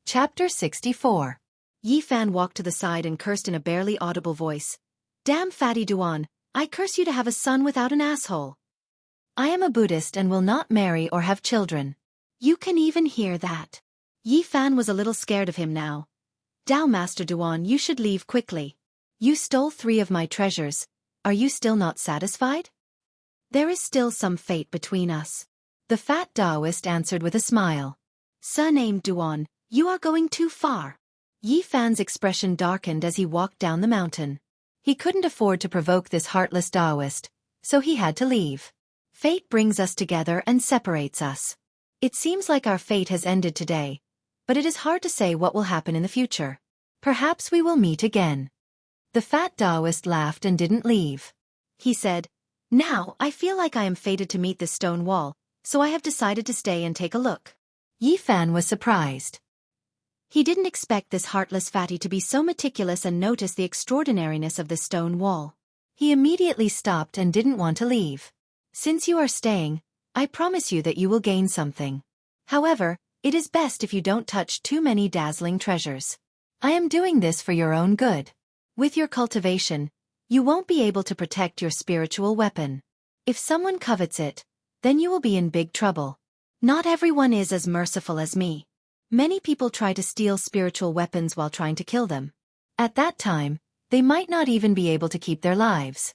Chapter 64. Yi Fan walked to the side and cursed in a barely audible voice. Damn fatty Duan, I curse you to have a son without an asshole. I am a Buddhist and will not marry or have children. You can even hear that. Yi Fan was a little scared of him now. Dao Master Duan, you should leave quickly. You stole 3 of my treasures. Are you still not satisfied? There is still some fate between us. The fat Taoist answered with a smile. Surnamed Duan, you are going too far. Yi Fan's expression darkened as he walked down the mountain. He couldn't afford to provoke this heartless Taoist, so he had to leave. Fate brings us together and separates us. It seems like our fate has ended today, but it is hard to say what will happen in the future. Perhaps we will meet again. The fat Taoist laughed and didn't leave. He said, Now I feel like I am fated to meet this stone wall, so I have decided to stay and take a look. Yi Fan was surprised. He didn't expect this heartless fatty to be so meticulous and notice the extraordinariness of the stone wall. He immediately stopped and didn't want to leave. Since you are staying, I promise you that you will gain something. However, it is best if you don't touch too many dazzling treasures. I am doing this for your own good. With your cultivation, you won't be able to protect your spiritual weapon. If someone covets it, then you will be in big trouble. Not everyone is as merciful as me. Many people try to steal spiritual weapons while trying to kill them. At that time, they might not even be able to keep their lives.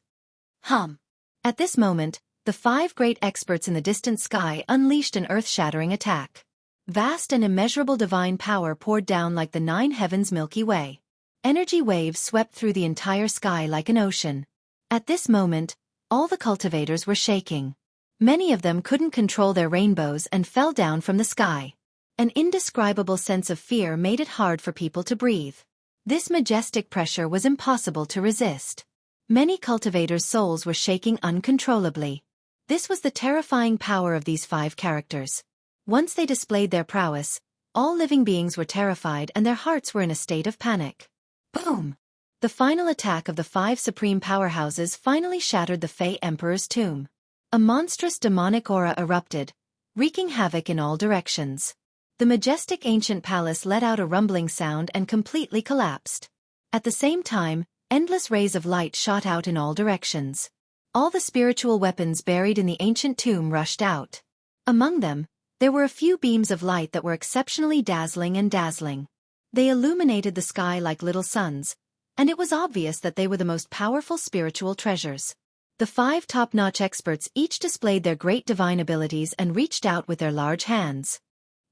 At this moment, the 5 great experts in the distant sky unleashed an earth-shattering attack. Vast and immeasurable divine power poured down like the 9 heavens Milky Way. Energy waves swept through the entire sky like an ocean. At this moment, all the cultivators were shaking. Many of them couldn't control their rainbows and fell down from the sky. An indescribable sense of fear made it hard for people to breathe. This majestic pressure was impossible to resist. Many cultivators' souls were shaking uncontrollably. This was the terrifying power of these 5 characters. Once they displayed their prowess, all living beings were terrified and their hearts were in a state of panic. Boom! The final attack of the 5 supreme powerhouses finally shattered the Fey Emperor's tomb. A monstrous demonic aura erupted, wreaking havoc in all directions. The majestic ancient palace let out a rumbling sound and completely collapsed. At the same time, endless rays of light shot out in all directions. All the spiritual weapons buried in the ancient tomb rushed out. Among them, there were a few beams of light that were exceptionally dazzling. They illuminated the sky like little suns, and it was obvious that they were the most powerful spiritual treasures. The 5 top-notch experts each displayed their great divine abilities and reached out with their large hands.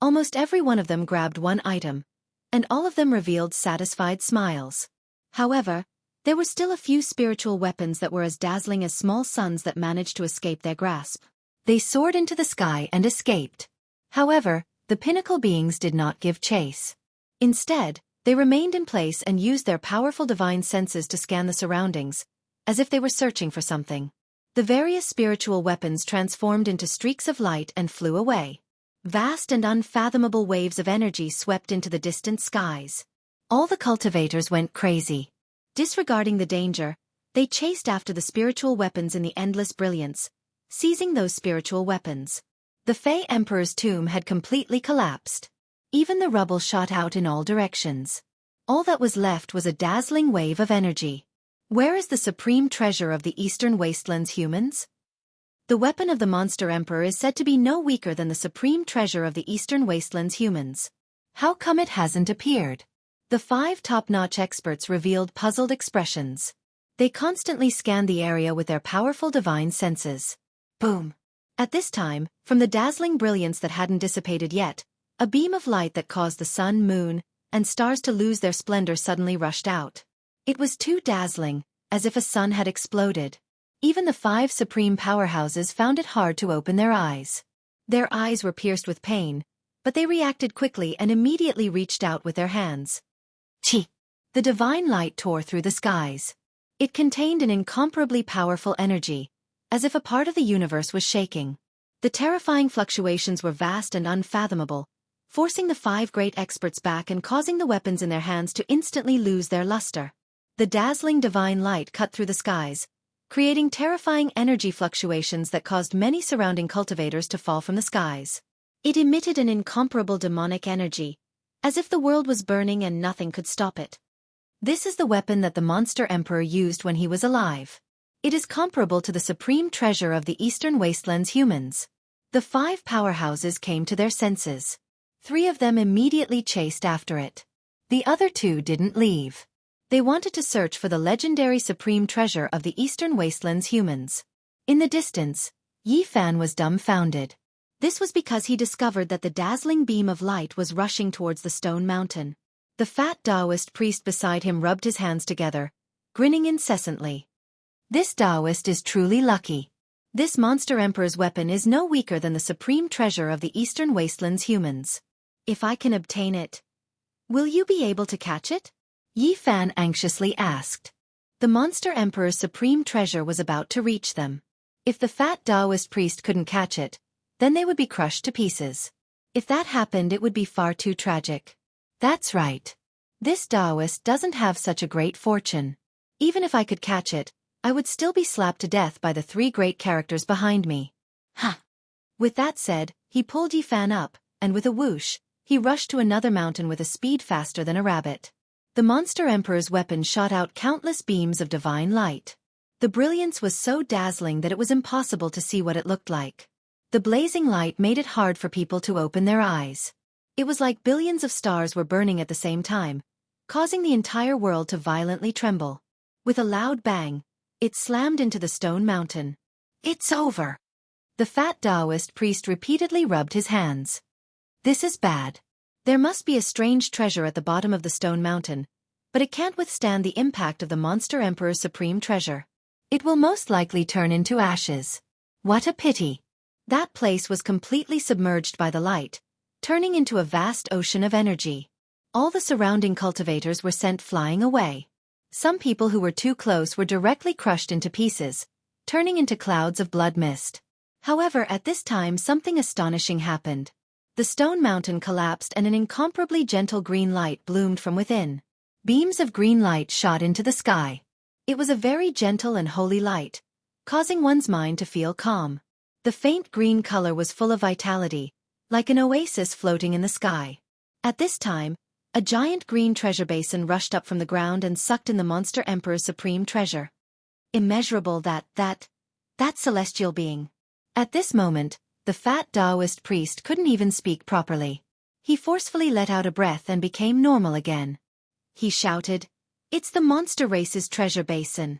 Almost every one of them grabbed one item, and all of them revealed satisfied smiles. However, there were still a few spiritual weapons that were as dazzling as small suns that managed to escape their grasp. They soared into the sky and escaped. However, the pinnacle beings did not give chase. Instead, they remained in place and used their powerful divine senses to scan the surroundings, as if they were searching for something. The various spiritual weapons transformed into streaks of light and flew away. Vast and unfathomable waves of energy swept into the distant skies. All the cultivators went crazy. Disregarding the danger, they chased after the spiritual weapons in the endless brilliance, seizing those spiritual weapons. The Fey Emperor's tomb had completely collapsed. Even the rubble shot out in all directions. All that was left was a dazzling wave of energy. Where is the supreme treasure of the Eastern Wastelands humans? The weapon of the Monster Emperor is said to be no weaker than the supreme treasure of the Eastern Wastelands humans. How come it hasn't appeared? The 5 top-notch experts revealed puzzled expressions. They constantly scanned the area with their powerful divine senses. Boom! At this time, from the dazzling brilliance that hadn't dissipated yet, a beam of light that caused the sun, moon, and stars to lose their splendor suddenly rushed out. It was too dazzling, as if a sun had exploded. Even the 5 supreme powerhouses found it hard to open their eyes. Their eyes were pierced with pain, but they reacted quickly and immediately reached out with their hands. Chi! The divine light tore through the skies. It contained an incomparably powerful energy, as if a part of the universe was shaking. The terrifying fluctuations were vast and unfathomable, forcing the 5 great experts back and causing the weapons in their hands to instantly lose their luster. The dazzling divine light cut through the skies, creating terrifying energy fluctuations that caused many surrounding cultivators to fall from the skies. It emitted an incomparable demonic energy, as if the world was burning and nothing could stop it. This is the weapon that the monster emperor used when he was alive. It is comparable to the supreme treasure of the Eastern Wastelands humans. The 5 powerhouses came to their senses. 3 of them immediately chased after it. The other 2 didn't leave. They wanted to search for the legendary supreme treasure of the Eastern Wastelands humans. In the distance, Yi Fan was dumbfounded. This was because he discovered that the dazzling beam of light was rushing towards the stone mountain. The fat Taoist priest beside him rubbed his hands together, grinning incessantly. This Taoist is truly lucky. This monster emperor's weapon is no weaker than the supreme treasure of the Eastern Wastelands humans. If I can obtain it, will you be able to catch it? Yi Fan anxiously asked. The monster emperor's supreme treasure was about to reach them. If the fat Taoist priest couldn't catch it, then they would be crushed to pieces. If that happened, it would be far too tragic. That's right. This Taoist doesn't have such a great fortune. Even if I could catch it, I would still be slapped to death by the 3 great characters behind me. Ha! With that said, he pulled Yi Fan up, and with a whoosh, he rushed to another mountain with a speed faster than a rabbit. The monster emperor's weapon shot out countless beams of divine light. The brilliance was so dazzling that it was impossible to see what it looked like. The blazing light made it hard for people to open their eyes. It was like billions of stars were burning at the same time, causing the entire world to violently tremble. With a loud bang, it slammed into the stone mountain. It's over. The fat Taoist priest repeatedly rubbed his hands. This is bad. There must be a strange treasure at the bottom of the stone mountain, but it can't withstand the impact of the monster emperor's supreme treasure. It will most likely turn into ashes. What a pity. That place was completely submerged by the light, turning into a vast ocean of energy. All the surrounding cultivators were sent flying away. Some people who were too close were directly crushed into pieces, turning into clouds of blood mist. However, at this time something astonishing happened. The stone mountain collapsed and an incomparably gentle green light bloomed from within. Beams of green light shot into the sky. It was a very gentle and holy light, causing one's mind to feel calm. The faint green color was full of vitality, like an oasis floating in the sky. At this time, a giant green treasure basin rushed up from the ground and sucked in the monster emperor's supreme treasure. Immeasurable that celestial being. At this moment, the fat Taoist priest couldn't even speak properly. He forcefully let out a breath and became normal again. He shouted, "It's the monster race's treasure basin."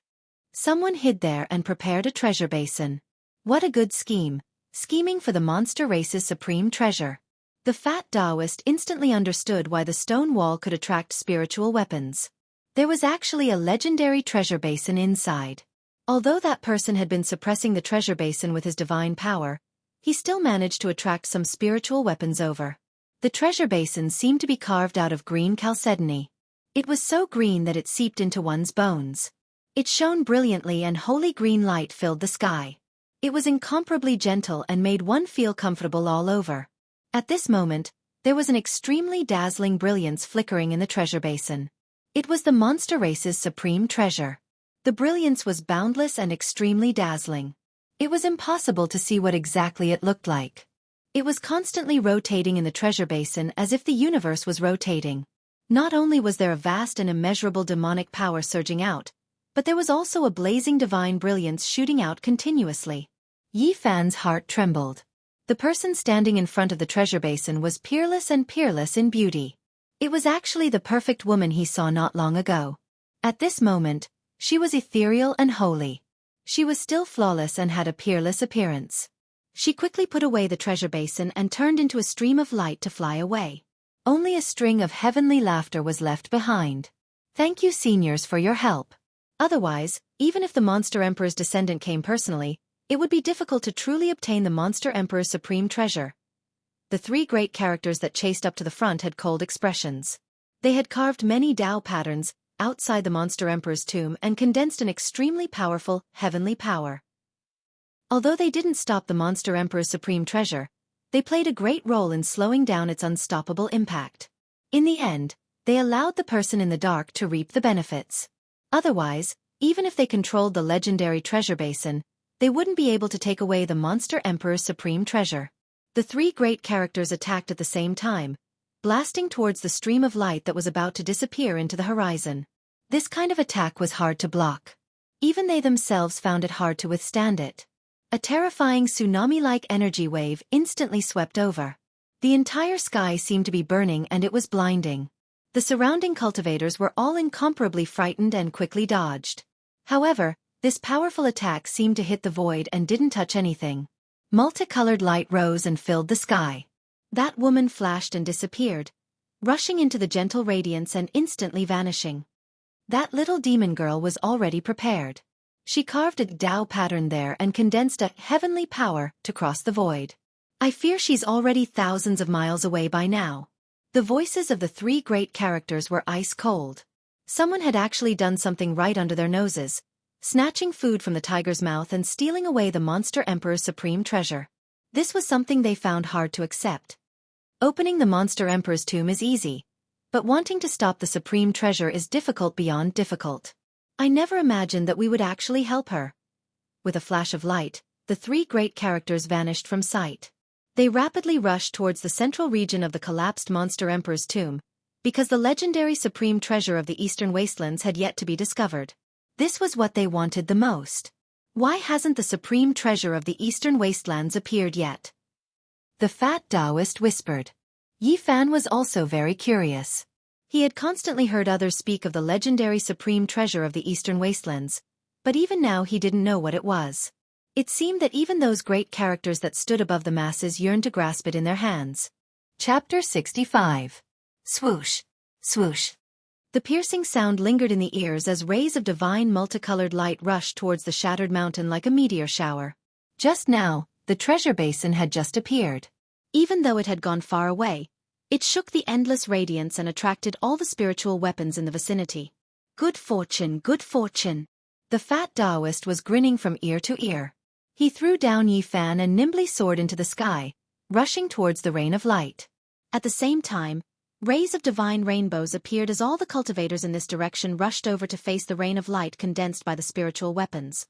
Someone hid there and prepared a treasure basin. What a good scheme, scheming for the monster race's supreme treasure. The fat Taoist instantly understood why the stone wall could attract spiritual weapons. There was actually a legendary treasure basin inside. Although that person had been suppressing the treasure basin with his divine power, he still managed to attract some spiritual weapons over. The treasure basin seemed to be carved out of green chalcedony. It was so green that it seeped into one's bones. It shone brilliantly and holy green light filled the sky. It was incomparably gentle and made one feel comfortable all over. At this moment, there was an extremely dazzling brilliance flickering in the treasure basin. It was the monster race's supreme treasure. The brilliance was boundless and extremely dazzling. It was impossible to see what exactly it looked like. It was constantly rotating in the treasure basin as if the universe was rotating. Not only was there a vast and immeasurable demonic power surging out, but there was also a blazing divine brilliance shooting out continuously. Yi Fan's heart trembled. The person standing in front of the treasure basin was peerless and peerless in beauty. It was actually the perfect woman he saw not long ago. At this moment, she was ethereal and holy. She was still flawless and had a peerless appearance. She quickly put away the treasure basin and turned into a stream of light to fly away. Only a string of heavenly laughter was left behind. Thank you, seniors, for your help. Otherwise, even if the monster emperor's descendant came personally, it would be difficult to truly obtain the monster emperor's supreme treasure. The 3 great characters that chased up to the front had cold expressions. They had carved many Tao patterns outside the monster emperor's tomb and condensed an extremely powerful, heavenly power. Although they didn't stop the monster emperor's supreme treasure, they played a great role in slowing down its unstoppable impact. In the end, they allowed the person in the dark to reap the benefits. Otherwise, even if they controlled the legendary treasure basin, they wouldn't be able to take away the monster emperor's supreme treasure. The 3 great characters attacked at the same time, blasting towards the stream of light that was about to disappear into the horizon. This kind of attack was hard to block. Even they themselves found it hard to withstand it. A terrifying tsunami-like energy wave instantly swept over. The entire sky seemed to be burning and it was blinding. The surrounding cultivators were all incomparably frightened and quickly dodged. However, this powerful attack seemed to hit the void and didn't touch anything. Multicolored light rose and filled the sky. That woman flashed and disappeared, rushing into the gentle radiance and instantly vanishing. That little demon girl was already prepared. She carved a Tao pattern there and condensed a heavenly power to cross the void. I fear she's already thousands of miles away by now. The voices of the three great characters were ice cold. Someone had actually done something right under their noses, snatching food from the tiger's mouth and stealing away the monster emperor's supreme treasure. This was something they found hard to accept. Opening the monster emperor's tomb is easy, but wanting to stop the supreme treasure is difficult beyond difficult. I never imagined that we would actually help her. With a flash of light, the three great characters vanished from sight. They rapidly rushed towards the central region of the collapsed monster emperor's tomb, because the legendary supreme treasure of the eastern wastelands had yet to be discovered. This was what they wanted the most. Why hasn't the supreme treasure of the eastern wastelands appeared yet? The fat Taoist whispered. Yi Fan was also very curious. He had constantly heard others speak of the legendary supreme treasure of the eastern wastelands, but even now he didn't know what it was. It seemed that even those great characters that stood above the masses yearned to grasp it in their hands. Chapter 65. Swoosh, swoosh. The piercing sound lingered in the ears as rays of divine multicolored light rushed towards the shattered mountain like a meteor shower. Just now, the treasure basin had just appeared. Even though it had gone far away, it shook the endless radiance and attracted all the spiritual weapons in the vicinity. Good fortune, good fortune. The fat Taoist was grinning from ear to ear. He threw down Yi Fan and nimbly soared into the sky, rushing towards the rain of light. At the same time, rays of divine rainbows appeared as all the cultivators in this direction rushed over to face the rain of light condensed by the spiritual weapons.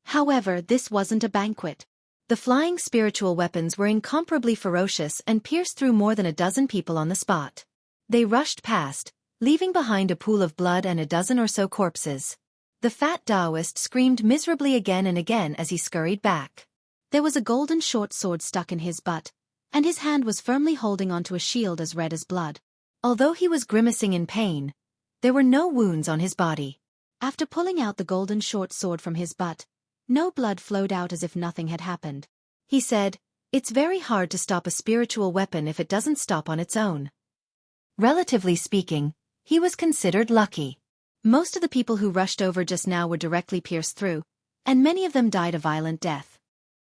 However, this wasn't a banquet. The flying spiritual weapons were incomparably ferocious and pierced through more than a dozen people on the spot. They rushed past, leaving behind a pool of blood and a dozen or so corpses. The fat Taoist screamed miserably again and again as he scurried back. There was a golden short sword stuck in his butt, and his hand was firmly holding onto a shield as red as blood. Although he was grimacing in pain, there were no wounds on his body. After pulling out the golden short sword from his butt, no blood flowed out as if nothing had happened. He said, "It's very hard to stop a spiritual weapon if it doesn't stop on its own." Relatively speaking, he was considered lucky. Most of the people who rushed over just now were directly pierced through, and many of them died a violent death.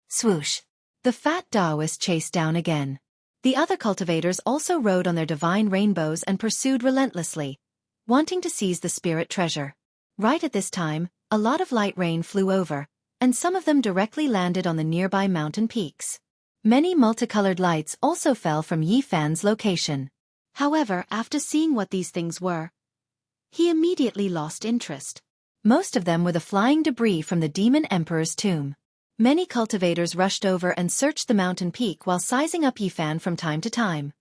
Swoosh! The fat Taoist chased down again. The other cultivators also rode on their divine rainbows and pursued relentlessly, wanting to seize the spirit treasure. Right at this time, a lot of light rain flew over, and some of them directly landed on the nearby mountain peaks. Many multicolored lights also fell from Yi Fan's location. However, after seeing what these things were, he immediately lost interest. Most of them were the flying debris from the demon emperor's tomb. Many cultivators rushed over and searched the mountain peak while sizing up Yi Fan from time to time.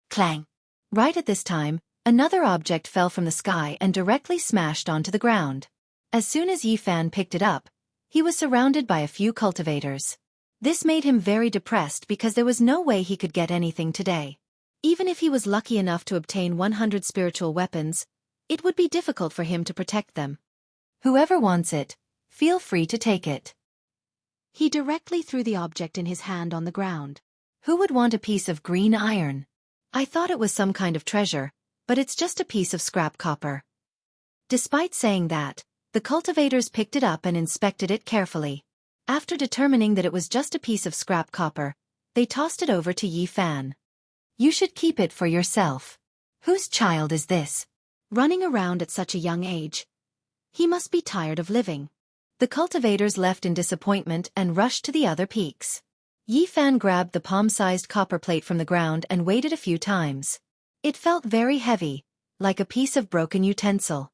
Clang! Right at this time, another object fell from the sky and directly smashed onto the ground. As soon as Yi Fan picked it up, he was surrounded by a few cultivators. This made him very depressed because there was no way he could get anything today. Even if he was lucky enough to obtain 100 spiritual weapons, it would be difficult for him to protect them. Whoever wants it, feel free to take it. He directly threw the object in his hand on the ground. Who would want a piece of green iron? I thought it was some kind of treasure, but it's just a piece of scrap copper. Despite saying that, the cultivators picked it up and inspected it carefully. After determining that it was just a piece of scrap copper, they tossed it over to Yi Fan. You should keep it for yourself. Whose child is this? Running around at such a young age. He must be tired of living. The cultivators left in disappointment and rushed to the other peaks. Yi Fan grabbed the palm-sized copper plate from the ground and weighed it a few times. It felt very heavy, like a piece of broken utensil.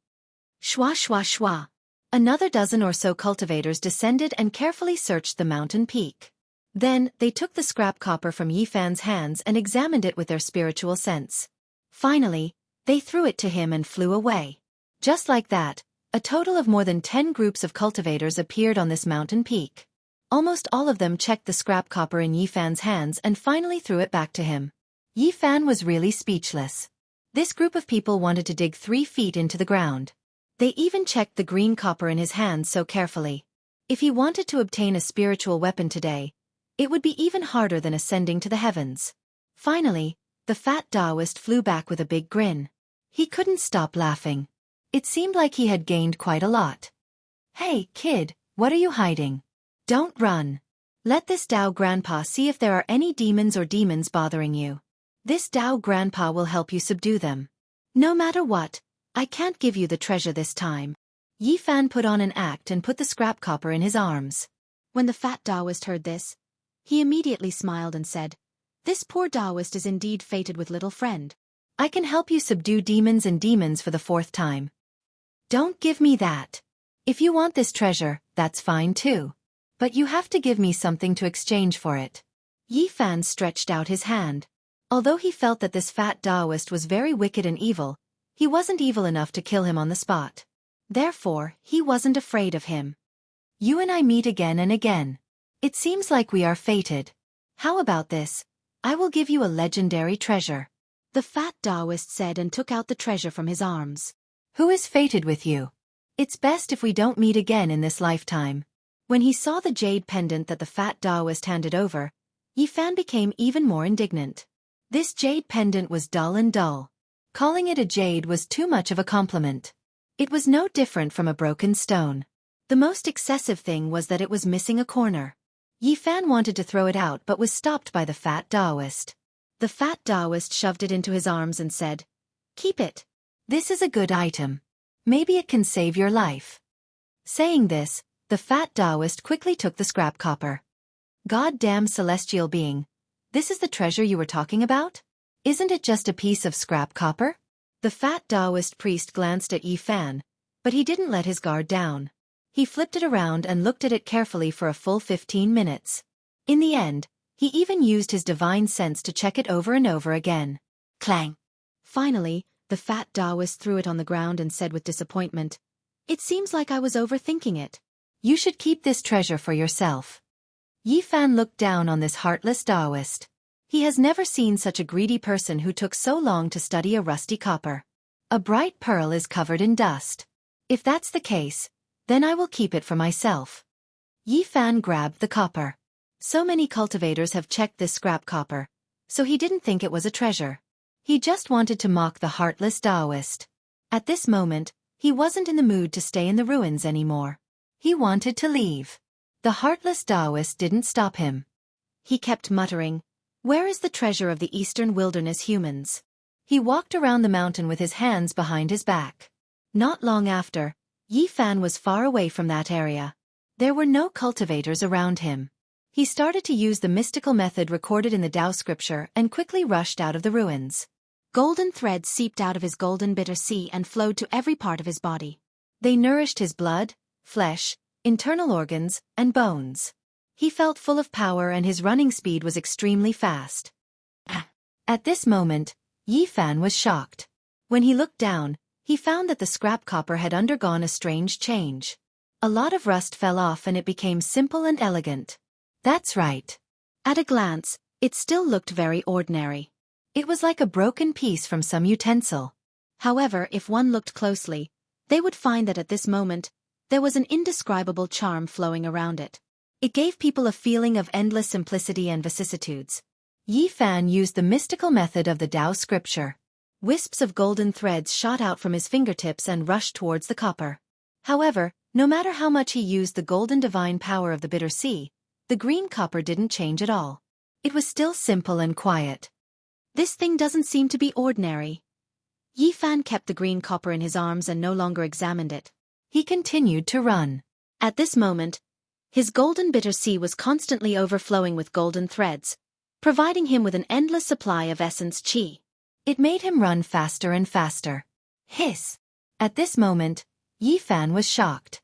Shwa shwa shwa. Another dozen or so cultivators descended and carefully searched the mountain peak. Then, they took the scrap copper from Yi Fan's hands and examined it with their spiritual sense. Finally, they threw it to him and flew away. Just like that, a total of more than 10 groups of cultivators appeared on this mountain peak. Almost all of them checked the scrap copper in Yi Fan's hands and finally threw it back to him. Yi Fan was really speechless. This group of people wanted to dig 3 feet into the ground. They even checked the green copper in his hands so carefully. If he wanted to obtain a spiritual weapon today, it would be even harder than ascending to the heavens. Finally, the fat Taoist flew back with a big grin. He couldn't stop laughing. It seemed like he had gained quite a lot. "Hey, kid, what are you hiding? Don't run. Let this Tao Grandpa see if there are any demons bothering you. This Tao Grandpa will help you subdue them. No matter what, I can't give you the treasure this time." Yi Fan put on an act and put the scrap copper in his arms. When the fat Taoist heard this, he immediately smiled and said, "This poor Taoist is indeed fated with little friend. I can help you subdue demons for the 4th time." "Don't give me that. If you want this treasure, that's fine too. But you have to give me something to exchange for it." Yi Fan stretched out his hand. Although he felt that this fat Taoist was very wicked and evil, he wasn't evil enough to kill him on the spot. Therefore, he wasn't afraid of him. "You and I meet again and again. It seems like we are fated. How about this? I will give you a legendary treasure," the fat Taoist said and took out the treasure from his arms. "Who is fated with you? It's best if we don't meet again in this lifetime." When he saw the jade pendant that the fat Taoist handed over, Yi Fan became even more indignant. This jade pendant was dull and dull. Calling it a jade was too much of a compliment. It was no different from a broken stone. The most excessive thing was that it was missing a corner. Yi Fan wanted to throw it out but was stopped by the fat Taoist. The fat Taoist shoved it into his arms and said, "Keep it. This is a good item. Maybe it can save your life." Saying this, the fat Taoist quickly took the scrap copper. "Goddamn celestial being. This is the treasure you were talking about? Isn't it just a piece of scrap copper?" The fat Taoist priest glanced at Yi Fan, but he didn't let his guard down. He flipped it around and looked at it carefully for a full 15 minutes. In the end, he even used his divine sense to check it over and over again. Clang! Finally, the fat Taoist threw it on the ground and said with disappointment, "It seems like I was overthinking it. You should keep this treasure for yourself." Yi Fan looked down on this heartless Taoist. He has never seen such a greedy person who took so long to study a rusty copper. A bright pearl is covered in dust. If that's the case, then I will keep it for myself. Yi Fan grabbed the copper. So many cultivators have checked this scrap copper, so he didn't think it was a treasure. He just wanted to mock the heartless Taoist. At this moment, he wasn't in the mood to stay in the ruins anymore. He wanted to leave. The heartless Taoist didn't stop him. He kept muttering, "Where is the treasure of the eastern wilderness humans?" He walked around the mountain with his hands behind his back. Not long after, Yi Fan was far away from that area. There were no cultivators around him. He started to use the mystical method recorded in the Tao scripture and quickly rushed out of the ruins. Golden threads seeped out of his golden bitter sea and flowed to every part of his body. They nourished his blood, flesh, internal organs, and bones. He felt full of power and his running speed was extremely fast. At this moment, Yi Fan was shocked. When he looked down, he found that the scrap copper had undergone a strange change. A lot of rust fell off and it became simple and elegant. That's right. At a glance, it still looked very ordinary. It was like a broken piece from some utensil. However, if one looked closely, they would find that at this moment, there was an indescribable charm flowing around it. It gave people a feeling of endless simplicity and vicissitudes. Yi Fan used the mystical method of the Tao scripture. Wisps of golden threads shot out from his fingertips and rushed towards the copper. However, no matter how much he used the golden divine power of the bitter sea, the green copper didn't change at all. It was still simple and quiet. This thing doesn't seem to be ordinary. Yi Fan kept the green copper in his arms and no longer examined it. He continued to run. At this moment, his golden bitter sea was constantly overflowing with golden threads, providing him with an endless supply of essence qi. It made him run faster and faster. Hiss! At this moment, Yi Fan was shocked.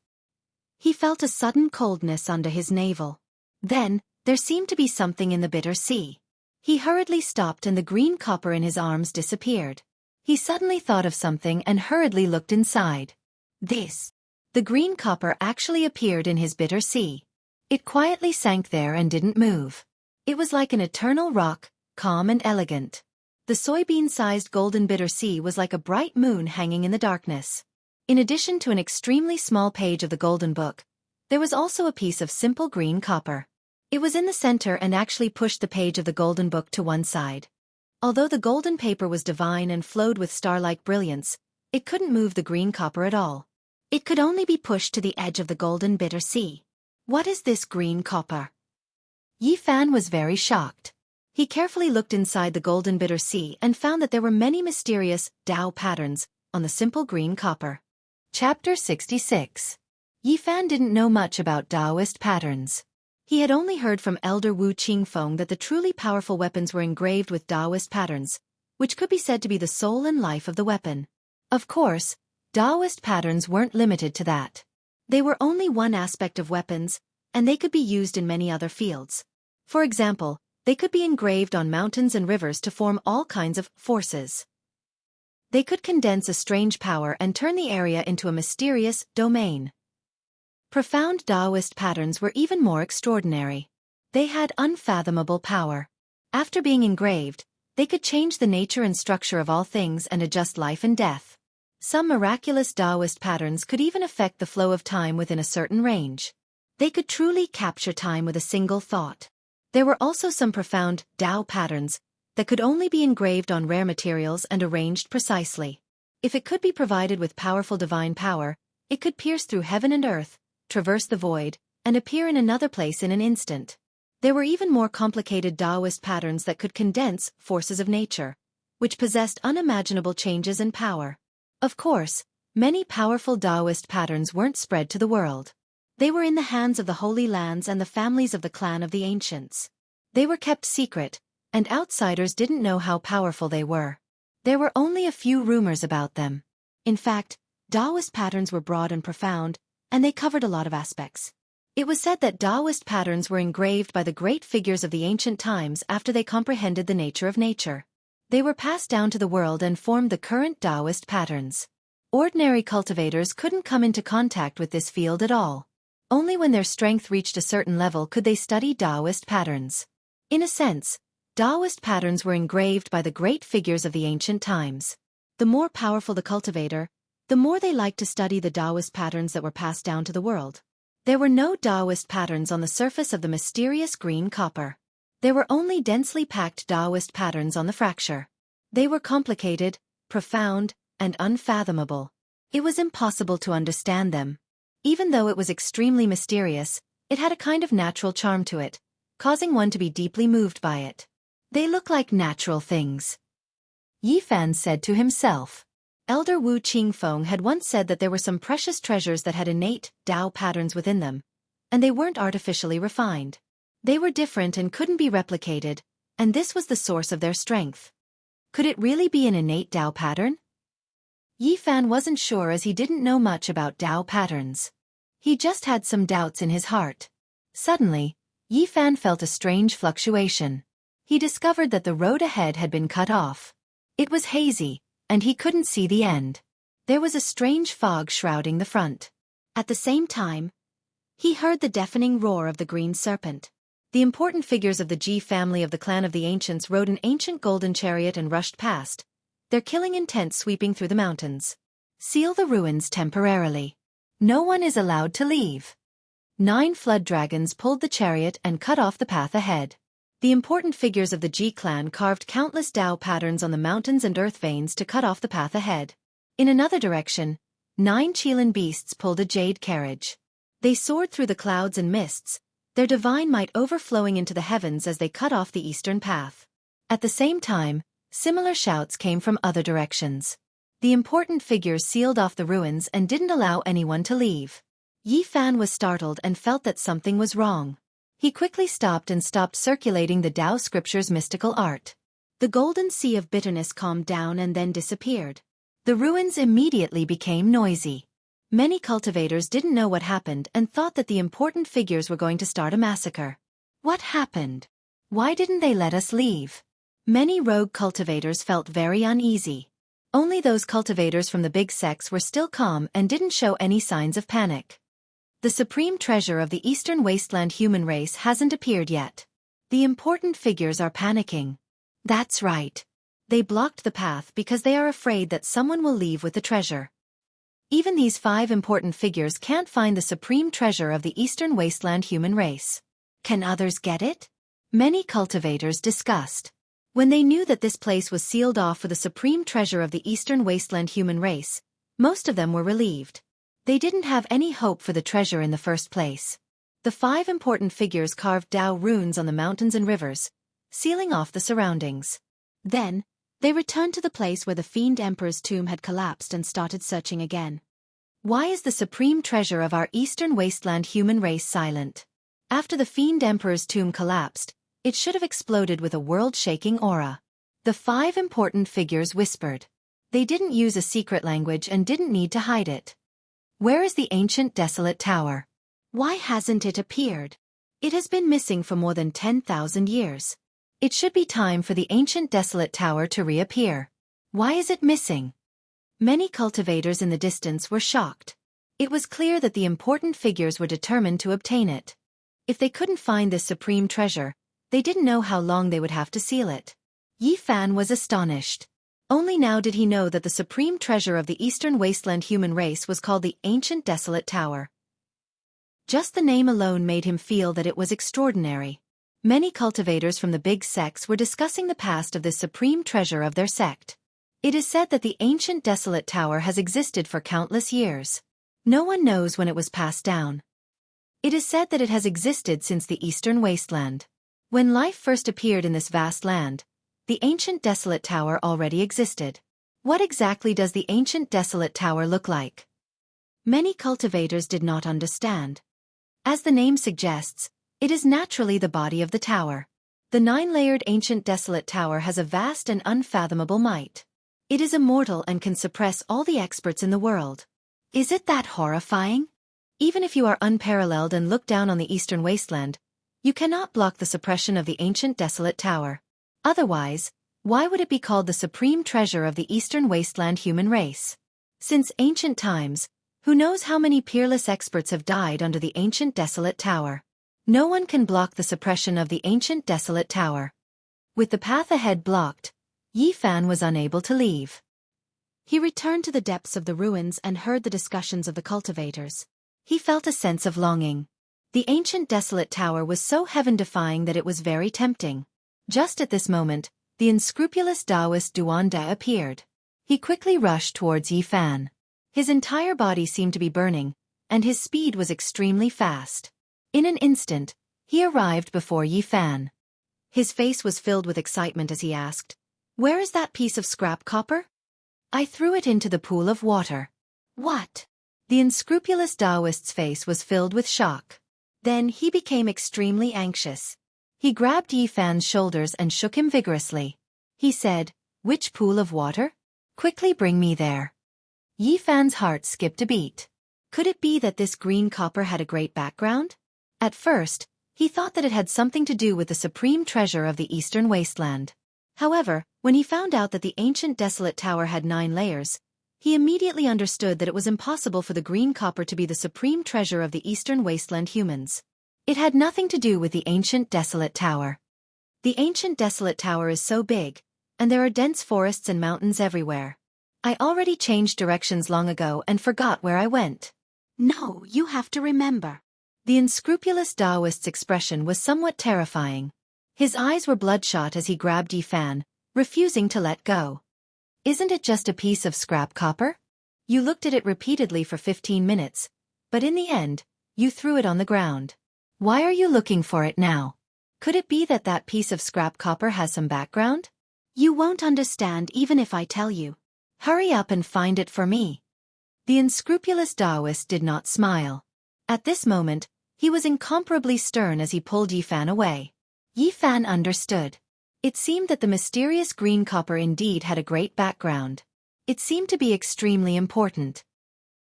He felt a sudden coldness under his navel. Then, There seemed to be something in the bitter sea. He hurriedly stopped and the green copper in his arms disappeared. He suddenly thought of something and hurriedly looked inside. The green copper actually appeared in his bitter sea. It quietly sank there and didn't move. It was like an eternal rock, calm and elegant. The soybean-sized golden bitter sea was like a bright moon hanging in the darkness. In addition to an extremely small page of the golden book, there was also a piece of simple green copper. It was in the center and actually pushed the page of the golden book to one side. Although the golden paper was divine and flowed with star-like brilliance, it couldn't move the green copper at all. It could only be pushed to the edge of the golden bitter sea. What is this green copper? Yi Fan was very shocked. He carefully looked inside the golden bitter sea and found that there were many mysterious Dao patterns on the simple green copper. Chapter 66. Yi Fan didn't know much about Taoist patterns. He had only heard from Elder Wu Qingfeng that the truly powerful weapons were engraved with Taoist patterns, which could be said to be the soul and life of the weapon. Of course, Taoist patterns weren't limited to that. They were only one aspect of weapons, and they could be used in many other fields. For example, they could be engraved on mountains and rivers to form all kinds of forces. They could condense a strange power and turn the area into a mysterious domain. Profound Taoist patterns were even more extraordinary. They had unfathomable power. After being engraved, they could change the nature and structure of all things and adjust life and death. Some miraculous Taoist patterns could even affect the flow of time within a certain range. They could truly capture time with a single thought. There were also some profound Tao patterns that could only be engraved on rare materials and arranged precisely. If it could be provided with powerful divine power, it could pierce through heaven and earth, traverse the void, and appear in another place in an instant. There were even more complicated Taoist patterns that could condense forces of nature, which possessed unimaginable changes and power. Of course, many powerful Taoist patterns weren't spread to the world. They were in the hands of the Holy Lands and the families of the clan of the ancients. They were kept secret, and outsiders didn't know how powerful they were. There were only a few rumors about them. In fact, Taoist patterns were broad and profound, and they covered a lot of aspects. It was said that Taoist patterns were engraved by the great figures of the ancient times after they comprehended the nature of nature. They were passed down to the world and formed the current Taoist patterns. Ordinary cultivators couldn't come into contact with this field at all. Only when their strength reached a certain level could they study Taoist patterns. In a sense, Taoist patterns were engraved by the great figures of the ancient times. The more powerful the cultivator, the more they liked to study the Taoist patterns that were passed down to the world. There were no Taoist patterns on the surface of the mysterious green copper. There were only densely packed Taoist patterns on the fracture. They were complicated, profound, and unfathomable. It was impossible to understand them. Even though it was extremely mysterious, it had a kind of natural charm to it, causing one to be deeply moved by it. They look like natural things. Yi Fan said to himself. Elder Wu Qingfeng had once said that there were some precious treasures that had innate Tao patterns within them, and they weren't artificially refined. They were different and couldn't be replicated, and this was the source of their strength. Could it really be an innate Tao pattern? Yi Fan wasn't sure as he didn't know much about Tao patterns. He just had some doubts in his heart. Suddenly, Yi Fan felt a strange fluctuation. He discovered that the road ahead had been cut off. It was hazy, and he couldn't see the end. There was a strange fog shrouding the front. At the same time, he heard the deafening roar of the green serpent. The important figures of the Ji family of the clan of the ancients rode an ancient golden chariot and rushed past, their killing intent sweeping through the mountains. Seal the ruins temporarily. No one is allowed to leave. 9 flood dragons pulled the chariot and cut off the path ahead. The important figures of the Ji clan carved countless Tao patterns on the mountains and earth veins to cut off the path ahead. In another direction, 9 Qilin beasts pulled a jade carriage. They soared through the clouds and mists, their divine might overflowing into the heavens as they cut off the eastern path. At the same time, similar shouts came from other directions. The important figures sealed off the ruins and didn't allow anyone to leave. Yi Fan was startled and felt that something was wrong. He quickly stopped circulating the Tao scripture's mystical art. The golden sea of bitterness calmed down and then disappeared. The ruins immediately became noisy. Many cultivators didn't know what happened and thought that the important figures were going to start a massacre. What happened? Why didn't they let us leave? Many rogue cultivators felt very uneasy. Only those cultivators from the big sects were still calm and didn't show any signs of panic. The supreme treasure of the Eastern Wasteland human race hasn't appeared yet. The important figures are panicking. That's right. They blocked the path because they are afraid that someone will leave with the treasure. Even these 5 important figures can't find the supreme treasure of the Eastern Wasteland human race. Can others get it? Many cultivators discussed. When they knew that this place was sealed off for the supreme treasure of the Eastern Wasteland human race, most of them were relieved. They didn't have any hope for the treasure in the first place. The 5 important figures carved Dao runes on the mountains and rivers, sealing off the surroundings. Then, they returned to the place where the Fiend Emperor's tomb had collapsed and started searching again. Why is the supreme treasure of our Eastern Wasteland human race silent? After the Fiend Emperor's tomb collapsed, it should have exploded with a world-shaking aura. The 5 important figures whispered. They didn't use a secret language and didn't need to hide it. Where is the ancient desolate tower? Why hasn't it appeared? It has been missing for more than 10,000 years. It should be time for the ancient desolate tower to reappear. Why is it missing? Many cultivators in the distance were shocked. It was clear that the important figures were determined to obtain it. If they couldn't find this supreme treasure, they didn't know how long they would have to seal it. Yi Fan was astonished. Only now did he know that the supreme treasure of the Eastern Wasteland human race was called the Ancient Desolate Tower. Just the name alone made him feel that it was extraordinary. Many cultivators from the big sects were discussing the past of this supreme treasure of their sect. It is said that the Ancient Desolate Tower has existed for countless years. No one knows when it was passed down. It is said that it has existed since the Eastern Wasteland. When life first appeared in this vast land, the Ancient Desolate Tower already existed. What exactly does the Ancient Desolate Tower look like? Many cultivators did not understand. As the name suggests, it is naturally the body of the tower. The 9-layered Ancient Desolate Tower has a vast and unfathomable might. It is immortal and can suppress all the experts in the world. Is it that horrifying? Even if you are unparalleled and look down on the Eastern Wasteland, you cannot block the suppression of the Ancient Desolate Tower. Otherwise, why would it be called the supreme treasure of the Eastern Wasteland human race? Since ancient times, who knows how many peerless experts have died under the Ancient Desolate Tower? No one can block the suppression of the Ancient Desolate Tower. With the path ahead blocked, Yi Fan was unable to leave. He returned to the depths of the ruins and heard the discussions of the cultivators. He felt a sense of longing. The Ancient Desolate Tower was so heaven-defying that it was very tempting. Just at this moment, the unscrupulous Taoist Duan De appeared. He quickly rushed towards Yi Fan. His entire body seemed to be burning, and his speed was extremely fast. In an instant, he arrived before Yi Fan. His face was filled with excitement as he asked, "Where is that piece of scrap copper?" "I threw it into the pool of water." "What?" The unscrupulous Taoist's face was filled with shock. Then he became extremely anxious. He grabbed Yi Fan's shoulders and shook him vigorously. He said, "Which pool of water? Quickly bring me there." Yi Fan's heart skipped a beat. Could it be that this green copper had a great background? At first, he thought that it had something to do with the supreme treasure of the Eastern Wasteland. However, when he found out that the Ancient Desolate Tower had 9 layers, he immediately understood that it was impossible for the green copper to be the supreme treasure of the Eastern Wasteland humans. It had nothing to do with the Ancient Desolate Tower. The Ancient Desolate Tower is so big, and there are dense forests and mountains everywhere. I already changed directions long ago and forgot where I went. No, you have to remember. The unscrupulous Taoist's expression was somewhat terrifying. His eyes were bloodshot as he grabbed Yi Fan, refusing to let go. "Isn't it just a piece of scrap copper? You looked at it repeatedly for 15 minutes, but in the end, you threw it on the ground. Why are you looking for it now? Could it be that that piece of scrap copper has some background? You won't understand even if I tell you. Hurry up and find it for me." The unscrupulous Taoist did not smile. At this moment, he was incomparably stern as he pulled Yi Fan away. Yi Fan understood. It seemed that the mysterious green copper indeed had a great background. It seemed to be extremely important.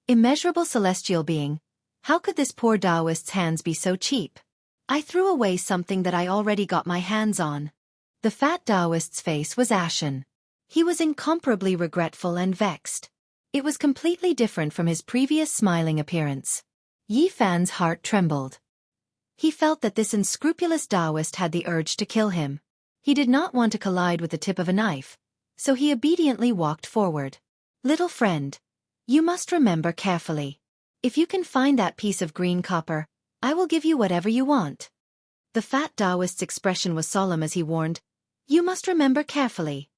Immeasurable celestial being, how could this poor Taoist's hands be so cheap? I threw away something that I already got my hands on. The fat Taoist's face was ashen. He was incomparably regretful and vexed. It was completely different from his previous smiling appearance. Yi Fan's heart trembled. He felt that this unscrupulous Taoist had the urge to kill him. He did not want to collide with the tip of a knife, so he obediently walked forward. Little friend, you must remember carefully. If you can find that piece of green copper, I will give you whatever you want. The fat Taoist's expression was solemn as he warned, you must remember carefully.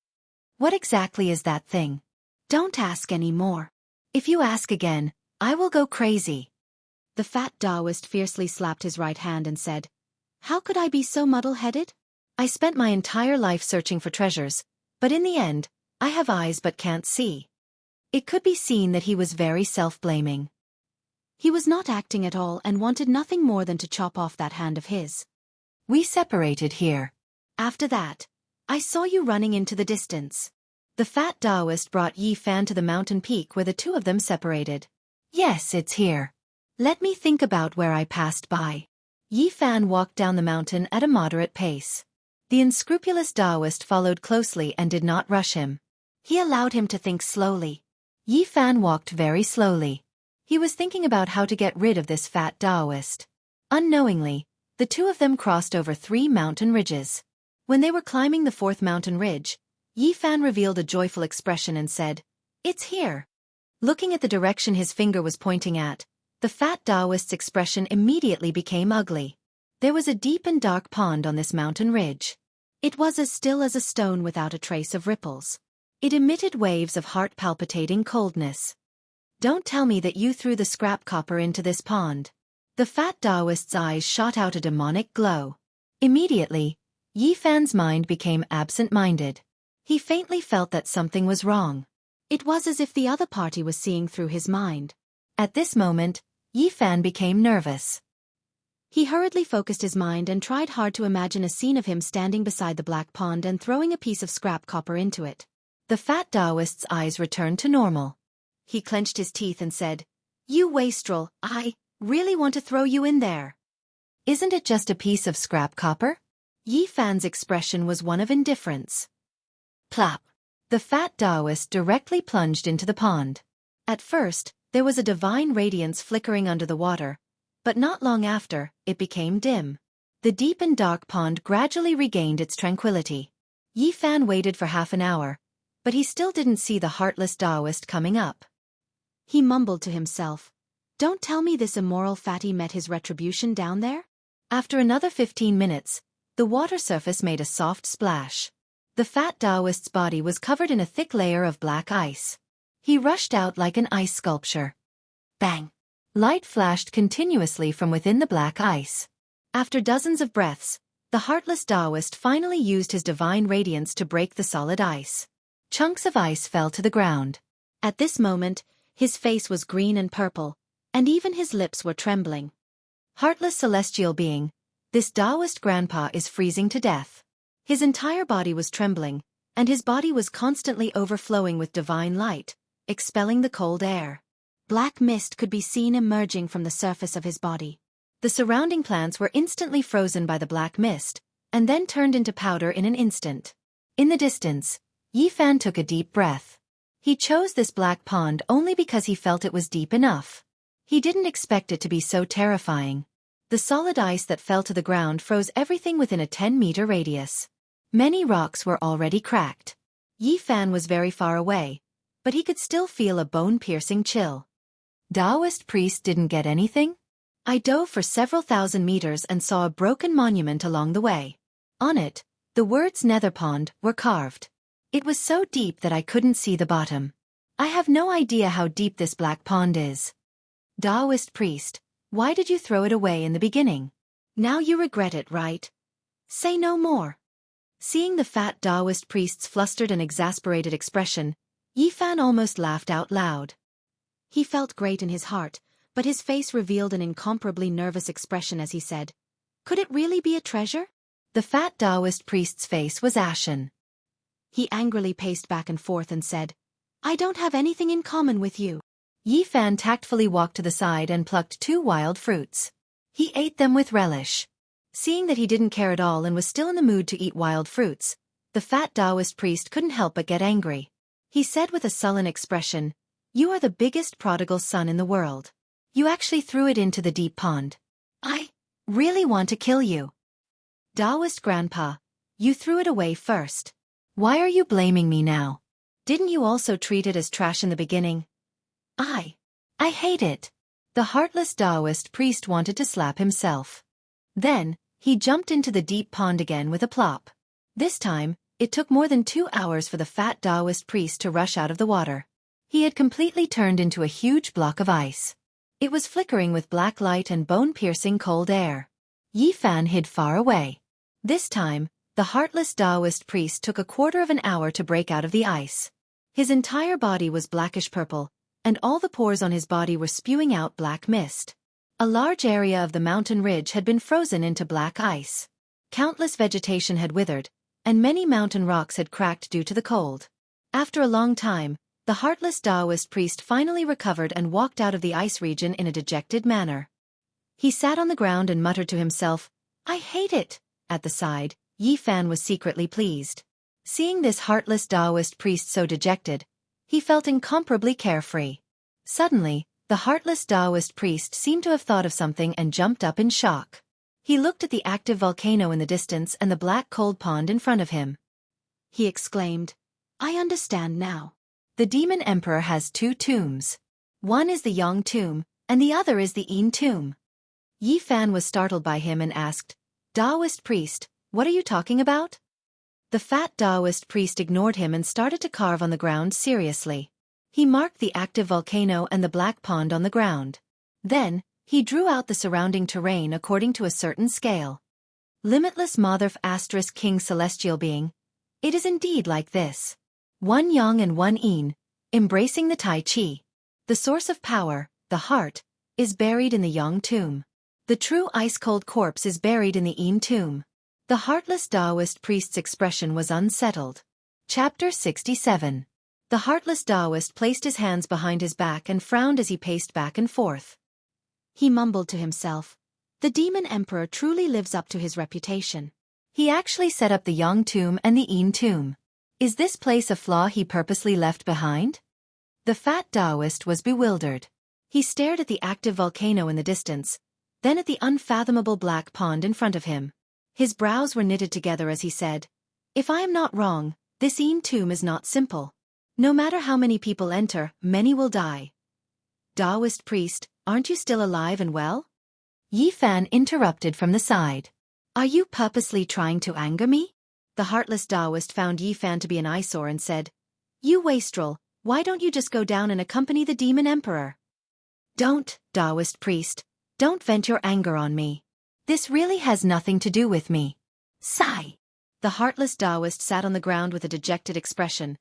What exactly is that thing? Don't ask any more. If you ask again, I will go crazy. The fat Taoist fiercely slapped his right hand and said, how could I be so muddle-headed? I spent my entire life searching for treasures, but in the end, I have eyes but can't see. It could be seen that he was very self-blaming. He was not acting at all and wanted nothing more than to chop off that hand of his. We separated here. After that, I saw you running into the distance. The fat Taoist brought Yi Fan to the mountain peak where the two of them separated. Yes, it's here. Let me think about where I passed by. Yi Fan walked down the mountain at a moderate pace. The unscrupulous Taoist followed closely and did not rush him. He allowed him to think slowly. Yi Fan walked very slowly. He was thinking about how to get rid of this fat Taoist. Unknowingly, the two of them crossed over 3 mountain ridges. When they were climbing the 4th mountain ridge, Yi Fan revealed a joyful expression and said, it's here. Looking at the direction his finger was pointing at, the fat Taoist's expression immediately became ugly. There was a deep and dark pond on this mountain ridge. It was as still as a stone without a trace of ripples. It emitted waves of heart-palpitating coldness. Don't tell me that you threw the scrap copper into this pond. The fat Taoist's eyes shot out a demonic glow. Immediately, Yi Fan's mind became absent-minded. He faintly felt that something was wrong. It was as if the other party was seeing through his mind. At this moment, Yi Fan became nervous. He hurriedly focused his mind and tried hard to imagine a scene of him standing beside the black pond and throwing a piece of scrap copper into it. The fat Taoist's eyes returned to normal. He clenched his teeth and said, you wastrel, I really want to throw you in there. Isn't it just a piece of scrap copper? Yi Fan's expression was one of indifference. Plop! The fat Taoist directly plunged into the pond. At first, there was a divine radiance flickering under the water, but not long after, it became dim. The deep and dark pond gradually regained its tranquility. Yi Fan waited for half an hour, but he still didn't see the heartless Taoist coming up. He mumbled to himself, don't tell me this immoral fatty met his retribution down there? After another 15 minutes, the water surface made a soft splash. The fat Taoist's body was covered in a thick layer of black ice. He rushed out like an ice sculpture. Bang! Light flashed continuously from within the black ice. After dozens of breaths, the heartless Taoist finally used his divine radiance to break the solid ice. Chunks of ice fell to the ground. At this moment, his face was green and purple, and even his lips were trembling. Heartless celestial being, this Taoist grandpa is freezing to death. His entire body was trembling, and his body was constantly overflowing with divine light, expelling the cold air. Black mist could be seen emerging from the surface of his body. The surrounding plants were instantly frozen by the black mist, and then turned into powder in an instant. In the distance, Yi Fan took a deep breath. He chose this black pond only because he felt it was deep enough. He didn't expect it to be so terrifying. The solid ice that fell to the ground froze everything within a 10-meter radius. Many rocks were already cracked. Yi Fan was very far away, but he could still feel a bone-piercing chill. Taoist priest didn't get anything? I dove for several thousand meters and saw a broken monument along the way. On it, the words Nether Pond were carved. It was so deep that I couldn't see the bottom. I have no idea how deep this black pond is. Taoist priest, why did you throw it away in the beginning? Now you regret it, right? Say no more. Seeing the fat Taoist priest's flustered and exasperated expression, Yi Fan almost laughed out loud. He felt great in his heart, but his face revealed an incomparably nervous expression as he said, could it really be a treasure? The fat Taoist priest's face was ashen. He angrily paced back and forth and said, I don't have anything in common with you. Yi Fan tactfully walked to the side and plucked 2 wild fruits. He ate them with relish. Seeing that he didn't care at all and was still in the mood to eat wild fruits, the fat Taoist priest couldn't help but get angry. He said with a sullen expression, "You are the biggest prodigal son in the world. You actually threw it into the deep pond. I really want to kill you. Taoist grandpa, you threw it away first. Why are you blaming me now? Didn't you also treat it as trash in the beginning? I hate it." The heartless Taoist priest wanted to slap himself. Then, he jumped into the deep pond again with a plop. This time, it took more than 2 hours for the fat Taoist priest to rush out of the water. He had completely turned into a huge block of ice. It was flickering with black light and bone-piercing cold air. Yi Fan hid far away. This time, the heartless Taoist priest took a quarter of an hour to break out of the ice. His entire body was blackish purple, and all the pores on his body were spewing out black mist. A large area of the mountain ridge had been frozen into black ice. Countless vegetation had withered, and many mountain rocks had cracked due to the cold. After a long time, the heartless Taoist priest finally recovered and walked out of the ice region in a dejected manner. He sat on the ground and muttered to himself, "I hate it." At the side, Yi Fan was secretly pleased. Seeing this heartless Taoist priest so dejected, he felt incomparably carefree. Suddenly, the heartless Taoist priest seemed to have thought of something and jumped up in shock. He looked at the active volcano in the distance and the black cold pond in front of him. He exclaimed, "I understand now. The demon emperor has 2 tombs. One is the Yang tomb, and the other is the Yin tomb." Yi Fan was startled by him and asked, "Taoist priest, what are you talking about?" The fat Taoist priest ignored him and started to carve on the ground seriously. He marked the active volcano and the black pond on the ground. Then, he drew out the surrounding terrain according to a certain scale. Limitless Motherf * King Celestial Being. It is indeed like this. 1 Yang and 1 Yin, embracing the Tai Chi. The source of power, the heart, is buried in the Yang tomb. The true ice-cold corpse is buried in the Yin tomb. The heartless Taoist priest's expression was unsettled. Chapter 67. The heartless Taoist placed his hands behind his back and frowned as he paced back and forth. He mumbled to himself, "The demon emperor truly lives up to his reputation. He actually set up the Yang tomb and the Yin tomb. Is this place a flaw he purposely left behind?" The fat Taoist was bewildered. He stared at the active volcano in the distance, then at the unfathomable black pond in front of him. His brows were knitted together as he said, "If I am not wrong, this Yin tomb is not simple. No matter how many people enter, many will die." "Taoist priest, aren't you still alive and well?" Yi Fan interrupted from the side. "Are you purposely trying to anger me?" The heartless Taoist found Yi Fan to be an eyesore and said, "You wastrel, why don't you just go down and accompany the demon emperor?" "Don't, Taoist priest, don't vent your anger on me. This really has nothing to do with me." Sigh. The heartless Taoist sat on the ground with a dejected expression.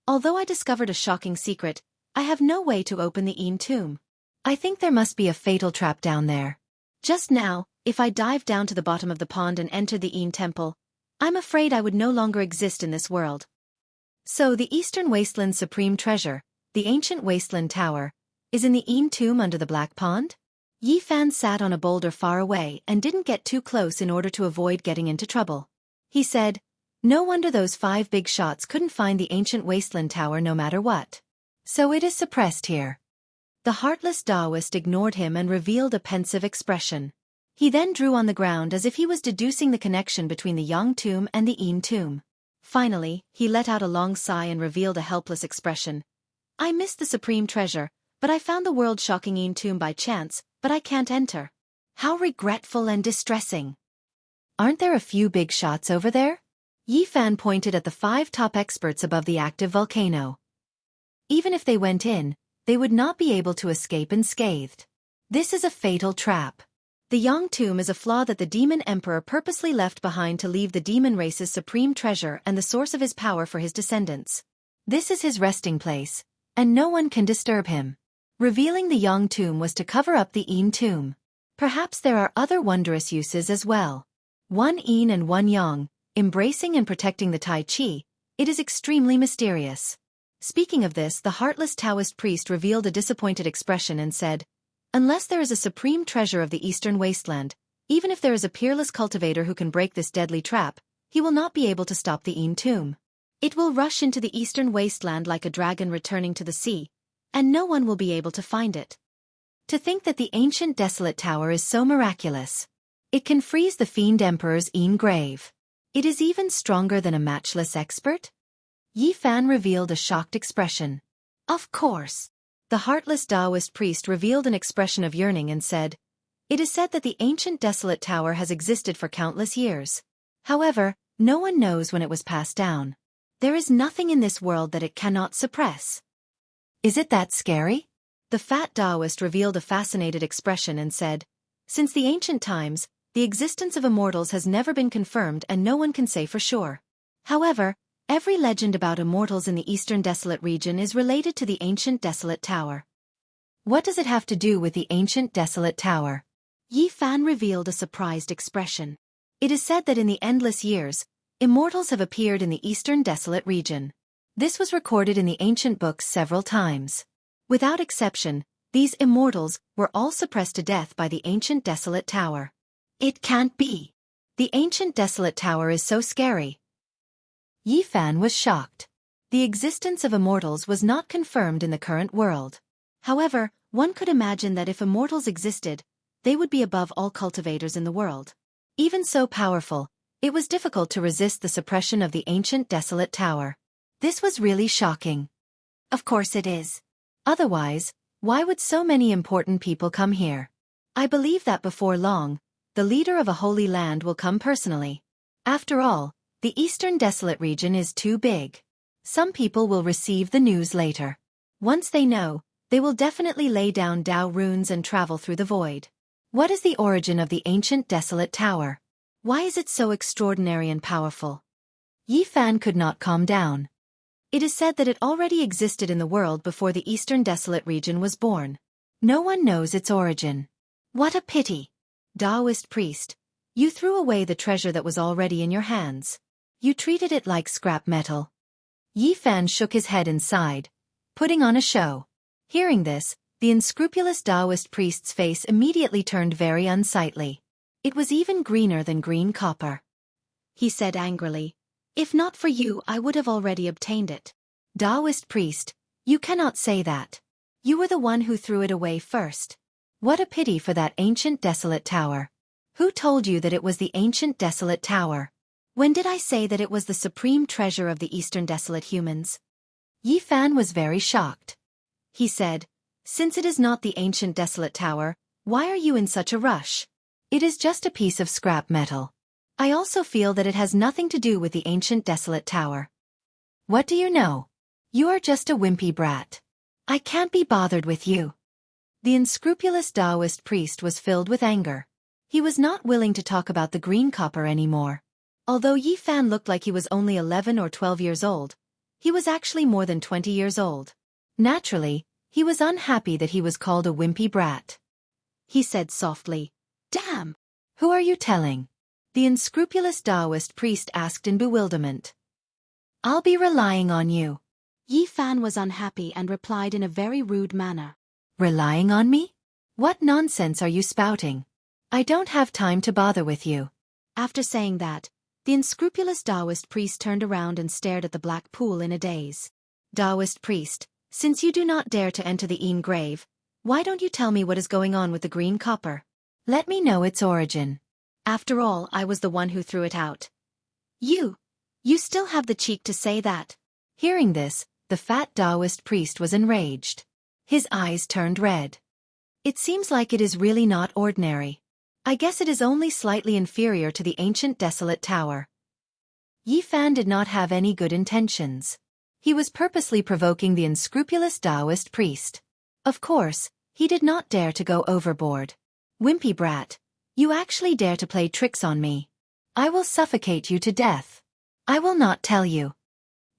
"Although I discovered a shocking secret, I have no way to open the Yin tomb. I think there must be a fatal trap down there. Just now, if I dived down to the bottom of the pond and entered the Yin temple, I'm afraid I would no longer exist in this world." So the Eastern Wasteland's supreme treasure, the ancient Wasteland Tower, is in the Yin tomb under the Black Pond? Yi Fan sat on a boulder far away and didn't get too close in order to avoid getting into trouble. He said, "No wonder those 5 big shots couldn't find the ancient Wasteland Tower no matter what. So it is suppressed here." The heartless Taoist ignored him and revealed a pensive expression. He then drew on the ground as if he was deducing the connection between the Yang tomb and the Yin tomb. Finally, he let out a long sigh and revealed a helpless expression. "I missed the supreme treasure, but I found the world-shocking Yin tomb by chance, but I can't enter. How regretful and distressing. Aren't there a few big shots over there?" Yi Fan pointed at the 5 top experts above the active volcano. "Even if they went in, they would not be able to escape unscathed. This is a fatal trap. The Yang tomb is a flaw that the demon emperor purposely left behind to leave the demon race's supreme treasure and the source of his power for his descendants. This is his resting place, and no one can disturb him. Revealing the Yang tomb was to cover up the Yin tomb. Perhaps there are other wondrous uses as well. 1 Yin and 1 Yang, embracing and protecting the Tai Chi, it is extremely mysterious." Speaking of this, the heartless Taoist priest revealed a disappointed expression and said, "Unless there is a supreme treasure of the Eastern Wasteland, Even if there is a peerless cultivator who can break this deadly trap, he will not be able to stop the Yin tomb. It will rush into the eastern wasteland like a dragon returning to the sea, and no one will be able to find it. To think that the ancient desolate tower is so miraculous. It can freeze the fiend emperor's Yin grave. It is even stronger than a matchless expert? Yi Fan revealed a shocked expression. Of course. The heartless Taoist priest revealed an expression of yearning and said, "It is said that the ancient desolate tower has existed for countless years. However, no one knows when it was passed down. There is nothing in this world that it cannot suppress." Is it that scary? The fat Taoist revealed a fascinated expression and said, "Since the ancient times, the existence of immortals has never been confirmed and no one can say for sure. However, every legend about immortals in the eastern desolate region is related to the ancient desolate tower." What does it have to do with the ancient desolate tower? Yi Fan revealed a surprised expression. It is said that in the endless years, immortals have appeared in the eastern desolate region. This was recorded in the ancient books several times. Without exception, these immortals were all suppressed to death by the ancient desolate tower. It can't be. The ancient desolate tower is so scary. Yi Fan was shocked. The existence of immortals was not confirmed in the current world. However, one could imagine that if immortals existed, they would be above all cultivators in the world. Even so powerful, it was difficult to resist the suppression of the ancient desolate tower. This was really shocking. Of course it is. Otherwise, why would so many important people come here? I believe that before long, the leader of a holy land will come personally. After all, the eastern desolate region is too big. Some people will receive the news later. Once they know, they will definitely lay down Dao runes and travel through the void. What is the origin of the ancient desolate tower? Why is it so extraordinary and powerful? Yi Fan could not calm down. It is said that it already existed in the world before the eastern desolate region was born. No one knows its origin. What a pity! Taoist priest, you threw away the treasure that was already in your hands. You treated it like scrap metal. Yi Fan shook his head and sighed, putting on a show. Hearing this, the unscrupulous Taoist priest's face immediately turned very unsightly. It was even greener than green copper. He said angrily, "If not for you, I would have already obtained it." Taoist priest, you cannot say that. You were the one who threw it away first. What a pity for that ancient desolate tower. Who told you that it was the ancient desolate tower? When did I say that it was the supreme treasure of the eastern desolate humans? Yi Fan was very shocked. He said, "Since it is not the ancient desolate tower, why are you in such a rush? It is just a piece of scrap metal. I also feel that it has nothing to do with the ancient desolate tower." What do you know? You are just a wimpy brat. I can't be bothered with you. The unscrupulous Taoist priest was filled with anger. He was not willing to talk about the green copper anymore. Although Yi Fan looked like he was only 11 or 12 years old, he was actually more than 20 years old. Naturally, he was unhappy that he was called a wimpy brat. He said softly, "Damn! Who are you telling?" The unscrupulous Taoist priest asked in bewilderment. "I'll be relying on you." Yi Fan was unhappy and replied in a very rude manner. "Relying on me? What nonsense are you spouting? I don't have time to bother with you." After saying that, the unscrupulous Taoist priest turned around and stared at the black pool in a daze. "Taoist priest, since you do not dare to enter the Yin grave, why don't you tell me what is going on with the green copper? Let me know its origin. After all, I was the one who threw it out." You still have the cheek to say that?" Hearing this, the fat Taoist priest was enraged. His eyes turned red. "It seems like it is really not ordinary. I guess it is only slightly inferior to the ancient desolate tower." Yi Fan did not have any good intentions. He was purposely provoking the unscrupulous Taoist priest. Of course, he did not dare to go overboard. "Wimpy brat, you actually dare to play tricks on me. I will suffocate you to death. I will not tell you."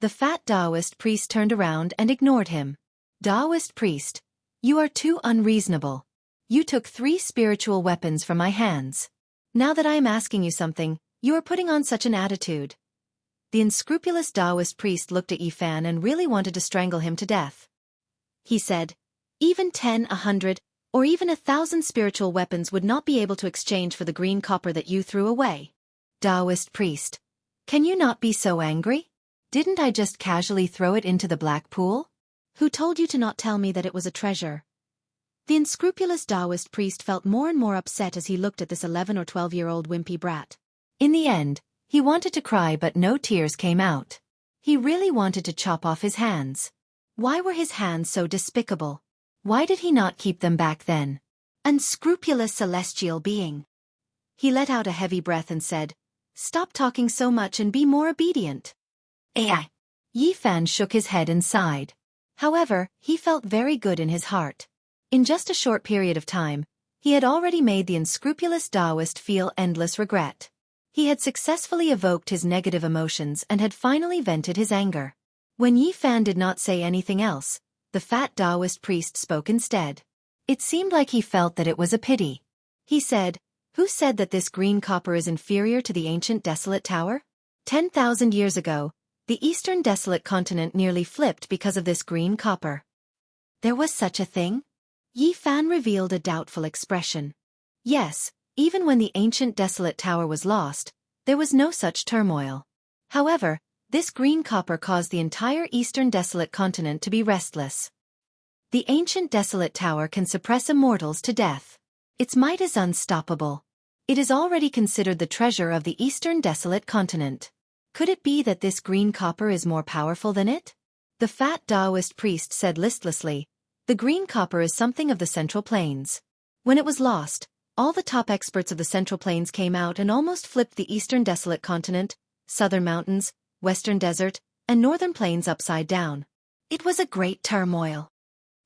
The fat Taoist priest turned around and ignored him. "Taoist priest, you are too unreasonable. You took 3 spiritual weapons from my hands. Now that I am asking you something, you are putting on such an attitude." The unscrupulous Taoist priest looked at Yi Fan and really wanted to strangle him to death. He said, "Even 10, 100, or even 1,000 spiritual weapons would not be able to exchange for the green copper that you threw away. Taoist priest. Can you not be so angry? Didn't I just casually throw it into the black pool? Who told you to not tell me that it was a treasure? The unscrupulous Taoist priest felt more and more upset as he looked at this 11 or 12-year-old wimpy brat. In the end, he wanted to cry but no tears came out. He really wanted to chop off his hands. Why were his hands so despicable? Why did he not keep them back then? Unscrupulous celestial being. He let out a heavy breath and said, "Stop talking so much and be more obedient." AI. Yi Fan shook his head and sighed. However, he felt very good in his heart. In just a short period of time, he had already made the unscrupulous Taoist feel endless regret. He had successfully evoked his negative emotions and had finally vented his anger. When Yi Fan did not say anything else, the fat Taoist priest spoke instead. It seemed like he felt that it was a pity. He said, "Who said that this green copper is inferior to the ancient desolate tower? 10,000 years ago, the eastern desolate continent nearly flipped because of this green copper." There was such a thing? Yi Fan revealed a doubtful expression. Yes, even when the ancient desolate tower was lost, there was no such turmoil. However, this green copper caused the entire eastern desolate continent to be restless. The ancient desolate tower can suppress immortals to death. Its might is unstoppable. It is already considered the treasure of the eastern desolate continent. Could it be that this green copper is more powerful than it? The fat Taoist priest said listlessly, "The green copper is something of the Central Plains. When it was lost, all the top experts of the Central Plains came out and almost flipped the eastern desolate continent, southern mountains, western desert, and northern plains upside down. It was a great turmoil."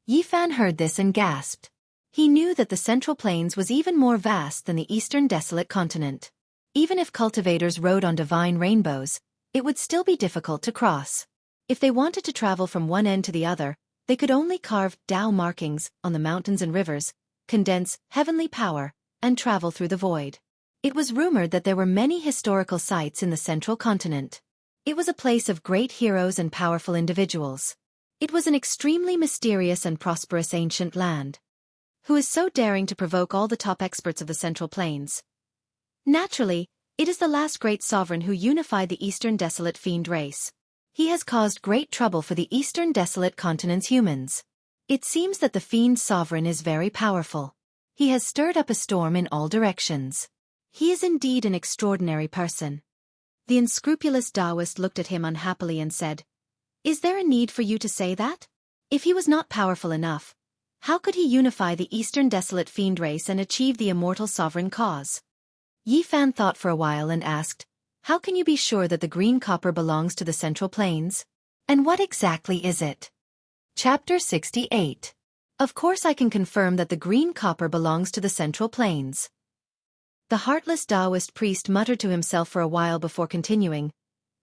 Yi Fan heard this and gasped. He knew that the Central Plains was even more vast than the eastern desolate continent. Even if cultivators rode on divine rainbows, it would still be difficult to cross. If they wanted to travel from one end to the other, they could only carve Tao markings on the mountains and rivers, condense heavenly power, and travel through the void. It was rumored that there were many historical sites in the central continent. It was a place of great heroes and powerful individuals. It was an extremely mysterious and prosperous ancient land. Who is so daring to provoke all the top experts of the Central Plains? Naturally, it is the last great sovereign who unified the Eastern Desolate Fiend race. He has caused great trouble for the Eastern Desolate Continent's humans. It seems that the Fiend sovereign is very powerful. He has stirred up a storm in all directions. He is indeed an extraordinary person. The unscrupulous Taoist looked at him unhappily and said, "Is there a need for you to say that? If he was not powerful enough, how could he unify the Eastern Desolate Fiend race and achieve the immortal sovereign cause?" Yi Fan thought for a while and asked, "How can you be sure that the green copper belongs to the Central Plains? And what exactly is it?" Chapter 68. Of course I can confirm that the green copper belongs to the Central Plains. The heartless Taoist priest muttered to himself for a while before continuing.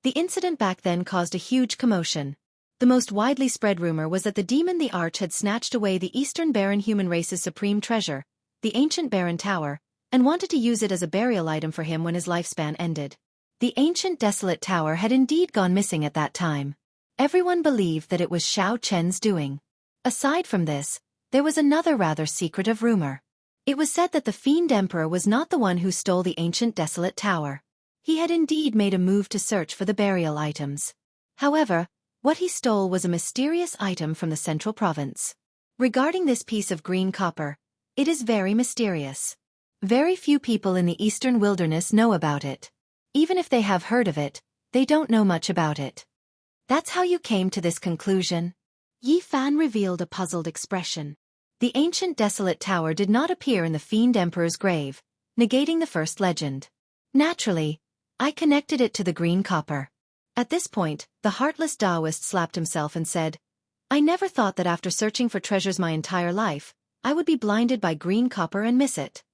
The incident back then caused a huge commotion. The most widely spread rumor was that the demon the Arch had snatched away the Eastern Barren human race's supreme treasure, the ancient Barren Tower, and wanted to use it as a burial item for him when his lifespan ended. The ancient desolate tower had indeed gone missing at that time. Everyone believed that it was Xiao Chen's doing. Aside from this, there was another rather secretive rumor. It was said that the Fiend Emperor was not the one who stole the ancient desolate tower. He had indeed made a move to search for the burial items. However, what he stole was a mysterious item from the central province. Regarding this piece of green copper, it is very mysterious. Very few people in the eastern wilderness know about it. Even if they have heard of it, they don't know much about it. That's how you came to this conclusion? Yi Fan revealed a puzzled expression. The ancient desolate tower did not appear in the Fiend Emperor's grave, negating the first legend. Naturally, I connected it to the green copper. At this point, the heartless Taoist slapped himself and said, "I never thought that after searching for treasures my entire life, I would be blinded by green copper and miss it.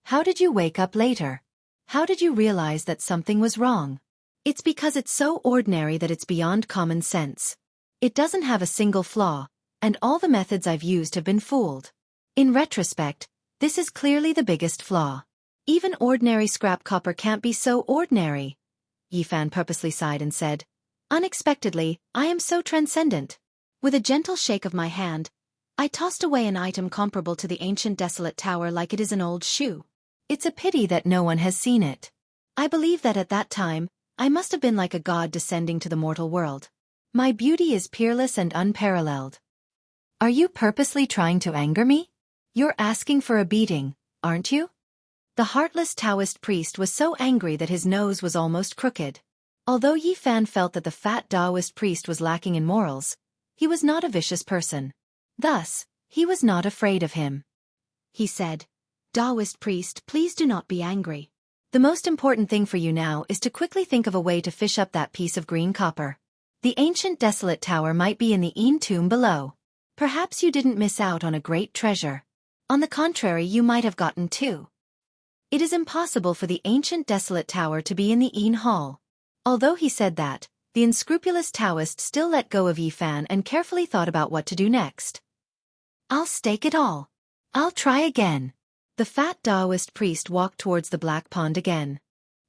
How did you wake up later? How did you realize that something was wrong?" It's because it's so ordinary that it's beyond common sense. It doesn't have a single flaw, and all the methods I've used have been fooled. In retrospect, this is clearly the biggest flaw. Even ordinary scrap copper can't be so ordinary. Yi Fan purposely sighed and said, "Unexpectedly, I am so transcendent." With a gentle shake of my hand, I tossed away an item comparable to the ancient desolate tower like it is an old shoe. It's a pity that no one has seen it. I believe that at that time, I must have been like a god descending to the mortal world. My beauty is peerless and unparalleled. Are you purposely trying to anger me? You're asking for a beating, aren't you? The heartless Taoist priest was so angry that his nose was almost crooked. Although Yi Fan felt that the fat Taoist priest was lacking in morals, he was not a vicious person. Thus, he was not afraid of him. He said, "Taoist priest, please do not be angry. The most important thing for you now is to quickly think of a way to fish up that piece of green copper. The ancient desolate tower might be in the Yin tomb below. Perhaps you didn't miss out on a great treasure. On the contrary, you might have gotten two. It is impossible for the ancient desolate tower to be in the Yin hall." Although he said that, the unscrupulous Taoist still let go of Yi Fan and carefully thought about what to do next. "I'll stake it all. I'll try again." The fat Taoist priest walked towards the black pond again.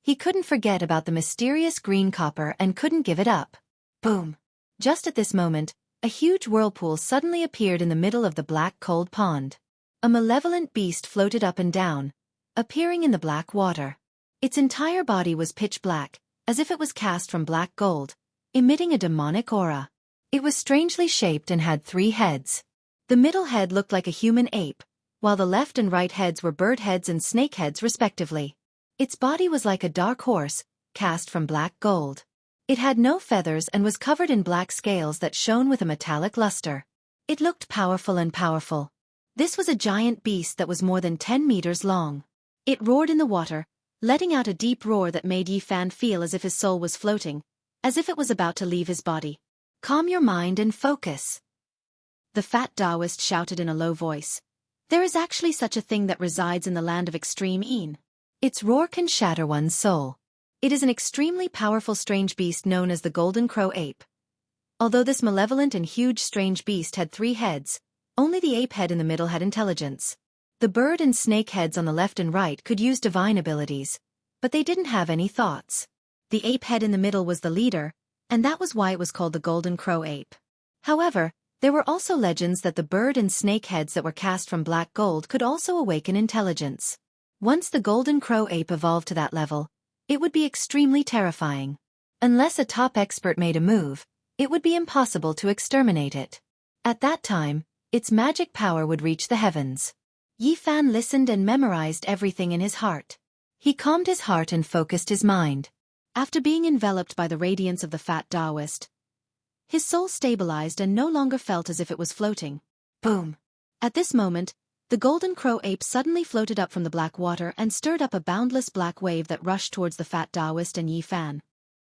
He couldn't forget about the mysterious green copper and couldn't give it up. Boom! Just at this moment, a huge whirlpool suddenly appeared in the middle of the black cold pond. A malevolent beast floated up and down, appearing in the black water. Its entire body was pitch black, as if it was cast from black gold, emitting a demonic aura. It was strangely shaped and had 3 heads. The middle head looked like a human ape, while the left and right heads were bird heads and snake heads respectively. Its body was like a dark horse, cast from black gold. It had no feathers and was covered in black scales that shone with a metallic luster. It looked powerful and powerful. This was a giant beast that was more than 10 meters long. It roared in the water, letting out a deep roar that made Yi Fan feel as if his soul was floating, as if it was about to leave his body. "Calm your mind and focus," the fat Taoist shouted in a low voice. "There is actually such a thing that resides in the land of extreme Yin. Its roar can shatter one's soul. It is an extremely powerful strange beast known as the Golden Crow Ape. Although this malevolent and huge strange beast had 3 heads, only the ape head in the middle had intelligence. The bird and snake heads on the left and right could use divine abilities, but they didn't have any thoughts. The ape head in the middle was the leader, and that was why it was called the Golden Crow Ape. However, there were also legends that the bird and snake heads that were cast from black gold could also awaken intelligence. Once the Golden Crow Ape evolved to that level, it would be extremely terrifying. Unless a top expert made a move, it would be impossible to exterminate it. At that time, its magic power would reach the heavens. Yi Fan listened and memorized everything in his heart. He calmed his heart and focused his mind. After being enveloped by the radiance of the fat Taoist, his soul stabilized and no longer felt as if it was floating. Boom! At this moment, the Golden Crow Ape suddenly floated up from the black water and stirred up a boundless black wave that rushed towards the fat Taoist and Yi Fan.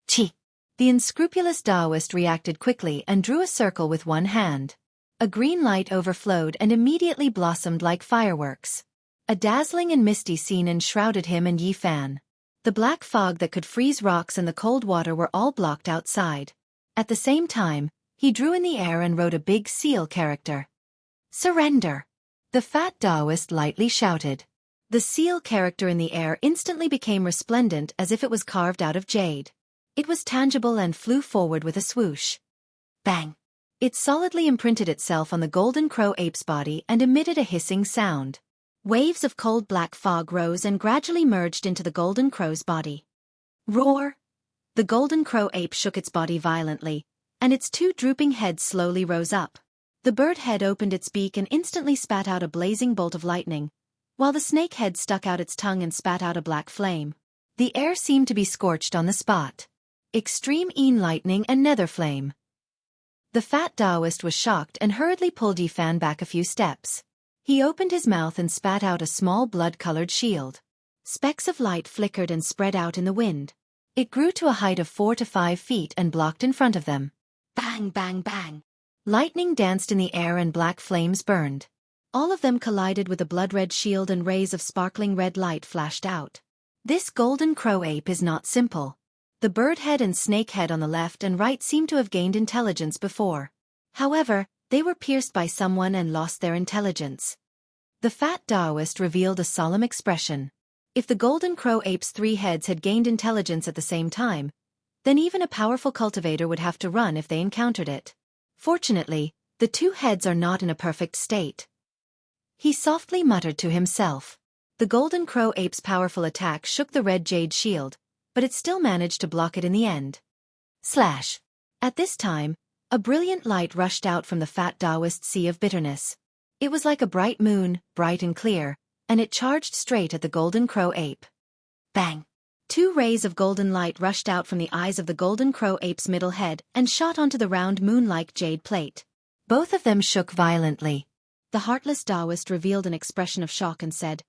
Chi! The unscrupulous Taoist reacted quickly and drew a circle with one hand. A green light overflowed and immediately blossomed like fireworks. A dazzling and misty scene enshrouded him and Yi Fan. The black fog that could freeze rocks and the cold water were all blocked outside. At the same time, he drew in the air and wrote a big seal character. "Surrender!" The fat Taoist lightly shouted. The seal character in the air instantly became resplendent as if it was carved out of jade. It was tangible and flew forward with a swoosh. Bang! It solidly imprinted itself on the Golden Crow Ape's body and emitted a hissing sound. Waves of cold black fog rose and gradually merged into the Golden Crow's body. Roar! The Golden Crow Ape shook its body violently, and its 2 drooping heads slowly rose up. The bird head opened its beak and instantly spat out a blazing bolt of lightning, while the snake head stuck out its tongue and spat out a black flame. The air seemed to be scorched on the spot. Extreme Yin lightning and nether flame. The fat Taoist was shocked and hurriedly pulled Yi Fan back a few steps. He opened his mouth and spat out a small blood-colored shield. Specks of light flickered and spread out in the wind. It grew to a height of 4 to 5 feet and blocked in front of them. Bang, bang, bang. Lightning danced in the air and black flames burned. All of them collided with the blood-red shield and rays of sparkling red light flashed out. This Golden Crow Ape is not simple. The bird head and snake head on the left and right seemed to have gained intelligence before. However, they were pierced by someone and lost their intelligence. The fat Taoist revealed a solemn expression. If the Golden Crow Ape's 3 heads had gained intelligence at the same time, then even a powerful cultivator would have to run if they encountered it. Fortunately, The two heads are not in a perfect state. He softly muttered to himself. The golden crow ape's powerful attack shook the red jade shield, but it still managed to block it in the end. Slash. At this time, a brilliant light rushed out from the fat Taoist sea of bitterness. It was like a bright moon, bright and clear, and it charged straight at the golden crow ape. Bang! Two rays of golden light rushed out from the eyes of the golden crow ape's middle head and shot onto the round moon-like jade plate. Both of them shook violently. The heartless Taoist revealed an expression of shock and said,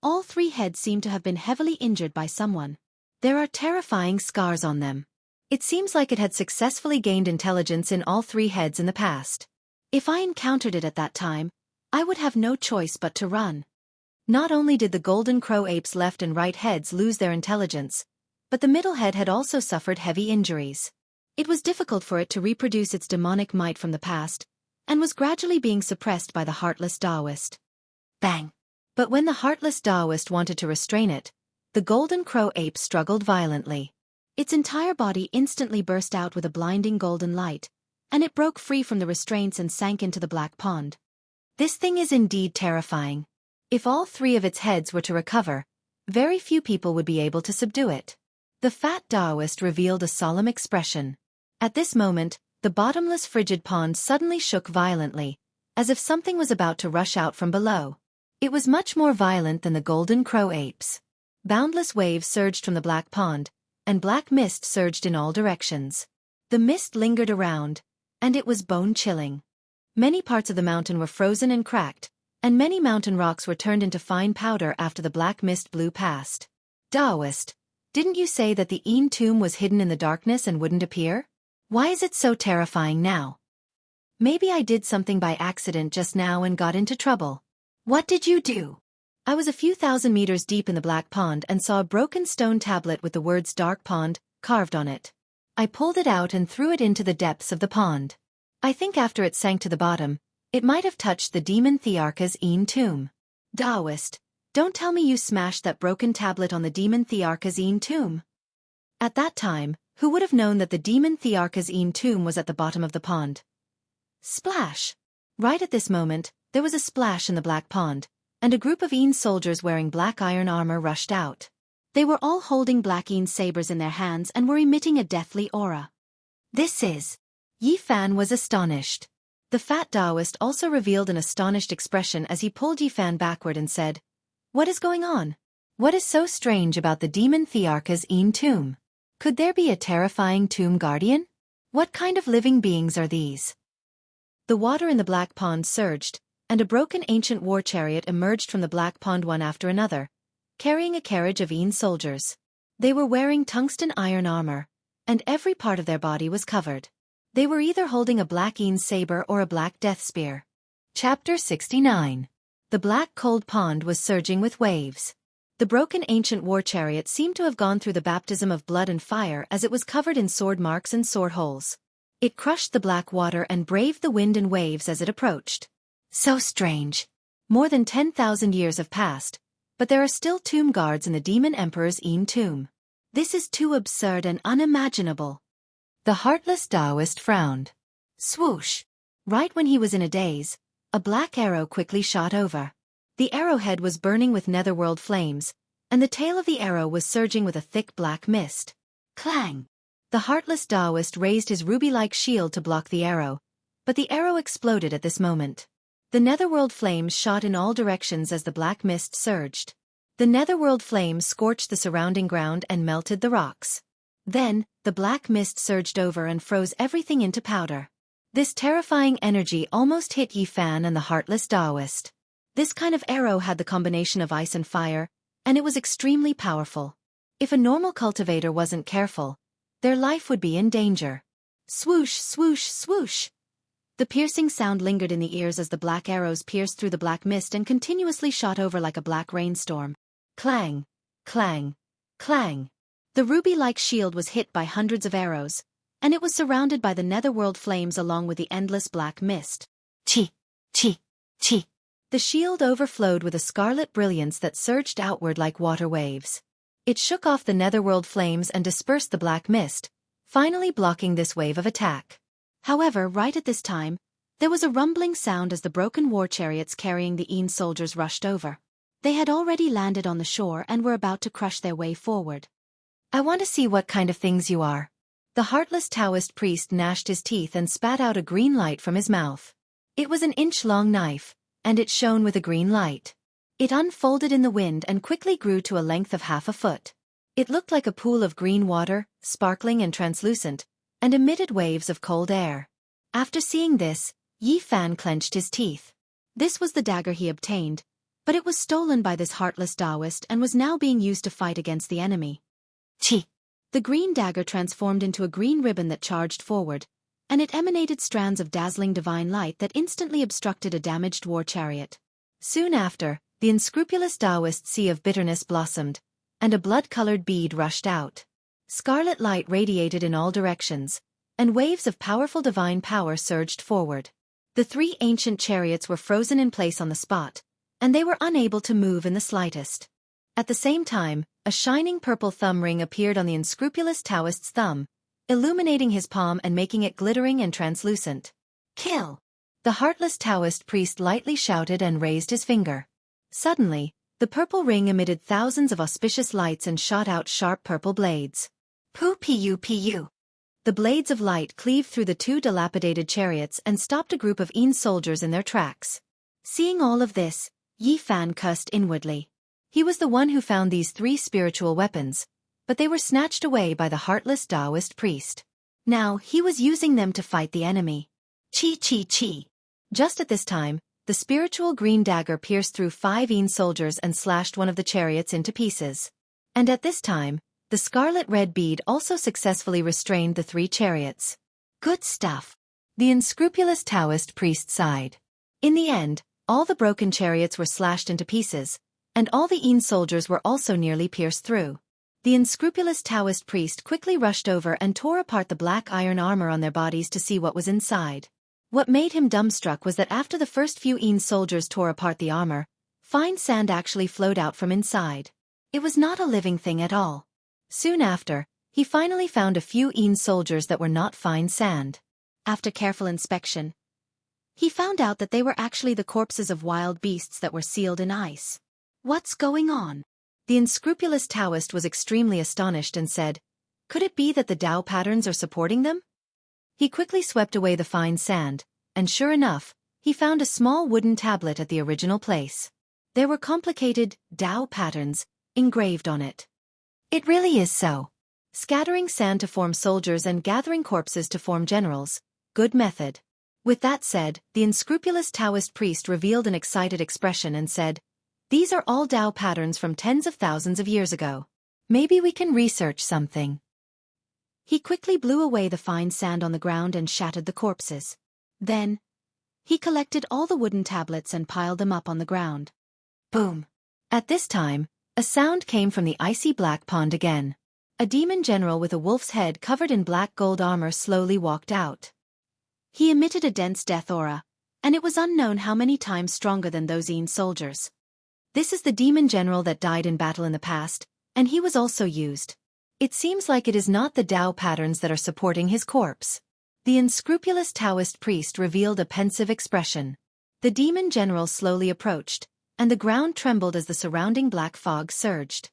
"All three heads seem to have been heavily injured by someone. There are terrifying scars on them." It seems like it had successfully gained intelligence in all three heads in the past. If I encountered it at that time, I would have no choice but to run. Not only did the golden crow ape's left and right heads lose their intelligence, but the middle head had also suffered heavy injuries. It was difficult for it to reproduce its demonic might from the past, and was gradually being suppressed by the heartless Taoist. Bang! But when the heartless Taoist wanted to restrain it, the golden crow ape struggled violently. Its entire body instantly burst out with a blinding golden light, and it broke free from the restraints and sank into the black pond. This thing is indeed terrifying. If all three of its heads were to recover, very few people would be able to subdue it. The fat Taoist revealed a solemn expression. At this moment, the bottomless frigid pond suddenly shook violently, as if something was about to rush out from below. It was much more violent than the golden crow apes. Boundless waves surged from the black pond, and black mist surged in all directions. The mist lingered around, and it was bone-chilling. Many parts of the mountain were frozen and cracked, and many mountain rocks were turned into fine powder after the black mist blew past. Taoist, didn't you say that the Een tomb was hidden in the darkness and wouldn't appear? Why is it so terrifying now? Maybe I did something by accident just now and got into trouble. What did you do? I was a few thousand meters deep in the black pond and saw a broken stone tablet with the words Dark Pond carved on it. I pulled it out and threw it into the depths of the pond. I think after it sank to the bottom, it might have touched the demon Thearka's Een tomb. Taoist, don't tell me you smashed that broken tablet on the demon Thearka's Een tomb. At that time, who would have known that the demon Thearka's Een tomb was at the bottom of the pond? Splash! Right at this moment, there was a splash in the black pond, and a group of Een soldiers wearing black iron armor rushed out. They were all holding black Een sabers in their hands and were emitting a deathly aura. This is... Yi Fan was astonished. The fat Taoist also revealed an astonished expression as he pulled Yi Fan backward and said, "What is going on? What is so strange about the demon Thearka's Een tomb? Could there be a terrifying tomb guardian? What kind of living beings are these?" The water in the black pond surged, and a broken ancient war chariot emerged from the black pond one after another, carrying a carriage of Een soldiers. They were wearing tungsten iron armor, and every part of their body was covered. They were either holding a black Een saber or a black death spear. Chapter 69. The black cold pond was surging with waves. The broken ancient war chariot seemed to have gone through the baptism of blood and fire as it was covered in sword marks and sword holes. It crushed the black water and braved the wind and waves as it approached. So strange. More than 10,000 years have passed, but there are still tomb guards in the demon emperor's Een tomb. This is too absurd and unimaginable. The heartless Taoist frowned. Swoosh! Right when he was in a daze, a black arrow quickly shot over. The arrowhead was burning with netherworld flames, and the tail of the arrow was surging with a thick black mist. Clang! The heartless Taoist raised his ruby-like shield to block the arrow, but the arrow exploded at this moment. The netherworld flames shot in all directions as the black mist surged. The netherworld flames scorched the surrounding ground and melted the rocks. Then, the black mist surged over and froze everything into powder. This terrifying energy almost hit Yi Fan and the heartless Taoist. This kind of arrow had the combination of ice and fire, and it was extremely powerful. If a normal cultivator wasn't careful, their life would be in danger. Swoosh, swoosh, swoosh! The piercing sound lingered in the ears as the black arrows pierced through the black mist and continuously shot over like a black rainstorm. Clang, clang, clang. The ruby-like shield was hit by hundreds of arrows, and it was surrounded by the netherworld flames along with the endless black mist. Chi, chi, chi. The shield overflowed with a scarlet brilliance that surged outward like water waves. It shook off the netherworld flames and dispersed the black mist, finally blocking this wave of attack. However, right at this time, There was a rumbling sound as the broken war chariots carrying the Een soldiers rushed over. They had already landed on the shore and were about to crush their way forward. I want to see what kind of things you are. The heartless Taoist priest gnashed his teeth and spat out a green light from his mouth. It was an inch-long knife, and it shone with a green light. It unfolded in the wind and quickly grew to a length of half a foot. It looked like a pool of green water, sparkling and translucent, and emitted waves of cold air. After seeing this, Yi Fan clenched his teeth. This was the dagger he obtained, but it was stolen by this heartless Taoist and was now being used to fight against the enemy. Chi! The green dagger transformed into a green ribbon that charged forward, and it emanated strands of dazzling divine light that instantly obstructed a damaged war chariot. Soon after, the unscrupulous Taoist sea of bitterness blossomed, and a blood-colored bead rushed out. Scarlet light radiated in all directions, and waves of powerful divine power surged forward. The 3 ancient chariots were frozen in place on the spot, and they were unable to move in the slightest. At the same time, a shining purple thumb ring appeared on the unscrupulous Taoist's thumb, illuminating his palm and making it glittering and translucent. Kill! The heartless Taoist priest lightly shouted and raised his finger. Suddenly, the purple ring emitted thousands of auspicious lights and shot out sharp purple blades. Pu. The blades of light cleaved through the 2 dilapidated chariots and stopped a group of Een soldiers in their tracks. Seeing all of this, Yi Fan cursed inwardly. He was the one who found these 3 spiritual weapons, but they were snatched away by the heartless Taoist priest. Now he was using them to fight the enemy. Chi. Just at this time, the spiritual green dagger pierced through 5 Een soldiers and slashed one of the chariots into pieces. And at this time, the scarlet-red bead also successfully restrained the 3 chariots. Good stuff. The unscrupulous Taoist priest sighed. In the end, all the broken chariots were slashed into pieces, and all the Een soldiers were also nearly pierced through. The unscrupulous Taoist priest quickly rushed over and tore apart the black iron armor on their bodies to see what was inside. What made him dumbstruck was that after the first few Een soldiers tore apart the armor, fine sand actually flowed out from inside. It was not a living thing at all. Soon after, he finally found a few Een soldiers that were not fine sand. After careful inspection, he found out that they were actually the corpses of wild beasts that were sealed in ice. What's going on? The unscrupulous Taoist was extremely astonished and said, could it be that the Tao patterns are supporting them? He quickly swept away the fine sand, and sure enough, he found a small wooden tablet at the original place. There were complicated Tao patterns engraved on it. It really is so. Scattering sand to form soldiers and gathering corpses to form generals. Good method. With that said, the unscrupulous Taoist priest revealed an excited expression and said, these are all Tao patterns from tens of thousands of years ago. Maybe we can research something. He quickly blew away the fine sand on the ground and shattered the corpses. Then, he collected all the wooden tablets and piled them up on the ground. Boom! At this time, a sound came from the icy black pond again. A demon general with a wolf's head covered in black gold armor slowly walked out. He emitted a dense death aura, and it was unknown how many times stronger than those Een soldiers. This is the demon general that died in battle in the past, and he was also used. It seems like it is not the Tao patterns that are supporting his corpse. The unscrupulous Taoist priest revealed a pensive expression. The demon general slowly approached, and the ground trembled as the surrounding black fog surged.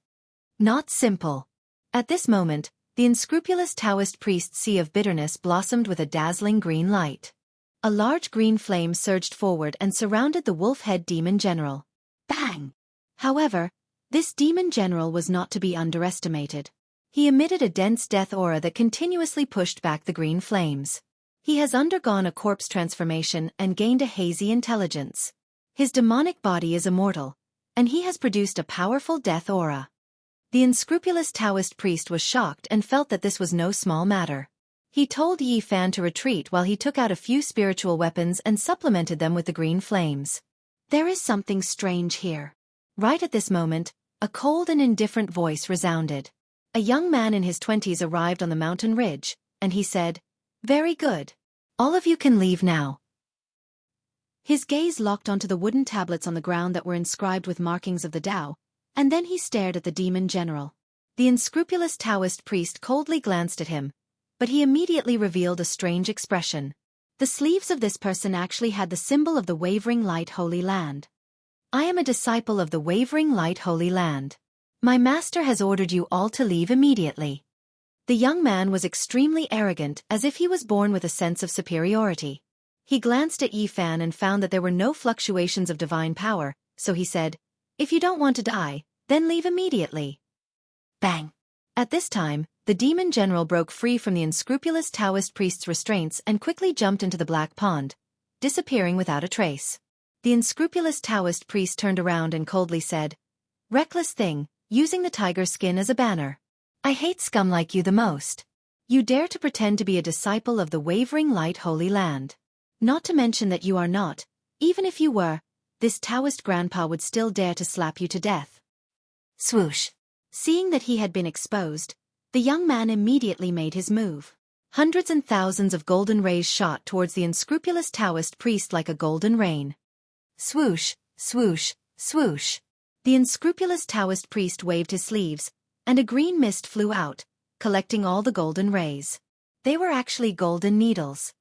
Not simple. At this moment, the unscrupulous Taoist priest's sea of bitterness blossomed with a dazzling green light. A large green flame surged forward and surrounded the wolf-head demon general. Bang! However, this demon general was not to be underestimated. He emitted a dense death aura that continuously pushed back the green flames. He has undergone a corpse transformation and gained a hazy intelligence. His demonic body is immortal, and he has produced a powerful death aura. The unscrupulous Taoist priest was shocked and felt that this was no small matter. He told Yi Fan to retreat while he took out a few spiritual weapons and supplemented them with the green flames. There is something strange here. Right at this moment, a cold and indifferent voice resounded. A young man in his 20s arrived on the mountain ridge, and he said, "Very good. All of you can leave now." His gaze locked onto the wooden tablets on the ground that were inscribed with markings of the Tao, and then he stared at the demon general. The unscrupulous Taoist priest coldly glanced at him, but he immediately revealed a strange expression. The sleeves of this person actually had the symbol of the wavering light Holy Land. I am a disciple of the wavering light Holy Land. My master has ordered you all to leave immediately. The young man was extremely arrogant, as if he was born with a sense of superiority. He glanced at Yi Fan and found that there were no fluctuations of divine power, so he said, "If you don't want to die, then leave immediately." Bang! At this time, the demon general broke free from the unscrupulous Taoist priest's restraints and quickly jumped into the black pond, disappearing without a trace. The unscrupulous Taoist priest turned around and coldly said, "Reckless thing, using the tiger skin as a banner. I hate scum like you the most. You dare to pretend to be a disciple of the wavering light Holy Land. Not to mention that you are not, even if you were, this Taoist grandpa would still dare to slap you to death." Swoosh! Seeing that he had been exposed, the young man immediately made his move. Hundreds and thousands of golden rays shot towards the unscrupulous Taoist priest like a golden rain. Swoosh, swoosh, swoosh. The unscrupulous Taoist priest waved his sleeves, and a green mist flew out, collecting all the golden rays. They were actually golden needles.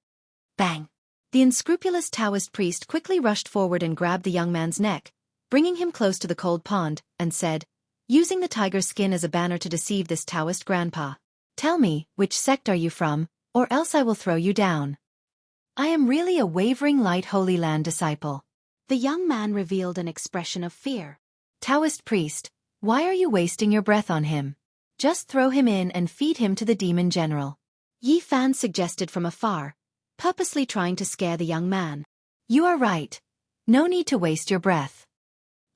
Bang! The unscrupulous Taoist priest quickly rushed forward and grabbed the young man's neck, bringing him close to the cold pond, and said, using the tiger skin as a banner to deceive this Taoist grandpa, "Tell me, which sect are you from, or else I will throw you down." "I am really a wavering light Holy Land disciple." The young man revealed an expression of fear. "Taoist priest, why are you wasting your breath on him? Just throw him in and feed him to the demon general," Yi Fan suggested from afar, purposely trying to scare the young man. "You are right. No need to waste your breath."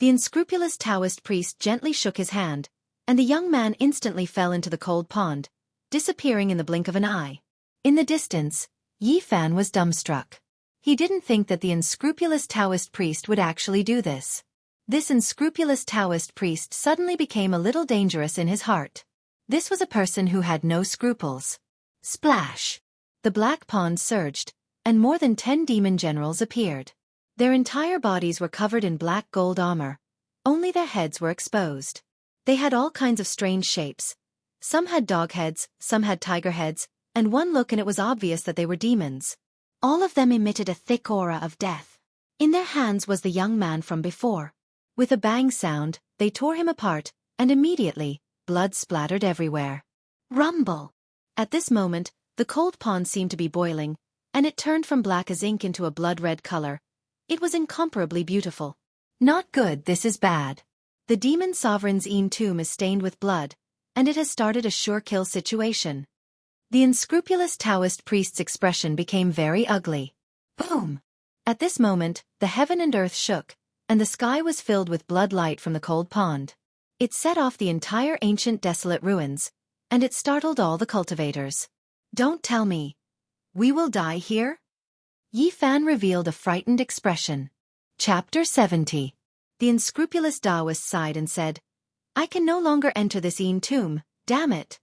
The unscrupulous Taoist priest gently shook his hand, and the young man instantly fell into the cold pond, disappearing in the blink of an eye. In the distance, Yi Fan was dumbstruck. He didn't think that the unscrupulous Taoist priest would actually do this. This unscrupulous Taoist priest suddenly became a little dangerous in his heart. This was a person who had no scruples. Splash! The black pond surged, and more than 10 demon generals appeared. Their entire bodies were covered in black gold armor. Only their heads were exposed. They had all kinds of strange shapes. Some had dog heads, some had tiger heads, and one look and it was obvious that they were demons. All of them emitted a thick aura of death. In their hands was the young man from before. With a bang sound, they tore him apart, and immediately, blood splattered everywhere. Rumble! At this moment, the cold pond seemed to be boiling, and it turned from black as ink into a blood-red color. It was incomparably beautiful. Not good, this is bad. The demon sovereign's tomb is stained with blood, and it has started a sure-kill situation. The unscrupulous Taoist priest's expression became very ugly. Boom! At this moment, the heaven and earth shook, and the sky was filled with blood light from the cold pond. It set off the entire ancient desolate ruins, and it startled all the cultivators. "Don't tell me. We will die here?" Yi Fan revealed a frightened expression. Chapter 70. The unscrupulous Taoist sighed and said, "I can no longer enter this tomb, damn it."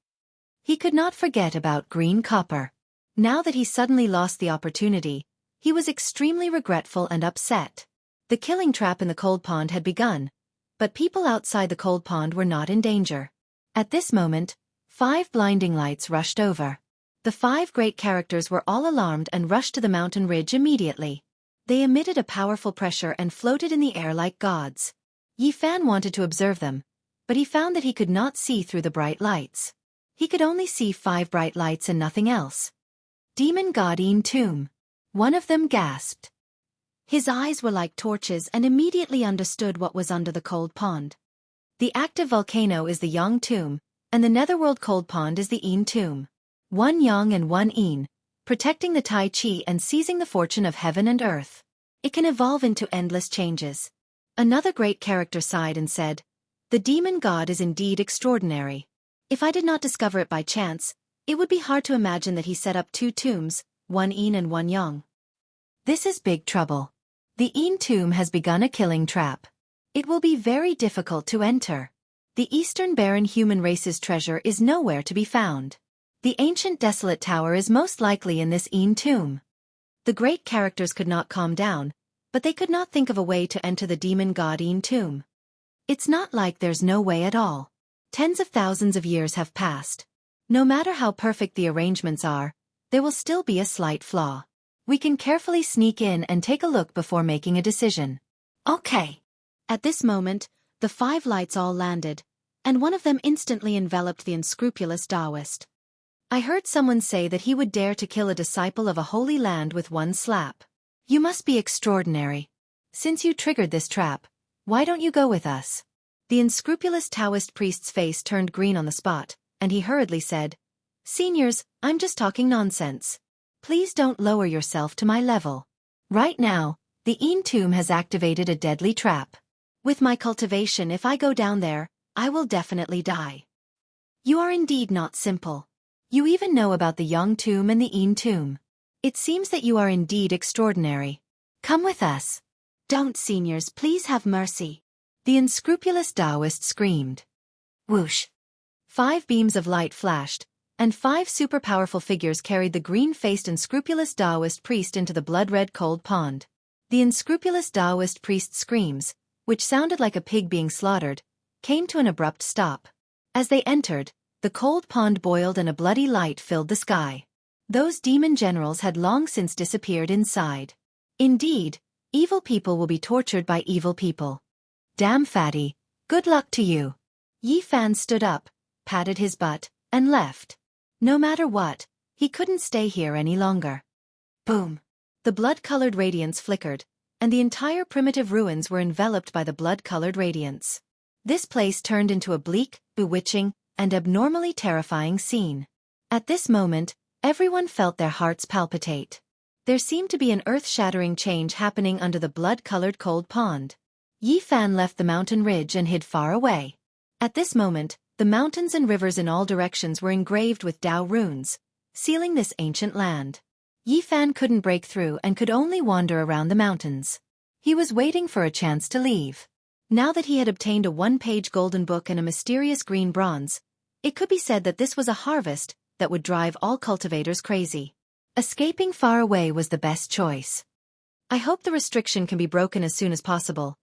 He could not forget about green copper. Now that he suddenly lost the opportunity, he was extremely regretful and upset. The killing trap in the cold pond had begun, but people outside the cold pond were not in danger. At this moment, 5 blinding lights rushed over. The 5 great characters were all alarmed and rushed to the mountain ridge immediately. They emitted a powerful pressure and floated in the air like gods. Yi Fan wanted to observe them, but he found that he could not see through the bright lights. He could only see 5 bright lights and nothing else. "Demon God tomb." One of them gasped. His eyes were like torches and immediately understood what was under the cold pond. The active volcano is the Yang tomb, and the netherworld cold pond is the tomb. One Yang and one Yin, protecting the Tai Chi and seizing the fortune of heaven and earth. It can evolve into endless changes. Another great character sighed and said, "The demon god is indeed extraordinary. If I did not discover it by chance, it would be hard to imagine that he set up 2 tombs, one Yin and one Yang. This is big trouble. The Yin tomb has begun a killing trap. It will be very difficult to enter. The Eastern barren human race's treasure is nowhere to be found. The ancient desolate tower is most likely in this Yin tomb." The great characters could not calm down, but they could not think of a way to enter the demon god Yin tomb. It's not like there's no way at all. Tens of thousands of years have passed. No matter how perfect the arrangements are, there will still be a slight flaw. We can carefully sneak in and take a look before making a decision. Okay. At this moment, the 5 lights all landed, and one of them instantly enveloped the unscrupulous Taoist. I heard someone say that he would dare to kill a disciple of a holy land with one slap. You must be extraordinary. Since you triggered this trap, why don't you go with us? The unscrupulous Taoist priest's face turned green on the spot, and he hurriedly said, Seniors, I'm just talking nonsense. Please don't lower yourself to my level. Right now, the tomb has activated a deadly trap. With my cultivation, if I go down there, I will definitely die. You are indeed not simple. You even know about the Yang tomb and the tomb. It seems that you are indeed extraordinary. Come with us. Don't, seniors, please have mercy. The unscrupulous Taoist screamed. Whoosh! 5 beams of light flashed, and 5 super powerful figures carried the green-faced unscrupulous Taoist priest into the blood-red cold pond. The unscrupulous Taoist priest's screams, which sounded like a pig being slaughtered, came to an abrupt stop. As they entered, the cold pond boiled and a bloody light filled the sky. Those demon generals had long since disappeared inside. Indeed, evil people will be tortured by evil people. Damn fatty, good luck to you. Yi Fan stood up, patted his butt, and left. No matter what, he couldn't stay here any longer. Boom! The blood-colored radiance flickered, and the entire primitive ruins were enveloped by the blood-colored radiance. This place turned into a bleak, bewitching, and abnormally terrifying scene. At this moment, everyone felt their hearts palpitate. There seemed to be an earth-shattering change happening under the blood-colored cold pond. Yi Fan left the mountain ridge and hid far away. At this moment, the mountains and rivers in all directions were engraved with Tao runes, sealing this ancient land. Yi Fan couldn't break through and could only wander around the mountains. He was waiting for a chance to leave. Now that he had obtained a 1-page golden book and a mysterious green bronze, it could be said that this was a harvest that would drive all cultivators crazy. Escaping far away was the best choice. I hope the restriction can be broken as soon as possible.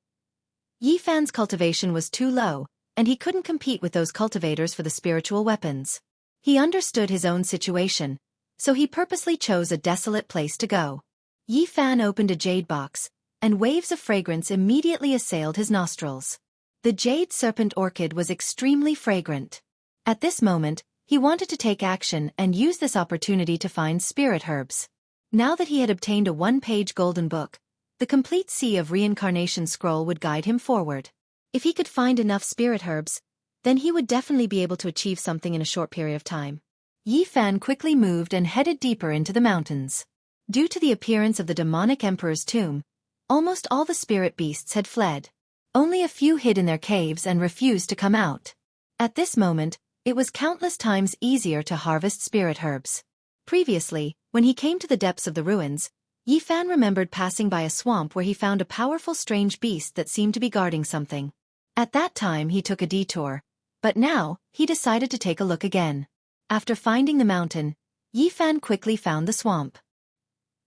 Yi Fan's cultivation was too low, and he couldn't compete with those cultivators for the spiritual weapons. He understood his own situation, so he purposely chose a desolate place to go. Yi Fan opened a jade box, and waves of fragrance immediately assailed his nostrils. The jade serpent orchid was extremely fragrant. At this moment, he wanted to take action and use this opportunity to find spirit herbs. Now that he had obtained a 1-page golden book, the complete sea of reincarnation scroll would guide him forward. If he could find enough spirit herbs, then he would definitely be able to achieve something in a short period of time. Yi Fan quickly moved and headed deeper into the mountains. Due to the appearance of the demonic emperor's tomb, almost all the spirit beasts had fled. Only a few hid in their caves and refused to come out. At this moment, it was countless times easier to harvest spirit herbs. Previously, when he came to the depths of the ruins, Yi Fan remembered passing by a swamp where he found a powerful strange beast that seemed to be guarding something. At that time he took a detour, but now, he decided to take a look again. After finding the mountain, Yi Fan quickly found the swamp.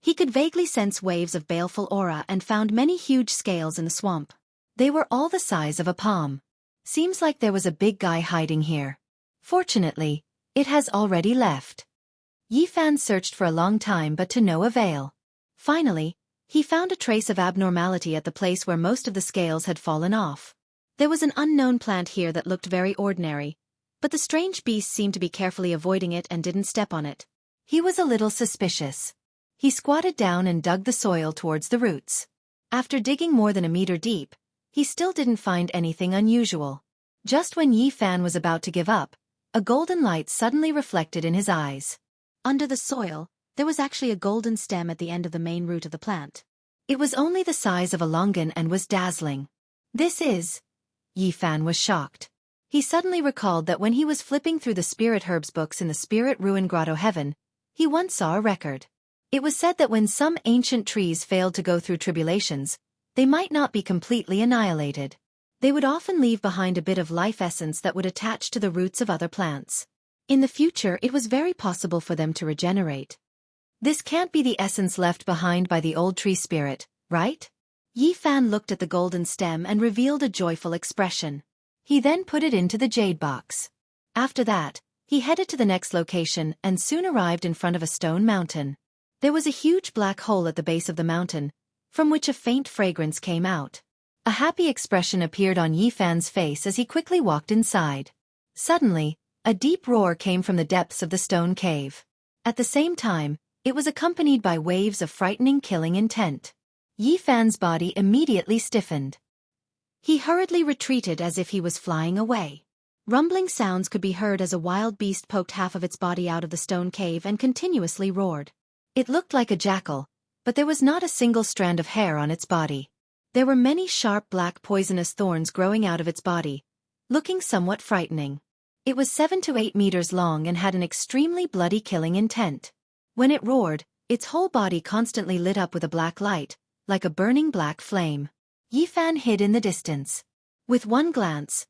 He could vaguely sense waves of baleful aura and found many huge scales in the swamp. They were all the size of a palm. Seems like there was a big guy hiding here. Fortunately, it has already left. Yi Fan searched for a long time but to no avail. Finally, he found a trace of abnormality at the place where most of the scales had fallen off. There was an unknown plant here that looked very ordinary, but the strange beast seemed to be carefully avoiding it and didn't step on it. He was a little suspicious. He squatted down and dug the soil towards the roots. After digging more than a meter deep, he still didn't find anything unusual. Just when Yi Fan was about to give up, a golden light suddenly reflected in his eyes. Under the soil, there was actually a golden stem at the end of the main root of the plant. It was only the size of a longan and was dazzling. This is... Yi Fan was shocked. He suddenly recalled that when he was flipping through the spirit herbs books in the Spirit Ruin Grotto Heaven, he once saw a record. It was said that when some ancient trees failed to go through tribulations, they might not be completely annihilated. They would often leave behind a bit of life essence that would attach to the roots of other plants. In the future, it was very possible for them to regenerate. This can't be the essence left behind by the old tree spirit, right? Yi Fan looked at the golden stem and revealed a joyful expression. He then put it into the jade box. After that, he headed to the next location and soon arrived in front of a stone mountain. There was a huge black hole at the base of the mountain, from which a faint fragrance came out. A happy expression appeared on Yi Fan's face as he quickly walked inside. Suddenly, a deep roar came from the depths of the stone cave. At the same time, it was accompanied by waves of frightening killing intent. Yi Fan's body immediately stiffened. He hurriedly retreated as if he was flying away. Rumbling sounds could be heard as a wild beast poked half of its body out of the stone cave and continuously roared. It looked like a jackal, but there was not a single strand of hair on its body. There were many sharp black poisonous thorns growing out of its body, looking somewhat frightening. It was 7 to 8 meters long and had an extremely bloody killing intent. When it roared, its whole body constantly lit up with a black light, like a burning black flame. Yi Fan hid in the distance. With one glance,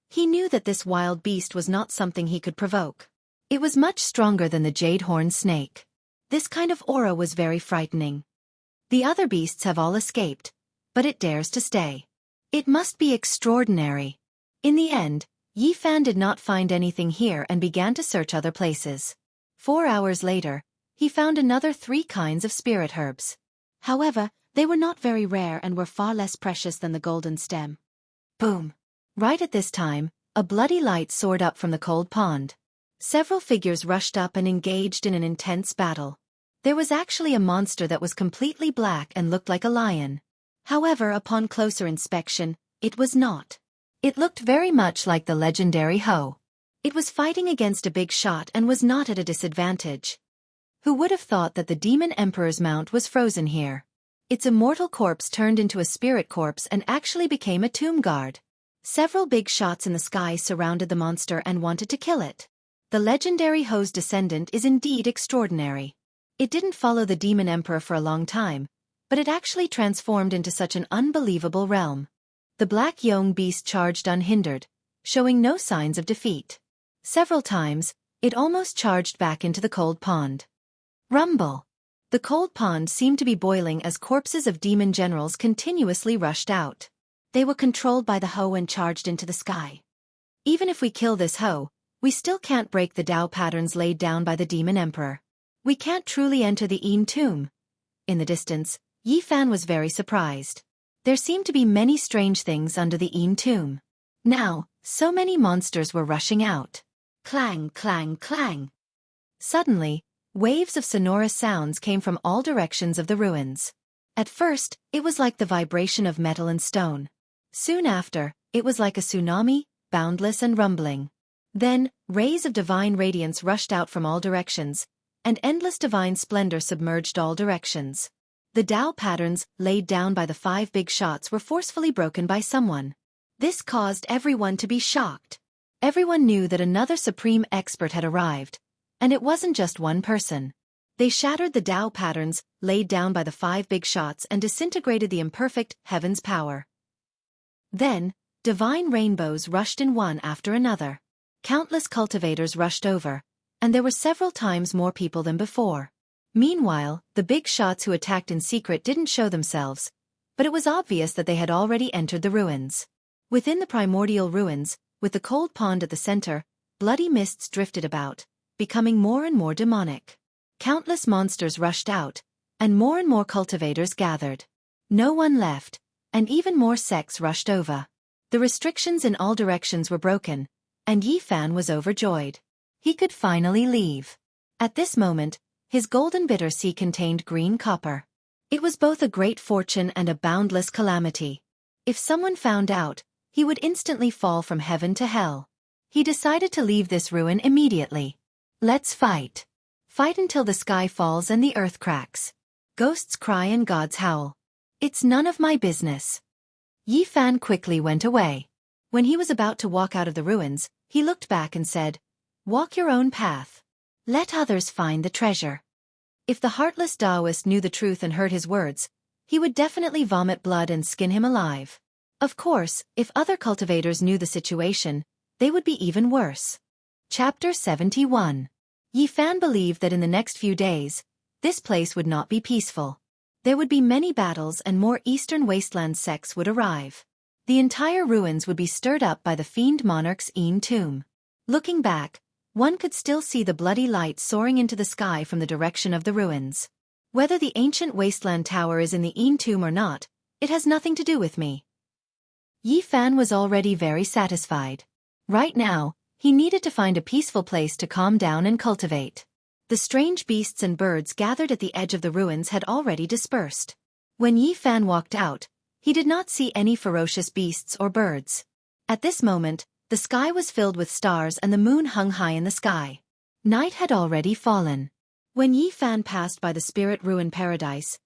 he knew that this wild beast was not something he could provoke. It was much stronger than the jade-horned snake. This kind of aura was very frightening. The other beasts have all escaped, but it dares to stay. It must be extraordinary. In the end, Yi Fan did not find anything here and began to search other places. 4 hours later, he found another 3 kinds of spirit herbs. However, they were not very rare and were far less precious than the golden stem. Boom! Right at this time, a bloody light soared up from the cold pond. Several figures rushed up and engaged in an intense battle. There was actually a monster that was completely black and looked like a lion. However, upon closer inspection, it was not. It looked very much like the legendary Ho. It was fighting against a big shot and was not at a disadvantage. Who would have thought that the Demon Emperor's mount was frozen here? Its immortal corpse turned into a spirit corpse and actually became a tomb guard. Several big shots in the sky surrounded the monster and wanted to kill it. The legendary Ho's descendant is indeed extraordinary. It didn't follow the Demon Emperor for a long time, but it actually transformed into such an unbelievable realm. The Black Yong beast charged unhindered, showing no signs of defeat. Several times, it almost charged back into the cold pond. Rumble! The cold pond seemed to be boiling as corpses of demon generals continuously rushed out. They were controlled by the Ho and charged into the sky. Even if we kill this Ho, we still can't break the Tao patterns laid down by the Demon Emperor. We can't truly enter the Yin tomb. In the distance, Yi Fan was very surprised. There seemed to be many strange things under the Yin tomb. Now, so many monsters were rushing out. Clang, clang, clang. Suddenly, waves of sonorous sounds came from all directions of the ruins. At first, it was like the vibration of metal and stone. Soon after, it was like a tsunami, boundless and rumbling. Then, rays of divine radiance rushed out from all directions, and endless divine splendor submerged all directions. The Tao patterns laid down by the 5 big shots were forcefully broken by someone. This caused everyone to be shocked. Everyone knew that another supreme expert had arrived, and it wasn't just one person. They shattered the Tao patterns laid down by the 5 big shots and disintegrated the imperfect heaven's power. Then, divine rainbows rushed in one after another. Countless cultivators rushed over, and there were several times more people than before. Meanwhile, the big shots who attacked in secret didn't show themselves, but it was obvious that they had already entered the ruins. Within the primordial ruins, with the cold pond at the center, bloody mists drifted about, becoming more and more demonic. Countless monsters rushed out, and more cultivators gathered. No one left, and even more sects rushed over. The restrictions in all directions were broken, and Yi Fan was overjoyed. He could finally leave. At this moment, his golden bitter sea contained green copper. It was both a great fortune and a boundless calamity. If someone found out, he would instantly fall from heaven to hell. He decided to leave this ruin immediately. Let's fight. Fight until the sky falls and the earth cracks. Ghosts cry and gods howl. It's none of my business. Yi Fan quickly went away. When he was about to walk out of the ruins, he looked back and said, "Walk your own path. Let others find the treasure." If the heartless Taoist knew the truth and heard his words, he would definitely vomit blood and skin him alive. Of course, if other cultivators knew the situation, they would be even worse. Chapter 71. Yi Fan believed that in the next few days, this place would not be peaceful. There would be many battles and more eastern wasteland sects would arrive. The entire ruins would be stirred up by the fiend monarch's Yin tomb. Looking back, one could still see the bloody light soaring into the sky from the direction of the ruins. Whether the ancient wasteland tower is in the Yin tomb or not, it has nothing to do with me. Yi Fan was already very satisfied. Right now, he needed to find a peaceful place to calm down and cultivate. The strange beasts and birds gathered at the edge of the ruins had already dispersed. When Yi Fan walked out, he did not see any ferocious beasts or birds. At this moment, the sky was filled with stars and the moon hung high in the sky. Night had already fallen. When Yi Fan passed by the spirit ruin paradise,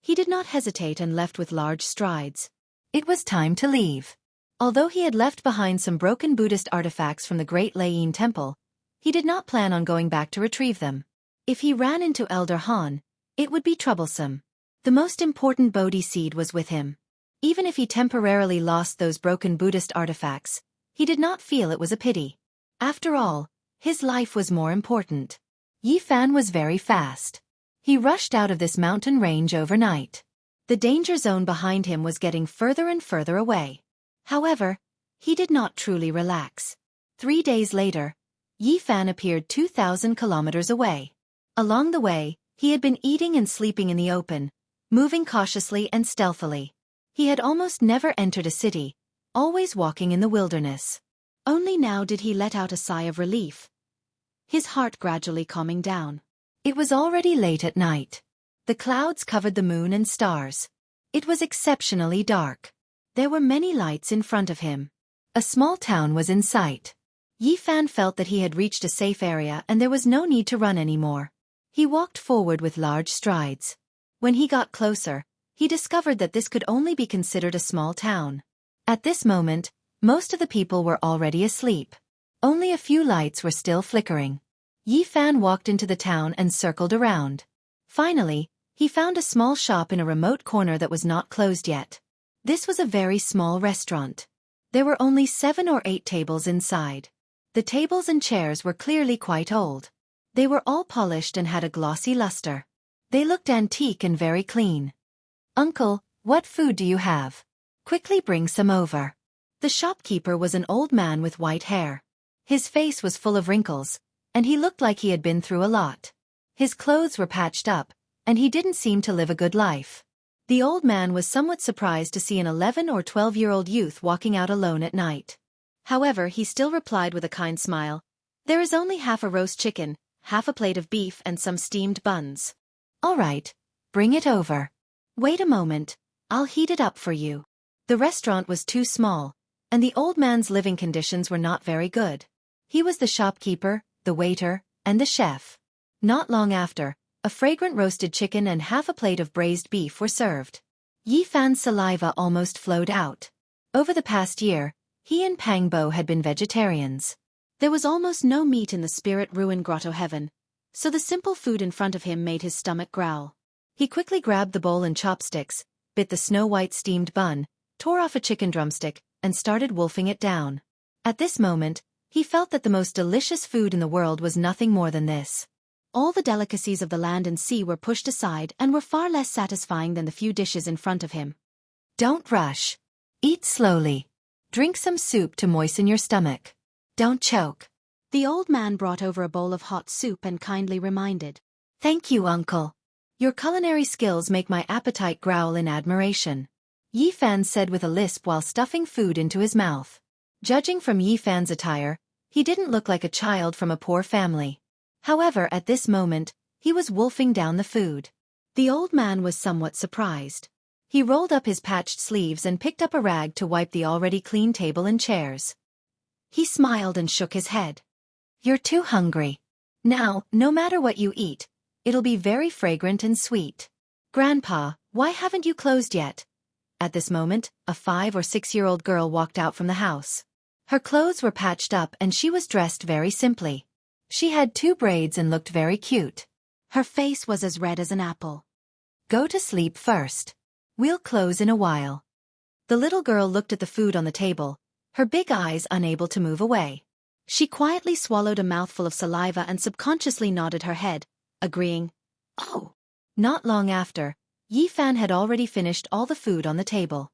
he did not hesitate and left with large strides. It was time to leave. Although he had left behind some broken Buddhist artifacts from the Great Lei Temple, he did not plan on going back to retrieve them. If he ran into Elder Han, it would be troublesome. The most important Bodhi seed was with him. Even if he temporarily lost those broken Buddhist artifacts, he did not feel it was a pity. After all, his life was more important. Yi Fan was very fast. He rushed out of this mountain range overnight. The danger zone behind him was getting further and further away. However, he did not truly relax. 3 days later, Yi Fan appeared 2,000 kilometers away. Along the way, he had been eating and sleeping in the open, moving cautiously and stealthily. He had almost never entered a city, always walking in the wilderness. Only now did he let out a sigh of relief, his heart gradually calming down. It was already late at night. The clouds covered the moon and stars. It was exceptionally dark. There were many lights in front of him. A small town was in sight. Yi Fan felt that he had reached a safe area and there was no need to run anymore. He walked forward with large strides. When he got closer, he discovered that this could only be considered a small town. At this moment, most of the people were already asleep. Only a few lights were still flickering. Yi Fan walked into the town and circled around. Finally, he found a small shop in a remote corner that was not closed yet. This was a very small restaurant. There were only 7 or 8 tables inside. The tables and chairs were clearly quite old. They were all polished and had a glossy luster. They looked antique and very clean. "Uncle, what food do you have? Quickly bring some over." The shopkeeper was an old man with white hair. His face was full of wrinkles, and he looked like he had been through a lot. His clothes were patched up, and he didn't seem to live a good life. The old man was somewhat surprised to see an 11 or 12-year-old youth walking out alone at night. However, he still replied with a kind smile, "There is only half a roast chicken, half a plate of beef and some steamed buns." "All right, bring it over." "Wait a moment, I'll heat it up for you." The restaurant was too small, and the old man's living conditions were not very good. He was the shopkeeper, the waiter, and the chef. Not long after, a fragrant roasted chicken and half a plate of braised beef were served. Yi Fan's saliva almost flowed out. Over the past year, he and Pang Bo had been vegetarians. There was almost no meat in the spirit ruin grotto heaven, so the simple food in front of him made his stomach growl. He quickly grabbed the bowl and chopsticks, bit the snow-white steamed bun, tore off a chicken drumstick, and started wolfing it down. At this moment, he felt that the most delicious food in the world was nothing more than this. All the delicacies of the land and sea were pushed aside and were far less satisfying than the few dishes in front of him. "Don't rush. Eat slowly. Drink some soup to moisten your stomach. Don't choke." The old man brought over a bowl of hot soup and kindly reminded, "Thank you, uncle. Your culinary skills make my appetite growl in admiration," Yi Fan said with a lisp while stuffing food into his mouth. Judging from Yi Fan's attire, he didn't look like a child from a poor family. However, at this moment, he was wolfing down the food. The old man was somewhat surprised. He rolled up his patched sleeves and picked up a rag to wipe the already clean table and chairs. He smiled and shook his head. "You're too hungry. Now, no matter what you eat, it'll be very fragrant and sweet." "Grandpa, why haven't you closed yet?" At this moment, a 5 or 6-year-old girl walked out from the house. Her clothes were patched up and she was dressed very simply. She had 2 braids and looked very cute. Her face was as red as an apple. "Go to sleep first. We'll close in a while." The little girl looked at the food on the table, her big eyes unable to move away. She quietly swallowed a mouthful of saliva and subconsciously nodded her head, agreeing, "Oh." Not long after, Yi Fan had already finished all the food on the table.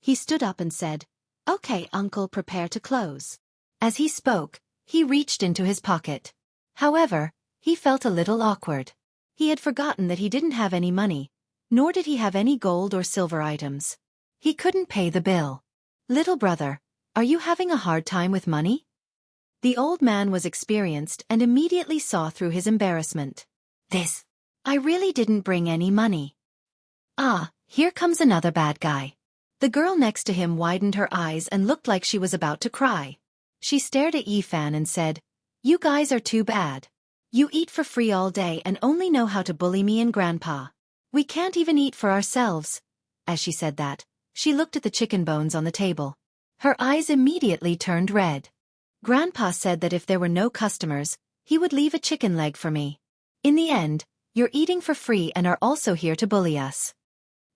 He stood up and said, "Okay, uncle, prepare to close." As he spoke, he reached into his pocket. However, he felt a little awkward. He had forgotten that he didn't have any money, nor did he have any gold or silver items. He couldn't pay the bill. Little brother, are you having a hard time with money? The old man was experienced and immediately saw through his embarrassment. I really didn't bring any money. Ah, here comes another bad guy. The girl next to him widened her eyes and looked like she was about to cry. She stared at Yifan and said, "You guys are too bad. You eat for free all day and only know how to bully me and Grandpa. We can't even eat for ourselves." As she said that, she looked at the chicken bones on the table. Her eyes immediately turned red. Grandpa said that if there were no customers, he would leave a chicken leg for me. In the end, you're eating for free and are also here to bully us.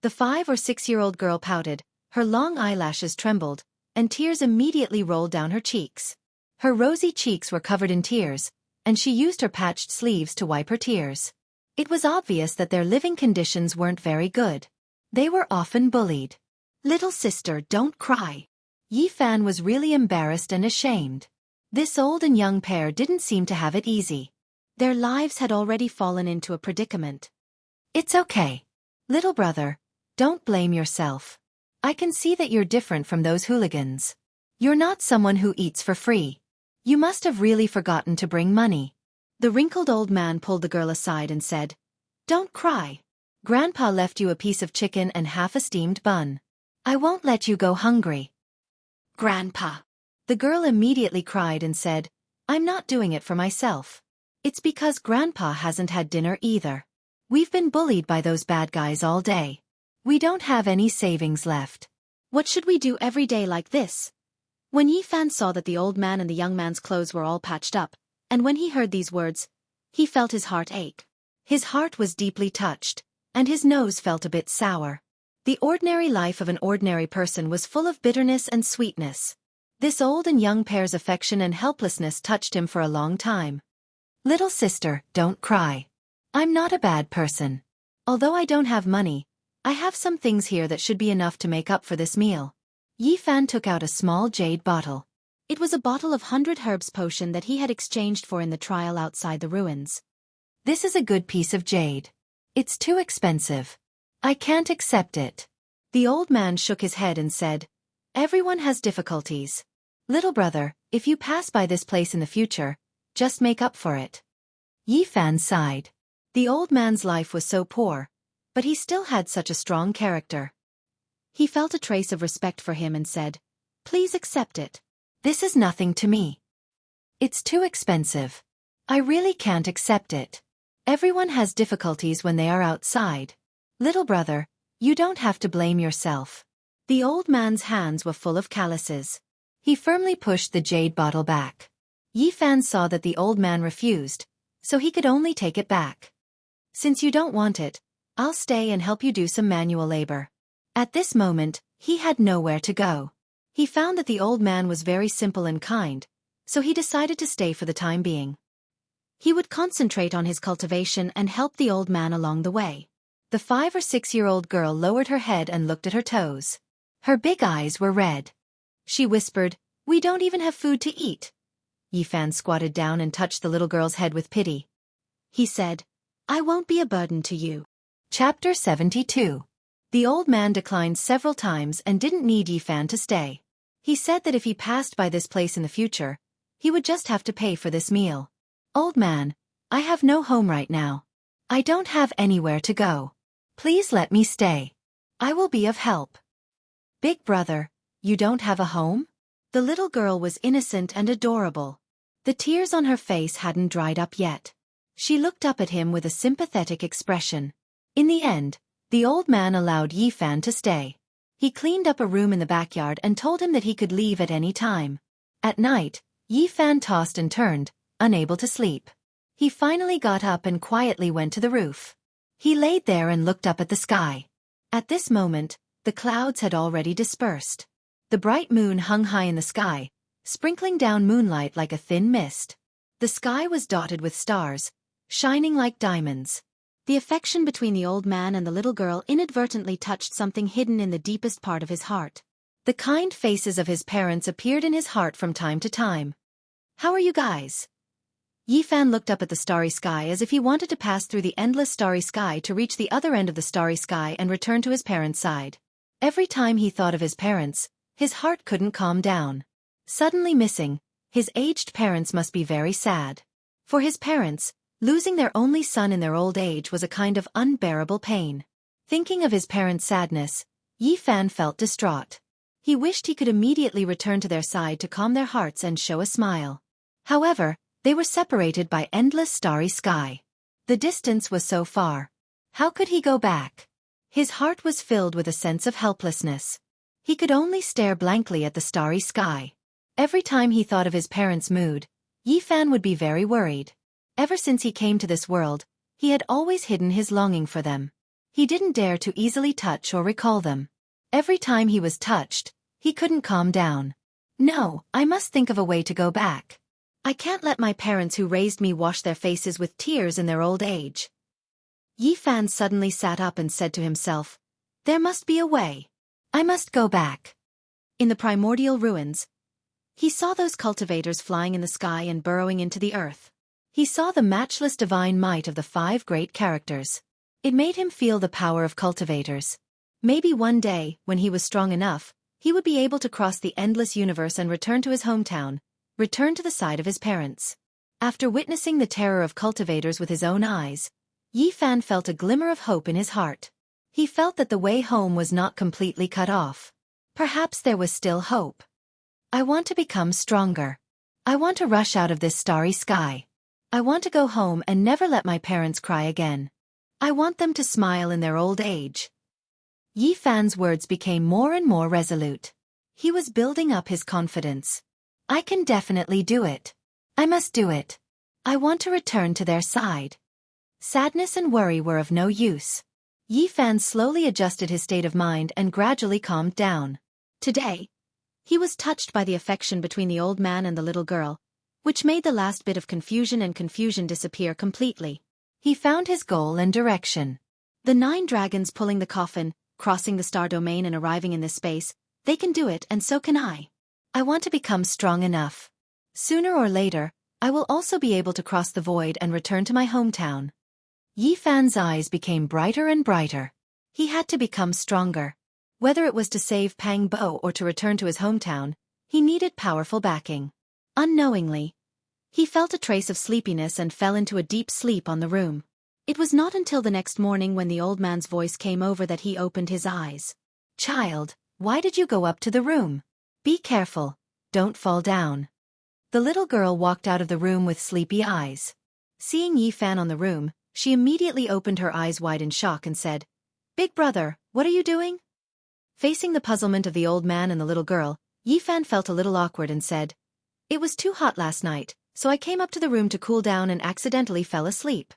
The 5 or 6-year-old girl pouted, her long eyelashes trembled, and tears immediately rolled down her cheeks. Her rosy cheeks were covered in tears, and she used her patched sleeves to wipe her tears. It was obvious that their living conditions weren't very good. They were often bullied. "Little sister, don't cry." Yifan was really embarrassed and ashamed. This old and young pair didn't seem to have it easy. Their lives had already fallen into a predicament. "It's okay. Little brother, don't blame yourself. I can see that you're different from those hooligans. You're not someone who eats for free. You must have really forgotten to bring money." The wrinkled old man pulled the girl aside and said, "Don't cry. Grandpa left you a piece of chicken and half a steamed bun. I won't let you go hungry." "Grandpa." The girl immediately cried and said, "I'm not doing it for myself. It's because Grandpa hasn't had dinner either. We've been bullied by those bad guys all day. We don't have any savings left. What should we do every day like this?" When Yifan saw that the old man and the young man's clothes were all patched up, and when he heard these words, he felt his heart ache. His heart was deeply touched, and his nose felt a bit sour. The ordinary life of an ordinary person was full of bitterness and sweetness. This old and young pair's affection and helplessness touched him for a long time. "Little sister, don't cry. I'm not a bad person. Although I don't have money, I have some things here that should be enough to make up for this meal." Yifan took out a small jade bottle. It was a bottle of 100 herbs potion that he had exchanged for in the trial outside the ruins. "This is a good piece of jade. It's too expensive. I can't accept it." The old man shook his head and said, "Everyone has difficulties. Little brother, if you pass by this place in the future, just make up for it." Yifan sighed. The old man's life was so poor, but he still had such a strong character. He felt a trace of respect for him and said, "Please accept it. This is nothing to me. It's too expensive. I really can't accept it. Everyone has difficulties when they are outside. Little brother, you don't have to blame yourself." The old man's hands were full of calluses. He firmly pushed the jade bottle back. Yifan saw that the old man refused, so he could only take it back. "Since you don't want it, I'll stay and help you do some manual labor." At this moment, he had nowhere to go. He found that the old man was very simple and kind, so he decided to stay for the time being. He would concentrate on his cultivation and help the old man along the way. The 5 or 6-year-old girl lowered her head and looked at her toes. Her big eyes were red. She whispered, "We don't even have food to eat." Yifan squatted down and touched the little girl's head with pity. He said, "I won't be a burden to you." Chapter 72. The old man declined several times and didn't need Yifan to stay. He said that if he passed by this place in the future, he would just have to pay for this meal. "Old man, I have no home right now. I don't have anywhere to go. Please let me stay. I will be of help." "Big brother, you don't have a home?" The little girl was innocent and adorable. The tears on her face hadn't dried up yet. She looked up at him with a sympathetic expression. In the end, the old man allowed Yifan to stay. He cleaned up a room in the backyard and told him that he could leave at any time. At night, Yifan tossed and turned, unable to sleep. He finally got up and quietly went to the roof. He laid there and looked up at the sky. At this moment, the clouds had already dispersed. The bright moon hung high in the sky, sprinkling down moonlight like a thin mist. The sky was dotted with stars, shining like diamonds. The affection between the old man and the little girl inadvertently touched something hidden in the deepest part of his heart. The kind faces of his parents appeared in his heart from time to time. "How are you guys?" Yifan looked up at the starry sky as if he wanted to pass through the endless starry sky to reach the other end of the starry sky and return to his parents' side. Every time he thought of his parents, his heart couldn't calm down. Suddenly missing, his aged parents must be very sad. For his parents, losing their only son in their old age was a kind of unbearable pain. Thinking of his parents' sadness, Yifan felt distraught. He wished he could immediately return to their side to calm their hearts and show a smile. However, they were separated by endless starry sky. The distance was so far. How could he go back? His heart was filled with a sense of helplessness. He could only stare blankly at the starry sky. Every time he thought of his parents' mood, Yifan would be very worried. Ever since he came to this world, he had always hidden his longing for them. He didn't dare to easily touch or recall them. Every time he was touched, he couldn't calm down. No, I must think of a way to go back. I can't let my parents who raised me wash their faces with tears in their old age. Yifan suddenly sat up and said to himself, there must be a way. I must go back. In the primordial ruins, he saw those cultivators flying in the sky and burrowing into the earth. He saw the matchless divine might of the 5 great characters. It made him feel the power of cultivators. Maybe one day, when he was strong enough, he would be able to cross the endless universe and return to his hometown, return to the side of his parents. After witnessing the terror of cultivators with his own eyes, Yifan felt a glimmer of hope in his heart. He felt that the way home was not completely cut off. Perhaps there was still hope. I want to become stronger. I want to rush out of this starry sky. I want to go home and never let my parents cry again. I want them to smile in their old age. Yifan's words became more and more resolute. He was building up his confidence. I can definitely do it. I must do it. I want to return to their side. Sadness and worry were of no use. Yifan slowly adjusted his state of mind and gradually calmed down. Today, he was touched by the affection between the old man and the little girl, which made the last bit of confusion disappear completely. He found his goal and direction. The 9 dragons pulling the coffin, crossing the star domain and arriving in this space, they can do it and so can I. I want to become strong enough. Sooner or later, I will also be able to cross the void and return to my hometown. Yifan's eyes became brighter and brighter. He had to become stronger. Whether it was to save Pang Bo or to return to his hometown, he needed powerful backing. Unknowingly, he felt a trace of sleepiness and fell into a deep sleep on the room. It was not until the next morning when the old man's voice came over that he opened his eyes. Child, why did you go up to the room? Be careful, don't fall down. The little girl walked out of the room with sleepy eyes. Seeing Yifan on the room, she immediately opened her eyes wide in shock and said, Big brother, what are you doing? Facing the puzzlement of the old man and the little girl, Yifan felt a little awkward and said, It was too hot last night, so I came up to the room to cool down and accidentally fell asleep.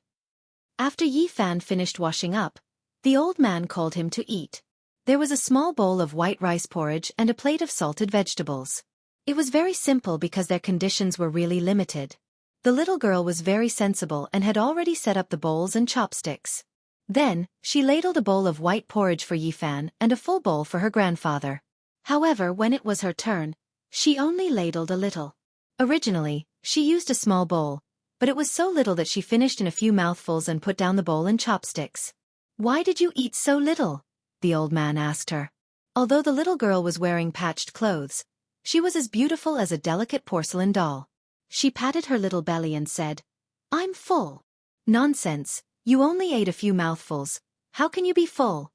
After Yifan finished washing up, the old man called him to eat. There was a small bowl of white rice porridge and a plate of salted vegetables. It was very simple because their conditions were really limited. The little girl was very sensible and had already set up the bowls and chopsticks. Then, she ladled a bowl of white porridge for Yifan and a full bowl for her grandfather. However, when it was her turn, she only ladled a little. Originally, she used a small bowl, but it was so little that she finished in a few mouthfuls and put down the bowl and chopsticks. Why did you eat so little? The old man asked her. Although the little girl was wearing patched clothes, she was as beautiful as a delicate porcelain doll. She patted her little belly and said, I'm full. Nonsense, you only ate a few mouthfuls. How can you be full?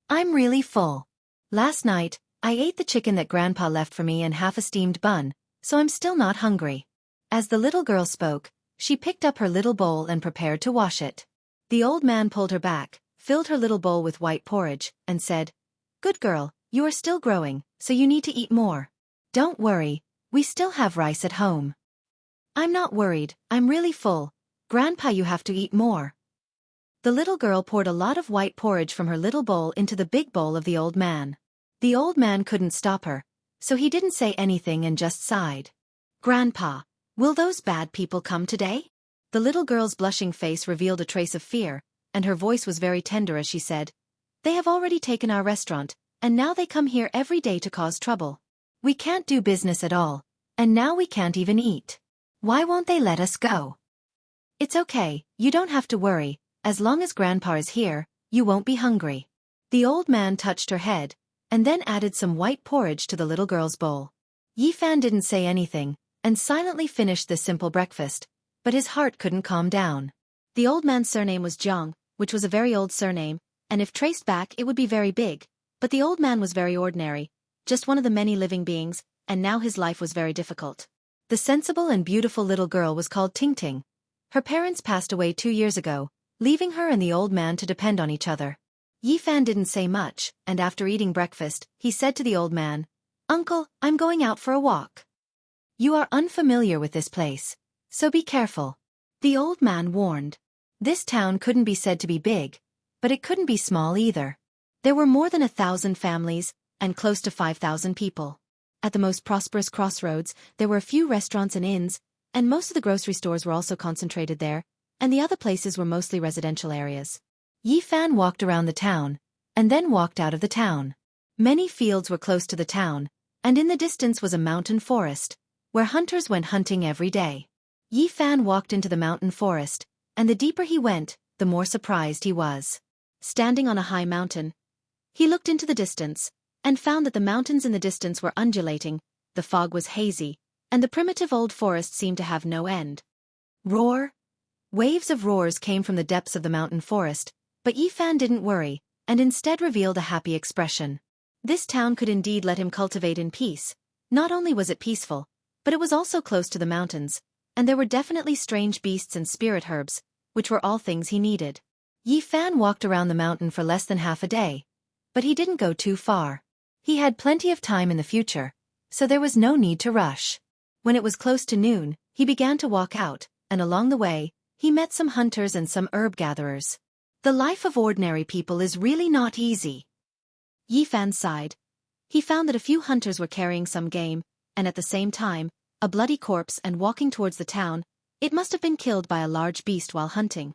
I'm really full. Last night, I ate the chicken that Grandpa left for me and half a steamed bun, so I'm still not hungry. As the little girl spoke, she picked up her little bowl and prepared to wash it. The old man pulled her back, filled her little bowl with white porridge, and said, Good girl, you are still growing, so you need to eat more. Don't worry, we still have rice at home. I'm not worried, I'm really full. Grandpa, you have to eat more. The little girl poured a lot of white porridge from her little bowl into the big bowl of the old man. The old man couldn't stop her, so he didn't say anything and just sighed. Grandpa, will those bad people come today? The little girl's blushing face revealed a trace of fear, and her voice was very tender as she said, They have already taken our restaurant, and now they come here every day to cause trouble. We can't do business at all, and now we can't even eat. Why won't they let us go? It's okay, you don't have to worry, as long as Grandpa is here, you won't be hungry. The old man touched her head, and then added some white porridge to the little girl's bowl. Yifan didn't say anything, and silently finished this simple breakfast, but his heart couldn't calm down. The old man's surname was Jiang, which was a very old surname, and if traced back it would be very big, but the old man was very ordinary, just one of the many living beings, and now his life was very difficult. The sensible and beautiful little girl was called Ting Ting. Her parents passed away 2 years ago, leaving her and the old man to depend on each other. Yifan didn't say much, and after eating breakfast, he said to the old man, "Uncle, I'm going out for a walk. You are unfamiliar with this place, so be careful." The old man warned. This town couldn't be said to be big, but it couldn't be small either. There were more than 1,000 families, and close to 5,000 people. At the most prosperous crossroads, there were a few restaurants and inns, and most of the grocery stores were also concentrated there, and the other places were mostly residential areas. Yifan walked around the town, and then walked out of the town. Many fields were close to the town, and in the distance was a mountain forest, where hunters went hunting every day. Yifan walked into the mountain forest, and the deeper he went, the more surprised he was. Standing on a high mountain, he looked into the distance, and found that the mountains in the distance were undulating, the fog was hazy, and the primitive old forest seemed to have no end. Roar! Waves of roars came from the depths of the mountain forest, but Yifan didn't worry, and instead revealed a happy expression. This town could indeed let him cultivate in peace. Not only was it peaceful, but it was also close to the mountains, and there were definitely strange beasts and spirit herbs, which were all things he needed. Yifan walked around the mountain for less than half a day, but he didn't go too far. He had plenty of time in the future, so there was no need to rush. When it was close to noon, he began to walk out, and along the way, he met some hunters and some herb gatherers. The life of ordinary people is really not easy. Yifan sighed. He found that a few hunters were carrying some game, and at the same time, a bloody corpse and walking towards the town. It must have been killed by a large beast while hunting.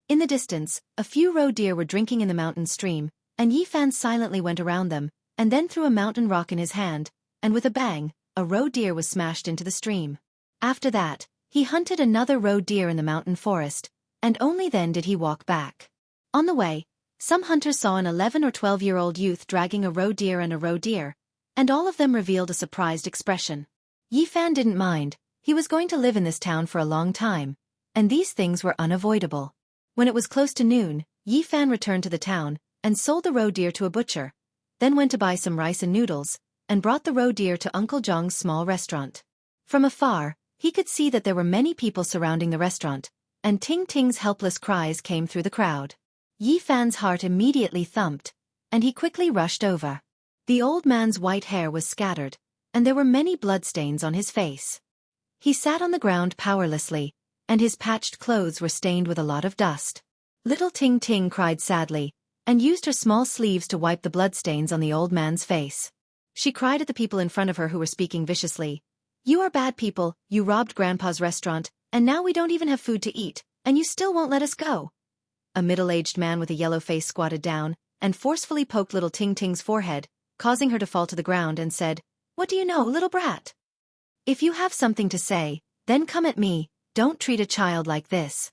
In the distance, a few roe deer were drinking in the mountain stream, and Yifan silently went around them, and then threw a mountain rock in his hand, and with a bang, a roe deer was smashed into the stream. After that, he hunted another roe deer in the mountain forest, and only then did he walk back. On the way, some hunters saw an 11 or 12-year-old youth dragging a roe deer and a roe deer, and all of them revealed a surprised expression. Yifan didn't mind. He was going to live in this town for a long time, and these things were unavoidable. When it was close to noon, Yifan returned to the town, and sold the roe deer to a butcher, then went to buy some rice and noodles, and brought the roe deer to Uncle Zhang's small restaurant. From afar, he could see that there were many people surrounding the restaurant, and Ting Ting's helpless cries came through the crowd. Yifan's heart immediately thumped, and he quickly rushed over. The old man's white hair was scattered, and there were many bloodstains on his face. He sat on the ground powerlessly, and his patched clothes were stained with a lot of dust. Little Ting Ting cried sadly, and used her small sleeves to wipe the bloodstains on the old man's face. She cried at the people in front of her who were speaking viciously. "You are bad people, you robbed Grandpa's restaurant, and now we don't even have food to eat, and you still won't let us go." A middle-aged man with a yellow face squatted down, and forcefully poked little Ting Ting's forehead, causing her to fall to the ground, and said, "What do you know, little brat? If you have something to say, then come at me, don't treat a child like this."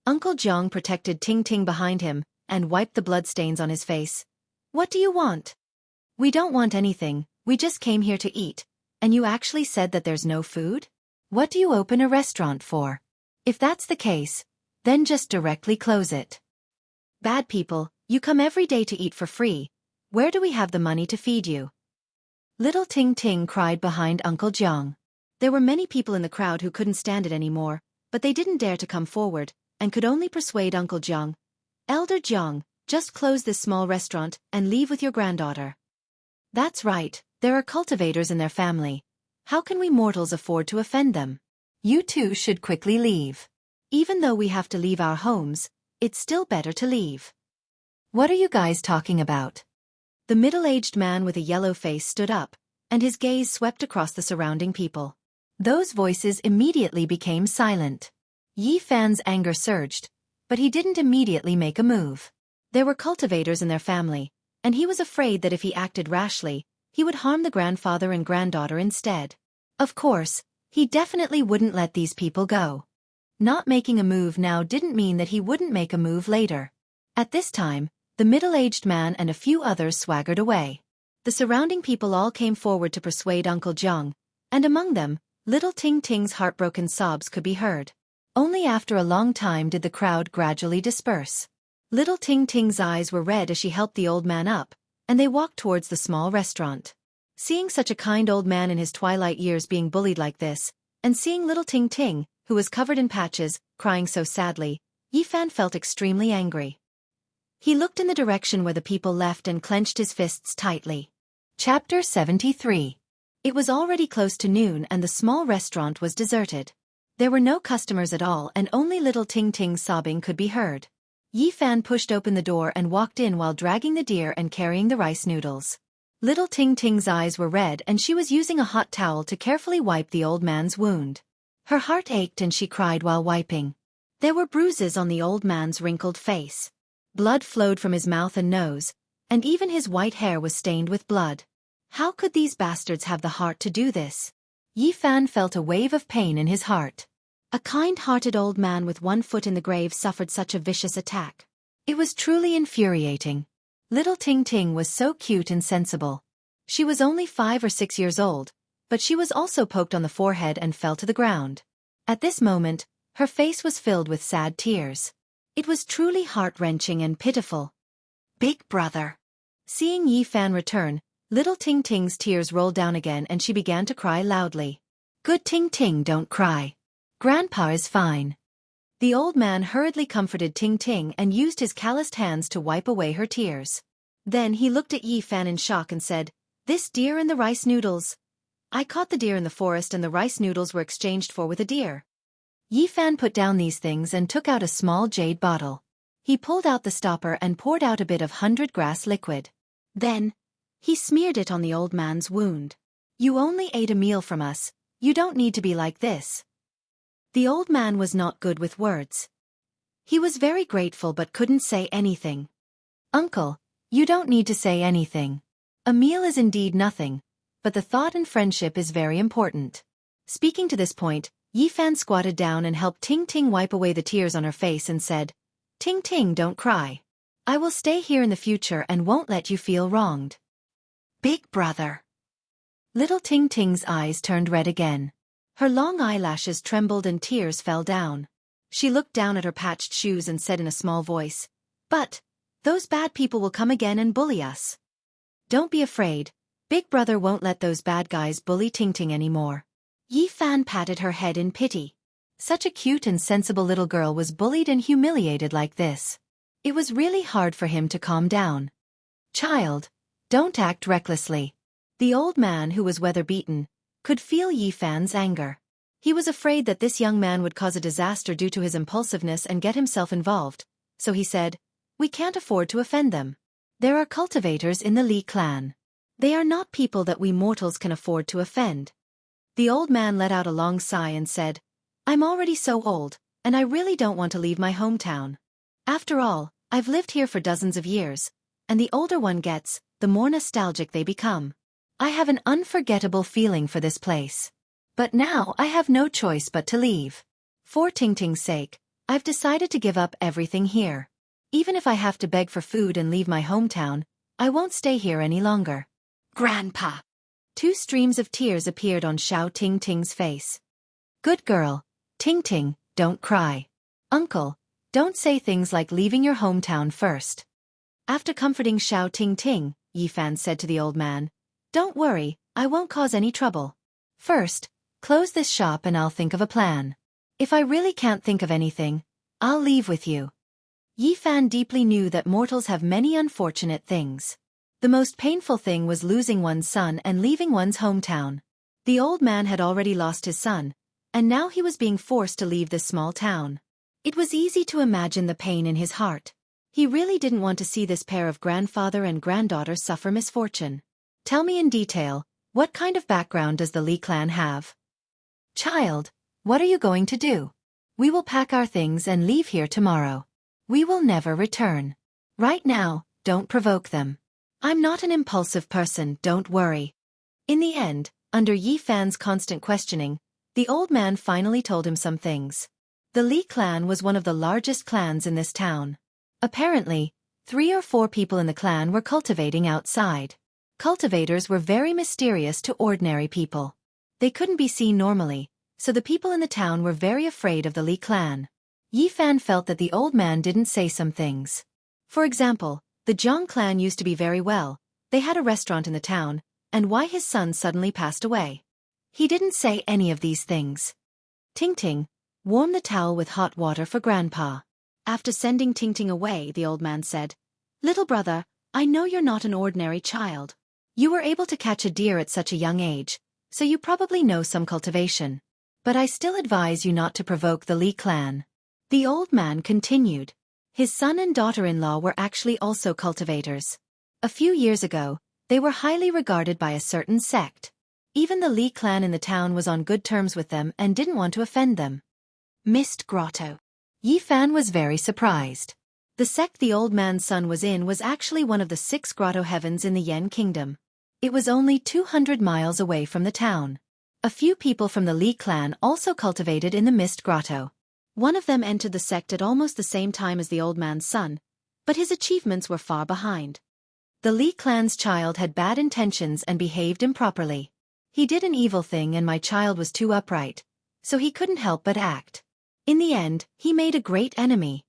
Uncle Jiang protected Ting Ting behind him, and wiped the bloodstains on his face. "What do you want?" "We don't want anything, we just came here to eat, and you actually said that there's no food? What do you open a restaurant for? If that's the case, then just directly close it. Bad people, you come every day to eat for free, where do we have the money to feed you?" Little Ting Ting cried behind Uncle Jiang. There were many people in the crowd who couldn't stand it anymore, but they didn't dare to come forward, and could only persuade Uncle Jiang. "Elder Jiang, just close this small restaurant and leave with your granddaughter." "That's right, there are cultivators in their family. How can we mortals afford to offend them? You two should quickly leave. Even though we have to leave our homes, it's still better to leave." "What are you guys talking about?" The middle-aged man with a yellow face stood up, and his gaze swept across the surrounding people. Those voices immediately became silent. Yifan's anger surged, but he didn't immediately make a move. There were cultivators in their family, and he was afraid that if he acted rashly, he would harm the grandfather and granddaughter instead. Of course, he definitely wouldn't let these people go. Not making a move now didn't mean that he wouldn't make a move later. At this time, the middle-aged man and a few others swaggered away. The surrounding people all came forward to persuade Uncle Jiang, and among them, little Ting Ting's heartbroken sobs could be heard. Only after a long time did the crowd gradually disperse. Little Ting Ting's eyes were red as she helped the old man up, and they walked towards the small restaurant. Seeing such a kind old man in his twilight years being bullied like this, and seeing little Ting Ting, who was covered in patches, crying so sadly, Yifan felt extremely angry. He looked in the direction where the people left and clenched his fists tightly. Chapter 73. It was already close to noon and the small restaurant was deserted. There were no customers at all and only little Ting Ting's sobbing could be heard. Yifan pushed open the door and walked in while dragging the deer and carrying the rice noodles. Little Ting Ting's eyes were red and she was using a hot towel to carefully wipe the old man's wound. Her heart ached and she cried while wiping. There were bruises on the old man's wrinkled face. Blood flowed from his mouth and nose, and even his white hair was stained with blood. How could these bastards have the heart to do this? Yifan felt a wave of pain in his heart. A kind-hearted old man with one foot in the grave suffered such a vicious attack. It was truly infuriating. Little Ting Ting was so cute and sensible. She was only 5 or 6 years old, but she was also poked on the forehead and fell to the ground. At this moment, her face was filled with sad tears. It was truly heart-wrenching and pitiful. Big brother. Seeing Yifan return, little Ting Ting's tears rolled down again and she began to cry loudly. Good Ting Ting, don't cry. Grandpa is fine. The old man hurriedly comforted Ting Ting and used his calloused hands to wipe away her tears. Then he looked at Yifan in shock and said, This deer and the rice noodles. I caught the deer in the forest and the rice noodles were exchanged for with a deer. Yifan put down these things and took out a small jade bottle. He pulled out the stopper and poured out a bit of 100-grass liquid. Then, he smeared it on the old man's wound. You only ate a meal from us, you don't need to be like this. The old man was not good with words. He was very grateful but couldn't say anything. Uncle, you don't need to say anything. A meal is indeed nothing, but the thought and friendship is very important. Speaking to this point, Yifan squatted down and helped Ting Ting wipe away the tears on her face and said, Ting Ting, don't cry. I will stay here in the future and won't let you feel wronged. Big brother. Little Ting Ting's eyes turned red again. Her long eyelashes trembled and tears fell down. She looked down at her patched shoes and said in a small voice, But, those bad people will come again and bully us. Don't be afraid, Big brother won't let those bad guys bully Ting Ting anymore. Yifan patted her head in pity. Such a cute and sensible little girl was bullied and humiliated like this. It was really hard for him to calm down. Child, don't act recklessly. The old man, who was weather-beaten, could feel Yifan's anger. He was afraid that this young man would cause a disaster due to his impulsiveness and get himself involved, so he said, We can't afford to offend them. There are cultivators in the Li clan. They are not people that we mortals can afford to offend. The old man let out a long sigh and said, I'm already so old, and I really don't want to leave my hometown. After all, I've lived here for dozens of years, and the older one gets, the more nostalgic they become. I have an unforgettable feeling for this place. But now I have no choice but to leave. For Ting Ting's sake, I've decided to give up everything here. Even if I have to beg for food and leave my hometown, I won't stay here any longer. Grandpa! 2 streams of tears appeared on Xiao Ting Ting's face. Good girl, Ting Ting, don't cry. Uncle, don't say things like leaving your hometown first. After comforting Xiao Ting Ting, Yifan said to the old man, Don't worry, I won't cause any trouble. First, close this shop and I'll think of a plan. If I really can't think of anything, I'll leave with you. Yifan deeply knew that mortals have many unfortunate things. The most painful thing was losing one's son and leaving one's hometown. The old man had already lost his son, and now he was being forced to leave this small town. It was easy to imagine the pain in his heart. He really didn't want to see this pair of grandfather and granddaughter suffer misfortune. Tell me in detail, what kind of background does the Li clan have? Child, what are you going to do? We will pack our things and leave here tomorrow. We will never return. Right now, don't provoke them. I'm not an impulsive person, don't worry. In the end, under Yifan's constant questioning, the old man finally told him some things. The Li clan was one of the largest clans in this town. Apparently, 3 or 4 people in the clan were cultivating outside. Cultivators were very mysterious to ordinary people. They couldn't be seen normally, so the people in the town were very afraid of the Li clan. Yi Fan felt that the old man didn't say some things. For example, the Jiang clan used to be very well, they had a restaurant in the town, and why his son suddenly passed away. He didn't say any of these things. Ting, warm the towel with hot water for Grandpa. After sending Ting away, the old man said, "Little brother, I know you're not an ordinary child. You were able to catch a deer at such a young age, so you probably know some cultivation. But I still advise you not to provoke the Li clan." The old man continued. His son and daughter-in-law were actually also cultivators. A few years ago, they were highly regarded by a certain sect. Even the Li clan in the town was on good terms with them and didn't want to offend them. Mist Grotto. Yi Fan was very surprised. The sect the old man's son was in was actually one of the 6 grotto heavens in the Yan kingdom. It was only 200 miles away from the town. A few people from the Li clan also cultivated in the Mist Grotto. One of them entered the sect at almost the same time as the old man's son, but his achievements were far behind. The Li clan's child had bad intentions and behaved improperly. He did an evil thing and my child was too upright, so he couldn't help but act. In the end, he made a great enemy.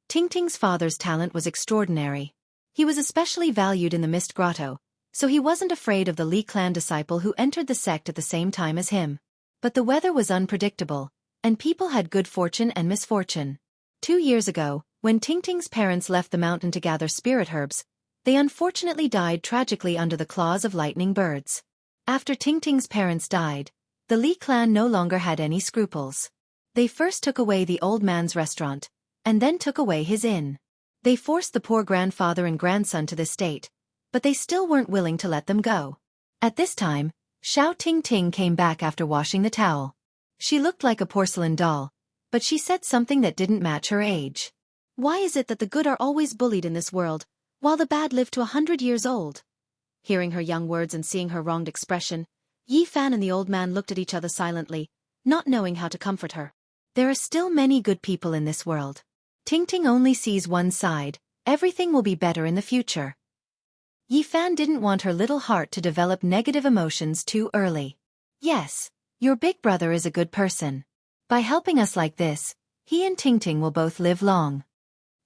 Ting's father's talent was extraordinary. He was especially valued in the Mist Grotto, so he wasn't afraid of the Li clan disciple who entered the sect at the same time as him. But the weather was unpredictable, and people had good fortune and misfortune. 2 years ago, when Ting's parents left the mountain to gather spirit herbs, they unfortunately died tragically under the claws of lightning birds. After Ting's parents died, the Li clan no longer had any scruples. They first took away the old man's restaurant, and then took away his inn. They forced the poor grandfather and grandson to this state, but they still weren't willing to let them go. At this time, Xiao Ting came back after washing the towel. She looked like a porcelain doll, but she said something that didn't match her age. "Why is it that the good are always bullied in this world, while the bad live to 100 years old?" Hearing her young words and seeing her wronged expression, Yi Fan and the old man looked at each other silently, not knowing how to comfort her. There are still many good people in this world. Ting only sees one side, everything will be better in the future. Yi Fan didn't want her little heart to develop negative emotions too early. "Yes, your big brother is a good person. By helping us like this, he and Ting will both live long."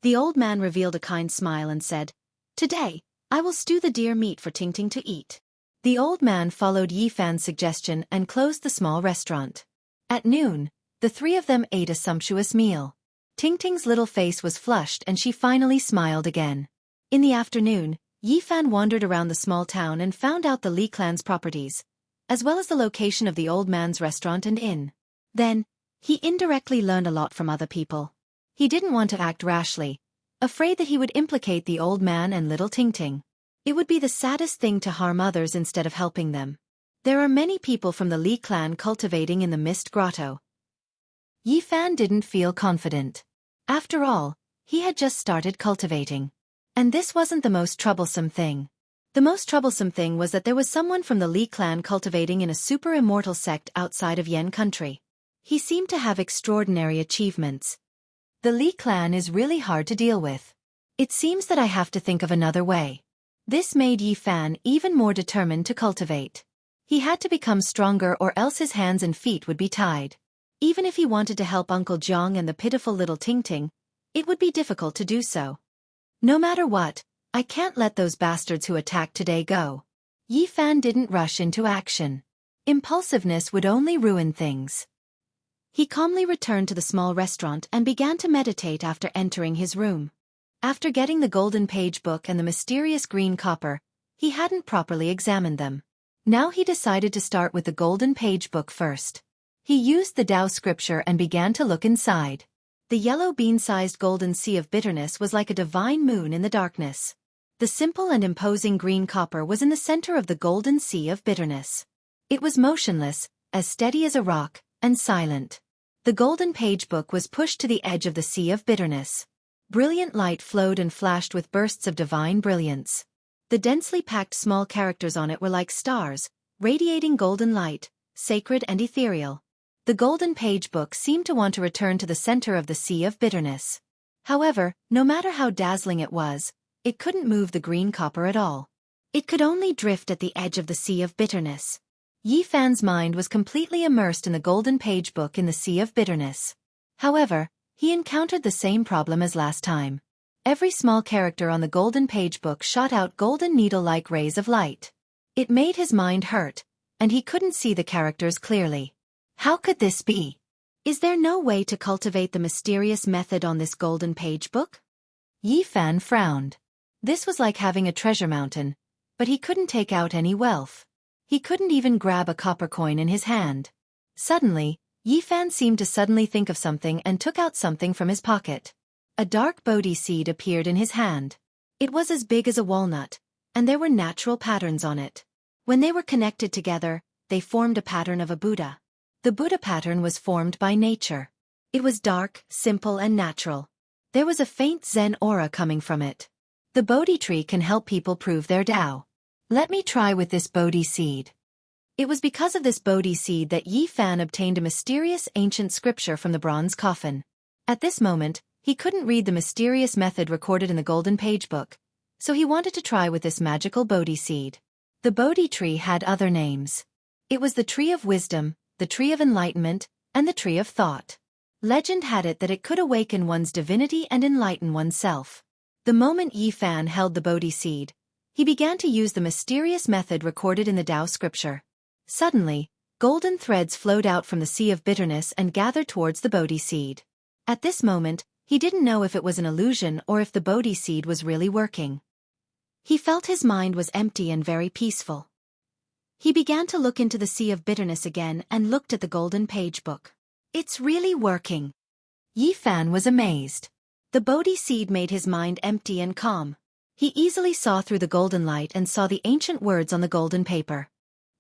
The old man revealed a kind smile and said, "Today, I will stew the deer meat for Ting to eat." The old man followed Yi Fan's suggestion and closed the small restaurant. At noon, the 3 of them ate a sumptuous meal. Ting's little face was flushed and she finally smiled again. In the afternoon, Yi Fan wandered around the small town and found out the Li clan's properties, as well as the location of the old man's restaurant and inn. Then, he indirectly learned a lot from other people. He didn't want to act rashly, afraid that he would implicate the old man and little Ting. It would be the saddest thing to harm others instead of helping them. There are many people from the Li clan cultivating in the Mist Grotto. Yi Fan didn't feel confident. After all, he had just started cultivating. And this wasn't the most troublesome thing. The most troublesome thing was that there was someone from the Li clan cultivating in a super immortal sect outside of Yan country. He seemed to have extraordinary achievements. The Li clan is really hard to deal with. It seems that I have to think of another way. This made Yi Fan even more determined to cultivate. He had to become stronger or else his hands and feet would be tied. Even if he wanted to help Uncle Jiang and the pitiful little Ting, it would be difficult to do so. No matter what, I can't let those bastards who attacked today go. Yi Fan didn't rush into action. Impulsiveness would only ruin things. He calmly returned to the small restaurant and began to meditate after entering his room. After getting the golden page book and the mysterious green copper, he hadn't properly examined them. Now he decided to start with the golden page book first. He used the Tao scripture and began to look inside. The yellow bean-sized golden sea of bitterness was like a divine moon in the darkness. The simple and imposing green copper was in the center of the golden sea of bitterness. It was motionless, as steady as a rock, and silent. The golden page book was pushed to the edge of the sea of bitterness. Brilliant light flowed and flashed with bursts of divine brilliance. The densely packed small characters on it were like stars, radiating golden light, sacred and ethereal. The Golden Page book seemed to want to return to the center of the Sea of Bitterness. However, no matter how dazzling it was, it couldn't move the green copper at all. It could only drift at the edge of the Sea of Bitterness. Yi Fan's mind was completely immersed in the Golden Page book in the Sea of Bitterness. However, he encountered the same problem as last time. Every small character on the Golden Page book shot out golden needle-like rays of light. It made his mind hurt, and he couldn't see the characters clearly. How could this be? Is there no way to cultivate the mysterious method on this Golden Page book? Yi Fan frowned. This was like having a treasure mountain, but he couldn't take out any wealth. He couldn't even grab a copper coin in his hand. Suddenly, Yi Fan seemed to suddenly think of something and took out something from his pocket. A dark Bodhi seed appeared in his hand. It was as big as a walnut, and there were natural patterns on it. When they were connected together, they formed a pattern of a Buddha. The Buddha pattern was formed by nature. It was dark, simple and natural. There was a faint Zen aura coming from it. The Bodhi tree can help people prove their Tao. Let me try with this Bodhi seed. It was because of this Bodhi seed that Yi Fan obtained a mysterious ancient scripture from the bronze coffin. At this moment, he couldn't read the mysterious method recorded in the Golden Page book, so he wanted to try with this magical Bodhi seed. The Bodhi tree had other names. It was the Tree of Wisdom, the Tree of Enlightenment, and the Tree of Thought. Legend had it that it could awaken one's divinity and enlighten oneself. The moment Yi Fan held the Bodhi seed, he began to use the mysterious method recorded in the Tao scripture. Suddenly, golden threads flowed out from the Sea of Bitterness and gathered towards the Bodhi seed. At this moment, he didn't know if it was an illusion or if the Bodhi seed was really working. He felt his mind was empty and very peaceful. He began to look into the Sea of Bitterness again and looked at the Golden Page book. It's really working. Yi Fan was amazed. The Bodhi seed made his mind empty and calm. He easily saw through the golden light and saw the ancient words on the golden paper.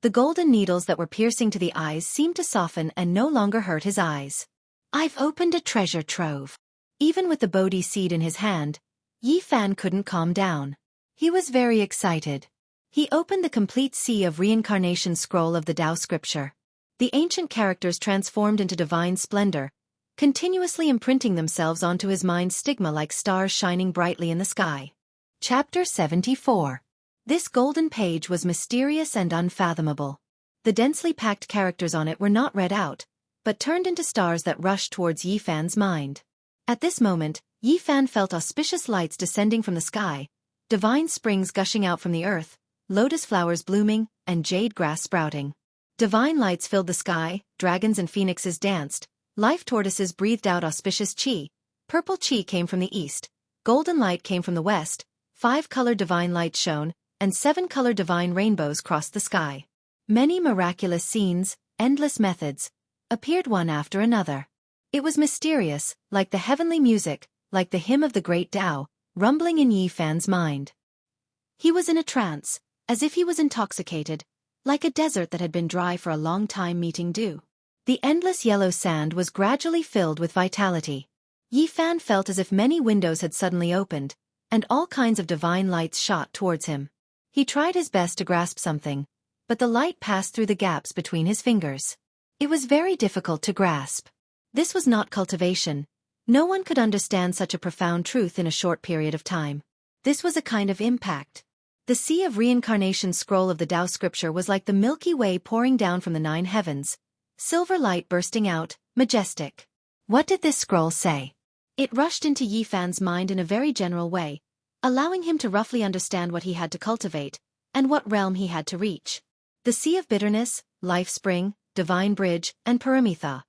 The golden needles that were piercing to the eyes seemed to soften and no longer hurt his eyes. I've opened a treasure trove. Even with the Bodhi seed in his hand, Yi Fan couldn't calm down. He was very excited. He opened the complete Sea of Reincarnation scroll of the Tao scripture. The ancient characters transformed into divine splendor, continuously imprinting themselves onto his mind's stigma like stars shining brightly in the sky. Chapter 74. This golden page was mysterious and unfathomable. The densely packed characters on it were not read out, but turned into stars that rushed towards Yi Fan's mind. At this moment, Yi Fan felt auspicious lights descending from the sky, divine springs gushing out from the earth, lotus flowers blooming, and jade grass sprouting. Divine lights filled the sky, dragons and phoenixes danced, life tortoises breathed out auspicious chi, purple chi came from the east, golden light came from the west, 5-color divine light shone, and 7-color divine rainbows crossed the sky. Many miraculous scenes, endless methods, appeared one after another. It was mysterious, like the heavenly music, like the hymn of the great Tao, rumbling in Yi Fan's mind. He was in a trance, as if he was intoxicated, like a desert that had been dry for a long time meeting dew. The endless yellow sand was gradually filled with vitality. Yi Fan felt as if many windows had suddenly opened, and all kinds of divine lights shot towards him. He tried his best to grasp something, but the light passed through the gaps between his fingers. It was very difficult to grasp. This was not cultivation. No one could understand such a profound truth in a short period of time. This was a kind of impact. The Sea of Reincarnation scroll of the Tao scripture was like the Milky Way pouring down from the 9 heavens, silver light bursting out, majestic. What did this scroll say? It rushed into Yi Fan's mind in a very general way, allowing him to roughly understand what he had to cultivate, and what realm he had to reach. The Sea of Bitterness, Life Spring, Divine Bridge, and Paramitha.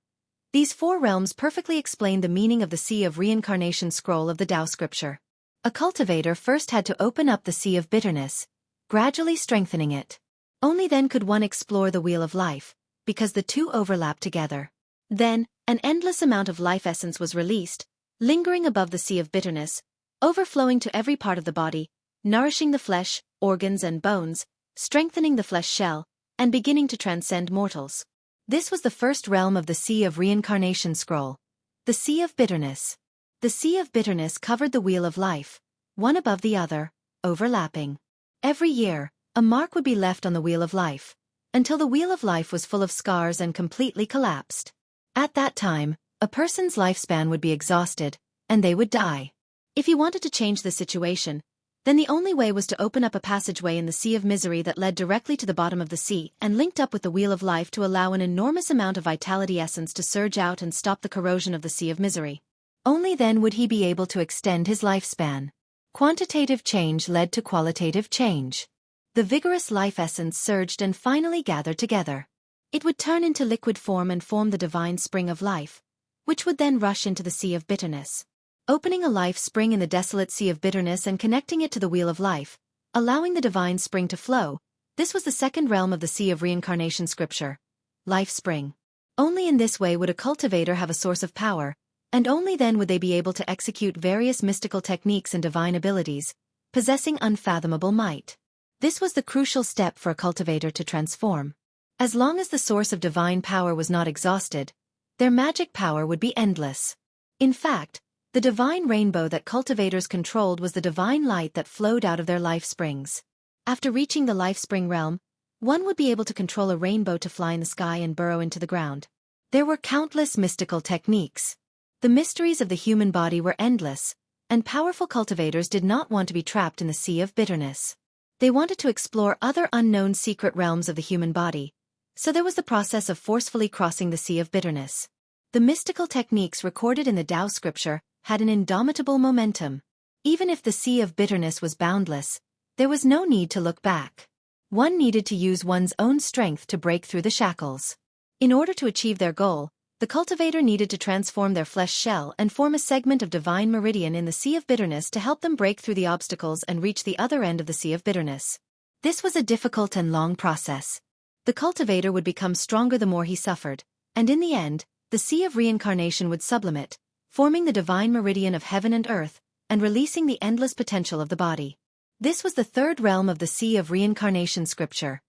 These 4 realms perfectly explain the meaning of the Sea of Reincarnation scroll of the Tao scripture. A cultivator first had to open up the Sea of Bitterness, gradually strengthening it. Only then could one explore the Wheel of Life, because the two overlap together. Then, an endless amount of life essence was released, lingering above the Sea of Bitterness, overflowing to every part of the body, nourishing the flesh, organs and bones, strengthening the flesh shell, and beginning to transcend mortals. This was the first realm of the Sea of Reincarnation scroll, the Sea of Bitterness. The Sea of Bitterness covered the Wheel of Life, one above the other, overlapping. Every year, a mark would be left on the Wheel of Life, until the Wheel of Life was full of scars and completely collapsed. At that time, a person's lifespan would be exhausted, and they would die. If he wanted to change the situation, then the only way was to open up a passageway in the sea of misery that led directly to the bottom of the sea and linked up with the wheel of life to allow an enormous amount of vitality essence to surge out and stop the corrosion of the sea of misery. Only then would he be able to extend his lifespan. Quantitative change led to qualitative change. The vigorous life essence surged and finally gathered together. It would turn into liquid form and form the divine spring of life, which would then rush into the sea of bitterness. Opening a life spring in the desolate sea of bitterness and connecting it to the wheel of life, allowing the divine spring to flow, this was the second realm of the sea of reincarnation scripture. Life spring. Only in this way would a cultivator have a source of power, and only then would they be able to execute various mystical techniques and divine abilities, possessing unfathomable might. This was the crucial step for a cultivator to transform. As long as the source of divine power was not exhausted, their magic power would be endless. In fact, the divine rainbow that cultivators controlled was the divine light that flowed out of their life springs. After reaching the life spring realm, one would be able to control a rainbow to fly in the sky and burrow into the ground. There were countless mystical techniques. The mysteries of the human body were endless, and powerful cultivators did not want to be trapped in the sea of bitterness. They wanted to explore other unknown secret realms of the human body, so there was the process of forcefully crossing the sea of bitterness. The mystical techniques recorded in the Tao scripture had an indomitable momentum. Even if the sea of bitterness was boundless, there was no need to look back. One needed to use one's own strength to break through the shackles. In order to achieve their goal, the cultivator needed to transform their flesh shell and form a segment of divine meridian in the sea of bitterness to help them break through the obstacles and reach the other end of the sea of bitterness. This was a difficult and long process. The cultivator would become stronger the more he suffered, and in the end, the sea of reincarnation would sublimate, forming the divine meridian of heaven and earth, and releasing the endless potential of the body. This was the third realm of the sea of reincarnation scripture.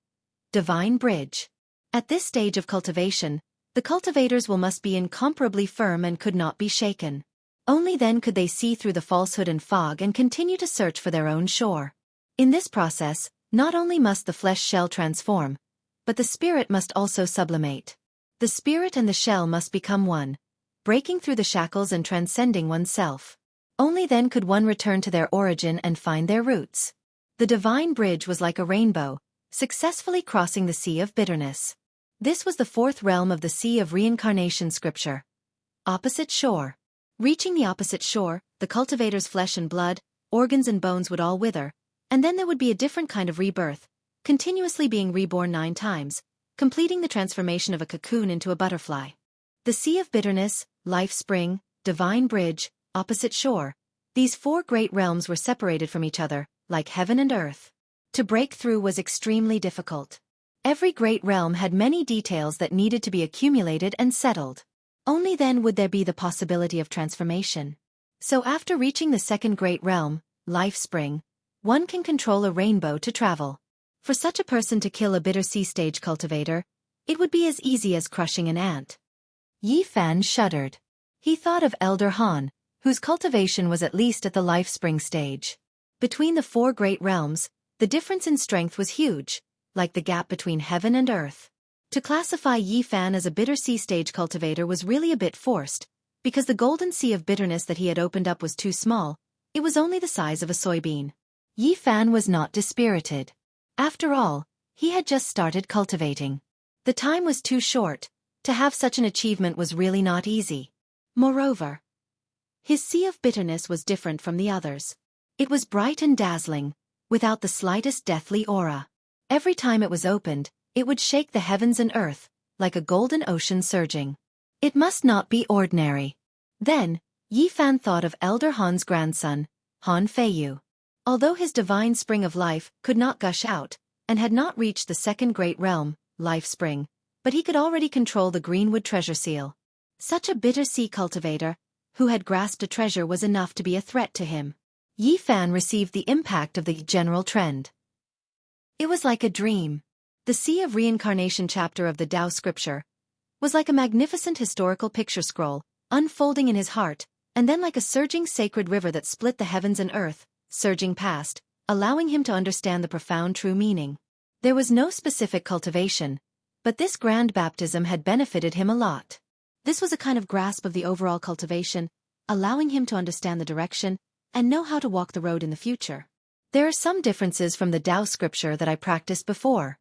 Divine bridge. At this stage of cultivation, the cultivators must be incomparably firm and could not be shaken. Only then could they see through the falsehood and fog and continue to search for their own shore. In this process, not only must the flesh shell transform, but the spirit must also sublimate. The spirit and the shell must become one, breaking through the shackles and transcending oneself. Only then could one return to their origin and find their roots. The divine bridge was like a rainbow, successfully crossing the sea of bitterness. This was the fourth realm of the sea of reincarnation scripture. Opposite shore. Reaching the opposite shore, the cultivator's flesh and blood, organs and bones would all wither, and then there would be a different kind of rebirth, continuously being reborn 9 times, completing the transformation of a cocoon into a butterfly. The sea of bitterness, life spring, divine bridge, opposite shore, these 4 great realms were separated from each other, like heaven and earth. To break through was extremely difficult. Every great realm had many details that needed to be accumulated and settled. Only then would there be the possibility of transformation. So after reaching the second great realm, life spring, one can control a rainbow to travel. For such a person to kill a bitter sea stage cultivator, it would be as easy as crushing an ant. Yi Fan shuddered. He thought of Elder Han, whose cultivation was at least at the life spring stage. Between the 4 great realms, the difference in strength was huge, like the gap between heaven and earth. To classify Yi Fan as a bitter sea stage cultivator was really a bit forced, because the golden sea of bitterness that he had opened up was too small. It was only the size of a soybean. Yi Fan was not dispirited. After all, he had just started cultivating. The time was too short. To have such an achievement was really not easy. Moreover, his sea of bitterness was different from the others. It was bright and dazzling, without the slightest deathly aura. Every time it was opened, it would shake the heavens and earth, like a golden ocean surging. It must not be ordinary. Then, Yi Fan thought of Elder Han's grandson, Han Feiyu. Although his divine spring of life could not gush out, and had not reached the second great realm, life spring, but he could already control the greenwood treasure seal. Such a bitter sea cultivator, who had grasped a treasure, was enough to be a threat to him. Yi Fan received the impact of the general trend. It was like a dream. The Sea of Reincarnation chapter of the Tao scripture was like a magnificent historical picture scroll, unfolding in his heart, and then like a surging sacred river that split the heavens and earth, surging past, allowing him to understand the profound true meaning. There was no specific cultivation, but this grand baptism had benefited him a lot. This was a kind of grasp of the overall cultivation, allowing him to understand the direction and know how to walk the road in the future. There are some differences from the Tao scripture that I practiced before.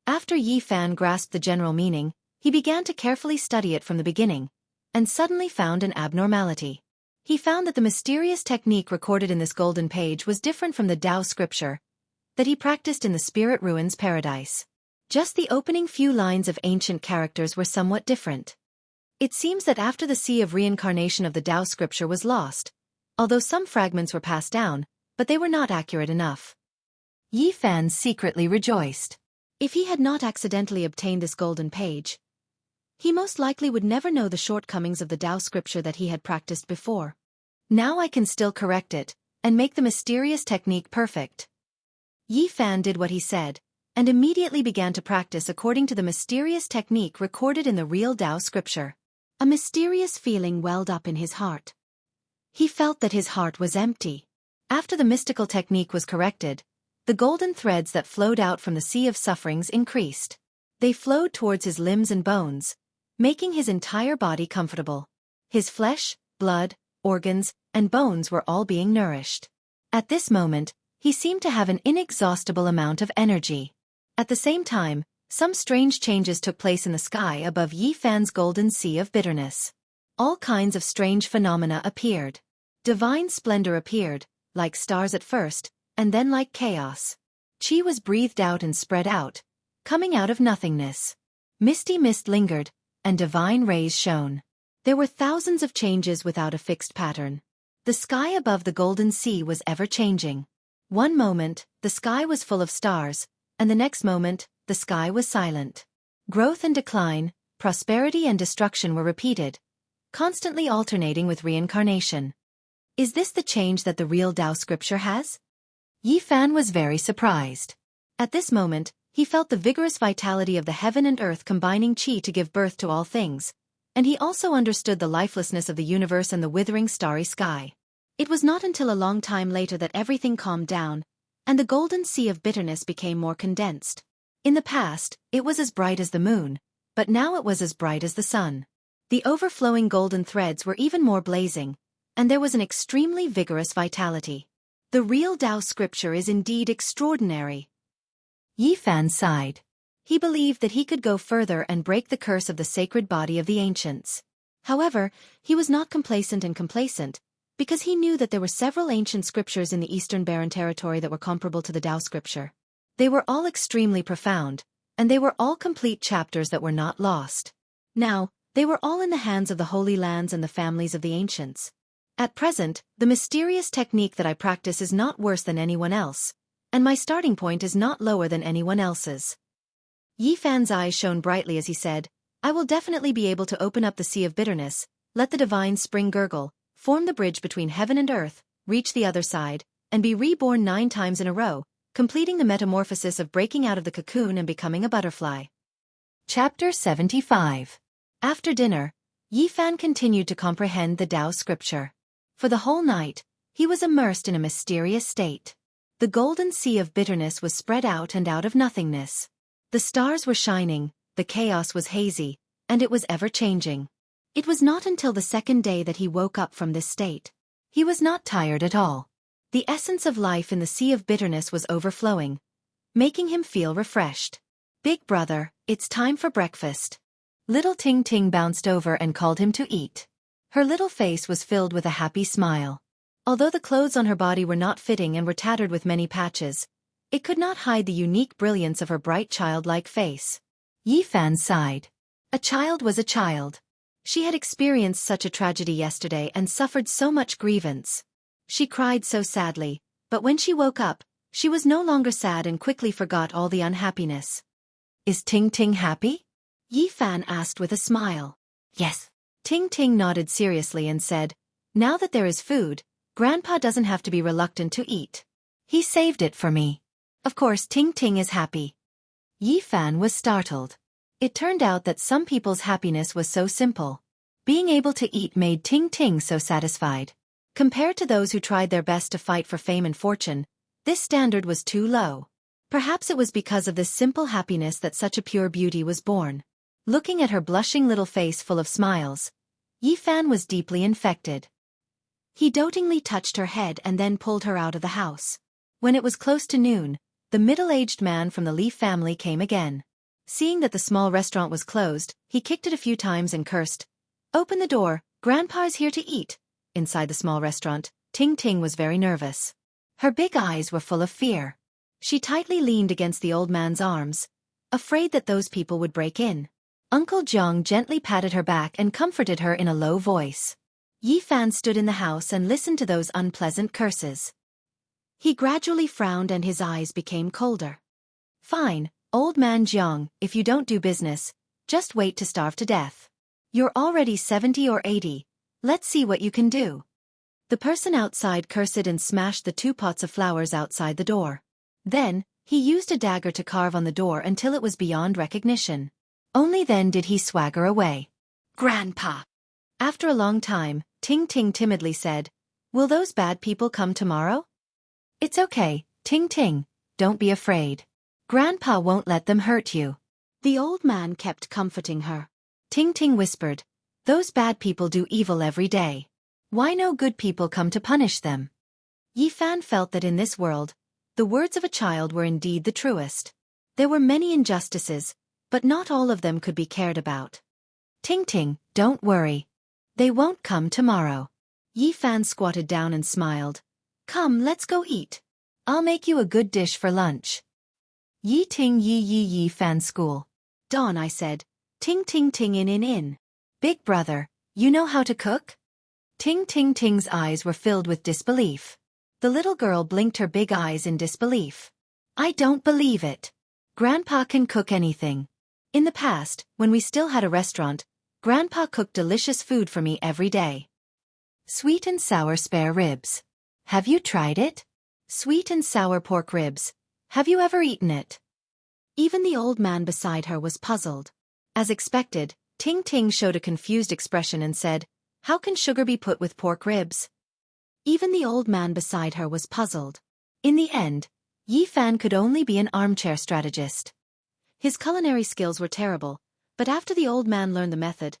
After Yi Fan grasped the general meaning, he began to carefully study it from the beginning, and suddenly found an abnormality. He found that the mysterious technique recorded in this golden page was different from the Tao scripture that he practiced in the Spirit Ruins Paradise. Just the opening few lines of ancient characters were somewhat different. It seems that after the sea of reincarnation of the Tao scripture was lost, although some fragments were passed down, but they were not accurate enough. Yi Fan secretly rejoiced. If he had not accidentally obtained this golden page, he most likely would never know the shortcomings of the Tao scripture that he had practiced before. Now I can still correct it, and make the mysterious technique perfect. Yi Fan did what he said, and immediately began to practice according to the mysterious technique recorded in the real Tao scripture. A mysterious feeling welled up in his heart. He felt that his heart was empty. After the mystical technique was corrected, the golden threads that flowed out from the sea of sufferings increased. They flowed towards his limbs and bones, making his entire body comfortable. His flesh, blood, organs, and bones were all being nourished. At this moment, he seemed to have an inexhaustible amount of energy. At the same time, some strange changes took place in the sky above Yi Fan's golden sea of bitterness. All kinds of strange phenomena appeared. Divine splendor appeared, like stars at first, and then like chaos. Qi was breathed out and spread out, coming out of nothingness. Misty mist lingered, and divine rays shone. There were thousands of changes without a fixed pattern. The sky above the golden sea was ever-changing. One moment, the sky was full of stars, and the next moment, the sky was silent. Growth and decline, prosperity and destruction were repeated, constantly alternating with reincarnation. Is this the change that the real Tao scripture has? Yi Fan was very surprised. At this moment, he felt the vigorous vitality of the heaven and earth combining qi to give birth to all things, and he also understood the lifelessness of the universe and the withering starry sky. It was not until a long time later that everything calmed down, and the golden sea of bitterness became more condensed. In the past, it was as bright as the moon, but now it was as bright as the sun. The overflowing golden threads were even more blazing, and there was an extremely vigorous vitality. The real Tao scripture is indeed extraordinary. Yi Fan sighed. He believed that he could go further and break the curse of the sacred body of the ancients. However, he was not complacent, because he knew that there were several ancient scriptures in the Eastern Barren territory that were comparable to the Tao scripture. They were all extremely profound, and they were all complete chapters that were not lost. Now, they were all in the hands of the Holy Lands and the families of the ancients. At present, the mysterious technique that I practice is not worse than anyone else, and my starting point is not lower than anyone else's. Yi Fan's eyes shone brightly as he said, I will definitely be able to open up the sea of bitterness, let the divine spring gurgle, form the bridge between heaven and earth, reach the other side, and be reborn 9 times in a row, completing the metamorphosis of breaking out of the cocoon and becoming a butterfly. Chapter 75. After dinner, Yi Fan continued to comprehend the Tao scripture. For the whole night, he was immersed in a mysterious state. The golden sea of bitterness was spread out and out of nothingness. The stars were shining, the chaos was hazy, and it was ever-changing. It was not until the second day that he woke up from this state. He was not tired at all. The essence of life in the sea of bitterness was overflowing, making him feel refreshed. Big brother, it's time for breakfast. Little Ting Ting bounced over and called him to eat. Her little face was filled with a happy smile. Although the clothes on her body were not fitting and were tattered with many patches, it could not hide the unique brilliance of her bright childlike face. Yi Fan sighed. A child was a child. She had experienced such a tragedy yesterday and suffered so much grievance. She cried so sadly, but when she woke up, she was no longer sad and quickly forgot all the unhappiness. Is Ting Ting happy? Yi Fan asked with a smile. Yes. Ting Ting nodded seriously and said, now that there is food, Grandpa doesn't have to be reluctant to eat. He saved it for me. Of course Ting Ting is happy. Yi Fan was startled. It turned out that some people's happiness was so simple. Being able to eat made Ting Ting so satisfied. Compared to those who tried their best to fight for fame and fortune, this standard was too low. Perhaps it was because of this simple happiness that such a pure beauty was born. Looking at her blushing little face full of smiles, Yi Fan was deeply infected. He dotingly touched her head and then pulled her out of the house. When it was close to noon, the middle-aged man from the Li family came again. Seeing that the small restaurant was closed, he kicked it a few times and cursed, "Open the door, Grandpa is here to eat." Inside the small restaurant, Ting Ting was very nervous. Her big eyes were full of fear. She tightly leaned against the old man's arms, afraid that those people would break in. Uncle Jiang gently patted her back and comforted her in a low voice. Yi Fan stood in the house and listened to those unpleasant curses. He gradually frowned and his eyes became colder. "Fine, old man Jiang, if you don't do business, just wait to starve to death. You're already 70 or 80, let's see what you can do." The person outside cursed and smashed the 2 pots of flowers outside the door. Then, he used a dagger to carve on the door until it was beyond recognition. Only then did he swagger away. "Grandpa!" After a long time, Ting Ting timidly said, "Will those bad people come tomorrow?" "It's okay, Ting Ting, don't be afraid. Grandpa won't let them hurt you." The old man kept comforting her. Ting Ting whispered, "Those bad people do evil every day. Why no good people come to punish them?" Yi Fan felt that in this world, the words of a child were indeed the truest. There were many injustices, but not all of them could be cared about. "Ting Ting, don't worry. They won't come tomorrow." Yi Fan squatted down and smiled. "Come, let's go eat. I'll make you a good dish for lunch." Yi Ting Yi Fan School. "Dawn," I said. "Ting Ting Ting in. Big brother, you know how to cook?" Ting Ting Ting's eyes were filled with disbelief. The little girl blinked her big eyes in disbelief. "I don't believe it. Grandpa can cook anything. In the past, when we still had a restaurant, Grandpa cooked delicious food for me every day. Sweet and sour spare ribs. Have you tried it? Sweet and sour pork ribs. Have you ever eaten it?" Even the old man beside her was puzzled. As expected, Ting Ting showed a confused expression and said, "How can sugar be put with pork ribs?" Even the old man beside her was puzzled. In the end, Yi Fan could only be an armchair strategist. His culinary skills were terrible, but after the old man learned the method,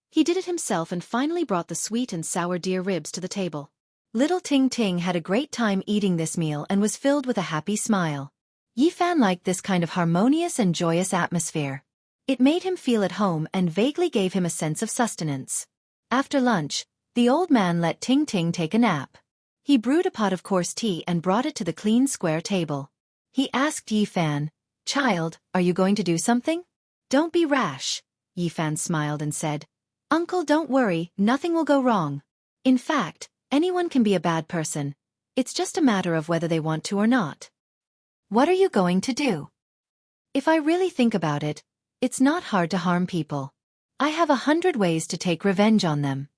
he did it himself and finally brought the sweet and sour deer ribs to the table. Little Ting Ting had a great time eating this meal and was filled with a happy smile. Yi Fan liked this kind of harmonious and joyous atmosphere. It made him feel at home and vaguely gave him a sense of sustenance. After lunch, the old man let Ting Ting take a nap. He brewed a pot of coarse tea and brought it to the clean square table. He asked Yi Fan, "Child, are you going to do something?" "Don't be rash." Yi Fan smiled and said, "Uncle, don't worry, nothing will go wrong. In fact, anyone can be a bad person. It's just a matter of whether they want to or not." "What are you going to do?" "If I really think about it, it's not hard to harm people. I have 100 ways to take revenge on them.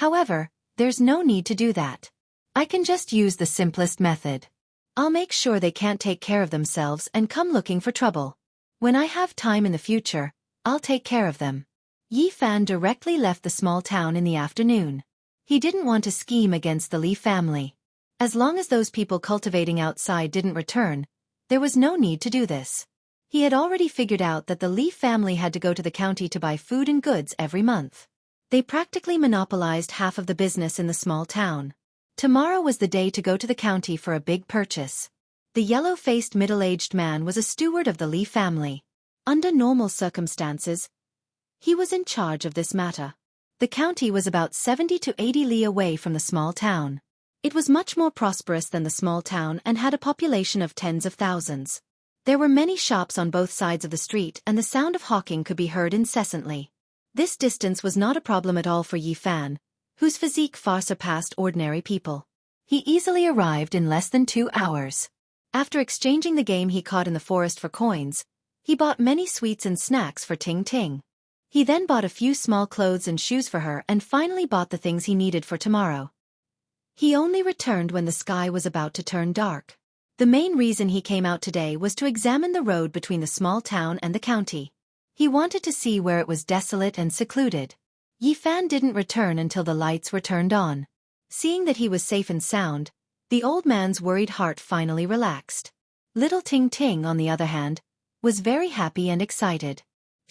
However, there's no need to do that. I can just use the simplest method. I'll make sure they can't take care of themselves and come looking for trouble. When I have time in the future, I'll take care of them." Yi Fan directly left the small town in the afternoon. He didn't want to scheme against the Li family. As long as those people cultivating outside didn't return, there was no need to do this. He had already figured out that the Li family had to go to the county to buy food and goods every month. They practically monopolized half of the business in the small town. Tomorrow was the day to go to the county for a big purchase. The yellow-faced middle-aged man was a steward of the Li family. Under normal circumstances, he was in charge of this matter. The county was about 70 to 80 li away from the small town. It was much more prosperous than the small town and had a population of tens of thousands. There were many shops on both sides of the street and the sound of hawking could be heard incessantly. This distance was not a problem at all for Yi Fan, whose physique far surpassed ordinary people. He easily arrived in less than 2 hours. After exchanging the game he caught in the forest for coins, he bought many sweets and snacks for Ting Ting. He then bought a few small clothes and shoes for her and finally bought the things he needed for tomorrow. He only returned when the sky was about to turn dark. The main reason he came out today was to examine the road between the small town and the county. He wanted to see where it was desolate and secluded. Yi Fan didn't return until the lights were turned on. Seeing that he was safe and sound, the old man's worried heart finally relaxed. Little Ting Ting, on the other hand, was very happy and excited.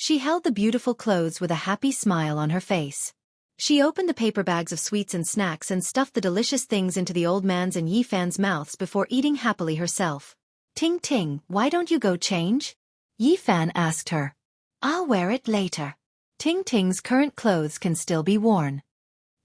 She held the beautiful clothes with a happy smile on her face. She opened the paper bags of sweets and snacks and stuffed the delicious things into the old man's and Yi Fan's mouths before eating happily herself. Ting Ting, why don't you go change? Yi Fan asked her. I'll wear it later. Ting Ting's current clothes can still be worn.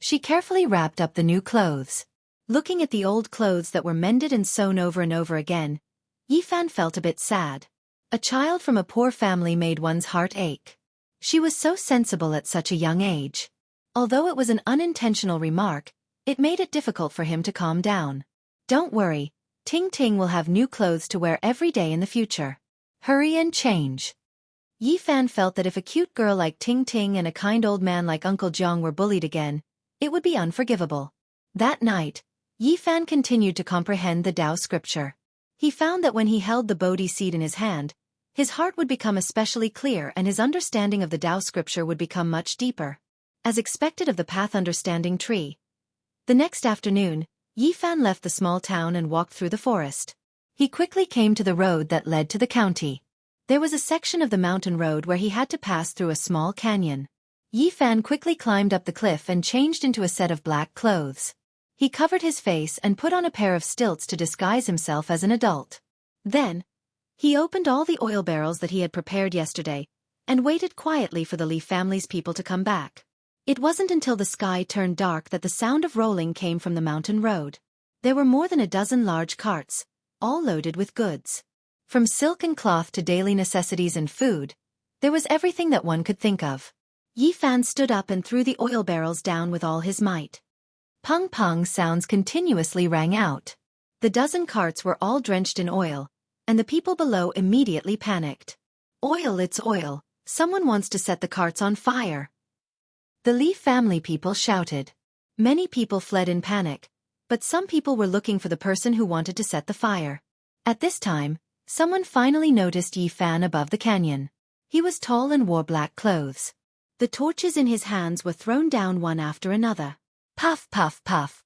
She carefully wrapped up the new clothes. Looking at the old clothes that were mended and sewn over and over again, Yi Fan felt a bit sad. A child from a poor family made one's heart ache. She was so sensible at such a young age. Although it was an unintentional remark, it made it difficult for him to calm down. Don't worry, Ting Ting will have new clothes to wear every day in the future. Hurry and change. Yi Fan felt that if a cute girl like Ting Ting and a kind old man like Uncle Jiang were bullied again, it would be unforgivable. That night, Yi Fan continued to comprehend the Tao scripture. He found that when he held the Bodhi seed in his hand, his heart would become especially clear and his understanding of the Tao scripture would become much deeper. As expected of the path understanding tree. The next afternoon, Yi Fan left the small town and walked through the forest. He quickly came to the road that led to the county. There was a section of the mountain road where he had to pass through a small canyon. Yi Fan quickly climbed up the cliff and changed into a set of black clothes. He covered his face and put on a pair of stilts to disguise himself as an adult. Then, he opened all the oil barrels that he had prepared yesterday, and waited quietly for the Li family's people to come back. It wasn't until the sky turned dark that the sound of rolling came from the mountain road. There were more than a dozen large carts, all loaded with goods. From silk and cloth to daily necessities and food, there was everything that one could think of. Yi Fan stood up and threw the oil barrels down with all his might. Pung-pung sounds continuously rang out. The dozen carts were all drenched in oil, and the people below immediately panicked. Oil, it's oil. Someone wants to set the carts on fire. The Li family people shouted. Many people fled in panic, but some people were looking for the person who wanted to set the fire. At this time, someone finally noticed Yi Fan above the canyon. He was tall and wore black clothes. The torches in his hands were thrown down one after another. Puff, puff, puff.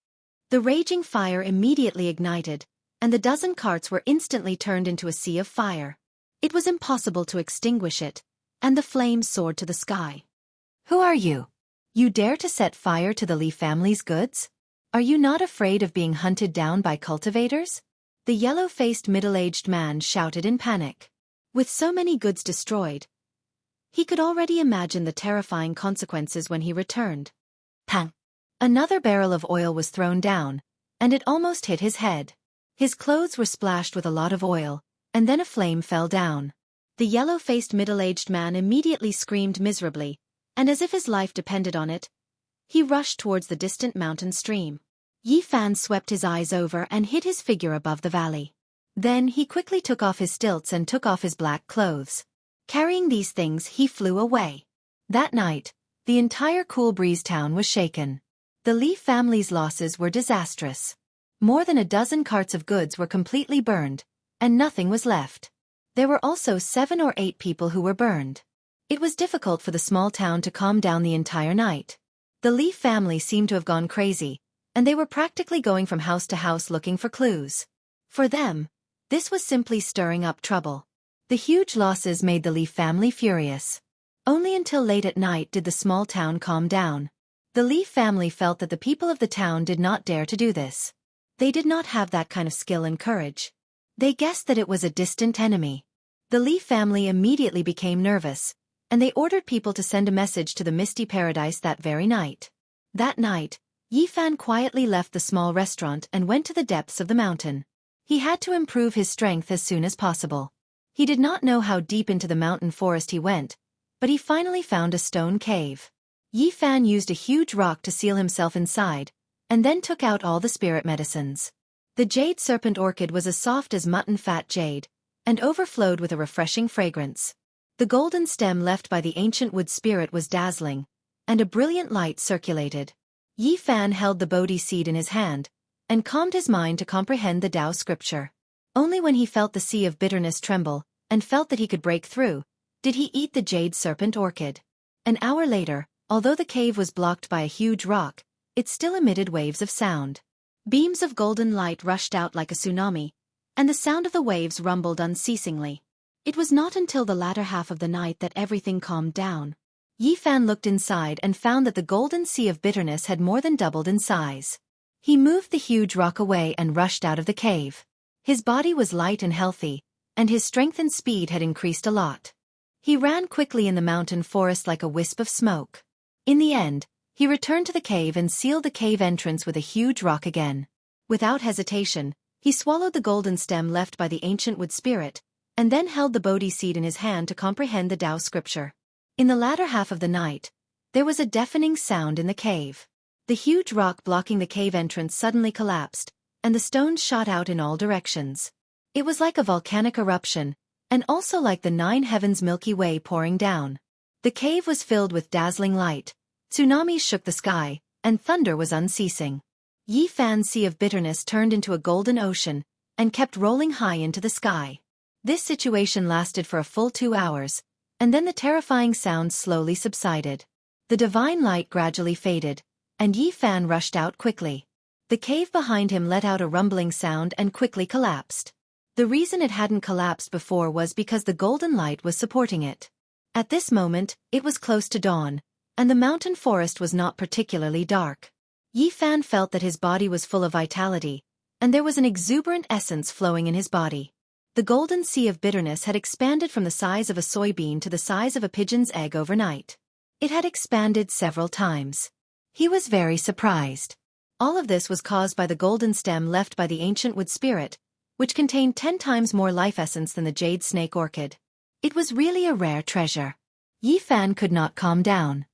The raging fire immediately ignited, and the dozen carts were instantly turned into a sea of fire. It was impossible to extinguish it, and the flames soared to the sky. Who are you? You dare to set fire to the Li family's goods? Are you not afraid of being hunted down by cultivators? The yellow-faced middle-aged man shouted in panic. With so many goods destroyed, he could already imagine the terrifying consequences when he returned. Pang! Another barrel of oil was thrown down, and it almost hit his head. His clothes were splashed with a lot of oil, and then a flame fell down. The yellow-faced middle-aged man immediately screamed miserably, and as if his life depended on it, he rushed towards the distant mountain stream. Yi Fan swept his eyes over and hid his figure above the valley. Then he quickly took off his stilts and took off his black clothes. Carrying these things, he flew away. That night, the entire Cool Breeze town was shaken. The Li family's losses were disastrous. More than a dozen carts of goods were completely burned, and nothing was left. There were also 7 or 8 people who were burned. It was difficult for the small town to calm down the entire night. The Li family seemed to have gone crazy, and they were practically going from house to house looking for clues. For them, this was simply stirring up trouble. The huge losses made the Li family furious. Only until late at night did the small town calm down. The Li family felt that the people of the town did not dare to do this. They did not have that kind of skill and courage. They guessed that it was a distant enemy. The Li family immediately became nervous, and they ordered people to send a message to the Misty Paradise that very night. That night, Yi Fan quietly left the small restaurant and went to the depths of the mountain. He had to improve his strength as soon as possible. He did not know how deep into the mountain forest he went, but he finally found a stone cave. Yi Fan used a huge rock to seal himself inside, and then took out all the spirit medicines. The jade serpent orchid was as soft as mutton fat jade, and overflowed with a refreshing fragrance. The golden stem left by the ancient wood spirit was dazzling, and a brilliant light circulated. Yi Fan held the Bodhi seed in his hand, and calmed his mind to comprehend the Tao scripture. Only when he felt the sea of bitterness tremble, and felt that he could break through, did he eat the jade serpent orchid. An hour later, although the cave was blocked by a huge rock, it still emitted waves of sound. Beams of golden light rushed out like a tsunami, and the sound of the waves rumbled unceasingly. It was not until the latter half of the night that everything calmed down. Yi Fan looked inside and found that the golden sea of bitterness had more than doubled in size. He moved the huge rock away and rushed out of the cave. His body was light and healthy, and his strength and speed had increased a lot. He ran quickly in the mountain forest like a wisp of smoke. In the end, he returned to the cave and sealed the cave entrance with a huge rock again. Without hesitation, he swallowed the golden stem left by the ancient wood spirit, and then held the Bodhi seed in his hand to comprehend the Tao scripture. In the latter half of the night, there was a deafening sound in the cave. The huge rock blocking the cave entrance suddenly collapsed, and the stones shot out in all directions. It was like a volcanic eruption, and also like the 9 heavens Milky Way pouring down. The cave was filled with dazzling light, tsunamis shook the sky, and thunder was unceasing. Yi Fan's sea of bitterness turned into a golden ocean, and kept rolling high into the sky. This situation lasted for a full 2 hours, and then the terrifying sounds slowly subsided. The divine light gradually faded, and Yi Fan rushed out quickly. The cave behind him let out a rumbling sound and quickly collapsed. The reason it hadn't collapsed before was because the golden light was supporting it. At this moment, it was close to dawn, and the mountain forest was not particularly dark. Yi Fan felt that his body was full of vitality, and there was an exuberant essence flowing in his body. The golden sea of bitterness had expanded from the size of a soybean to the size of a pigeon's egg overnight. It had expanded several times. He was very surprised. All of this was caused by the golden stem left by the ancient wood spirit, which contained 10 times more life essence than the jade snake orchid. It was really a rare treasure. Yi Fan could not calm down.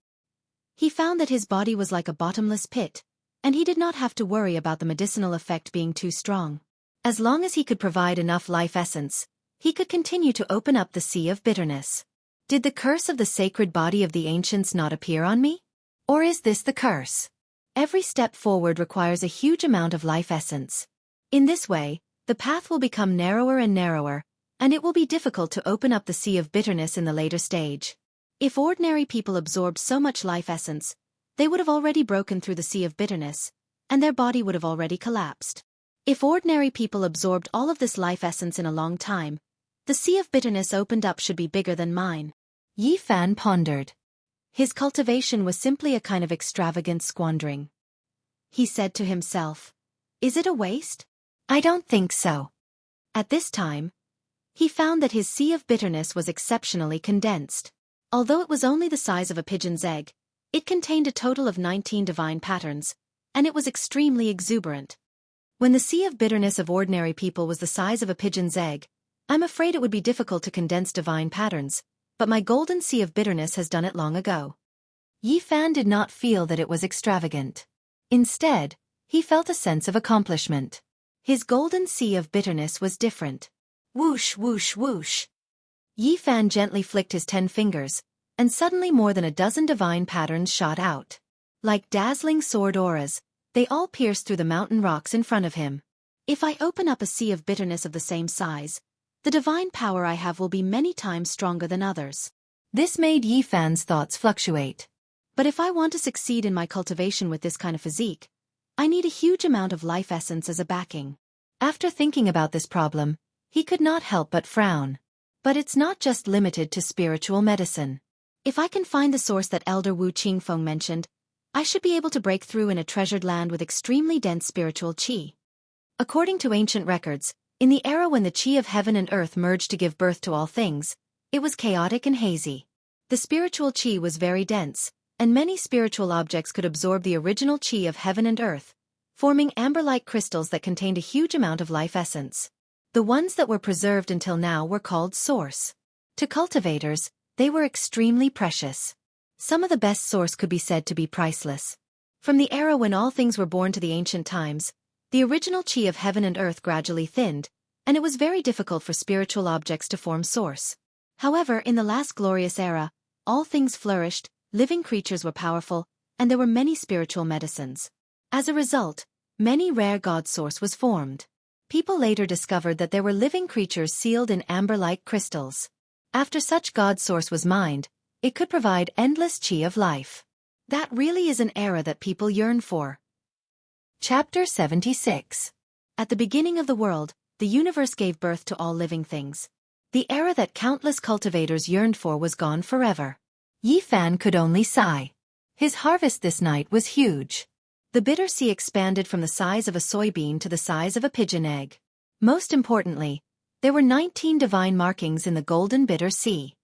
He found that his body was like a bottomless pit, and he did not have to worry about the medicinal effect being too strong. As long as he could provide enough life essence, he could continue to open up the sea of bitterness. Did the curse of the sacred body of the ancients not appear on me? Or is this the curse? Every step forward requires a huge amount of life essence. In this way, the path will become narrower and narrower, and it will be difficult to open up the sea of bitterness in the later stage. If ordinary people absorbed so much life essence, they would have already broken through the sea of bitterness, and their body would have already collapsed. If ordinary people absorbed all of this life essence in a long time, the sea of bitterness opened up should be bigger than mine. Yi Fan pondered. His cultivation was simply a kind of extravagant squandering. He said to himself, "Is it a waste? I don't think so." At this time, he found that his sea of bitterness was exceptionally condensed. Although it was only the size of a pigeon's egg, it contained a total of 19 divine patterns, and it was extremely exuberant. When the sea of bitterness of ordinary people was the size of a pigeon's egg, I'm afraid it would be difficult to condense divine patterns, but my golden sea of bitterness has done it long ago. Yi Fan did not feel that it was extravagant. Instead, he felt a sense of accomplishment. His golden sea of bitterness was different. Whoosh, whoosh, whoosh. Yi Fan gently flicked his 10 fingers, and suddenly more than a dozen divine patterns shot out. Like dazzling sword auras, they all pierced through the mountain rocks in front of him. If I open up a sea of bitterness of the same size, the divine power I have will be many times stronger than others. This made Yi Fan's thoughts fluctuate. But if I want to succeed in my cultivation with this kind of physique, I need a huge amount of life essence as a backing. After thinking about this problem, he could not help but frown. But it's not just limited to spiritual medicine. If I can find the source that Elder Wu Qingfeng mentioned, I should be able to break through in a treasured land with extremely dense spiritual qi. According to ancient records, in the era when the qi of heaven and earth merged to give birth to all things, it was chaotic and hazy. The spiritual qi was very dense, and many spiritual objects could absorb the original qi of heaven and earth, forming amber-like crystals that contained a huge amount of life essence. The ones that were preserved until now were called source. To cultivators, they were extremely precious. Some of the best source could be said to be priceless. From the era when all things were born to the ancient times, the original qi of heaven and earth gradually thinned, and it was very difficult for spiritual objects to form source. However, in the last glorious era, all things flourished, living creatures were powerful, and there were many spiritual medicines. As a result, many rare god source was formed. People later discovered that there were living creatures sealed in amber-like crystals. After such god source was mined, it could provide endless qi of life. That really is an era that people yearn for. Chapter 76. At the beginning of the world, the universe gave birth to all living things. The era that countless cultivators yearned for was gone forever. Yi Fan could only sigh. His harvest this night was huge. The bitter sea expanded from the size of a soybean to the size of a pigeon egg. Most importantly, there were 19 divine markings in the golden bitter sea.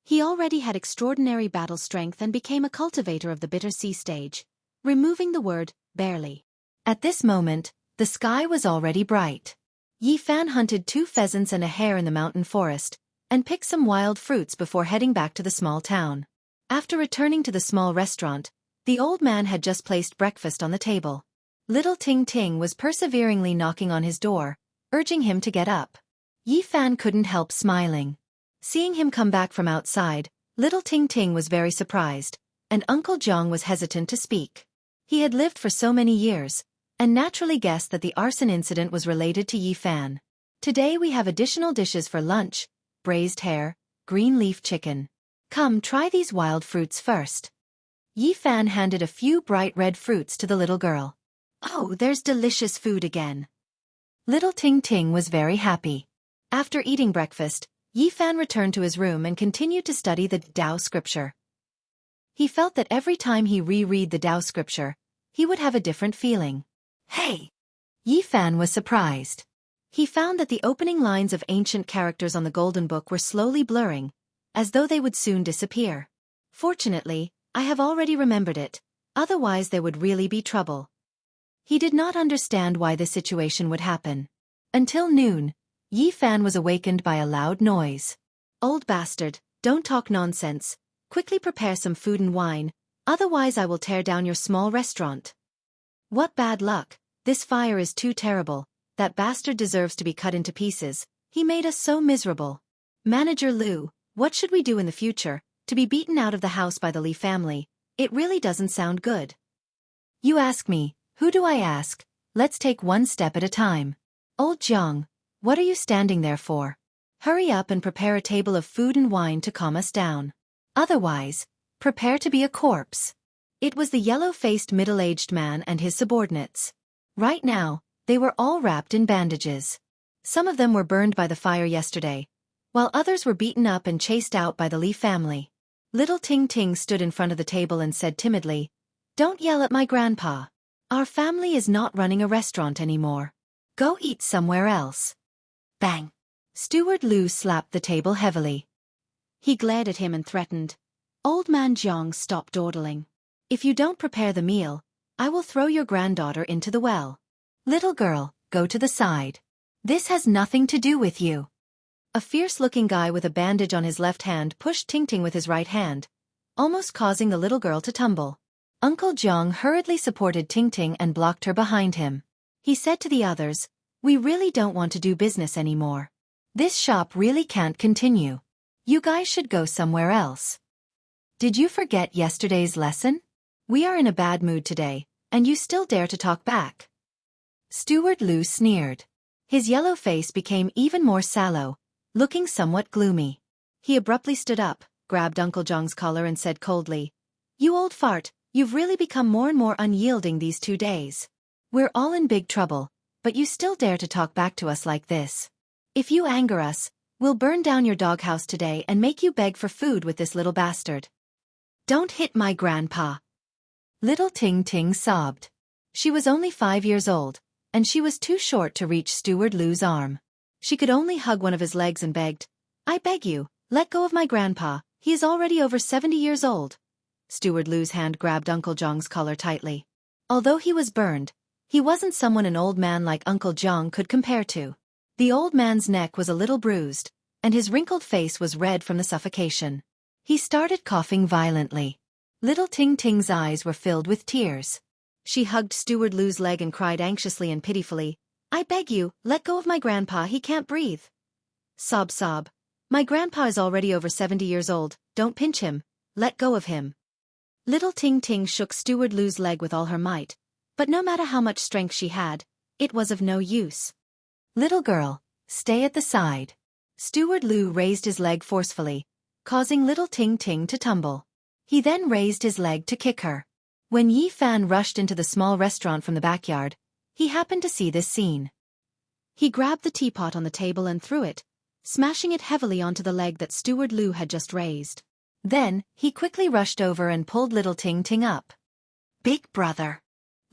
He already had extraordinary battle strength and became a cultivator of the bitter sea stage, removing the word barely. At this moment, the sky was already bright. Yi Fan hunted 2 pheasants and a hare in the mountain forest, and picked some wild fruits before heading back to the small town. After returning to the small restaurant, the old man had just placed breakfast on the table. Little Ting Ting was perseveringly knocking on his door, urging him to get up. Yi Fan couldn't help smiling. Seeing him come back from outside, Little Ting Ting was very surprised, and Uncle Jiang was hesitant to speak. He had lived for so many years, and naturally guessed that the arson incident was related to Yi Fan. Today we have additional dishes for lunch: braised hare, green leaf chicken. Come, try these wild fruits first. Yi Fan handed a few bright red fruits to the little girl. Oh, there's delicious food again. Little Ting Ting was very happy. After eating breakfast, Yi Fan returned to his room and continued to study the Tao scripture. He felt that every time he reread the Tao scripture, he would have a different feeling. Hey! Yi Fan was surprised. He found that the opening lines of ancient characters on the Golden Book were slowly blurring, as though they would soon disappear. Fortunately, I have already remembered it, otherwise there would really be trouble. He did not understand why this situation would happen. Until noon, Yi Fan was awakened by a loud noise. Old bastard, don't talk nonsense. Quickly prepare some food and wine, otherwise I will tear down your small restaurant. What bad luck, this fire is too terrible. That bastard deserves to be cut into pieces. He made us so miserable. Manager Liu, what should we do in the future? To be beaten out of the house by the Li family, it really doesn't sound good. You ask me, who do I ask? Let's take one step at a time. Old Jiang, what are you standing there for? Hurry up and prepare a table of food and wine to calm us down. Otherwise, prepare to be a corpse. It was the yellow-faced middle-aged man and his subordinates. Right now, they were all wrapped in bandages. Some of them were burned by the fire yesterday, while others were beaten up and chased out by the Li family. Little Ting Ting stood in front of the table and said timidly, "Don't yell at my grandpa. Our family is not running a restaurant anymore. Go eat somewhere else." Bang! Steward Liu slapped the table heavily. He glared at him and threatened, "Old man Jiang, stop dawdling. If you don't prepare the meal, I will throw your granddaughter into the well. Little girl, go to the side. This has nothing to do with you." A fierce-looking guy with a bandage on his left hand pushed Ting Ting with his right hand, almost causing the little girl to tumble. Uncle Jiang hurriedly supported Ting Ting and blocked her behind him. He said to the others, "We really don't want to do business anymore. This shop really can't continue. You guys should go somewhere else. Did you forget yesterday's lesson? We are in a bad mood today, and you still dare to talk back." Steward Liu sneered. His yellow face became even more sallow, looking somewhat gloomy. He abruptly stood up, grabbed Uncle Jiang's collar and said coldly, "You old fart, you've really become more and more unyielding these 2 days. We're all in big trouble, but you still dare to talk back to us like this. If you anger us, we'll burn down your doghouse today and make you beg for food with this little bastard." "Don't hit my grandpa." Little Ting Ting sobbed. She was only 5 years old, and she was too short to reach Steward Liu's arm. She could only hug one of his legs and begged, "I beg you, let go of my grandpa, he is already over 70 years old." Steward Liu's hand grabbed Uncle Jiang's collar tightly. Although he was burned, he wasn't someone an old man like Uncle Jiang could compare to. The old man's neck was a little bruised, and his wrinkled face was red from the suffocation. He started coughing violently. Little Ting Ting's eyes were filled with tears. She hugged Steward Liu's leg and cried anxiously and pitifully, "I beg you, let go of my grandpa, he can't breathe." Sob sob. "My grandpa is already over 70 years old, don't pinch him, let go of him." Little Ting Ting shook Steward Liu's leg with all her might, but no matter how much strength she had, it was of no use. "Little girl, stay at the side." Steward Liu raised his leg forcefully, causing Little Ting Ting to tumble. He then raised his leg to kick her. When Yi Fan rushed into the small restaurant from the backyard, he happened to see this scene. He grabbed the teapot on the table and threw it, smashing it heavily onto the leg that Steward Lu had just raised. Then, he quickly rushed over and pulled little Ting Ting up. "Big brother."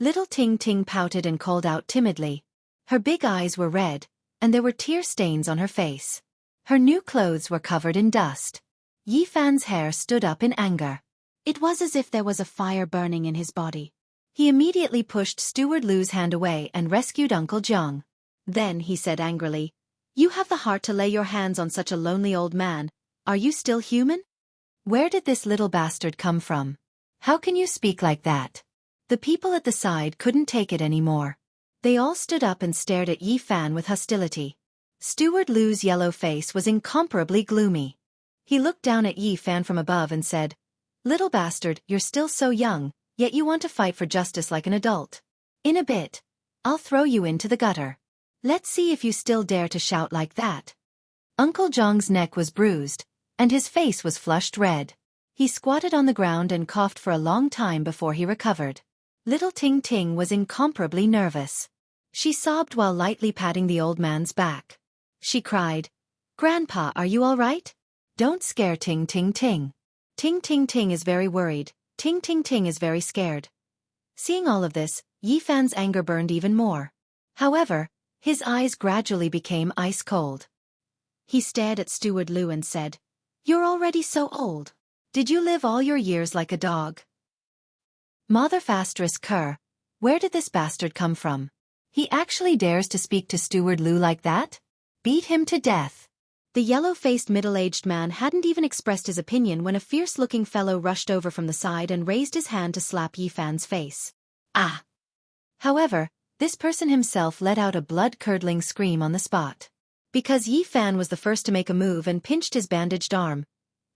Little Ting Ting pouted and called out timidly. Her big eyes were red, and there were tear stains on her face. Her new clothes were covered in dust. Yi Fan's hair stood up in anger. It was as if there was a fire burning in his body. He immediately pushed Steward Lu's hand away and rescued Uncle Jiang. Then he said angrily, "You have the heart to lay your hands on such a lonely old man. Are you still human? Where did this little bastard come from? How can you speak like that?" The people at the side couldn't take it anymore. They all stood up and stared at Yi Fan with hostility. Steward Lu's yellow face was incomparably gloomy. He looked down at Yi Fan from above and said, "Little bastard, you're still so young, yet you want to fight for justice like an adult. In a bit, I'll throw you into the gutter. Let's see if you still dare to shout like that." Uncle Jiang's neck was bruised, and his face was flushed red. He squatted on the ground and coughed for a long time before he recovered. Little Ting Ting was incomparably nervous. She sobbed while lightly patting the old man's back. She cried, "Grandpa, are you all right? Don't scare Ting Ting Ting. Ting Ting Ting is very worried. Ting Ting Ting is very scared." Seeing all of this, Yi Fan's anger burned even more. However, his eyes gradually became ice cold. He stared at Steward Lu and said, "You're already so old. Did you live all your years like a dog?" Mother Fastress Kerr, where did this bastard come from? He actually dares to speak to Steward Lu like that? Beat him to death. The yellow-faced middle-aged man hadn't even expressed his opinion when a fierce-looking fellow rushed over from the side and raised his hand to slap Yi Fan's face. Ah! However, this person himself let out a blood-curdling scream on the spot. Because Yi Fan was the first to make a move and pinched his bandaged arm,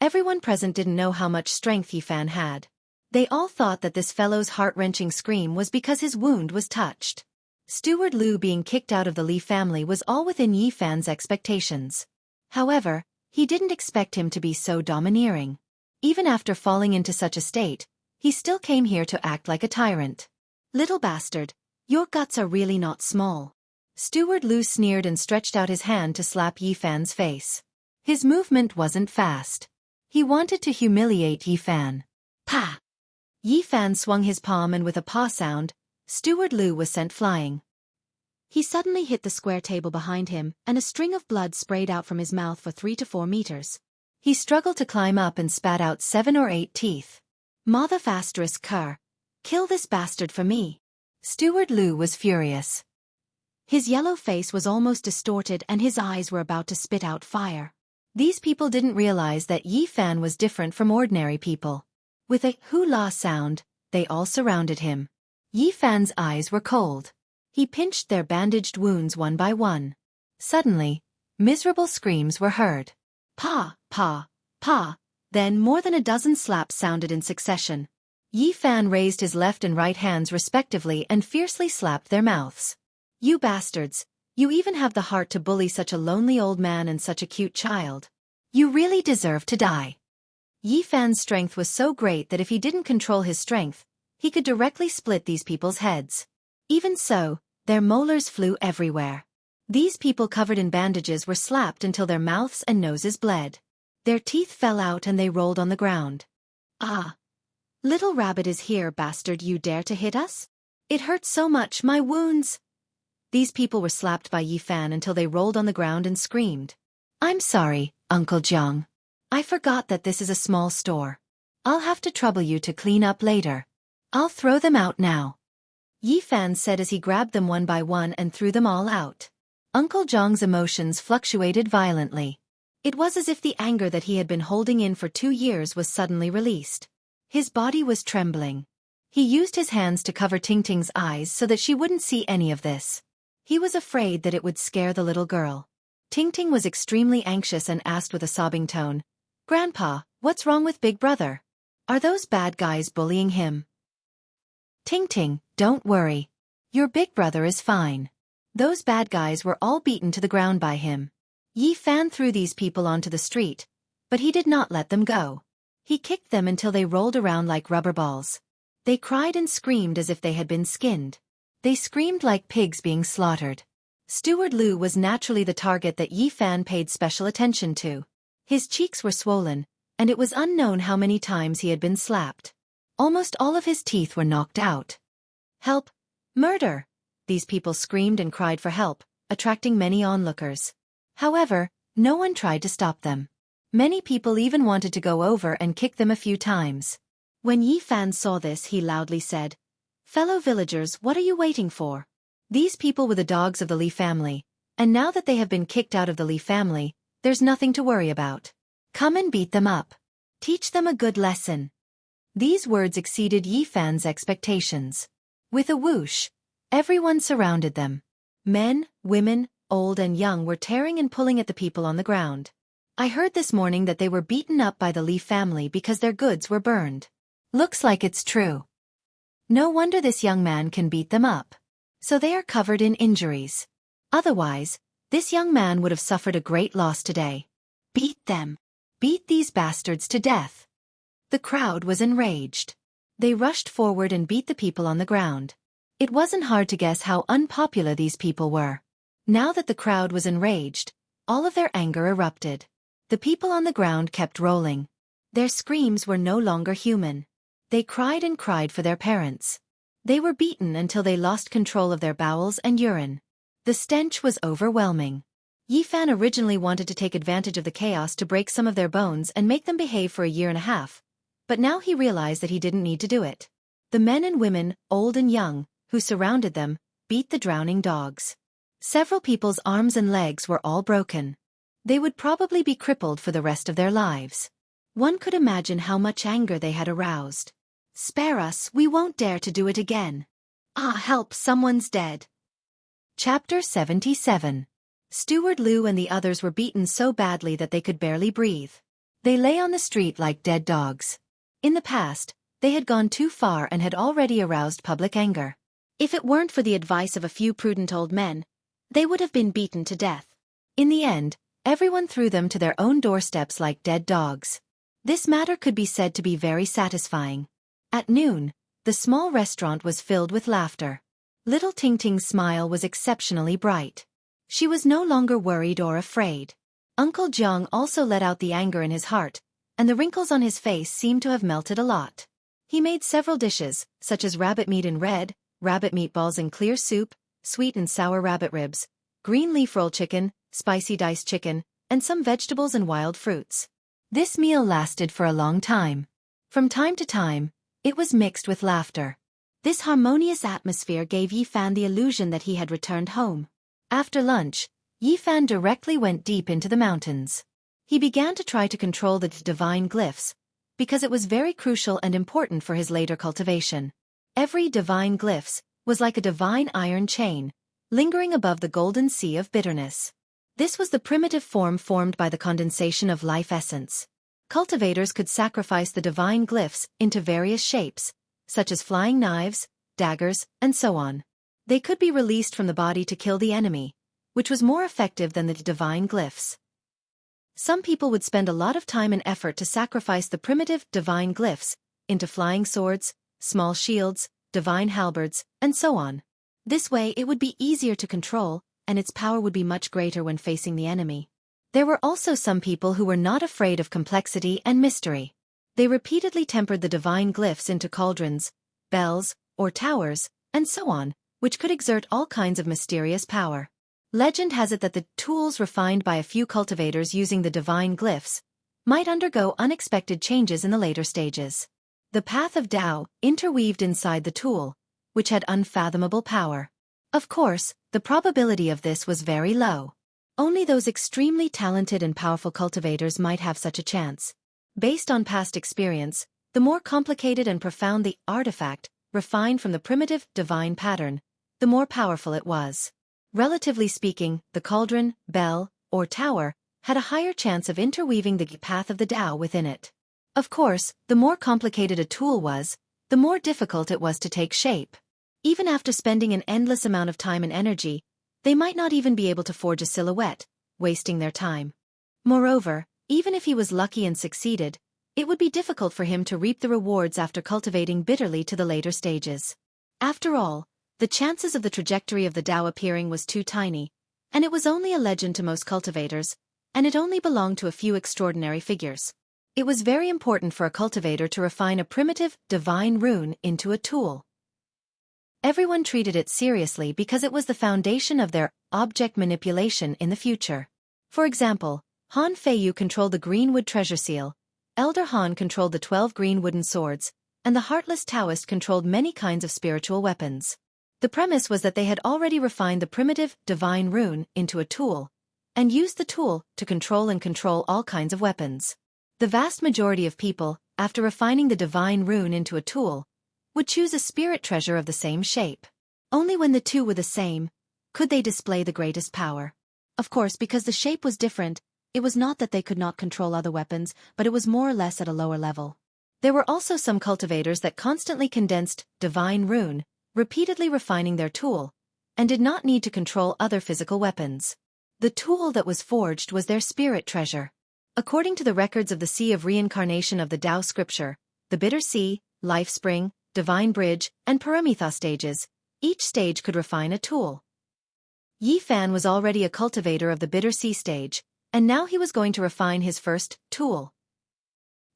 everyone present didn't know how much strength Yi Fan had. They all thought that this fellow's heart-wrenching scream was because his wound was touched. Steward Lu being kicked out of the Li family was all within Yi Fan's expectations. However, he didn't expect him to be so domineering. Even after falling into such a state, he still came here to act like a tyrant. "Little bastard, your guts are really not small." Steward Lu sneered and stretched out his hand to slap Yi Fan's face. His movement wasn't fast. He wanted to humiliate Yi Fan. Pa! Yi Fan swung his palm and with a paw sound, Steward Lu was sent flying. He suddenly hit the square table behind him, and a string of blood sprayed out from his mouth for 3 to 4 meters. He struggled to climb up and spat out 7 or 8 teeth. "Mother Fastress Kerr, kill this bastard for me." Steward Lu was furious. His yellow face was almost distorted and his eyes were about to spit out fire. These people didn't realize that Yi Fan was different from ordinary people. With a hoo-la sound, they all surrounded him. Yi Fan's eyes were cold. He pinched their bandaged wounds one by one. Suddenly, miserable screams were heard. Pa, pa, pa. Then more than a dozen slaps sounded in succession. Yi Fan raised his left and right hands respectively and fiercely slapped their mouths. "You bastards, you even have the heart to bully such a lonely old man and such a cute child. You really deserve to die." Yi Fan's strength was so great that if he didn't control his strength, he could directly split these people's heads. Even so, their molars flew everywhere. These people covered in bandages were slapped until their mouths and noses bled. Their teeth fell out and they rolled on the ground. "Ah! Little rabbit is here, bastard, you dare to hit us? It hurts so much, my wounds!" These people were slapped by Yi Fan until they rolled on the ground and screamed. "I'm sorry, Uncle Jiang. I forgot that this is a small store. I'll have to trouble you to clean up later. I'll throw them out now." Yi Fan said as he grabbed them one by one and threw them all out. Uncle Jiang's emotions fluctuated violently. It was as if the anger that he had been holding in for 2 years was suddenly released. His body was trembling. He used his hands to cover Ting Ting's eyes so that she wouldn't see any of this. He was afraid that it would scare the little girl. Ting Ting was extremely anxious and asked with a sobbing tone, "Grandpa, what's wrong with Big Brother? Are those bad guys bullying him?" "Ting Ting, don't worry. Your big brother is fine. Those bad guys were all beaten to the ground by him." Yi Fan threw these people onto the street, but he did not let them go. He kicked them until they rolled around like rubber balls. They cried and screamed as if they had been skinned. They screamed like pigs being slaughtered. Steward Lu was naturally the target that Yi Fan paid special attention to. His cheeks were swollen, and it was unknown how many times he had been slapped. Almost all of his teeth were knocked out. "Help! Murder!" These people screamed and cried for help, attracting many onlookers. However, no one tried to stop them. Many people even wanted to go over and kick them a few times. When Yi Fan saw this, he loudly said, "Fellow villagers, what are you waiting for? These people were the dogs of the Li family, and now that they have been kicked out of the Li family, there's nothing to worry about. Come and beat them up. Teach them a good lesson." These words exceeded Yi Fan's expectations. With a whoosh, everyone surrounded them. Men, women, old and young were tearing and pulling at the people on the ground. "I heard this morning that they were beaten up by the Li family because their goods were burned. Looks like it's true. No wonder this young man can beat them up. So they are covered in injuries. Otherwise, this young man would have suffered a great loss today. Beat them. Beat these bastards to death." The crowd was enraged. They rushed forward and beat the people on the ground. It wasn't hard to guess how unpopular these people were. Now that the crowd was enraged, all of their anger erupted. The people on the ground kept rolling. Their screams were no longer human. They cried and cried for their parents. They were beaten until they lost control of their bowels and urine. The stench was overwhelming. Yi Fan originally wanted to take advantage of the chaos to break some of their bones and make them behave for a year and a half, but now he realized that he didn't need to do it. The men and women, old and young, who surrounded them, beat the drowning dogs. Several people's arms and legs were all broken. They would probably be crippled for the rest of their lives. One could imagine how much anger they had aroused. "Spare us, we won't dare to do it again. Ah, help, someone's dead." Chapter 77. Steward Lu and the others were beaten so badly that they could barely breathe. They lay on the street like dead dogs. In the past, they had gone too far and had already aroused public anger. If it weren't for the advice of a few prudent old men, they would have been beaten to death. In the end, everyone threw them to their own doorsteps like dead dogs. This matter could be said to be very satisfying. At noon, the small restaurant was filled with laughter. Little Ting Ting's smile was exceptionally bright. She was no longer worried or afraid. Uncle Jiang also let out the anger in his heart, and the wrinkles on his face seemed to have melted a lot. He made several dishes, such as rabbit meat in red, rabbit meatballs in clear soup, sweet and sour rabbit ribs, green leaf roll chicken, spicy diced chicken, and some vegetables and wild fruits. This meal lasted for a long time. From time to time, it was mixed with laughter. This harmonious atmosphere gave Yi Fan the illusion that he had returned home. After lunch, Yi Fan directly went deep into the mountains. He began to try to control the divine glyphs, because it was very crucial and important for his later cultivation. Every divine glyphs was like a divine iron chain, lingering above the golden sea of bitterness. This was the primitive form formed by the condensation of life essence. Cultivators could sacrifice the divine glyphs into various shapes, such as flying knives, daggers, and so on. They could be released from the body to kill the enemy, which was more effective than the divine glyphs. Some people would spend a lot of time and effort to sacrifice the primitive divine glyphs into flying swords, small shields, divine halberds, and so on. This way it would be easier to control, and its power would be much greater when facing the enemy. There were also some people who were not afraid of complexity and mystery. They repeatedly tempered the divine glyphs into cauldrons, bells, or towers, and so on, which could exert all kinds of mysterious power. Legend has it that the tools refined by a few cultivators using the divine glyphs might undergo unexpected changes in the later stages. The path of Tao interweaved inside the tool, which had unfathomable power. Of course, the probability of this was very low. Only those extremely talented and powerful cultivators might have such a chance. Based on past experience, the more complicated and profound the artifact, refined from the primitive divine pattern, the more powerful it was. Relatively speaking, the cauldron, bell, or tower had a higher chance of interweaving the path of the Tao within it. Of course, the more complicated a tool was, the more difficult it was to take shape. Even after spending an endless amount of time and energy, they might not even be able to forge a silhouette, wasting their time. Moreover, even if he was lucky and succeeded, it would be difficult for him to reap the rewards after cultivating bitterly to the later stages. After all, the chances of the trajectory of the Tao appearing was too tiny, and it was only a legend to most cultivators, and it only belonged to a few extraordinary figures. It was very important for a cultivator to refine a primitive, divine rune into a tool. Everyone treated it seriously because it was the foundation of their object manipulation in the future. For example, Han Feiyu controlled the greenwood treasure seal, Elder Han controlled the 12 green wooden swords, and the Heartless Taoist controlled many kinds of spiritual weapons. The premise was that they had already refined the primitive, divine rune into a tool, and used the tool to control all kinds of weapons. The vast majority of people, after refining the divine rune into a tool, would choose a spirit treasure of the same shape. Only when the two were the same could they display the greatest power. Of course, because the shape was different, it was not that they could not control other weapons, but it was more or less at a lower level. There were also some cultivators that constantly condensed divine rune, repeatedly refining their tool, and did not need to control other physical weapons. The tool that was forged was their spirit treasure. According to the records of the Sea of Reincarnation of the Tao scripture, the Bitter Sea, Life Spring, Divine Bridge, and Paramita stages, each stage could refine a tool. Yi Fan was already a cultivator of the Bitter Sea stage, and now he was going to refine his first tool.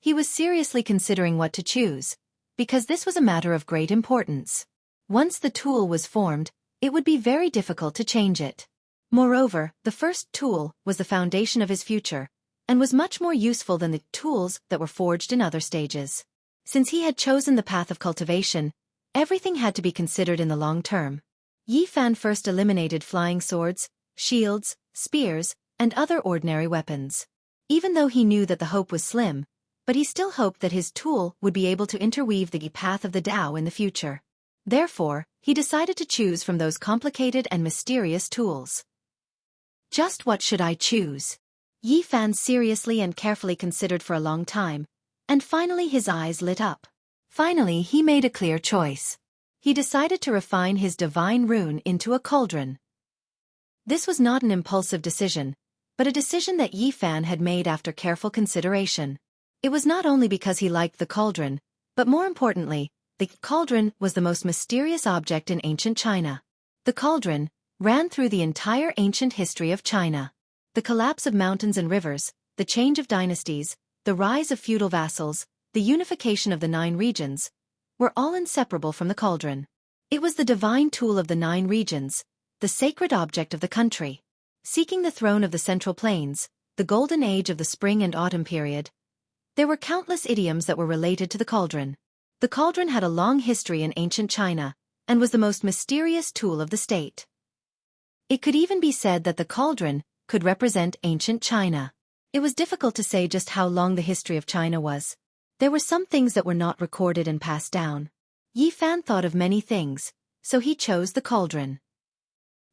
He was seriously considering what to choose, because this was a matter of great importance. Once the tool was formed, it would be very difficult to change it. Moreover, the first tool was the foundation of his future, and was much more useful than the tools that were forged in other stages. Since he had chosen the path of cultivation, everything had to be considered in the long term. Yi Fan first eliminated flying swords, shields, spears, and other ordinary weapons. Even though he knew that the hope was slim, but he still hoped that his tool would be able to interweave the path of the Tao in the future. Therefore, he decided to choose from those complicated and mysterious tools. Just what should I choose? Yi Fan seriously and carefully considered for a long time, and finally his eyes lit up. Finally he made a clear choice. He decided to refine his divine rune into a cauldron. This was not an impulsive decision, but a decision that Yi Fan had made after careful consideration. It was not only because he liked the cauldron, but more importantly, the cauldron was the most mysterious object in ancient China. The cauldron ran through the entire ancient history of China. The collapse of mountains and rivers, the change of dynasties, the rise of feudal vassals, the unification of the 9 regions, were all inseparable from the cauldron. It was the divine tool of the 9 regions, the sacred object of the country. Seeking the throne of the Central Plains, the golden age of the spring and autumn period, there were countless idioms that were related to the cauldron. The cauldron had a long history in ancient China, and was the most mysterious tool of the state. It could even be said that the cauldron could represent ancient China. It was difficult to say just how long the history of China was. There were some things that were not recorded and passed down. Yi Fan thought of many things, so he chose the cauldron.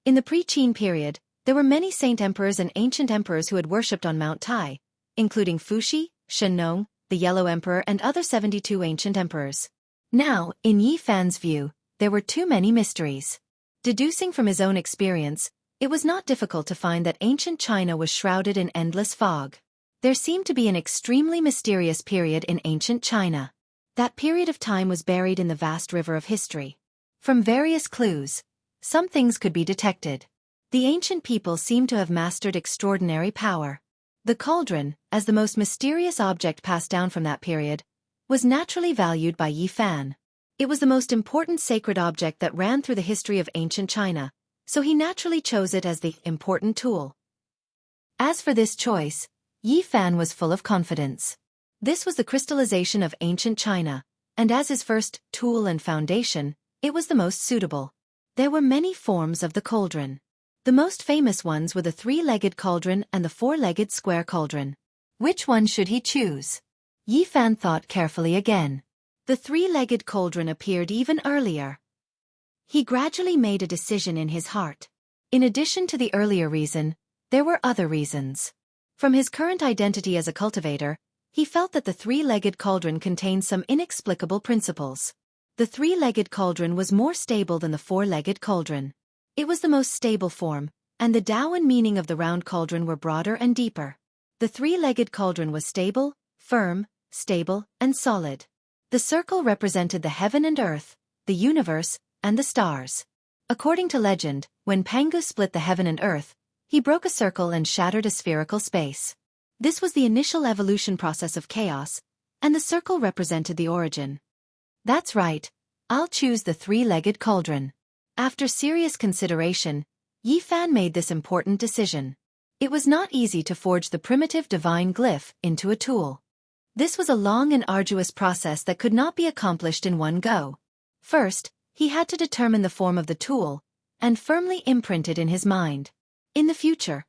In the pre-Qin period, there were many saint emperors and ancient emperors who had worshipped on Mount Tai, including Fuxi, Shennong, the Yellow Emperor and other 72 ancient emperors. Now, in Yi Fan's view, there were too many mysteries. Deducing from his own experience, it was not difficult to find that ancient China was shrouded in endless fog. There seemed to be an extremely mysterious period in ancient China. That period of time was buried in the vast river of history. From various clues, some things could be detected. The ancient people seemed to have mastered extraordinary power. The cauldron, as the most mysterious object passed down from that period, was naturally valued by Yi Fan. It was the most important sacred object that ran through the history of ancient China, so he naturally chose it as the important tool. As for this choice, Yi Fan was full of confidence. This was the crystallization of ancient China, and as his first tool and foundation, it was the most suitable. There were many forms of the cauldron. The most famous ones were the 3-legged cauldron and the 4-legged square cauldron. Which one should he choose? Yi Fan thought carefully again. The 3-legged cauldron appeared even earlier. He gradually made a decision in his heart. In addition to the earlier reason, there were other reasons. From his current identity as a cultivator, he felt that the 3-legged cauldron contained some inexplicable principles. The 3-legged cauldron was more stable than the 4-legged cauldron. It was the most stable form, and the Tao and meaning of the round cauldron were broader and deeper. The 3-legged cauldron was stable, firm, stable, and solid. The circle represented the heaven and earth, the universe, and the stars. According to legend, when Pangu split the heaven and earth, He broke a circle and shattered a spherical space. This was the initial evolution process of chaos, and the circle represented the origin. That's right, I'll choose the three-legged cauldron. After serious consideration, Yi Fan made this important decision. It was not easy to forge the primitive divine glyph into a tool. This was a long and arduous process that could not be accomplished in one go. First, he had to determine the form of the tool, and firmly imprint it in his mind. In the future,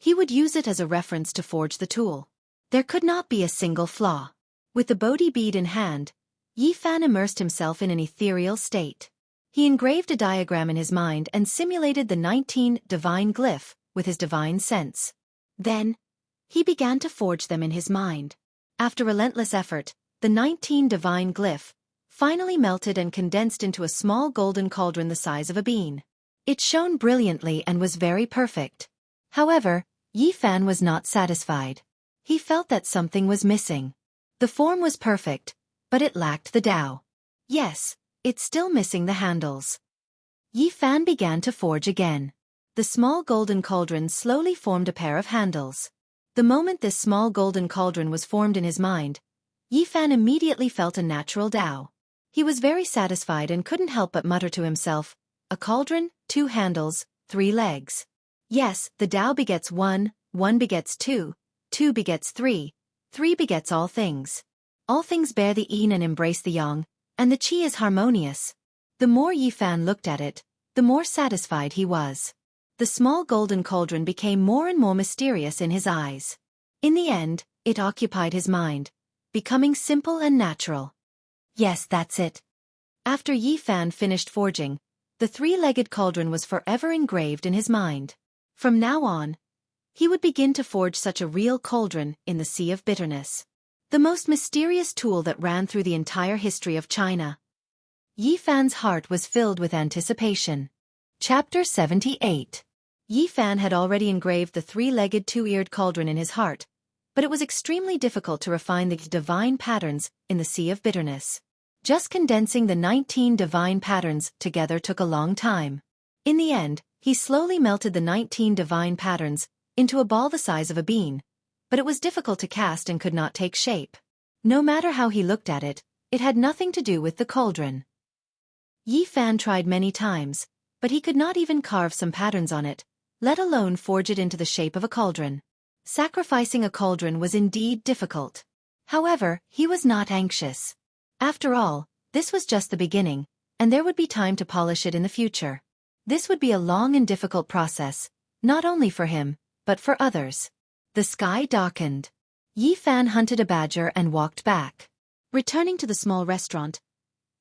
he would use it as a reference to forge the tool. There could not be a single flaw. With the Bodhi bead in hand, Yi Fan immersed himself in an ethereal state. He engraved a diagram in his mind and simulated the 19 divine glyph with his divine sense. Then, he began to forge them in his mind. After relentless effort, the 19 divine glyph finally melted and condensed into a small golden cauldron the size of a bean. It shone brilliantly and was very perfect. However, Yi Fan was not satisfied. He felt that something was missing. The form was perfect, but it lacked the Tao. Yes, it's still missing the handles. Yi Fan began to forge again. The small golden cauldron slowly formed a pair of handles. The moment this small golden cauldron was formed in his mind, Yi Fan immediately felt a natural Tao. He was very satisfied and couldn't help but mutter to himself, a cauldron, 2 handles, 3 legs. Yes, the Tao begets 1, 1 begets 2, 2 begets 3, 3 begets all things. All things bear the yin and embrace the yang, and the qi is harmonious. The more Yi Fan looked at it, the more satisfied he was. The small golden cauldron became more and more mysterious in his eyes. In the end, it occupied his mind, becoming simple and natural. Yes, that's it. After Yi Fan finished forging, the three-legged cauldron was forever engraved in his mind. From now on, he would begin to forge such a real cauldron in the Sea of Bitterness. The most mysterious tool that ran through the entire history of China. Yi Fan's heart was filled with anticipation. Chapter 78. Yi Fan had already engraved the three-legged two-eared cauldron in his heart, but it was extremely difficult to refine the divine patterns in the Sea of Bitterness. Just condensing the 19 divine patterns together took a long time. In the end, he slowly melted the 19 divine patterns into a ball the size of a bean, but it was difficult to cast and could not take shape. No matter how he looked at it, it had nothing to do with the cauldron. Yi Fan tried many times, but he could not even carve some patterns on it, let alone forge it into the shape of a cauldron. Sacrificing a cauldron was indeed difficult. However, he was not anxious. After all, this was just the beginning, and there would be time to polish it in the future. This would be a long and difficult process, not only for him, but for others. The sky darkened. Yi Fan hunted a badger and walked back. Returning to the small restaurant,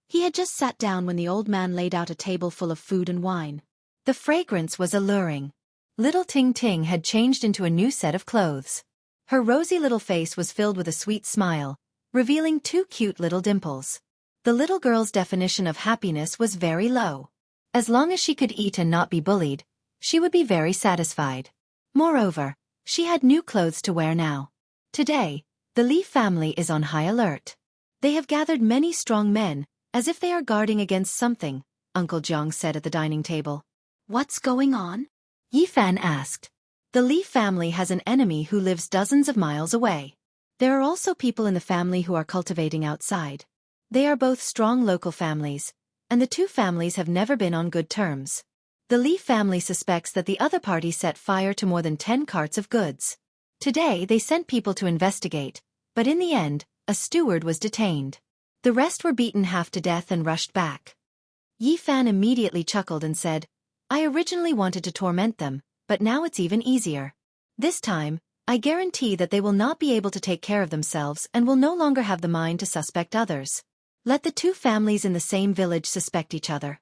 he had just sat down when the old man laid out a table full of food and wine. The fragrance was alluring. Little Ting Ting had changed into a new set of clothes. Her rosy little face was filled with a sweet smile, revealing 2 cute little dimples. The little girl's definition of happiness was very low. As long as she could eat and not be bullied, she would be very satisfied. Moreover, she had new clothes to wear now. Today, the Li family is on high alert. They have gathered many strong men, as if they are guarding against something, Uncle Jiang said at the dining table. What's going on? Yi Fan asked. The Li family has an enemy who lives dozens of miles away. There are also people in the family who are cultivating outside. They are both strong local families, and the 2 families have never been on good terms. The Li family suspects that the other party set fire to more than 10 carts of goods. Today they sent people to investigate, but in the end, a steward was detained. The rest were beaten half to death and rushed back. Yi Fan immediately chuckled and said, I originally wanted to torment them, but now it's even easier. This time, I guarantee that they will not be able to take care of themselves and will no longer have the mind to suspect others. Let the 2 families in the same village suspect each other.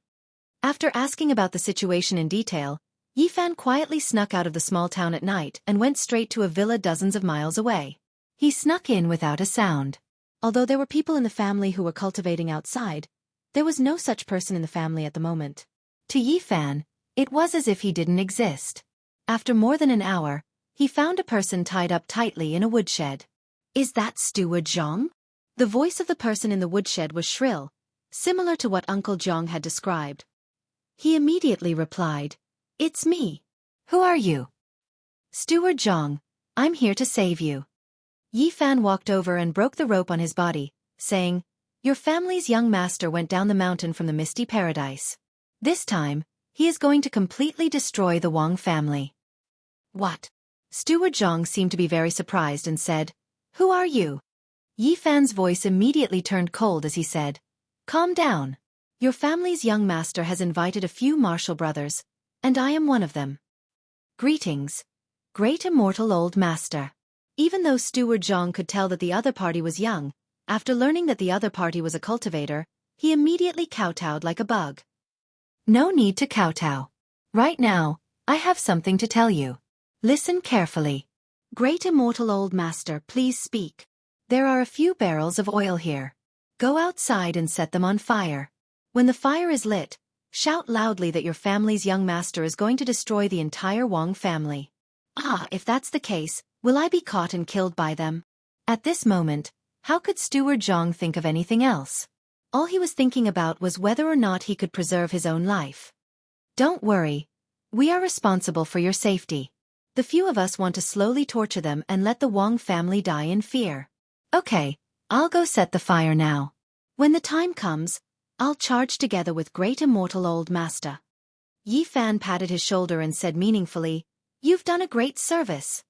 After asking about the situation in detail, Yi Fan quietly snuck out of the small town at night and went straight to a villa dozens of miles away. He snuck in without a sound. Although there were people in the family who were cultivating outside, there was no such person in the family at the moment. To Yi Fan, it was as if he didn't exist. After more than an hour, he found a person tied up tightly in a woodshed. Is that Steward Zhang? The voice of the person in the woodshed was shrill, similar to what Uncle Jiang had described. He immediately replied, It's me. Who are you? Steward Jiang, I'm here to save you. Yi Fan walked over and broke the rope on his body, saying, Your family's young master went down the mountain from the misty paradise. This time, he is going to completely destroy the Wang family. What? Steward Jiang seemed to be very surprised and said, Who are you? Yi Fan's voice immediately turned cold as he said, Calm down. Your family's young master has invited a few martial brothers, and I am one of them. Greetings, great immortal old master. Even though Steward Jiang could tell that the other party was young, after learning that the other party was a cultivator, he immediately kowtowed like a bug. No need to kowtow. Right now, I have something to tell you. Listen carefully. Great immortal old master, please speak. There are a few barrels of oil here. Go outside and set them on fire. When the fire is lit, shout loudly that your family's young master is going to destroy the entire Wang family. If that's the case, will I be caught and killed by them? At this moment, how could Steward Jiang think of anything else? All he was thinking about was whether or not he could preserve his own life. Don't worry. We are responsible for your safety. The few of us want to slowly torture them and let the Wang family die in fear. Okay, I'll go set the fire now. When the time comes, I'll charge together with great immortal old master. Yi Fan patted his shoulder and said meaningfully, You've done a great service.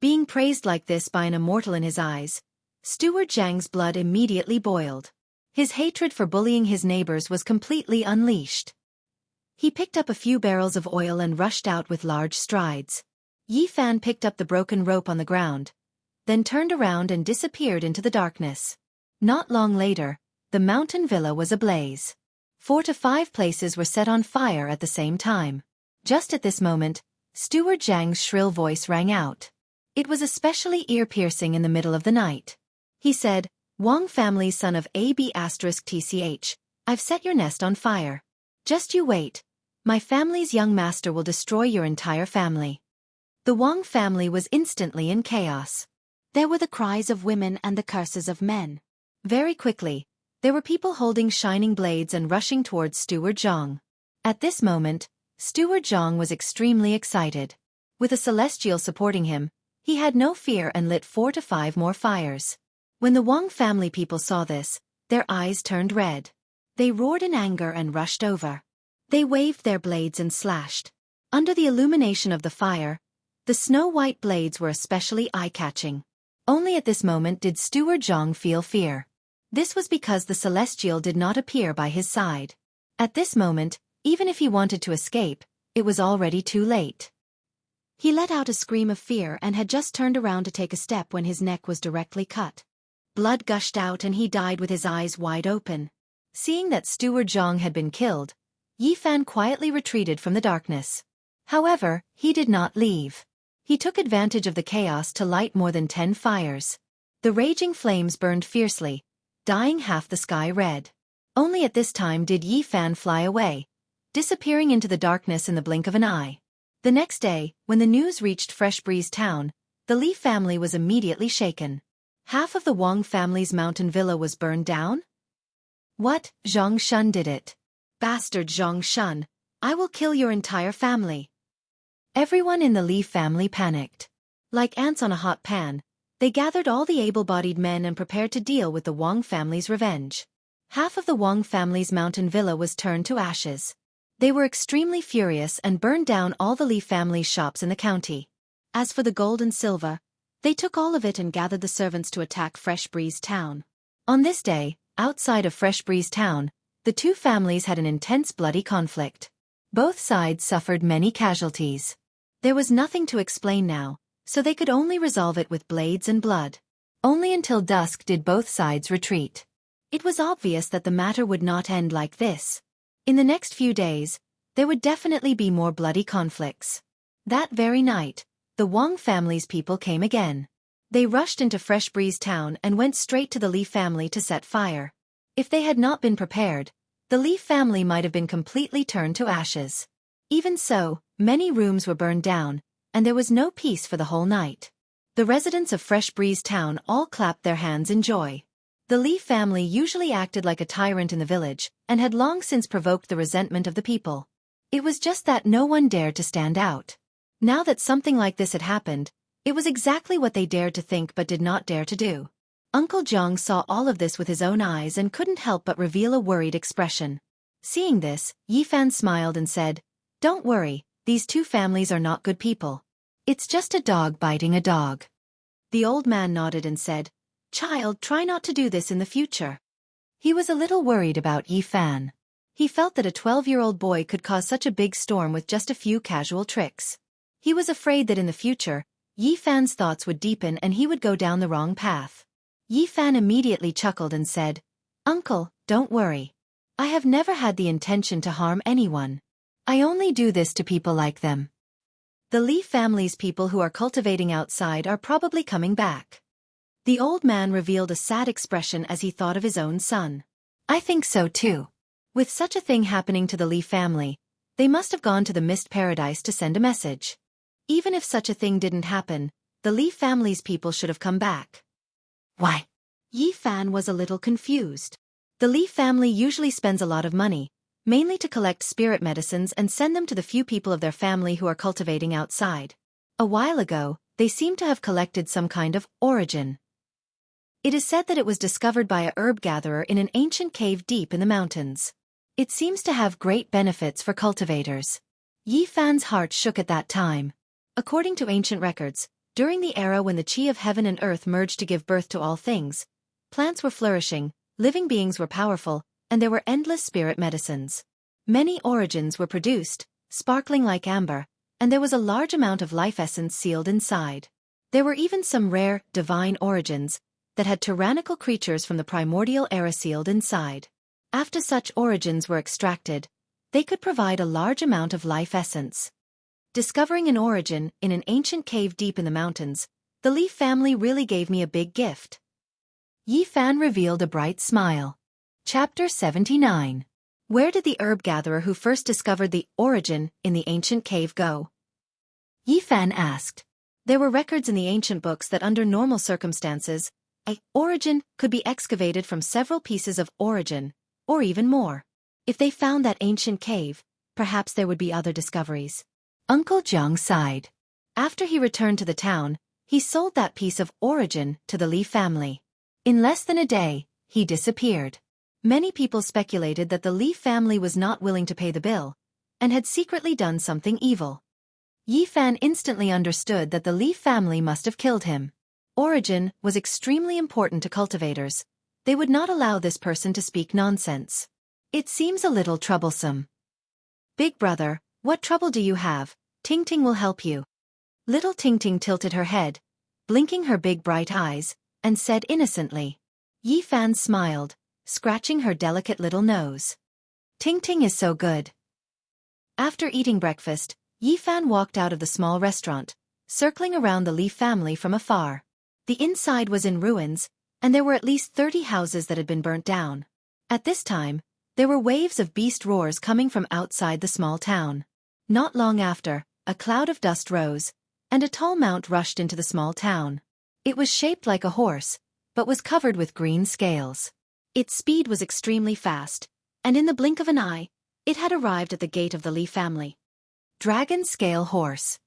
Being praised like this by an immortal in his eyes, Steward Jiang's blood immediately boiled. His hatred for bullying his neighbors was completely unleashed. He picked up a few barrels of oil and rushed out with large strides. Yi Fan picked up the broken rope on the ground, then turned around and disappeared into the darkness. Not long later, the mountain villa was ablaze. 4 to 5 places were set on fire at the same time. Just at this moment, Steward Jiang's shrill voice rang out. It was especially ear-piercing in the middle of the night. He said, Wang family's son of AB*TCH, I've set your nest on fire. Just you wait. My family's young master will destroy your entire family. The Wang family was instantly in chaos. There were the cries of women and the curses of men. Very quickly, there were people holding shining blades and rushing towards Steward Jiang. At this moment, Steward Jiang was extremely excited. With a celestial supporting him, he had no fear and lit 4 to 5 more fires. When the Wang family people saw this, their eyes turned red. They roared in anger and rushed over. They waved their blades and slashed. Under the illumination of the fire, the snow-white blades were especially eye-catching. Only at this moment did Steward Jiang feel fear. This was because the celestial did not appear by his side. At this moment, even if he wanted to escape, it was already too late. He let out a scream of fear and had just turned around to take a step when his neck was directly cut. Blood gushed out and he died with his eyes wide open. Seeing that Steward Jiang had been killed, Yi Fan quietly retreated from the darkness. However, he did not leave. He took advantage of the chaos to light more than 10 fires. The raging flames burned fiercely, dyeing half the sky red. Only at this time did Yi Fan fly away, disappearing into the darkness in the blink of an eye. The next day, when the news reached Fresh Breeze Town, the Li family was immediately shaken. Half of the Wang family's mountain villa was burned down? What? Xianxia did it. Bastard Xianxia, I will kill your entire family. Everyone in the Li family panicked. Like ants on a hot pan, they gathered all the able-bodied men and prepared to deal with the Wang family's revenge. Half of the Wang family's mountain villa was turned to ashes. They were extremely furious and burned down all the Li family's shops in the county. As for the gold and silver, they took all of it and gathered the servants to attack Fresh Breeze Town. On this day, outside of Fresh Breeze Town, the two families had an intense bloody conflict. Both sides suffered many casualties. There was nothing to explain now, so they could only resolve it with blades and blood. Only until dusk did both sides retreat. It was obvious that the matter would not end like this. In the next few days, there would definitely be more bloody conflicts. That very night, the Wang family's people came again. They rushed into Fresh Breeze Town and went straight to the Li family to set fire. If they had not been prepared, the Li family might have been completely turned to ashes. Even so, many rooms were burned down, and there was no peace for the whole night. The residents of Fresh Breeze Town all clapped their hands in joy. The Li family usually acted like a tyrant in the village, and had long since provoked the resentment of the people. It was just that no one dared to stand out. Now that something like this had happened, it was exactly what they dared to think but did not dare to do. Uncle Jiang saw all of this with his own eyes and couldn't help but reveal a worried expression. Seeing this, Yifan smiled and said, "Don't worry, these two families are not good people. It's just a dog biting a dog." The old man nodded and said, "Child, try not to do this in the future." He was a little worried about Yifan. He felt that a 12-year-old boy could cause such a big storm with just a few casual tricks. He was afraid that in the future, Yifan's thoughts would deepen and he would go down the wrong path. Yifan immediately chuckled and said, "Uncle, don't worry. I have never had the intention to harm anyone. I only do this to people like them. The Li family's people who are cultivating outside are probably coming back." The old man revealed a sad expression as he thought of his own son. "I think so too. With such a thing happening to the Li family, they must have gone to the Mist Paradise to send a message. Even if such a thing didn't happen, the Li family's people should have come back." "Why?" Yifan was a little confused. The Li family usually spends a lot of money, mainly to collect spirit medicines and send them to the few people of their family who are cultivating outside. A while ago, they seem to have collected some kind of origin. It is said that it was discovered by a herb gatherer in an ancient cave deep in the mountains. It seems to have great benefits for cultivators. Yifan's heart shook at that time. According to ancient records, during the era when the qi of heaven and earth merged to give birth to all things, plants were flourishing, living beings were powerful, and there were endless spirit medicines. Many origins were produced, sparkling like amber, and there was a large amount of life essence sealed inside. There were even some rare, divine origins that had tyrannical creatures from the primordial era sealed inside. After such origins were extracted, they could provide a large amount of life essence. Discovering an origin in an ancient cave deep in the mountains, the Li family really gave me a big gift. Yifan revealed a bright smile. Chapter 79. Where did the herb gatherer who first discovered the origin in the ancient cave go? Yifan asked. There were records in the ancient books that under normal circumstances, an origin could be excavated from several pieces of origin, or even more. If they found that ancient cave, perhaps there would be other discoveries. Uncle Jiang sighed. After he returned to the town, he sold that piece of origin to the Li family. In less than a day, he disappeared. Many people speculated that the Li family was not willing to pay the bill, and had secretly done something evil. Yifan instantly understood that the Li family must have killed him. Origin was extremely important to cultivators. They would not allow this person to speak nonsense. It seems a little troublesome. "Big brother, what trouble do you have? Ting Ting will help you." Little Ting Ting tilted her head, blinking her big bright eyes, and said innocently. Yifan smiled, scratching her delicate little nose. "Ting Ting is so good." After eating breakfast, Yifan walked out of the small restaurant, circling around the Li family from afar. The inside was in ruins, and there were at least 30 houses that had been burnt down. At this time, there were waves of beast roars coming from outside the small town. Not long after, a cloud of dust rose, and a tall mount rushed into the small town. It was shaped like a horse, but was covered with green scales. Its speed was extremely fast, and in the blink of an eye, it had arrived at the gate of the Li family. Dragon Scale Horse.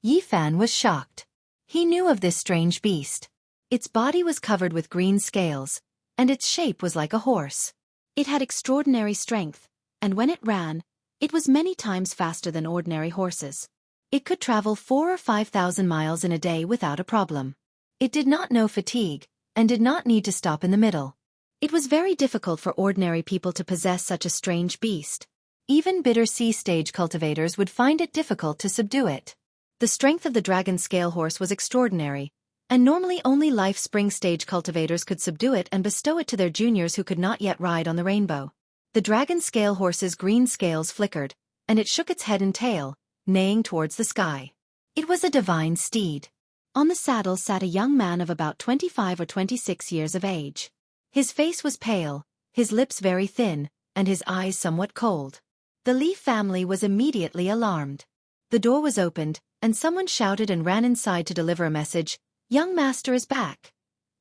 Yifan was shocked. He knew of this strange beast. Its body was covered with green scales, and its shape was like a horse. It had extraordinary strength, and when it ran, it was many times faster than ordinary horses. It could travel 4,000 or 5,000 miles in a day without a problem. It did not know fatigue, and did not need to stop in the middle. It was very difficult for ordinary people to possess such a strange beast. Even bitter sea stage cultivators would find it difficult to subdue it. The strength of the dragon scale horse was extraordinary, and normally only life spring stage cultivators could subdue it and bestow it to their juniors who could not yet ride on the rainbow. The dragon scale horse's green scales flickered, and it shook its head and tail, neighing towards the sky. It was a divine steed. On the saddle sat a young man of about 25 or 26 years of age. His face was pale, his lips very thin, and his eyes somewhat cold. The Li family was immediately alarmed. The door was opened, and someone shouted and ran inside to deliver a message. "Young master is back."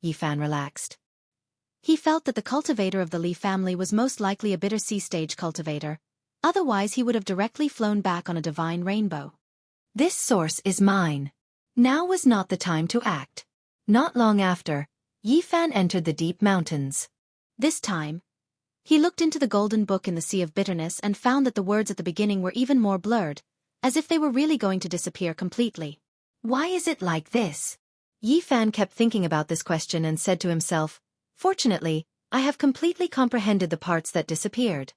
Yifan relaxed. He felt that the cultivator of the Li family was most likely a bitter sea stage cultivator. Otherwise he would have directly flown back on a divine rainbow. This source is mine. Now was not the time to act. Not long after, Yi Fan entered the deep mountains. This time, he looked into the golden book in the Sea of Bitterness and found that the words at the beginning were even more blurred, as if they were really going to disappear completely. Why is it like this? Yi Fan kept thinking about this question and said to himself, fortunately, I have completely comprehended the parts that disappeared.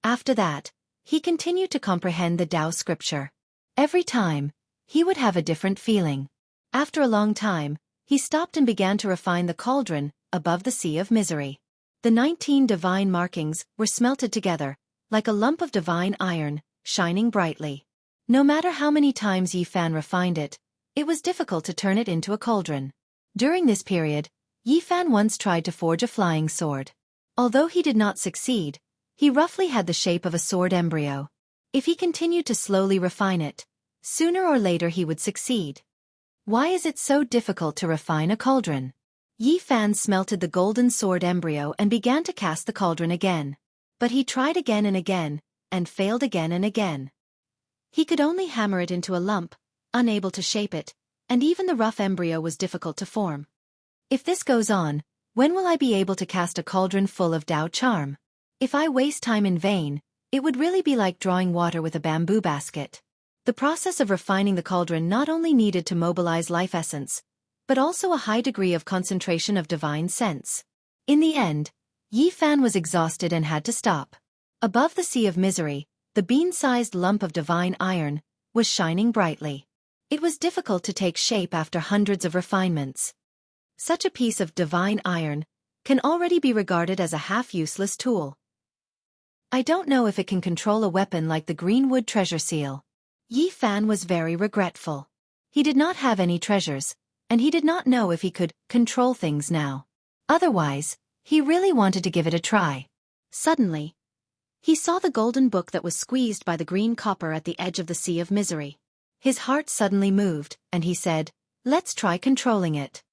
After that, he continued to comprehend the Tao scripture. Every time, he would have a different feeling. After a long time, he stopped and began to refine the cauldron above the sea of misery. The 19 divine markings were smelted together, like a lump of divine iron, shining brightly. No matter how many times Yi Fan refined it, it was difficult to turn it into a cauldron. During this period, Yi Fan once tried to forge a flying sword. Although he did not succeed, he roughly had the shape of a sword embryo. If he continued to slowly refine it, sooner or later he would succeed. Why is it so difficult to refine a cauldron? Yi Fan smelted the golden sword embryo and began to cast the cauldron again. But he tried again and failed again and again. He could only hammer it into a lump, unable to shape it, and even the rough embryo was difficult to form. If this goes on, when will I be able to cast a cauldron full of Tao charm? If I waste time in vain, it would really be like drawing water with a bamboo basket. The process of refining the cauldron not only needed to mobilize life essence, but also a high degree of concentration of divine sense. In the end, Yi Fan was exhausted and had to stop. Above the sea of misery, the bean-sized lump of divine iron was shining brightly. It was difficult to take shape after hundreds of refinements. Such a piece of divine iron can already be regarded as a half-useless tool. I don't know if it can control a weapon like the Greenwood treasure seal. Yi Fan was very regretful. He did not have any treasures, and he did not know if he could control things now. Otherwise, he really wanted to give it a try. Suddenly, he saw the golden book that was squeezed by the green copper at the edge of the sea of misery. His heart suddenly moved, and he said, let's try controlling it.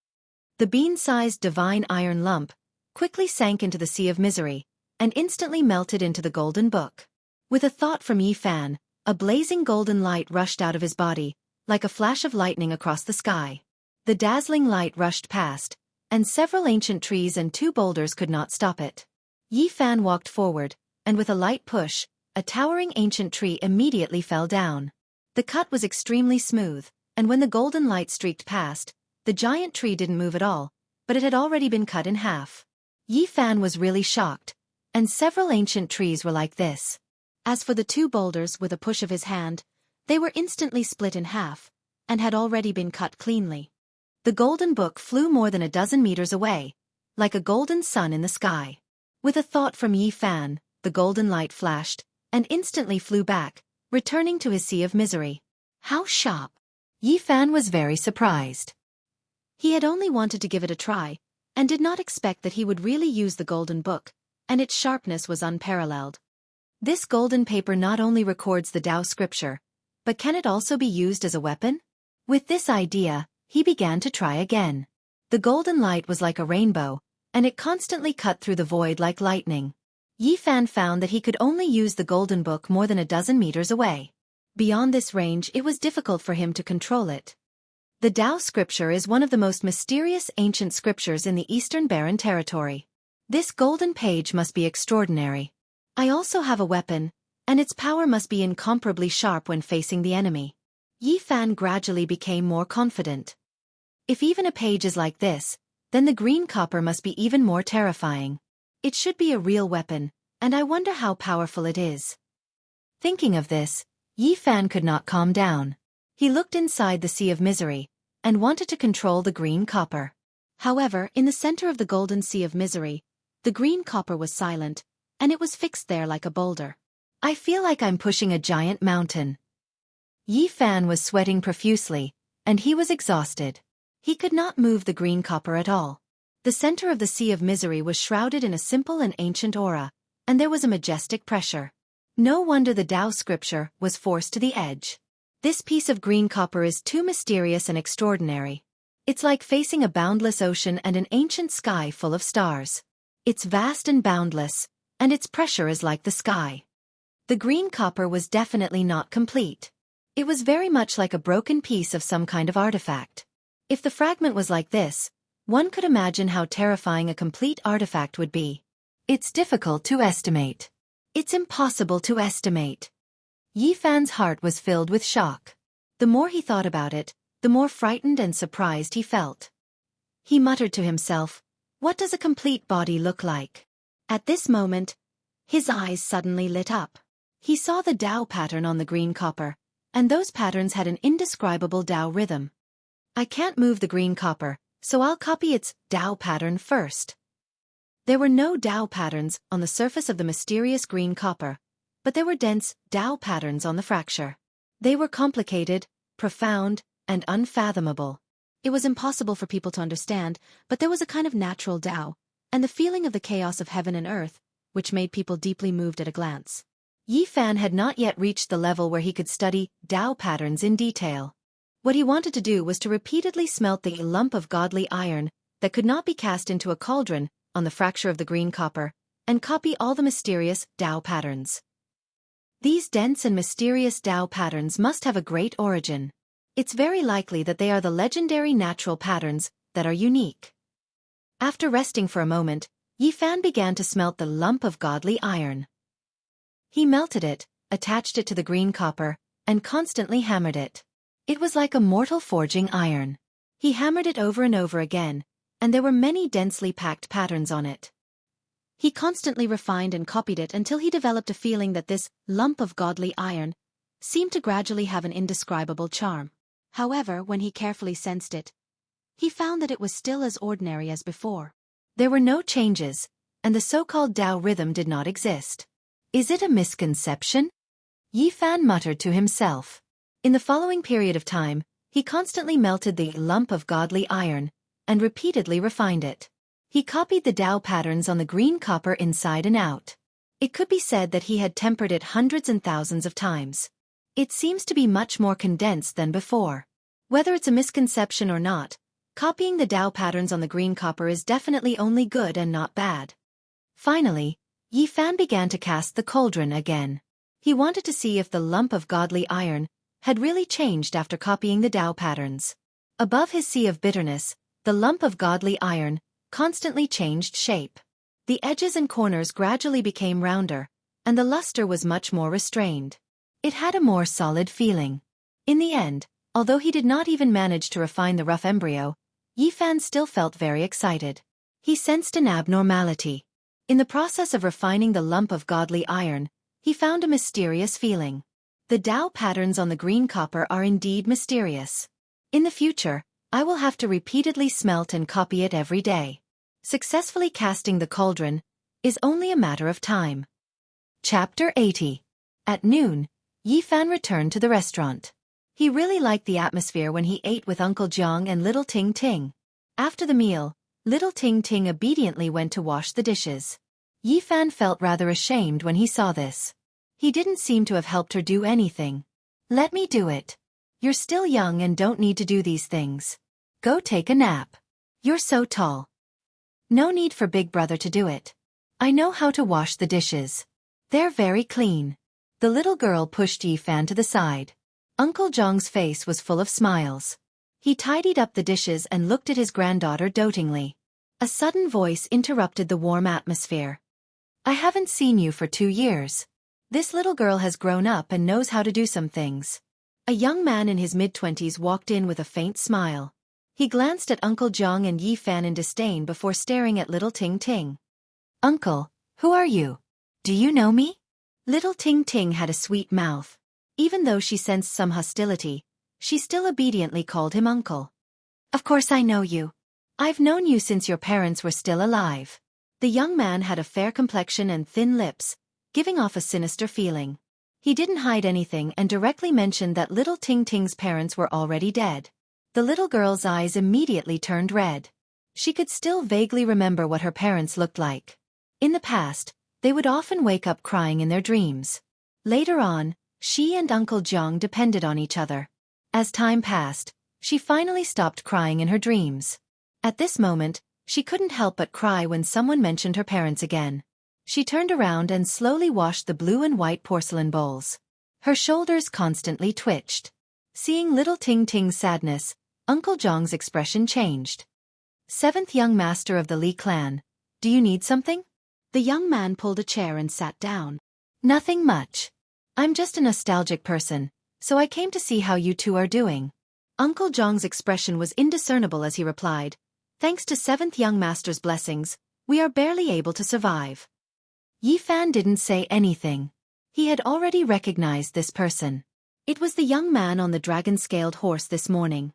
The bean-sized divine iron lump quickly sank into the sea of misery, and instantly melted into the golden book. With a thought from Yi Fan, a blazing golden light rushed out of his body, like a flash of lightning across the sky. The dazzling light rushed past, and several ancient trees and 2 boulders could not stop it. Yi Fan walked forward, and with a light push, a towering ancient tree immediately fell down. The cut was extremely smooth, and when the golden light streaked past, the giant tree didn't move at all, but it had already been cut in half. Yi Fan was really shocked, and several ancient trees were like this. As for the 2 boulders, with a push of his hand, they were instantly split in half, and had already been cut cleanly. The golden book flew more than a dozen meters away, like a golden sun in the sky. With a thought from Yi Fan, the golden light flashed, and instantly flew back, returning to his sea of misery. How sharp! Yi Fan was very surprised. He had only wanted to give it a try, and did not expect that he would really use the golden book, and its sharpness was unparalleled. This golden paper not only records the Tao scripture, but can it also be used as a weapon? With this idea, he began to try again. The golden light was like a rainbow, and it constantly cut through the void like lightning. Yi Fan found that he could only use the golden book more than a dozen meters away. Beyond this range, it was difficult for him to control it. The Tao scripture is one of the most mysterious ancient scriptures in the Eastern Barren Territory. This golden page must be extraordinary. I also have a weapon, and its power must be incomparably sharp when facing the enemy. Yi Fan gradually became more confident. If even a page is like this, then the green copper must be even more terrifying. It should be a real weapon, and I wonder how powerful it is. Thinking of this, Yi Fan could not calm down. He looked inside the sea of misery, and wanted to control the green copper. However, in the center of the golden sea of misery, the green copper was silent, and it was fixed there like a boulder. I feel like I'm pushing a giant mountain. Yi Fan was sweating profusely, and he was exhausted. He could not move the green copper at all. The center of the sea of misery was shrouded in a simple and ancient aura, and there was a majestic pressure. No wonder the Tao scripture was forced to the edge. This piece of green copper is too mysterious and extraordinary. It's like facing a boundless ocean and an ancient sky full of stars. It's vast and boundless, and its pressure is like the sky. The green copper was definitely not complete. It was very much like a broken piece of some kind of artifact. If the fragment was like this, one could imagine how terrifying a complete artifact would be. It's difficult to estimate. It's impossible to estimate. Yi Fan's heart was filled with shock. The more he thought about it, the more frightened and surprised he felt. He muttered to himself, "What does a complete body look like?" At this moment, his eyes suddenly lit up. He saw the Tao pattern on the green copper, and those patterns had an indescribable Tao rhythm. I can't move the green copper, so I'll copy its Tao pattern first. There were no Tao patterns on the surface of the mysterious green copper, but there were dense Tao patterns on the fracture. They were complicated, profound, and unfathomable. It was impossible for people to understand, but there was a kind of natural Tao, and the feeling of the chaos of heaven and earth, which made people deeply moved at a glance. Yi Fan had not yet reached the level where he could study Tao patterns in detail. What he wanted to do was to repeatedly smelt the lump of godly iron that could not be cast into a cauldron on the fracture of the green copper, and copy all the mysterious Tao patterns. These dense and mysterious Tao patterns must have a great origin. It's very likely that they are the legendary natural patterns that are unique. After resting for a moment, Yi Fan began to smelt the lump of godly iron. He melted it, attached it to the green copper, and constantly hammered it. It was like a mortal forging iron. He hammered it over and over again, and there were many densely packed patterns on it. He constantly refined and copied it until he developed a feeling that this lump of godly iron seemed to gradually have an indescribable charm. However, when he carefully sensed it, he found that it was still as ordinary as before. There were no changes, and the so-called Tao rhythm did not exist. Is it a misconception? Yi Fan muttered to himself. In the following period of time, he constantly melted the lump of godly iron, and repeatedly refined it. He copied the Tao patterns on the green copper inside and out. It could be said that he had tempered it hundreds and thousands of times. It seems to be much more condensed than before. Whether it's a misconception or not, copying the Tao patterns on the green copper is definitely only good and not bad. Finally, Yi Fan began to cast the cauldron again. He wanted to see if the lump of godly iron had really changed after copying the Tao patterns. Above his sea of bitterness, the lump of godly iron constantly changed shape. The edges and corners gradually became rounder, and the luster was much more restrained. It had a more solid feeling. In the end, although he did not even manage to refine the rough embryo, Yi Fan still felt very excited. He sensed an abnormality. In the process of refining the lump of godly iron, he found a mysterious feeling. The Tao patterns on the green copper are indeed mysterious. In the future, I will have to repeatedly smelt and copy it every day. Successfully casting the cauldron is only a matter of time. Chapter 80. At noon, Yi Fan returned to the restaurant. He really liked the atmosphere when he ate with Uncle Jiang and Little Ting Ting. After the meal, Little Ting Ting obediently went to wash the dishes. Yi Fan felt rather ashamed when he saw this. He didn't seem to have helped her do anything. "Let me do it. You're still young and don't need to do these things. Go take a nap. You're so tall. No need for Big Brother to do it. I know how to wash the dishes. They're very clean." The little girl pushed Yi Fan to the side. Uncle Jiang's face was full of smiles. He tidied up the dishes and looked at his granddaughter dotingly. A sudden voice interrupted the warm atmosphere. "I haven't seen you for 2 years. This little girl has grown up and knows how to do some things." A young man in his mid-20s walked in with a faint smile. He glanced at Uncle Jiang and Yi Fan in disdain before staring at Little Ting Ting. "Uncle, who are you? Do you know me?" Little Ting Ting had a sweet mouth. Even though she sensed some hostility, she still obediently called him uncle. "Of course I know you. I've known you since your parents were still alive." The young man had a fair complexion and thin lips, giving off a sinister feeling. He didn't hide anything and directly mentioned that Little Ting Ting's parents were already dead. The little girl's eyes immediately turned red. She could still vaguely remember what her parents looked like. In the past, they would often wake up crying in their dreams. Later on, she and Uncle Jiang depended on each other. As time passed, she finally stopped crying in her dreams. At this moment, she couldn't help but cry when someone mentioned her parents again. She turned around and slowly washed the blue and white porcelain bowls. Her shoulders constantly twitched. Seeing little Ting Ting's sadness, Uncle Zhang's expression changed. Seventh young master of the Li clan, do you need something? The young man pulled a chair and sat down. Nothing much. I'm just a nostalgic person, so I came to see how you two are doing. Uncle Zhang's expression was indiscernible as he replied, thanks to seventh young master's blessings, we are barely able to survive. Yi Fan didn't say anything. He had already recognized this person. It was the young man on the dragon-scaled horse this morning.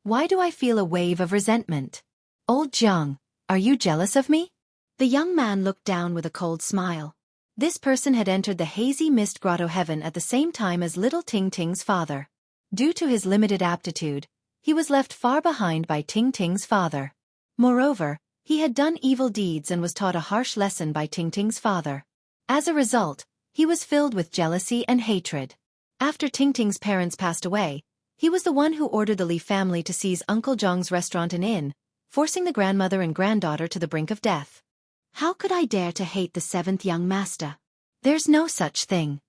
Why do I feel a wave of resentment? Old Jiang, are you jealous of me? The young man looked down with a cold smile. This person had entered the hazy mist grotto heaven at the same time as little Ting Ting's father. Due to his limited aptitude, he was left far behind by Ting Ting's father. Moreover, he had done evil deeds and was taught a harsh lesson by Ting Ting's father. As a result, he was filled with jealousy and hatred. After Ting Ting's parents passed away, he was the one who ordered the Li family to seize Uncle Zhang's restaurant and inn, forcing the grandmother and granddaughter to the brink of death. How could I dare to hate the seventh young master? There's no such thing.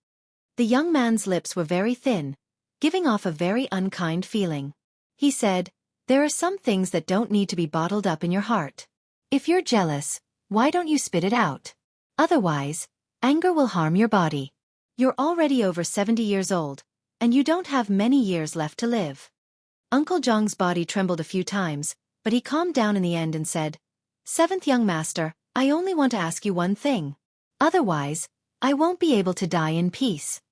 The young man's lips were very thin, giving off a very unkind feeling. He said, there are some things that don't need to be bottled up in your heart. If you're jealous, why don't you spit it out? Otherwise, anger will harm your body. You're already over 70 years old, and you don't have many years left to live. Uncle Zhang's body trembled a few times, but he calmed down in the end and said, Seventh young master, I only want to ask you one thing. Otherwise, I won't be able to die in peace.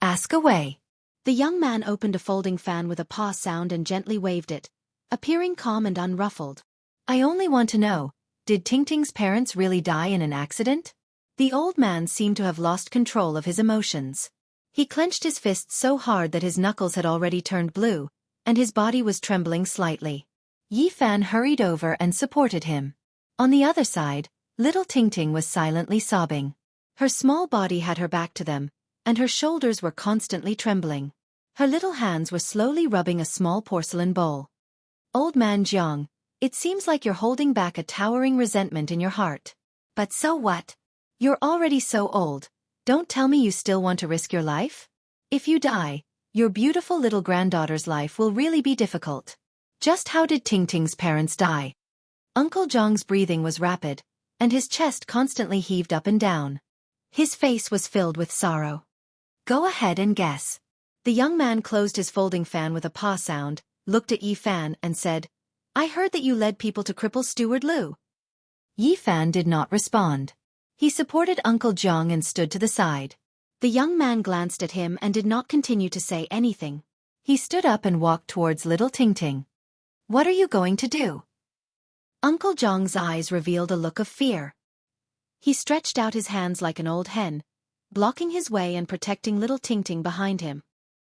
Ask away. The young man opened a folding fan with a paw sound and gently waved it, appearing calm and unruffled. I only want to know, did Ting Ting's parents really die in an accident? The old man seemed to have lost control of his emotions. He clenched his fists so hard that his knuckles had already turned blue, and his body was trembling slightly. Yi Fan hurried over and supported him. On the other side, little Ting Ting was silently sobbing. Her small body had her back to them, and her shoulders were constantly trembling. Her little hands were slowly rubbing a small porcelain bowl. Old man Jiang, it seems like you're holding back a towering resentment in your heart. But so what? You're already so old. Don't tell me you still want to risk your life? If you die, your beautiful little granddaughter's life will really be difficult. Just how did Ting Ting's parents die? Uncle Zhang's breathing was rapid, and his chest constantly heaved up and down. His face was filled with sorrow. Go ahead and guess. The young man closed his folding fan with a paw sound, looked at Yi Fan and said, I heard that you led people to cripple Steward Liu. Yi Fan did not respond. He supported Uncle Jiang and stood to the side. The young man glanced at him and did not continue to say anything. He stood up and walked towards little Ting Ting. What are you going to do? Uncle Jiang's eyes revealed a look of fear. He stretched out his hands like an old hen, blocking his way and protecting little Ting Ting behind him.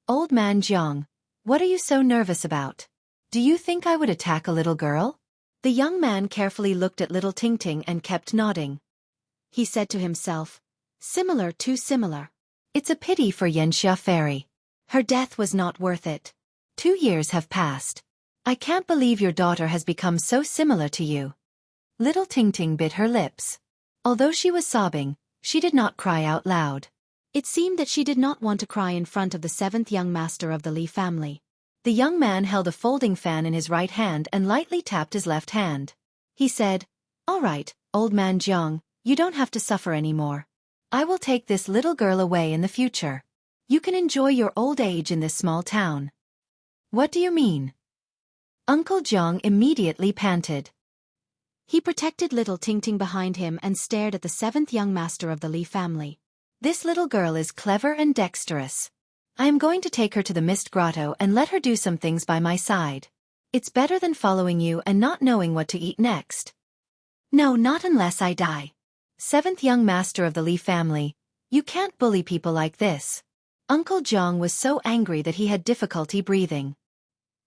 Old man Jiang, what are you so nervous about? Do you think I would attack a little girl? The young man carefully looked at little Ting Ting and kept nodding. He said to himself, similar too similar. It's a pity for Xianxia fairy. Her death was not worth it. 2 years have passed. I can't believe your daughter has become so similar to you. Little Ting Ting bit her lips. Although she was sobbing, she did not cry out loud. It seemed that she did not want to cry in front of the seventh young master of the Li family. The young man held a folding fan in his right hand and lightly tapped his left hand. He said, All right, old man Jiang, you don't have to suffer anymore. I will take this little girl away in the future. You can enjoy your old age in this small town. What do you mean? Uncle Jiang immediately panted. He protected little Ting Ting behind him and stared at the seventh young master of the Li family. This little girl is clever and dexterous. I am going to take her to the Mist Grotto and let her do some things by my side. It's better than following you and not knowing what to eat next. No, not unless I die. Seventh young master of the Li family, you can't bully people like this. Uncle Jiang was so angry that he had difficulty breathing.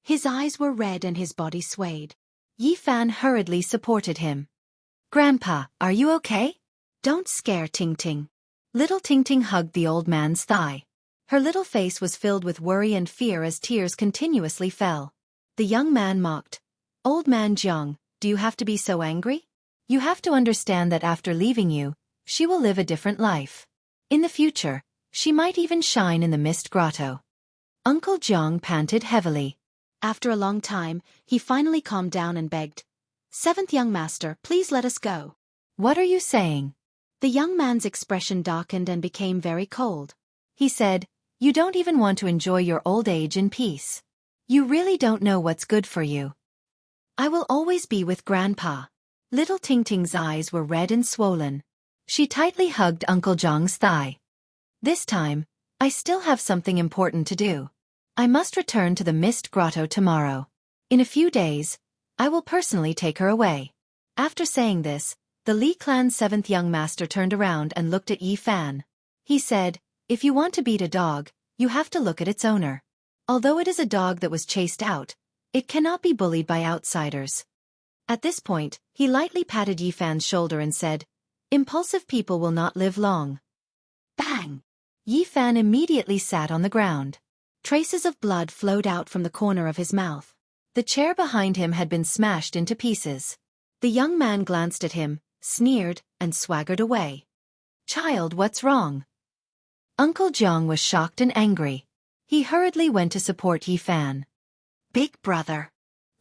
His eyes were red and his body swayed. Yi Fan hurriedly supported him. Grandpa, are you okay? Don't scare Ting Ting. Little Ting Ting hugged the old man's thigh. Her little face was filled with worry and fear as tears continuously fell. The young man mocked. Old man Jiang, do you have to be so angry? You have to understand that after leaving you, she will live a different life. In the future, She might even shine in the mist grotto. Uncle Jiang panted heavily. After a long time, he finally calmed down and begged, "Seventh young master, please let us go." "What are you saying?" The young man's expression darkened and became very cold. He said, "You don't even want to enjoy your old age in peace. You really don't know what's good for you." "I will always be with Grandpa." Little Tingting's eyes were red and swollen. She tightly hugged Uncle Jiang's thigh. "This time, I still have something important to do. I must return to the Mist Grotto tomorrow. In a few days, I will personally take her away." After saying this, the Li clan's seventh young master turned around and looked at Yi Fan. He said, "If you want to beat a dog, you have to look at its owner. Although it is a dog that was chased out, it cannot be bullied by outsiders." At this point, he lightly patted Yi Fan's shoulder and said, "Impulsive people will not live long." Bang! Yi Fan immediately sat on the ground. Traces of blood flowed out from the corner of his mouth. The chair behind him had been smashed into pieces. The young man glanced at him, sneered, and swaggered away. "Child, what's wrong?" Uncle Jiang was shocked and angry. He hurriedly went to support Yi Fan. "Big brother."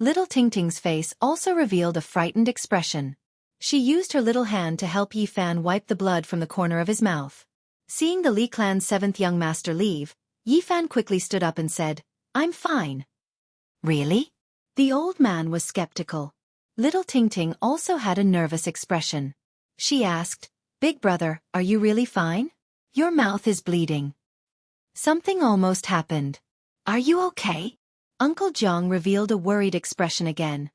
Little Tingting's face also revealed a frightened expression. She used her little hand to help Yi Fan wipe the blood from the corner of his mouth. Seeing the Li clan's seventh young master leave, Yi Fan quickly stood up and said, "I'm fine." "Really?" The old man was skeptical. Little Tingting also had a nervous expression. She asked, "Big brother, are you really fine? Your mouth is bleeding." "Something almost happened. Are you okay?" Uncle Jiang revealed a worried expression again.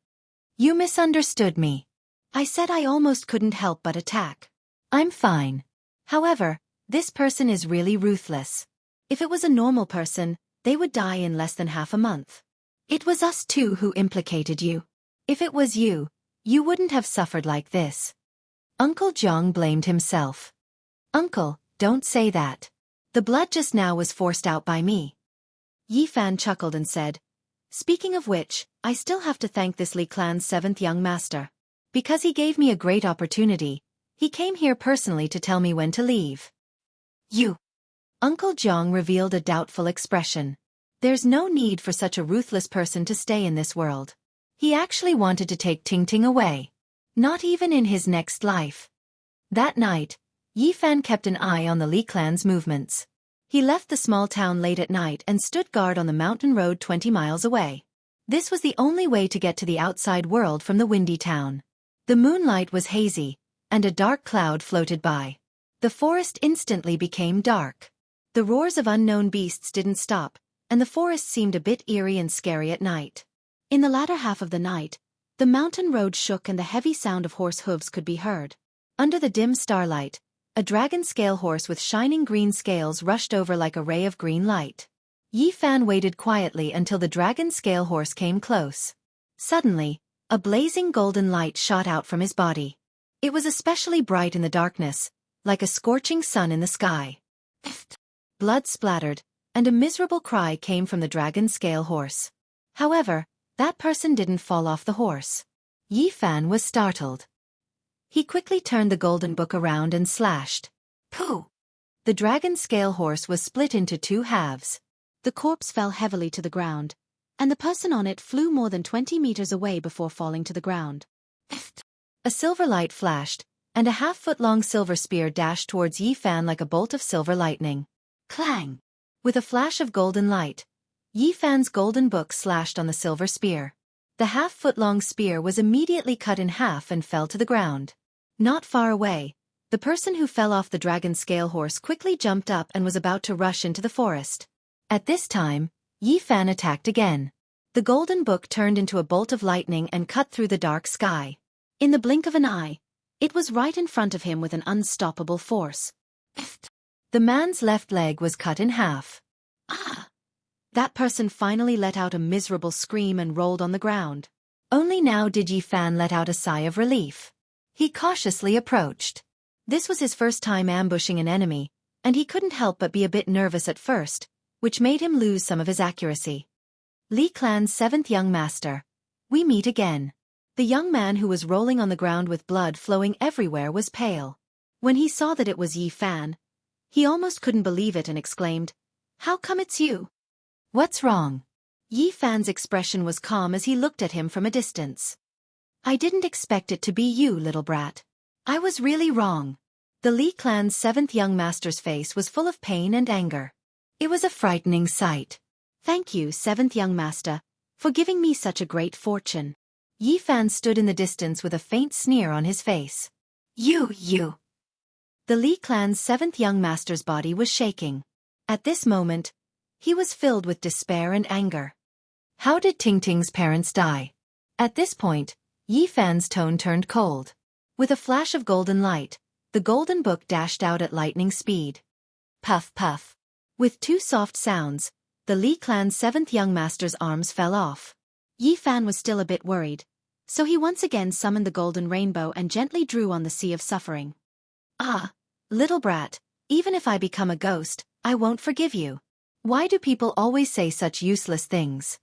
"You misunderstood me. I said I almost couldn't help but attack. I'm fine. However, this person is really ruthless. If it was a normal person, they would die in less than half a month. It was us two who implicated you. If it was you, you wouldn't have suffered like this." Uncle Jiang blamed himself. "Uncle, don't say that. The blood just now was forced out by me." Yi Fan chuckled and said, "Speaking of which, I still have to thank this Li clan's seventh young master. Because he gave me a great opportunity, he came here personally to tell me when to leave." "You?" Uncle Jiang revealed a doubtful expression. There's no need for such a ruthless person to stay in this world. He actually wanted to take Tingting away. Not even in his next life. That night, Yi Fan kept an eye on the Li clan's movements. He left the small town late at night and stood guard on the mountain road 20 miles away. This was the only way to get to the outside world from the windy town. The moonlight was hazy, and a dark cloud floated by. The forest instantly became dark. The roars of unknown beasts didn't stop, and the forest seemed a bit eerie and scary at night. In the latter half of the night, the mountain road shook and the heavy sound of horse hooves could be heard. Under the dim starlight, a dragon scale horse with shining green scales rushed over like a ray of green light. Yi Fan waited quietly until the dragon scale horse came close. Suddenly, a blazing golden light shot out from his body. It was especially bright in the darkness, like a scorching sun in the sky. Blood splattered, and a miserable cry came from the dragon scale horse. However, that person didn't fall off the horse. Yi Fan was startled. He quickly turned the golden book around and slashed. Pooh! The dragon scale horse was split into 2 halves. The corpse fell heavily to the ground, and the person on it flew more than 20 meters away before falling to the ground. A silver light flashed, and a half-foot-long silver spear dashed towards Yi Fan like a bolt of silver lightning. Clang! With a flash of golden light, Yi Fan's golden book slashed on the silver spear. The half-foot-long spear was immediately cut in half and fell to the ground. Not far away, the person who fell off the dragon scale horse quickly jumped up and was about to rush into the forest. At this time, Yi Fan attacked again. The golden book turned into a bolt of lightning and cut through the dark sky. In the blink of an eye, it was right in front of him with an unstoppable force. The man's left leg was cut in half. Ah! That person finally let out a miserable scream and rolled on the ground. Only now did Yi Fan let out a sigh of relief. He cautiously approached. This was his first time ambushing an enemy, and he couldn't help but be a bit nervous at first, which made him lose some of his accuracy. Li clan's 7th young master. We meet again. The young man who was rolling on the ground with blood flowing everywhere was pale. When he saw that it was Yi Fan, He almost couldn't believe it and exclaimed, "How come it's you? What's wrong?" Yi Fan's expression was calm as he looked at him from a distance. "I didn't expect it to be you, little brat. I was really wrong." The Li clan's seventh young master's face was full of pain and anger. It was a frightening sight. "Thank you, seventh young master, for giving me such a great fortune." Yi Fan stood in the distance with a faint sneer on his face. You. The Li clan's seventh young master's body was shaking. At this moment, he was filled with despair and anger. How did Tingting's parents die? At this point, Yi Fan's tone turned cold. With a flash of golden light, the golden book dashed out at lightning speed. Puff puff. With two soft sounds, the Li clan's seventh young master's arms fell off. Yi Fan was still a bit worried, so he once again summoned the golden rainbow and gently drew on the sea of suffering. "Ah, little brat, even if I become a ghost, I won't forgive you. Why do people always say such useless things?"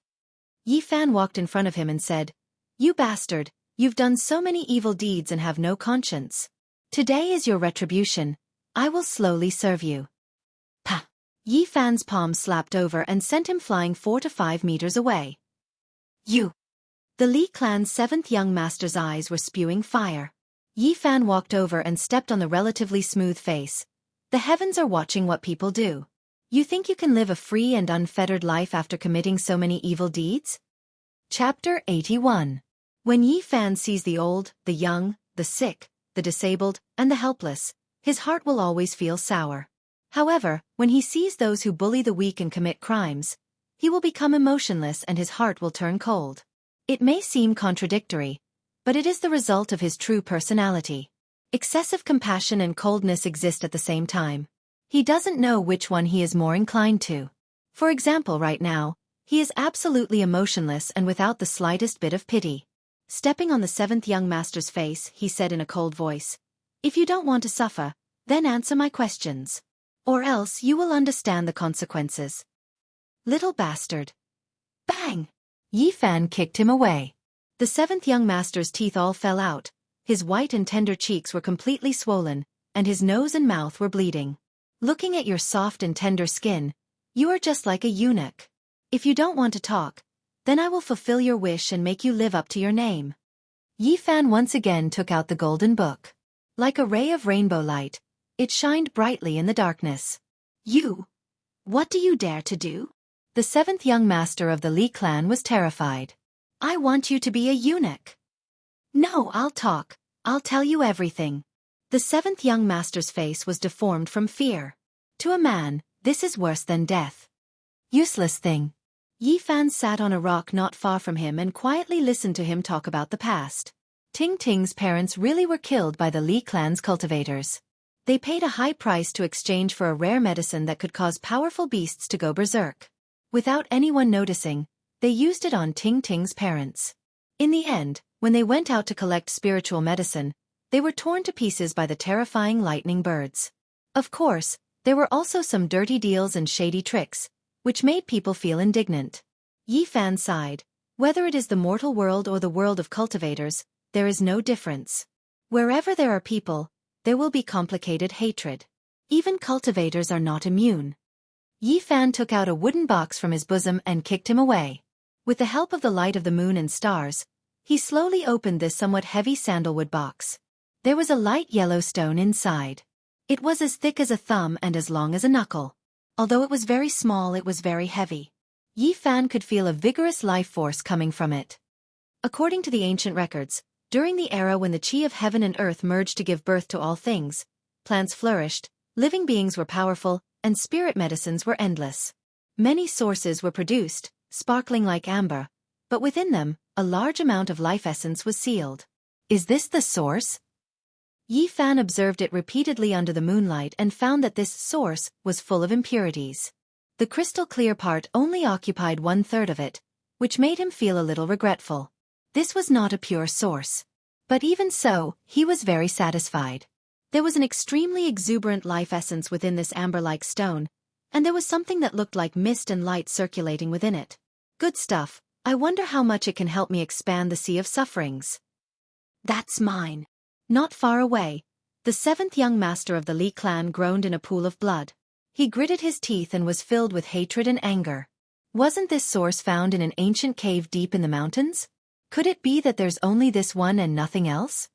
Yi Fan walked in front of him and said, "You bastard, you've done so many evil deeds and have no conscience. Today is your retribution. I will slowly serve you." Pa! Yi Fan's palm slapped over and sent him flying 4 to 5 meters away. "You!" The Li clan's seventh young master's eyes were spewing fire. Yi Fan walked over and stepped on the relatively smooth face. "The heavens are watching what people do. You think you can live a free and unfettered life after committing so many evil deeds?" Chapter 81. When Yi Fan sees the old, the young, the sick, the disabled, and the helpless, his heart will always feel sour. However, when he sees those who bully the weak and commit crimes, he will become emotionless and his heart will turn cold. It may seem contradictory, but it is the result of his true personality. Excessive compassion and coldness exist at the same time. He doesn't know which one he is more inclined to. For example, right now, he is absolutely emotionless and without the slightest bit of pity. Stepping on the seventh young master's face, he said in a cold voice, "If you don't want to suffer, then answer my questions. Or else you will understand the consequences." "Little bastard." Bang! Yi Fan kicked him away. The seventh young master's teeth all fell out, his white and tender cheeks were completely swollen, and his nose and mouth were bleeding. "Looking at your soft and tender skin, you are just like a eunuch. If you don't want to talk, then I will fulfill your wish and make you live up to your name." Yi Fan once again took out the golden book. Like a ray of rainbow light, it shined brightly in the darkness. "You? What do you dare to do?" The seventh young master of the Li clan was terrified. "I want you to be a eunuch." "No, I'll talk. I'll tell you everything." The seventh young master's face was deformed from fear. To a man, this is worse than death. "Useless thing." Yi Fan sat on a rock not far from him and quietly listened to him talk about the past. Tingting's parents really were killed by the Li clan's cultivators. They paid a high price to exchange for a rare medicine that could cause powerful beasts to go berserk. Without anyone noticing, they used it on Tingting's parents. In the end, when they went out to collect spiritual medicine, they were torn to pieces by the terrifying lightning birds. Of course, there were also some dirty deals and shady tricks, which made people feel indignant. Yi Fan sighed. Whether it is the mortal world or the world of cultivators, there is no difference. Wherever there are people, there will be complicated hatred. Even cultivators are not immune. Yi Fan took out a wooden box from his bosom and kicked him away. With the help of the light of the moon and stars, he slowly opened this somewhat heavy sandalwood box. There was a light yellow stone inside. It was as thick as a thumb and as long as a knuckle. Although it was very small, it was very heavy. Yi Fan could feel a vigorous life force coming from it. According to the ancient records, during the era when the chi of heaven and earth merged to give birth to all things, plants flourished, living beings were powerful, and spirit medicines were endless. Many sources were produced, sparkling like amber, but within them, a large amount of life essence was sealed. Is this the source? Yi Fan observed it repeatedly under the moonlight and found that this source was full of impurities. The crystal clear part only occupied 1/3 of it, which made him feel a little regretful. This was not a pure source. But even so, he was very satisfied. There was an extremely exuberant life essence within this amber-like stone, and there was something that looked like mist and light circulating within it. Good stuff. I wonder how much it can help me expand the sea of sufferings. That's mine. Not far away, the The seventh young master of the Li clan groaned in a pool of blood. He gritted his teeth and was filled with hatred and anger. Wasn't this source found in an ancient cave deep in the mountains? Could it be that there's only this one and nothing else?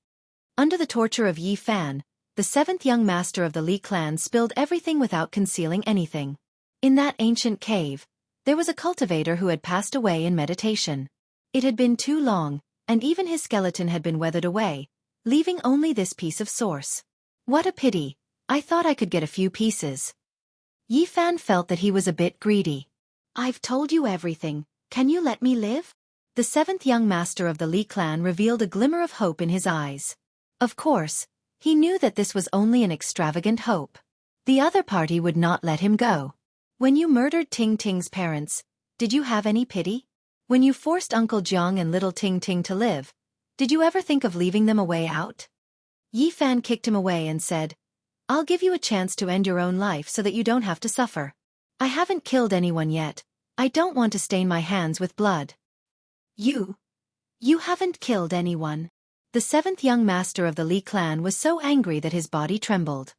Under the torture of Yi Fan, the seventh young master of the Li clan spilled everything without concealing anything. In that ancient cave, there was a cultivator who had passed away in meditation. It had been too long, and even his skeleton had been weathered away, leaving only this piece of source. What a pity, I thought I could get a few pieces. Yi Fan felt that he was a bit greedy. I've told you everything, can you let me live? The seventh young master of the Li clan revealed a glimmer of hope in his eyes. Of course, he knew that this was only an extravagant hope. The other party would not let him go. When you murdered Ting Ting's parents, did you have any pity? When you forced Uncle Jiang and little Ting Ting to live, did you ever think of leaving them a way out? Yi Fan kicked him away and said, I'll give you a chance to end your own life so that you don't have to suffer. I haven't killed anyone yet. I don't want to stain my hands with blood. You haven't killed anyone. The seventh young master of the Li clan was so angry that his body trembled.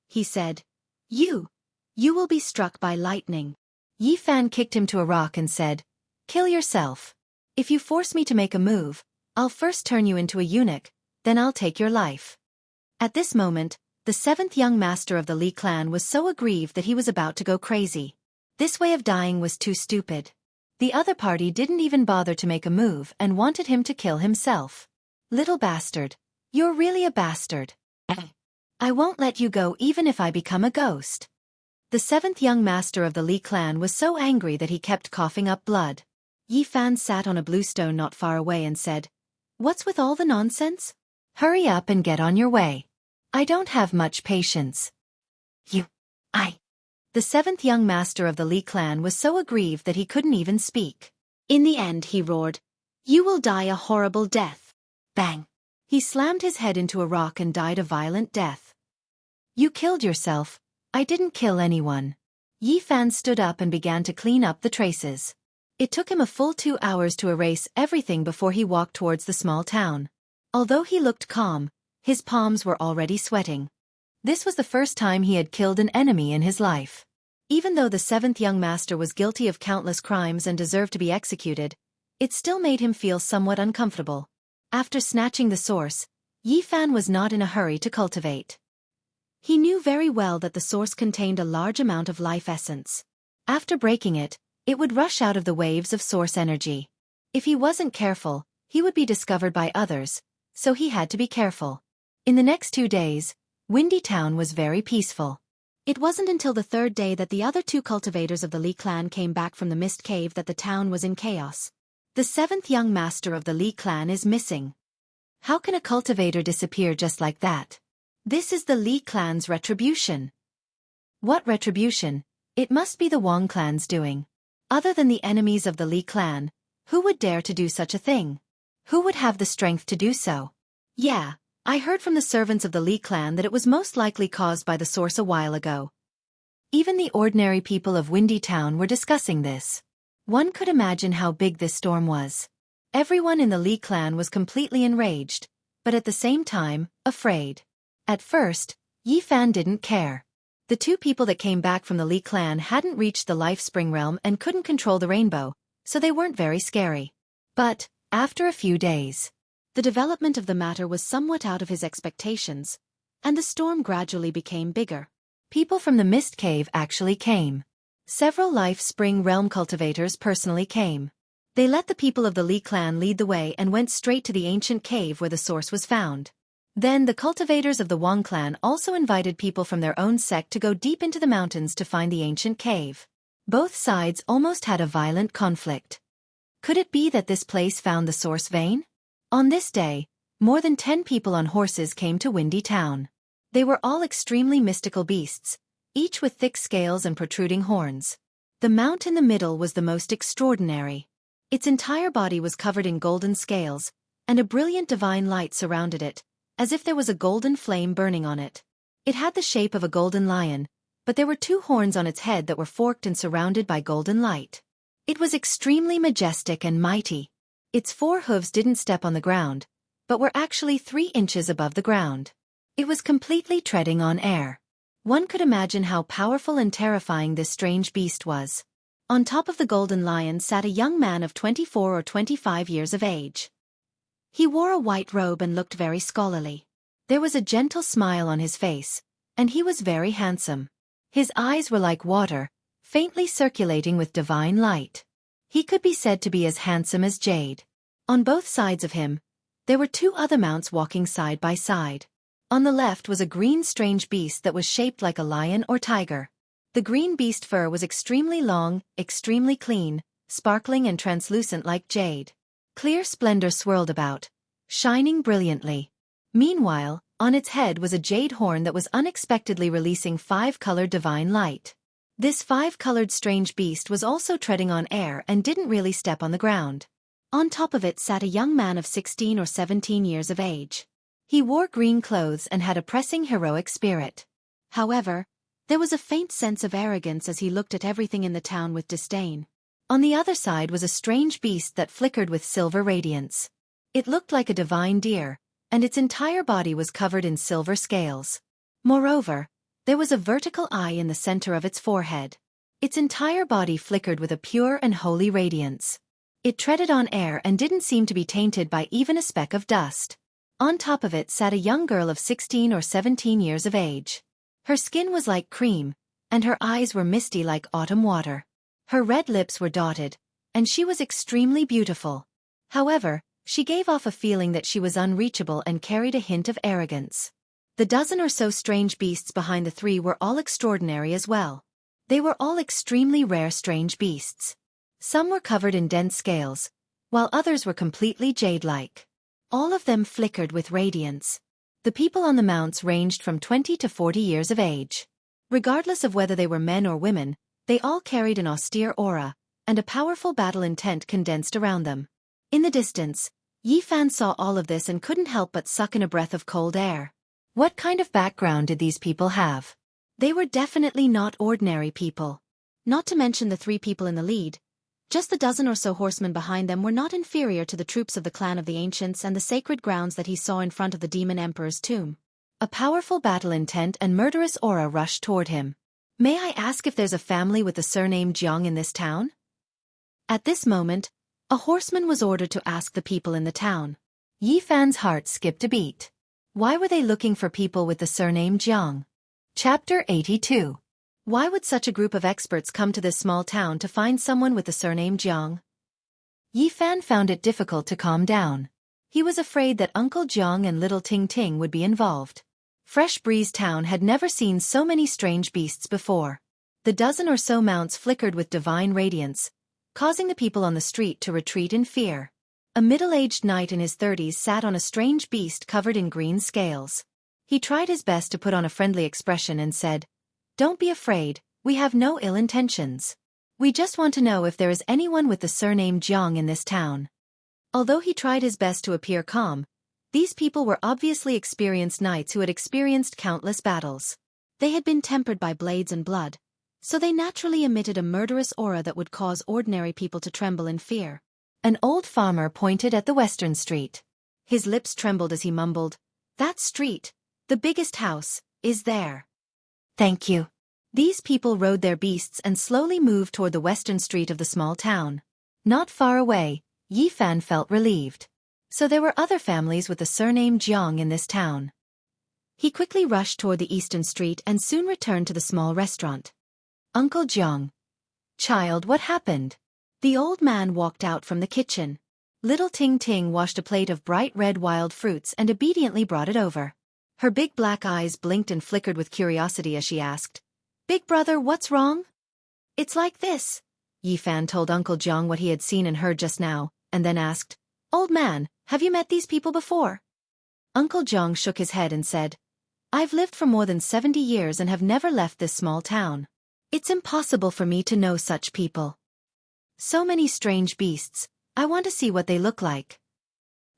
He said, You will be struck by lightning. Yi Fan kicked him to a rock and said, Kill yourself. If you force me to make a move, I'll first turn you into a eunuch, then I'll take your life. At this moment, the seventh young master of the Li clan was so aggrieved that he was about to go crazy. This way of dying was too stupid. The other party didn't even bother to make a move and wanted him to kill himself. Little bastard, you're really a bastard. I won't let you go even if I become a ghost. The seventh young master of the Li clan was so angry that he kept coughing up blood. Yi Fan sat on a blue stone not far away and said, What's with all the nonsense? Hurry up and get on your way. I don't have much patience. The seventh young master of the Li clan was so aggrieved that he couldn't even speak. In the end he roared, You will die a horrible death. Bang! He slammed his head into a rock and died a violent death. You killed yourself. I didn't kill anyone. Yi Fan stood up and began to clean up the traces. It took him a full 2 hours to erase everything before he walked towards the small town. Although he looked calm, his palms were already sweating. This was the first time he had killed an enemy in his life. Even though the seventh young master was guilty of countless crimes and deserved to be executed, it still made him feel somewhat uncomfortable. After snatching the source, Yi Fan was not in a hurry to cultivate. He knew very well that the source contained a large amount of life essence. After breaking it, it would rush out of the waves of source energy. If he wasn't careful, he would be discovered by others, so he had to be careful. In the next 2 days, Windy Town was very peaceful. It wasn't until the third day that the other 2 cultivators of the Li clan came back from the mist cave that the town was in chaos. The seventh young master of the Li clan is missing. How can a cultivator disappear just like that? This is the Li clan's retribution. What retribution? It must be the Wang clan's doing. Other than the enemies of the Li clan, who would dare to do such a thing? Who would have the strength to do so? Yeah, I heard from the servants of the Li clan that it was most likely caused by the source a while ago. Even the ordinary people of Windy Town were discussing this. One could imagine how big this storm was. Everyone in the Li clan was completely enraged, but at the same time, afraid. At first, Yi Fan didn't care. The 2 people that came back from the Li clan hadn't reached the Life Spring realm and couldn't control the rainbow, so they weren't very scary. But, after a few days, the development of the matter was somewhat out of his expectations, and the storm gradually became bigger. People from the Mist Cave actually came. Several Life Spring realm cultivators personally came. They let the people of the Li clan lead the way and went straight to the ancient cave where the source was found. Then the cultivators of the Wang clan also invited people from their own sect to go deep into the mountains to find the ancient cave. Both sides almost had a violent conflict. Could it be that this place found the source vein? On this day, more than 10 people on horses came to Windy Town. They were all extremely mystical beasts, each with thick scales and protruding horns. The mount in the middle was the most extraordinary. Its entire body was covered in golden scales, and a brilliant divine light surrounded it, as if there was a golden flame burning on it. It had the shape of a golden lion, but there were 2 horns on its head that were forked and surrounded by golden light. It was extremely majestic and mighty. Its 4 hooves didn't step on the ground, but were actually 3 inches above the ground. It was completely treading on air. One could imagine how powerful and terrifying this strange beast was. On top of the golden lion sat a young man of 24 or 25 years of age. He wore a white robe and looked very scholarly. There was a gentle smile on his face, and he was very handsome. His eyes were like water, faintly circulating with divine light. He could be said to be as handsome as jade. On both sides of him, there were two other mounts walking side by side. On the left was a green strange beast that was shaped like a lion or tiger. The green beast fur was extremely long, extremely clean, sparkling and translucent like jade. Clear splendor swirled about, shining brilliantly. Meanwhile, on its head was a jade horn that was unexpectedly releasing 5-colored divine light. This 5-colored strange beast was also treading on air and didn't really step on the ground. On top of it sat a young man of 16 or 17 years of age. He wore green clothes and had a pressing heroic spirit. However, there was a faint sense of arrogance as he looked at everything in the town with disdain. On the other side was a strange beast that flickered with silver radiance. It looked like a divine deer, and its entire body was covered in silver scales. Moreover, there was a vertical eye in the center of its forehead. Its entire body flickered with a pure and holy radiance. It treaded on air and didn't seem to be tainted by even a speck of dust. On top of it sat a young girl of 16 or 17 years of age. Her skin was like cream, and her eyes were misty like autumn water. Her red lips were dotted, and she was extremely beautiful. However, she gave off a feeling that she was unreachable and carried a hint of arrogance. The dozen or so strange beasts behind the three were all extraordinary as well. They were all extremely rare strange beasts. Some were covered in dense scales, while others were completely jade-like. All of them flickered with radiance. The people on the mounts ranged from 20 to 40 years of age. Regardless of whether they were men or women, they all carried an austere aura, and a powerful battle intent condensed around them. In the distance, Yi Fan saw all of this and couldn't help but suck in a breath of cold air. What kind of background did these people have? They were definitely not ordinary people. Not to mention the three people in the lead. Just the dozen or so horsemen behind them were not inferior to the troops of the clan of the ancients and the sacred grounds that he saw in front of the demon emperor's tomb. A powerful battle intent and murderous aura rushed toward him. May I ask if there's a family with the surname Jiang in this town? At this moment, a horseman was ordered to ask the people in the town. Yi Fan's heart skipped a beat. Why were they looking for people with the surname Jiang? Chapter 82. Why would such a group of experts come to this small town to find someone with the surname Jiang? Yi Fan found it difficult to calm down. He was afraid that Uncle Jiang and little Ting Ting would be involved. Fresh Breeze Town had never seen so many strange beasts before. The dozen or so mounts flickered with divine radiance, causing the people on the street to retreat in fear. A middle-aged knight in his 30s sat on a strange beast covered in green scales. He tried his best to put on a friendly expression and said, "Don't be afraid, we have no ill intentions. We just want to know if there is anyone with the surname Jiang in this town." Although he tried his best to appear calm, these people were obviously experienced knights who had experienced countless battles. They had been tempered by blades and blood, so they naturally emitted a murderous aura that would cause ordinary people to tremble in fear. An old farmer pointed at the western street. His lips trembled as he mumbled, "That street, the biggest house, is there." "Thank you." These people rode their beasts and slowly moved toward the western street of the small town. Not far away, Yi Fan felt relieved. So there were other families with the surname Jiang in this town. He quickly rushed toward the eastern street and soon returned to the small restaurant. "Uncle Jiang." "Child, what happened?" The old man walked out from the kitchen. Little Ting Ting washed a plate of bright red wild fruits and obediently brought it over. Her big black eyes blinked and flickered with curiosity as she asked, "Big brother, what's wrong?" "It's like this." Yi Fan told Uncle Jiang what he had seen and heard just now, and then asked, "Old man, have you met these people before?" Uncle Jiang shook his head and said, "I've lived for more than 70 years and have never left this small town. It's impossible for me to know such people. So many strange beasts, I want to see what they look like."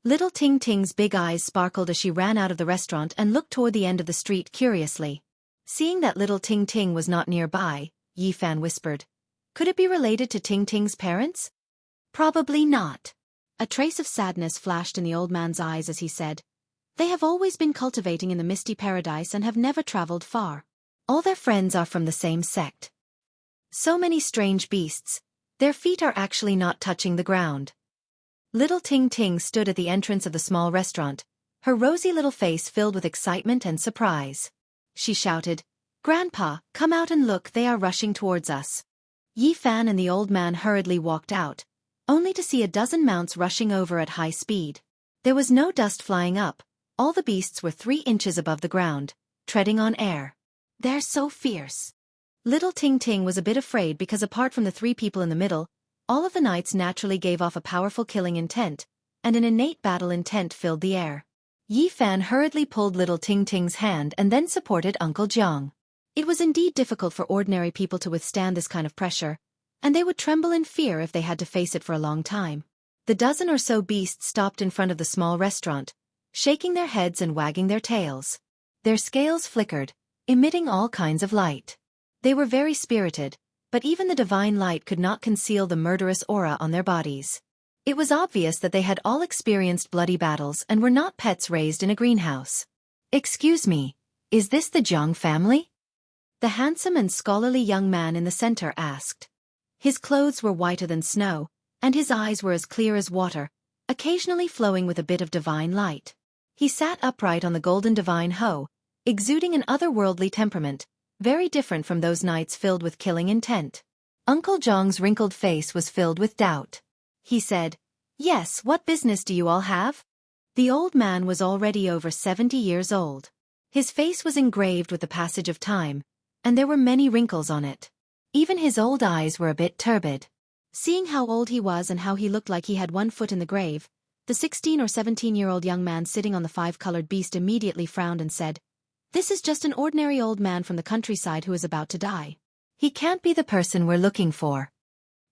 Little Ting Ting's big eyes sparkled as she ran out of the restaurant and looked toward the end of the street curiously. Seeing that little Ting Ting was not nearby, Yi Fan whispered, "Could it be related to Ting Ting's parents?" "Probably not." A trace of sadness flashed in the old man's eyes as he said, They have always been cultivating in the misty paradise and have never traveled far. All their friends are from the same sect. So many strange beasts. Their feet are actually not touching the ground. Little Ting Ting stood at the entrance of the small restaurant, her rosy little face filled with excitement and surprise. She shouted, "Grandpa, come out and look, they are rushing towards us." Yi Fan and the old man hurriedly walked out, only to see a dozen mounts rushing over at high speed. There was no dust flying up, all the beasts were 3 inches above the ground, treading on air. "They're so fierce." Little Ting Ting was a bit afraid because apart from the 3 people in the middle, all of the knights naturally gave off a powerful killing intent, and an innate battle intent filled the air. Yi Fan hurriedly pulled Little Ting Ting's hand and then supported Uncle Jiang. It was indeed difficult for ordinary people to withstand this kind of pressure, and they would tremble in fear if they had to face it for a long time. The dozen or so beasts stopped in front of the small restaurant, shaking their heads and wagging their tails. Their scales flickered, emitting all kinds of light. They were very spirited, but even the divine light could not conceal the murderous aura on their bodies. It was obvious that they had all experienced bloody battles and were not pets raised in a greenhouse. "Excuse me, is this the Jiang family?" The handsome and scholarly young man in the center asked. His clothes were whiter than snow, and his eyes were as clear as water, occasionally flowing with a bit of divine light. He sat upright on the golden divine hoe, exuding an otherworldly temperament, very different from those knights filled with killing intent. Uncle Jiang's wrinkled face was filled with doubt. He said, "Yes, what business do you all have?" The old man was already over 70 years old. His face was engraved with the passage of time, and there were many wrinkles on it. Even his old eyes were a bit turbid. Seeing how old he was and how he looked like he had 1 foot in the grave, the 16 or 17-year-old young man sitting on the 5-colored beast immediately frowned and said, "This is just an ordinary old man from the countryside who is about to die. He can't be the person we're looking for."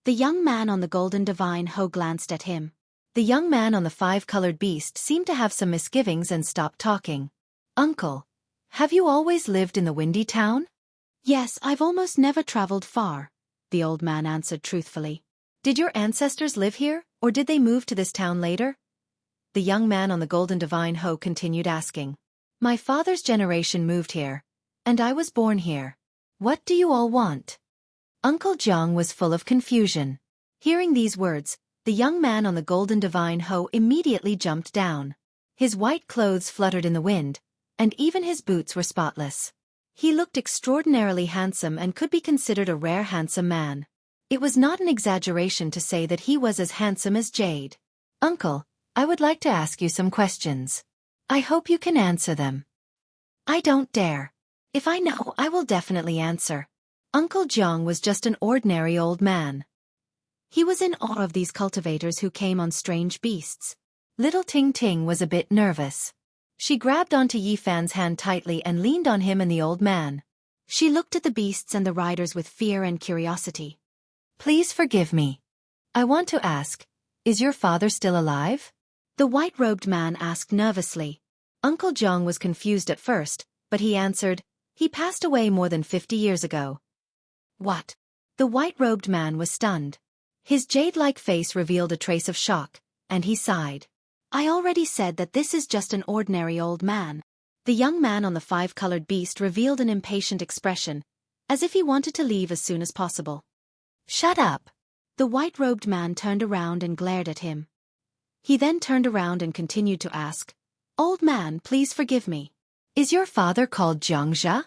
The young man on the golden divine hoe glanced at him. The young man on the 5-colored beast seemed to have some misgivings and stopped talking. "Uncle, have you always lived in the windy town?" "Yes, I've almost never traveled far," the old man answered truthfully. "Did your ancestors live here, or did they move to this town later?" The young man on the golden divine hoe continued asking. "My father's generation moved here, and I was born here. What do you all want?" Uncle Jiang was full of confusion. Hearing these words, the young man on the golden divine hoe immediately jumped down. His white clothes fluttered in the wind, and even his boots were spotless. He looked extraordinarily handsome and could be considered a rare handsome man. It was not an exaggeration to say that he was as handsome as jade. "Uncle, I would like to ask you some questions. I hope you can answer them." "I don't dare. If I know, I will definitely answer." Uncle Jiang was just an ordinary old man. He was in awe of these cultivators who came on strange beasts. Little Ting Ting was a bit nervous. She grabbed onto Yi Fan's hand tightly and leaned on him and the old man. She looked at the beasts and the riders with fear and curiosity. "Please forgive me. I want to ask, is your father still alive?" the white-robed man asked nervously. Uncle Jiang was confused at first, but he answered, "He passed away more than 50 years ago." "What?" The white-robed man was stunned. His jade-like face revealed a trace of shock, and he sighed. "I already said that this is just an ordinary old man." The young man on the 5-colored beast revealed an impatient expression, as if he wanted to leave as soon as possible. "Shut up!" The white-robed man turned around and glared at him. He then turned around and continued to ask, "Old man, please forgive me. Is your father called Xianxia?"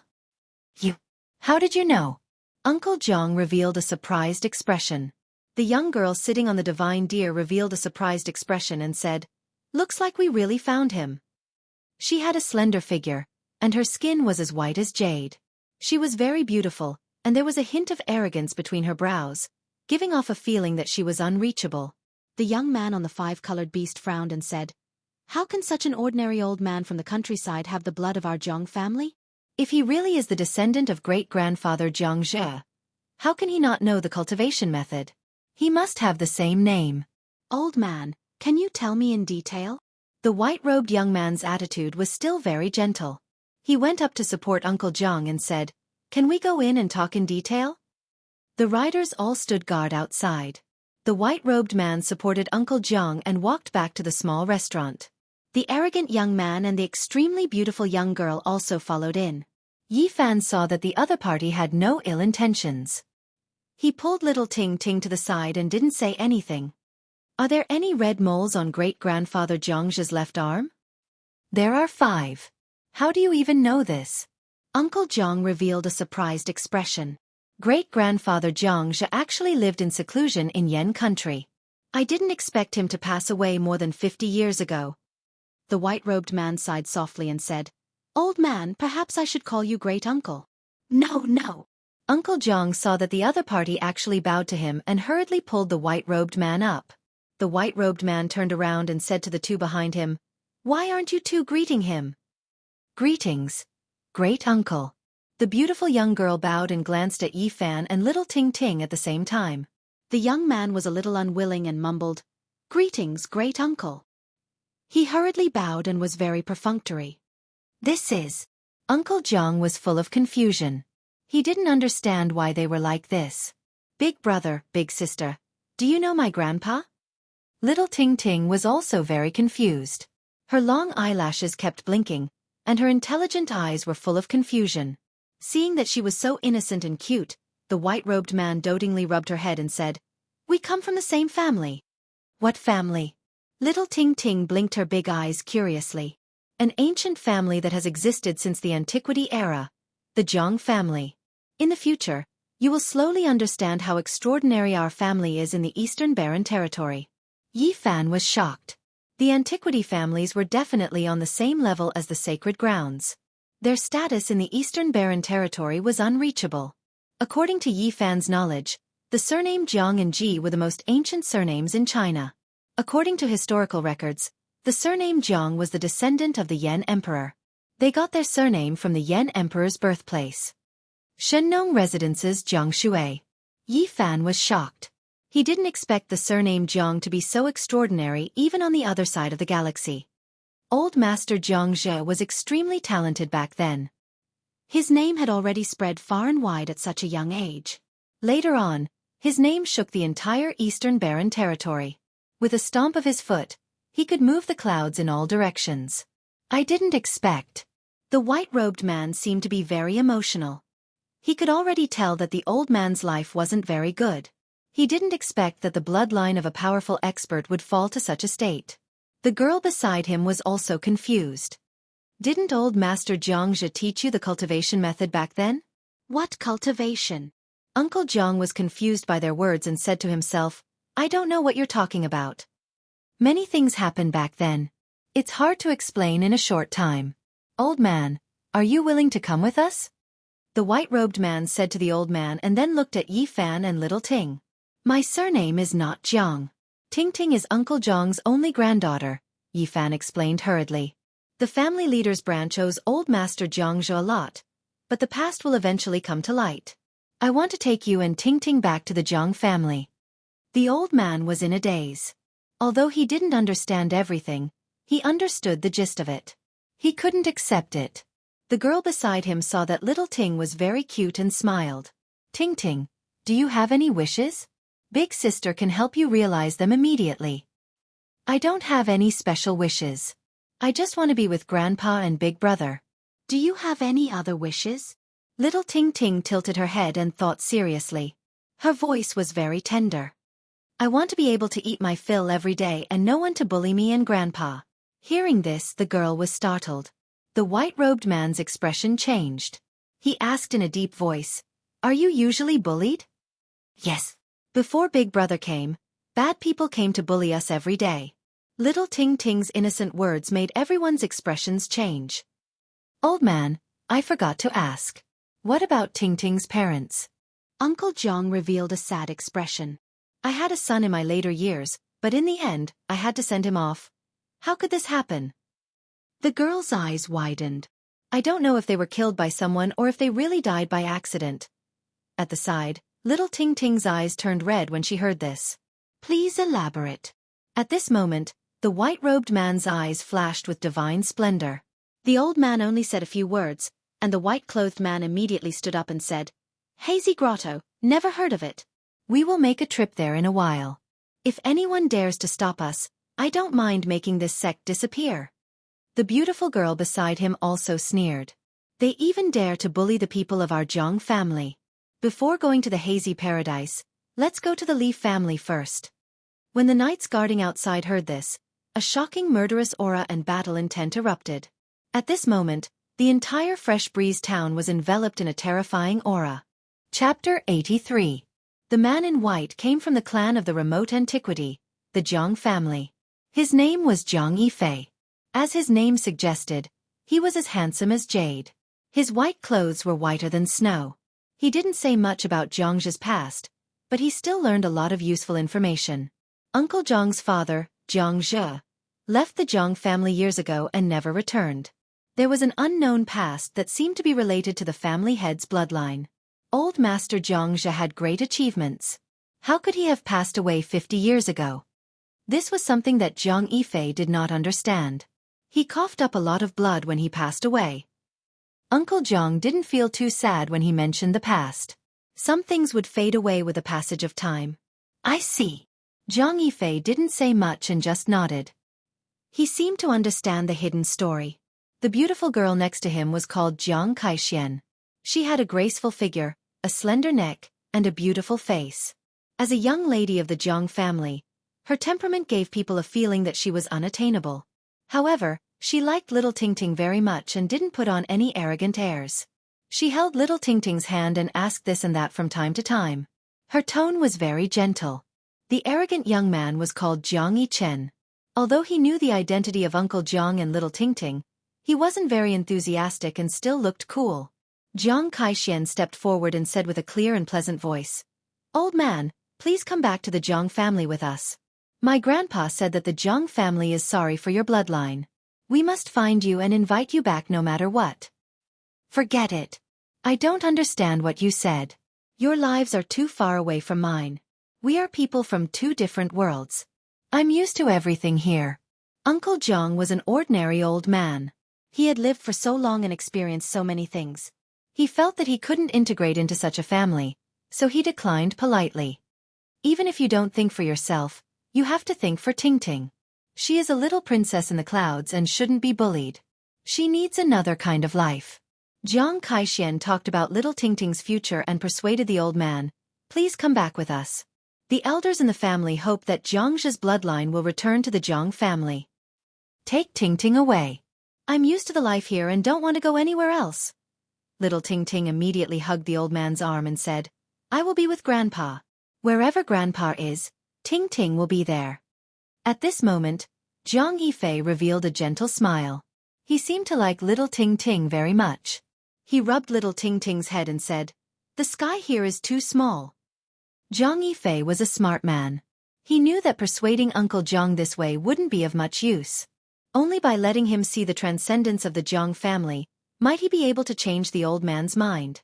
"You? How did you know?" Uncle Jiang revealed a surprised expression. The young girl sitting on the divine deer revealed a surprised expression and said, "Looks like we really found him." She had a slender figure, and her skin was as white as jade. She was very beautiful, and there was a hint of arrogance between her brows, giving off a feeling that she was unreachable. The young man on the 5-colored beast frowned and said, "How can such an ordinary old man from the countryside have the blood of our Jiang family? If he really is the descendant of great-grandfather Xianxia, how can he not know the cultivation method? He must have the same name." "Old man, can you tell me in detail?" The white-robed young man's attitude was still very gentle. He went up to support Uncle Jiang and said, "Can we go in and talk in detail?" The riders all stood guard outside. The white-robed man supported Uncle Jiang and walked back to the small restaurant. The arrogant young man and the extremely beautiful young girl also followed in. Yi Fan saw that the other party had no ill intentions. He pulled little Ting Ting to the side and didn't say anything. Are there any red moles on great-grandfather Xianxia's left arm? There are 5. How do you even know this? Uncle Jiang revealed a surprised expression. Great-grandfather Xianxia actually lived in seclusion in Yan country. I didn't expect him to pass away more than 50 years ago. The white-robed man sighed softly and said, Old man, perhaps I should call you great-uncle. No, no. Uncle Jiang saw that the other party actually bowed to him and hurriedly pulled the white-robed man up. The white-robed man turned around and said to the two behind him, Why aren't you two greeting him? Greetings, great-uncle. The beautiful young girl bowed and glanced at Yi Fan and little Ting Ting at the same time. The young man was a little unwilling and mumbled, Greetings, great-uncle. He hurriedly bowed and was very perfunctory. This is... Uncle Jiang was full of confusion. He didn't understand why they were like this. Big brother, big sister, do you know my grandpa? Little Ting Ting was also very confused. Her long eyelashes kept blinking, and her intelligent eyes were full of confusion. Seeing that she was so innocent and cute, the white-robed man dotingly rubbed her head and said, We come from the same family. What family? Little Ting Ting blinked her big eyes curiously. An ancient family that has existed since the antiquity era, the Jiang family. In the future, you will slowly understand how extraordinary our family is in the Eastern Barren Territory. Yi Fan was shocked. The antiquity families were definitely on the same level as the sacred grounds. Their status in the Eastern Barren Territory was unreachable. According to Yi Fan's knowledge, the surname Jiang and Ji were the most ancient surnames in China. According to historical records, the surname Jiang was the descendant of the Yan Emperor. They got their surname from the Yan Emperor's birthplace. Shennong Residence's Jianghu. Yi Fan was shocked. He didn't expect the surname Jiang to be so extraordinary even on the other side of the galaxy. Old Master Xianxia was extremely talented back then. His name had already spread far and wide at such a young age. Later on, his name shook the entire Eastern Barren Territory. With a stomp of his foot, he could move the clouds in all directions. I didn't expect. The white-robed man seemed to be very emotional. He could already tell that the old man's life wasn't very good. He didn't expect that the bloodline of a powerful expert would fall to such a state. The girl beside him was also confused. Didn't old Master Xianxia teach you the cultivation method back then? What cultivation? Uncle Jiang was confused by their words and said to himself, I don't know what you're talking about. Many things happened back then. It's hard to explain in a short time. Old man, are you willing to come with us? The white-robed man said to the old man and then looked at Yi Fan and little Ting. My surname is not Jiang. Ting Ting is Uncle Jiang's only granddaughter, Yi Fan explained hurriedly. The family leader's branch owes old Master Xianxia a lot, but the past will eventually come to light. I want to take you and Ting Ting back to the Jiang family. The old man was in a daze. Although he didn't understand everything, he understood the gist of it. He couldn't accept it. The girl beside him saw that little Ting was very cute and smiled. Ting Ting, do you have any wishes? Big sister can help you realize them immediately. I don't have any special wishes. I just want to be with Grandpa and Big Brother. Do you have any other wishes? Little Ting Ting tilted her head and thought seriously. Her voice was very tender. I want to be able to eat my fill every day and no one to bully me and Grandpa. Hearing this, the girl was startled. The white-robed man's expression changed. He asked in a deep voice, Are you usually bullied? Yes. Before Big Brother came, bad people came to bully us every day. Little Ting Ting's innocent words made everyone's expressions change. Old man, I forgot to ask. What about Ting Ting's parents? Uncle Jiang revealed a sad expression. I had a son in my later years, but in the end, I had to send him off. How could this happen? The girl's eyes widened. I don't know if they were killed by someone or if they really died by accident. At the side, little Ting Ting's eyes turned red when she heard this. Please elaborate. At this moment, the white-robed man's eyes flashed with divine splendor. The old man only said a few words, and the white-clothed man immediately stood up and said, Hazy Grotto, never heard of it. We will make a trip there in a while. If anyone dares to stop us, I don't mind making this sect disappear. The beautiful girl beside him also sneered. They even dare to bully the people of our Jiang family. Before going to the hazy paradise, let's go to the Li family first. When the knights guarding outside heard this, a shocking murderous aura and battle intent erupted. At this moment, the entire Fresh Breeze town was enveloped in a terrifying aura. Chapter 83. The man in white came from the clan of the remote antiquity, the Jiang family. His name was Jiang Yifei. As his name suggested, he was as handsome as jade. His white clothes were whiter than snow. He didn't say much about Xianxia's past, but he still learned a lot of useful information. Uncle Jiang's father, Jianghu, left the Jiang family years ago and never returned. There was an unknown past that seemed to be related to the family head's bloodline. Old Master Jianghu had great achievements. How could he have passed away 50 years ago? This was something that Jiang Yifei did not understand. He coughed up a lot of blood when he passed away. Uncle Jiang didn't feel too sad when he mentioned the past. Some things would fade away with the passage of time. I see. Jiang Yifei didn't say much and just nodded. He seemed to understand the hidden story. The beautiful girl next to him was called Jiang Kaixuan. She had a graceful figure, a slender neck, and a beautiful face. As a young lady of the Jiang family, her temperament gave people a feeling that she was unattainable. However, she liked little Tingting very much and didn't put on any arrogant airs. She held little Tingting's hand and asked this and that from time to time. Her tone was very gentle. The arrogant young man was called Jiang Yichen. Although he knew the identity of Uncle Jiang and little Tingting, he wasn't very enthusiastic and still looked cool. Jiang Kaixuan stepped forward and said with a clear and pleasant voice, "Old man, please come back to the Jiang family with us. My grandpa said that the Jiang family is sorry for your bloodline. We must find you and invite you back no matter what." "Forget it. I don't understand what you said. Your lives are too far away from mine. We are people from two different worlds. I'm used to everything here." Uncle Jiang was an ordinary old man. He had lived for so long and experienced so many things. He felt that he couldn't integrate into such a family, so he declined politely. "Even if you don't think for yourself, you have to think for Tingting. She is a little princess in the clouds and shouldn't be bullied. She needs another kind of life." Jiang Kaixuan talked about little Tingting's future and persuaded the old man, "Please come back with us. The elders in the family hope that Jiangxi's bloodline will return to the Jiang family. Take Tingting away. I'm used to the life here and don't want to go anywhere else." Little Tingting immediately hugged the old man's arm and said, "I will be with Grandpa. Wherever Grandpa is, Tingting will be there." At this moment, Jiang Yifei revealed a gentle smile. He seemed to like little Tingting very much. He rubbed little Tingting's head and said, "The sky here is too small." Jiang Yifei was a smart man. He knew that persuading Uncle Jiang this way wouldn't be of much use. Only by letting him see the transcendence of the Jiang family might he be able to change the old man's mind.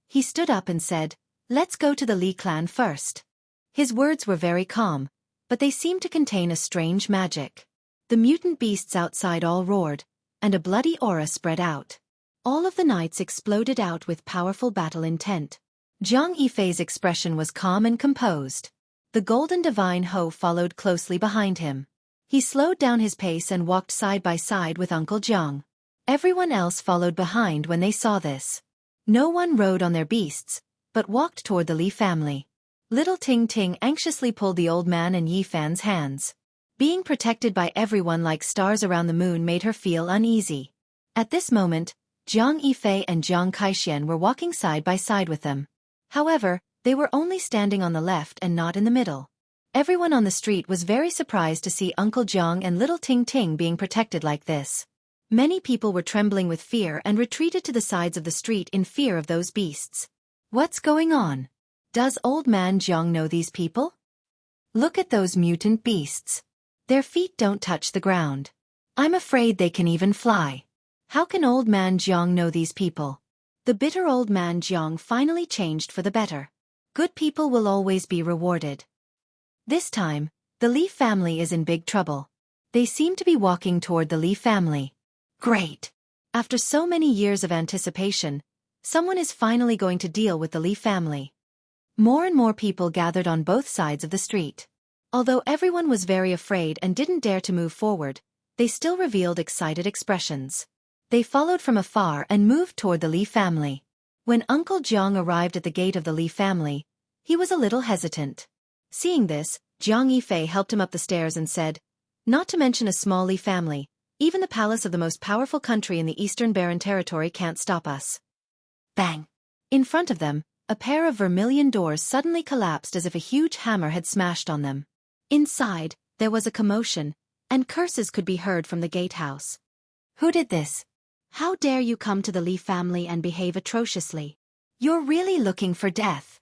He stood up and said, "Let's go to the Li clan first." His words were very calm, but they seemed to contain a strange magic. The mutant beasts outside all roared, and a bloody aura spread out. All of the knights exploded out with powerful battle intent. Jiang Yifei's expression was calm and composed. The golden divine Ho followed closely behind him. He slowed down his pace and walked side by side with Uncle Jiang. Everyone else followed behind when they saw this. No one rode on their beasts, but walked toward the Li family. Little Tingting anxiously pulled the old man and Yifan's hands. Being protected by everyone like stars around the moon made her feel uneasy. At this moment, Jiang Yifei and Jiang Kaixuan were walking side by side with them. However, they were only standing on the left and not in the middle. Everyone on the street was very surprised to see Uncle Jiang and little Tingting being protected like this. Many people were trembling with fear and retreated to the sides of the street in fear of those beasts. What's going on? Does old man Jiang know these people? Look at those mutant beasts. Their feet don't touch the ground. I'm afraid they can even fly. How can old man Jiang know these people? The bitter old man Jiang finally changed for the better. Good people will always be rewarded. This time, the Li family is in big trouble. They seem to be walking toward the Li family. Great! After so many years of anticipation, someone is finally going to deal with the Li family. More and more people gathered on both sides of the street. Although everyone was very afraid and didn't dare to move forward, they still revealed excited expressions. They followed from afar and moved toward the Li family. When Uncle Jiang arrived at the gate of the Li family, he was a little hesitant. Seeing this, Jiang Yifei helped him up the stairs and said, "Not to mention a small Li family, even the palace of the most powerful country in the Eastern Barren Territory can't stop us." Bang! In front of them, a pair of vermilion doors suddenly collapsed as if a huge hammer had smashed on them. Inside, there was a commotion, and curses could be heard from the gatehouse. "Who did this? How dare you come to the Li family and behave atrociously? You're really looking for death."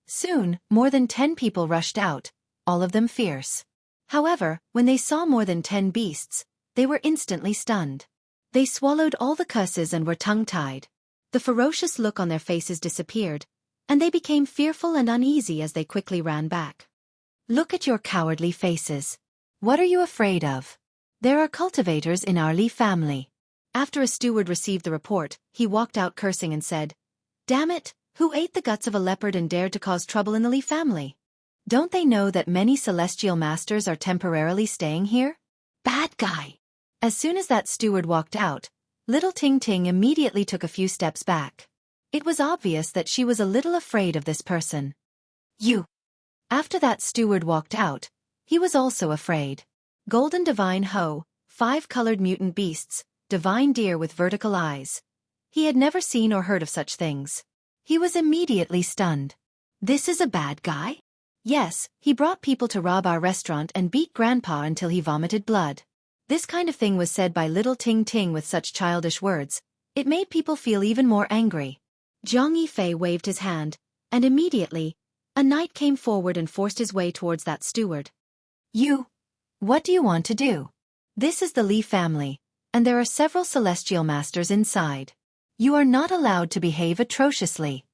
Soon, more than 10 people rushed out, all of them fierce. However, when they saw more than 10 beasts, they were instantly stunned. They swallowed all the curses and were tongue-tied. The ferocious look on their faces disappeared, and they became fearful and uneasy as they quickly ran back. "Look at your cowardly faces. What are you afraid of? There are cultivators in our Li family." After a steward received the report, he walked out cursing and said, "Damn it, who ate the guts of a leopard and dared to cause trouble in the Li family? Don't they know that many celestial masters are temporarily staying here? Bad guy." As soon as that steward walked out, little Ting Ting immediately took a few steps back. It was obvious that she was a little afraid of this person. "You." After that steward walked out, he was also afraid. Golden Divine Ho, 5 colored mutant beasts, divine deer with vertical eyes. He had never seen or heard of such things. He was immediately stunned. "This is a bad guy?" "Yes, he brought people to rob our restaurant and beat Grandpa until he vomited blood." This kind of thing was said by little Ting Ting with such childish words. It made people feel even more angry. Jiang Yifei waved his hand, and immediately, a knight came forward and forced his way towards that steward. "You. What do you want to do? This is the Li family, and there are several celestial masters inside. You are not allowed to behave atrociously."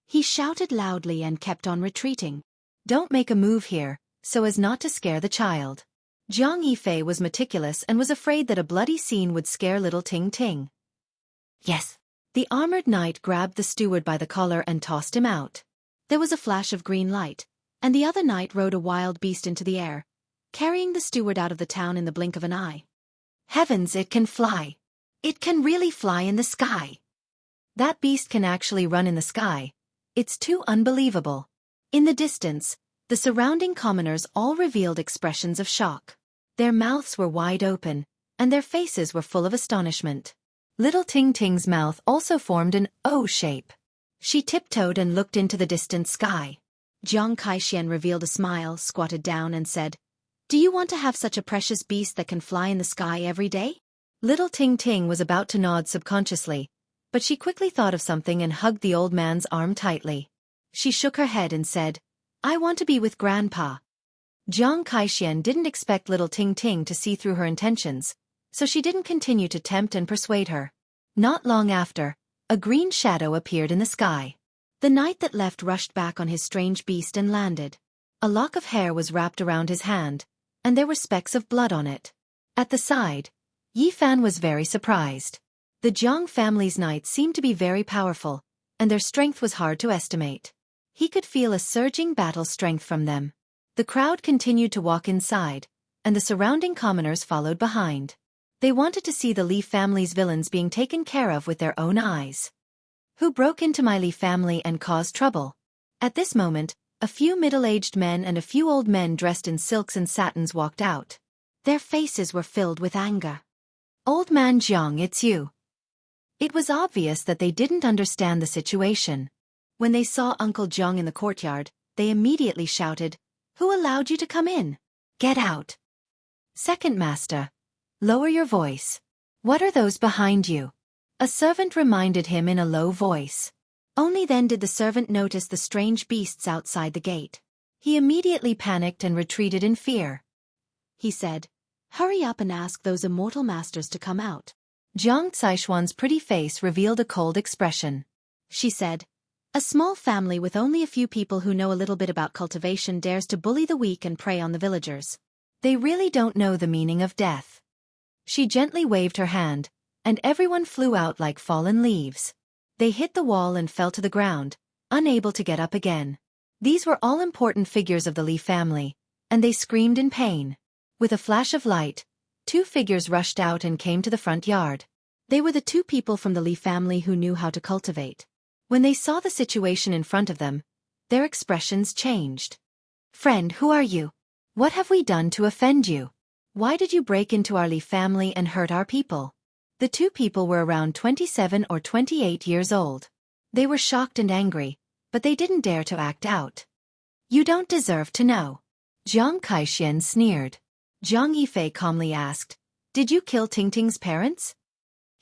He shouted loudly and kept on retreating. "Don't make a move here, so as not to scare the child." Jiang Yifei was meticulous and was afraid that a bloody scene would scare little Ting Ting. "Yes." The armored knight grabbed the steward by the collar and tossed him out. There was a flash of green light, and the other knight rode a wild beast into the air, carrying the steward out of the town in the blink of an eye. Heavens, it can fly! It can really fly in the sky! That beast can actually run in the sky. It's too unbelievable. In the distance, the surrounding commoners all revealed expressions of shock. Their mouths were wide open, and their faces were full of astonishment. Little Ting Ting's mouth also formed an O shape. She tiptoed and looked into the distant sky. Jiang Kaixian revealed a smile, squatted down and said, "Do you want to have such a precious beast that can fly in the sky every day?" Little Ting Ting was about to nod subconsciously, but she quickly thought of something and hugged the old man's arm tightly. She shook her head and said, "I want to be with Grandpa." Jiang Kaixian didn't expect little Ting Ting to see through her intentions, so she didn't continue to tempt and persuade her. Not long after, a green shadow appeared in the sky. The knight that left rushed back on his strange beast and landed. A lock of hair was wrapped around his hand, and there were specks of blood on it. At the side, Yi Fan was very surprised. The Jiang family's knights seemed to be very powerful, and their strength was hard to estimate. He could feel a surging battle strength from them. The crowd continued to walk inside, and the surrounding commoners followed behind. They wanted to see the Li family's villains being taken care of with their own eyes. "Who broke into my Li family and caused trouble?" At this moment, a few middle-aged men and a few old men dressed in silks and satins walked out. Their faces were filled with anger. "Old man Jiang, it's you." It was obvious that they didn't understand the situation. When they saw Uncle Jiang in the courtyard, they immediately shouted, "Who allowed you to come in? Get out!" "Second master, lower your voice. What are those behind you?" A servant reminded him in a low voice. Only then did the servant notice the strange beasts outside the gate. He immediately panicked and retreated in fear. He said, "Hurry up and ask those immortal masters to come out." Jiang Caishuan's pretty face revealed a cold expression. She said, "A small family with only a few people who know a little bit about cultivation dares to bully the weak and prey on the villagers. They really don't know the meaning of death." She gently waved her hand, and everyone flew out like fallen leaves. They hit the wall and fell to the ground, unable to get up again. These were all important figures of the Li family, and they screamed in pain. With a flash of light, Two figures rushed out and came to the front yard. They were the two people from the Li family who knew how to cultivate. When they saw the situation in front of them, their expressions changed. "Friend, who are you? What have we done to offend you? Why did you break into our Li family and hurt our people?" The two people were around 27 or 28 years old. They were shocked and angry, but they didn't dare to act out. "You don't deserve to know." Jiang Kaixian sneered. Jiang Yifei calmly asked, "Did you kill Tingting's parents?"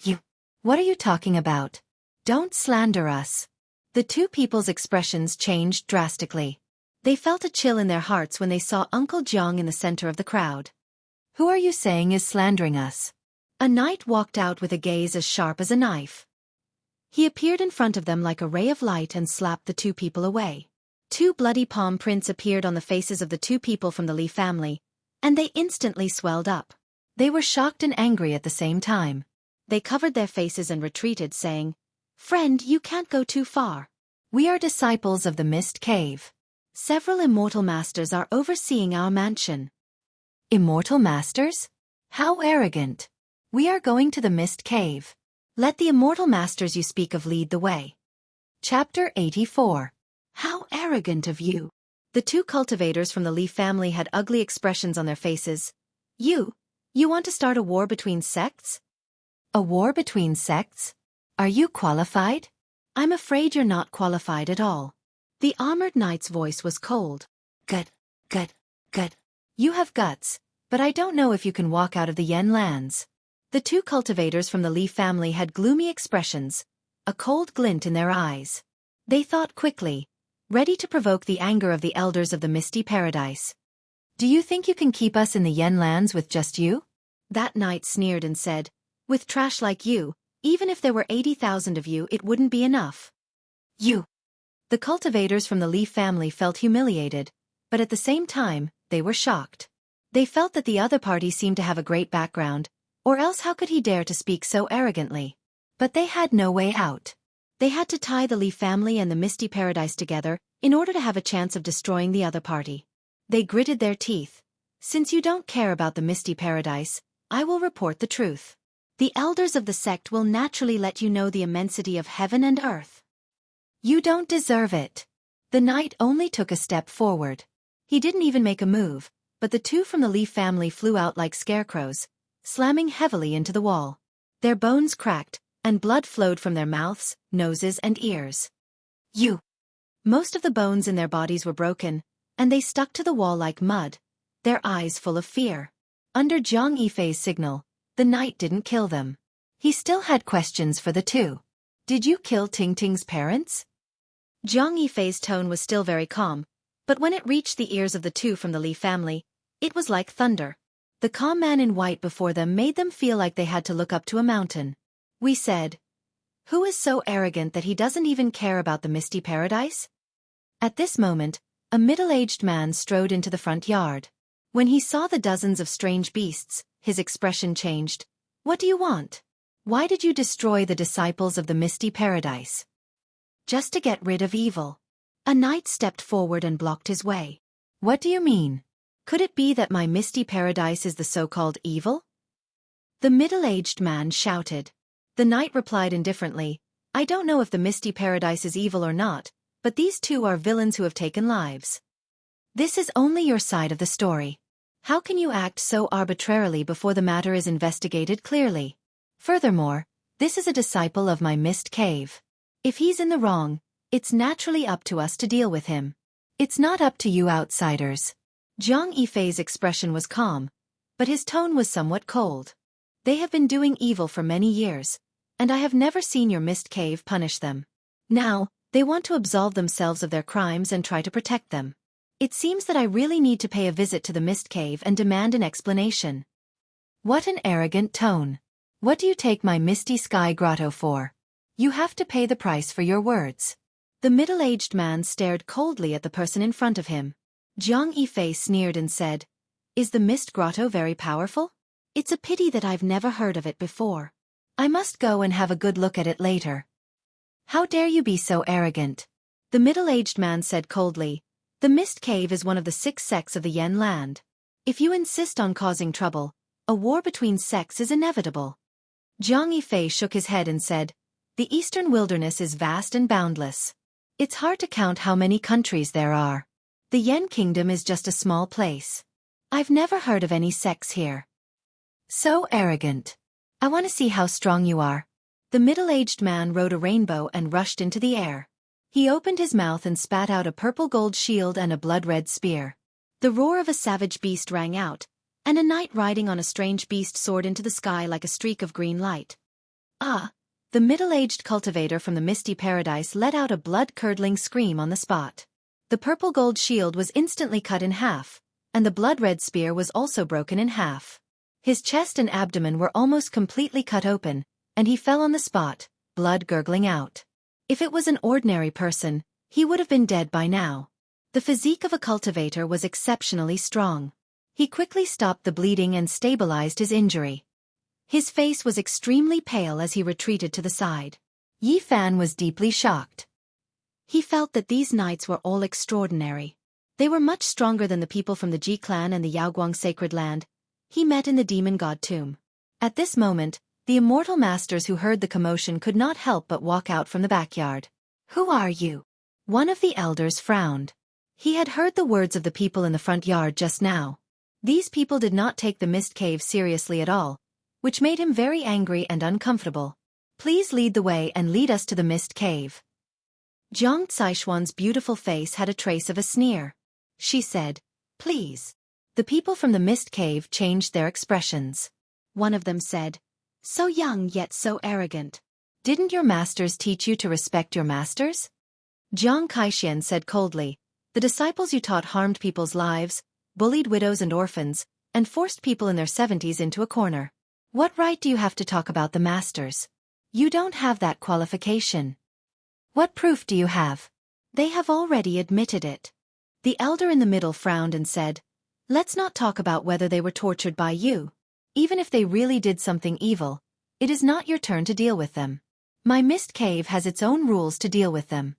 "You. What are you talking about? Don't slander us." The two people's expressions changed drastically. They felt a chill in their hearts when they saw Uncle Jiang in the center of the crowd. "Who are you saying is slandering us?" A knight walked out with a gaze as sharp as a knife. He appeared in front of them like a ray of light and slapped the two people away. Two bloody palm prints appeared on the faces of the two people from the Li family, and they instantly swelled up. They were shocked and angry at the same time. They covered their faces and retreated, saying, "Friend, you can't go too far. We are disciples of the Mist Cave. Several immortal masters are overseeing our mansion." "Immortal masters? How arrogant. We are going to the Mist Cave. Let the immortal masters you speak of lead the way." Chapter 84. How arrogant of you. The two cultivators from the Li family had ugly expressions on their faces. You want to start a war between sects?" "A war between sects? Are you qualified?" "I'm afraid you're not qualified at all." The armored knight's voice was cold. Good. You have guts, but I don't know if you can walk out of the Yen lands." The two cultivators from the Li family had gloomy expressions, a cold glint in their eyes. They thought quickly, ready to provoke the anger of the elders of the Misty Paradise. "Do you think you can keep us in the Yen lands with just you?" That knight sneered and said, "With trash like you, even if there were 80,000 of you, it wouldn't be enough." "You." The cultivators from the Li family felt humiliated, but at the same time, they were shocked. They felt that the other party seemed to have a great background, or else how could he dare to speak so arrogantly? But they had no way out. They had to tie the Li family and the Misty Paradise together in order to have a chance of destroying the other party. They gritted their teeth. "Since you don't care about the Misty Paradise, I will report the truth. The elders of the sect will naturally let you know the immensity of heaven and earth." "You don't deserve it." The knight only took a step forward. He didn't even make a move, but the two from the Li family flew out like scarecrows, slamming heavily into the wall. Their bones cracked, and blood flowed from their mouths, noses, and ears. "You." Most of the bones in their bodies were broken, and they stuck to the wall like mud, their eyes full of fear. Under Jiang Yifei's signal, the knight didn't kill them. He still had questions for the two. "Did you kill Tingting's parents?" Jiang Yifei's tone was still very calm, but when it reached the ears of the two from the Li family, it was like thunder. The calm man in white before them made them feel like they had to look up to a mountain. "We said, who is so arrogant that he doesn't even care about the Misty Paradise?" At this moment, a middle-aged man strode into the front yard. When he saw the dozens of strange beasts, his expression changed. "What do you want? Why did you destroy the disciples of the Misty Paradise?" "Just to get rid of evil." A knight stepped forward and blocked his way. "What do you mean? Could it be that my Misty Paradise is the so-called evil?" The middle-aged man shouted. The knight replied indifferently, "I don't know if the Misty Paradise is evil or not, but these two are villains who have taken lives." "This is only your side of the story. How can you act so arbitrarily before the matter is investigated clearly? Furthermore, this is a disciple of my Mist Cave. If he's in the wrong, it's naturally up to us to deal with him. It's not up to you outsiders." Jiang Yifei's expression was calm, but his tone was somewhat cold. "They have been doing evil for many years, and I have never seen your Mist Cave punish them. Now, they want to absolve themselves of their crimes and try to protect them. It seems that I really need to pay a visit to the Mist Cave and demand an explanation." What an arrogant tone. "What do you take my Misty Sky Grotto for? You have to pay the price for your words." The middle-aged man stared coldly at the person in front of him. Jiang Yifei sneered and said, "Is the Mist Grotto very powerful? It's a pity that I've never heard of it before. I must go and have a good look at it later." "How dare you be so arrogant?" The middle-aged man said coldly, "The Mist Cave is one of the 6 sects of the Yen land. If you insist on causing trouble, A war between sects is inevitable. Jiang Yifei shook his head and said, "The eastern wilderness is vast and boundless. It's hard to count how many countries there are. The Yan Kingdom is just a small place. I've never heard of any sects here." "So arrogant. I want to see how strong you are." The middle-aged man rode a rainbow and rushed into the air. He opened his mouth and spat out a purple-gold shield and a blood-red spear. The roar of a savage beast rang out, and a knight riding on a strange beast soared into the sky like a streak of green light. "Ah!" The middle-aged cultivator from the misty paradise let out a blood-curdling scream on the spot. The purple-gold shield was instantly cut in half, and the blood-red spear was also broken in half. His chest and abdomen were almost completely cut open, and he fell on the spot, blood gurgling out. If it was an ordinary person, he would have been dead by now. The physique of a cultivator was exceptionally strong. He quickly stopped the bleeding and stabilized his injury. His face was extremely pale as he retreated to the side. Yi Fan was deeply shocked. He felt that these knights were all extraordinary. They were much stronger than the people from the Ji clan and the Yaoguang sacred land he met in the demon god tomb. At this moment, the immortal masters who heard the commotion could not help but walk out from the backyard. "Who are you?" One of the elders frowned. He had heard the words of the people in the front yard just now. These people did not take the mist cave seriously at all, which made him very angry and uncomfortable. "Please lead the way and lead us to the mist cave." Jiang Caishuan's beautiful face had a trace of a sneer. She said, "Please." The people from the mist cave changed their expressions. One of them said, "So young yet so arrogant. Didn't your masters teach you to respect your masters?" Jiang Caishuan said coldly, "The disciples you taught harmed people's lives, bullied widows and orphans, and forced people in their 70s into a corner. What right do you have to talk about the masters? You don't have that qualification. What proof do you have?" "They have already admitted it." The elder in the middle frowned and said, "Let's not talk about whether they were tortured by you. Even if they really did something evil, it is not your turn to deal with them. My mist cave has its own rules to deal with them."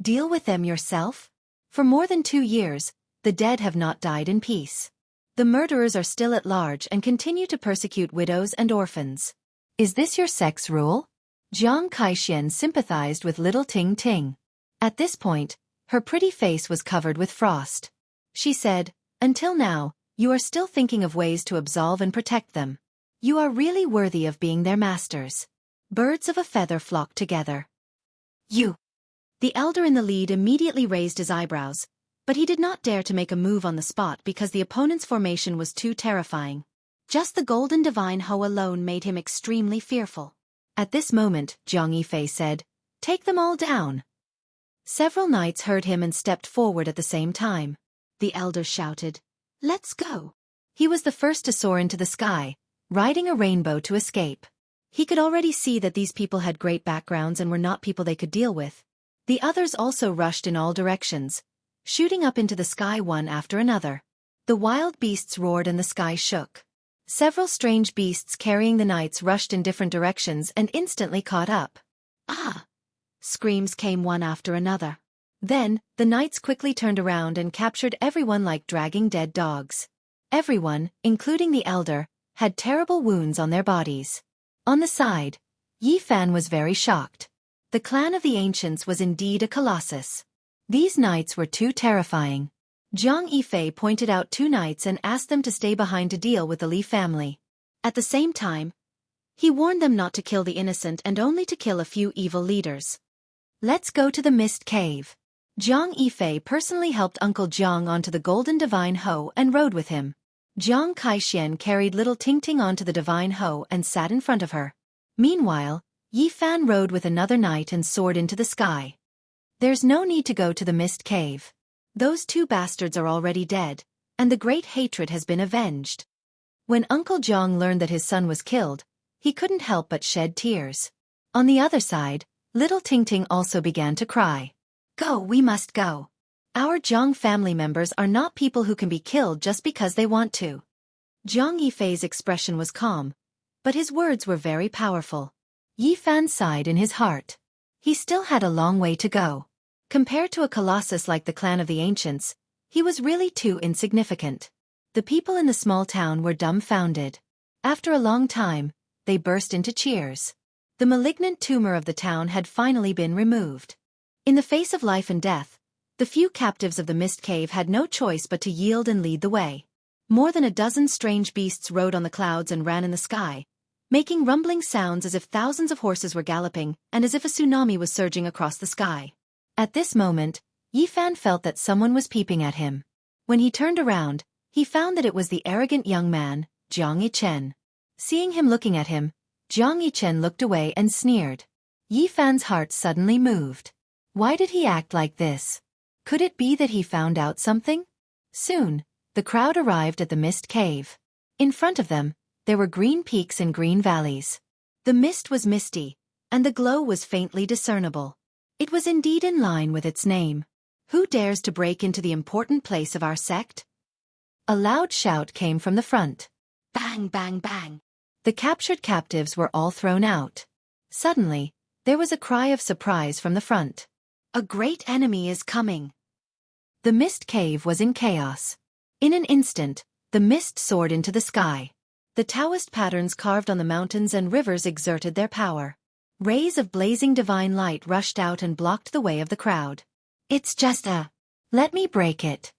"Deal with them yourself?" For more than 2 years, the dead have not died in peace. The murderers are still at large and continue to persecute widows and orphans. "Is this your sect's rule?" Jiang Caishuan sympathized with little Ting Ting. At this point, her pretty face was covered with frost. She said, "Until now, you are still thinking of ways to absolve and protect them. You are really worthy of being their masters." Birds of a feather flocked together. "You!" The elder in the lead immediately raised his eyebrows, but he did not dare to make a move on the spot because the opponent's formation was too terrifying. Just the golden divine Ho alone made him extremely fearful. At this moment, Jiang Yifei said, "Take them all down." Several knights heard him and stepped forward at the same time. The elder shouted, "Let's go." He was the first to soar into the sky, riding a rainbow to escape. He could already see that these people had great backgrounds and were not people they could deal with. The others also rushed in all directions, shooting up into the sky one after another. The wild beasts roared and the sky shook. Several strange beasts carrying the knights rushed in different directions and instantly caught up. "Ah!" Screams came one after another. Then, the knights quickly turned around and captured everyone like dragging dead dogs. Everyone, including the elder, had terrible wounds on their bodies. On the side, Yi Fan was very shocked. The clan of the ancients was indeed a colossus. These knights were too terrifying. Jiang Yifei pointed out 2 knights and asked them to stay behind to deal with the Li family. At the same time, he warned them not to kill the innocent and only to kill a few evil leaders. "Let's go to the mist cave." Jiang Yifei personally helped Uncle Jiang onto the golden divine Ho and rode with him. Jiang Caishuan carried little Ting Ting onto the divine Ho and sat in front of her. Meanwhile, Yi Fan rode with another knight and soared into the sky. "There's no need to go to the mist cave. Those 2 bastards are already dead, and the great hatred has been avenged." When Uncle Jiang learned that his son was killed, he couldn't help but shed tears. On the other side, little Ting Ting also began to cry. "Go, we must go. Our Jiang family members are not people who can be killed just because they want to." Jiang Yifei's expression was calm, but his words were very powerful. Yi Fan sighed in his heart. He still had a long way to go. Compared to a colossus like the clan of the ancients, he was really too insignificant. The people in the small town were dumbfounded. After a long time, they burst into cheers. The malignant tumor of the town had finally been removed. In the face of life and death, the few captives of the mist cave had no choice but to yield and lead the way. More than a dozen strange beasts rode on the clouds and ran in the sky, making rumbling sounds as if thousands of horses were galloping and as if a tsunami was surging across the sky. At this moment, Yifan felt that someone was peeping at him. When he turned around, he found that it was the arrogant young man, Jianghu. Seeing him looking at him, Jianghu looked away and sneered. Yifan's heart suddenly moved. Why did he act like this? Could it be that he found out something? Soon, the crowd arrived at the mist cave. In front of them, there were green peaks and green valleys. The mist was misty, and the glow was faintly discernible. It was indeed in line with its name. Who dares to break into the important place of our sect? A loud shout came from the front. Bang, bang, bang. The captured captives were all thrown out. Suddenly, there was a cry of surprise from the front. A great enemy is coming. The mist cave was in chaos. In an instant, the mist soared into the sky. The Taoist patterns carved on the mountains and rivers exerted their power. Rays of blazing divine light rushed out and blocked the way of the crowd. It's just let me break it.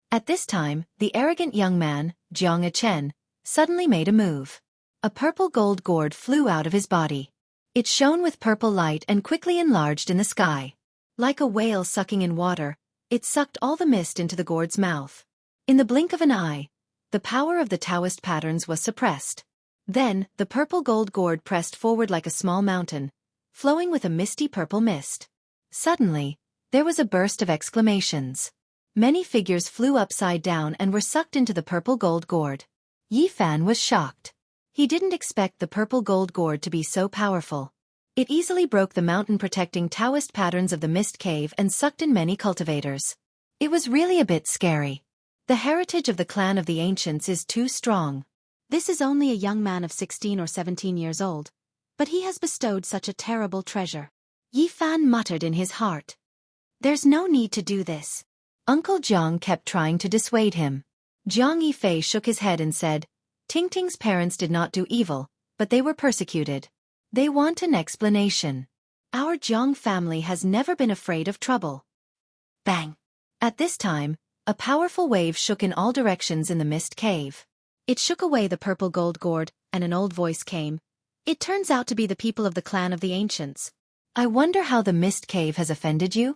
At this time, the arrogant young man, Jianghu, suddenly made a move. A purple gold gourd flew out of his body. It shone with purple light and quickly enlarged in the sky. Like a whale sucking in water, it sucked all the mist into the gourd's mouth. In the blink of an eye, the power of the Taoist patterns was suppressed. Then, the purple gold gourd pressed forward like a small mountain, flowing with a misty purple mist. Suddenly, there was a burst of exclamations. Many figures flew upside down and were sucked into the purple gold gourd. Yifan was shocked. He didn't expect the purple gold gourd to be so powerful. It easily broke the mountain-protecting Taoist patterns of the mist cave and sucked in many cultivators. It was really a bit scary. The heritage of the clan of the ancients is too strong. This is only a young man of 16 or 17 years old, but he has bestowed such a terrible treasure. Yifan muttered in his heart. There's no need to do this. Uncle Jiang kept trying to dissuade him. Jiang Yifei shook his head and said, Tingting's parents did not do evil, but they were persecuted. They want an explanation. Our Jiang family has never been afraid of trouble. Bang! At this time, a powerful wave shook in all directions in the mist cave. It shook away the purple gold gourd, and an old voice came. It turns out to be the people of the clan of the ancients. I wonder how the mist cave has offended you?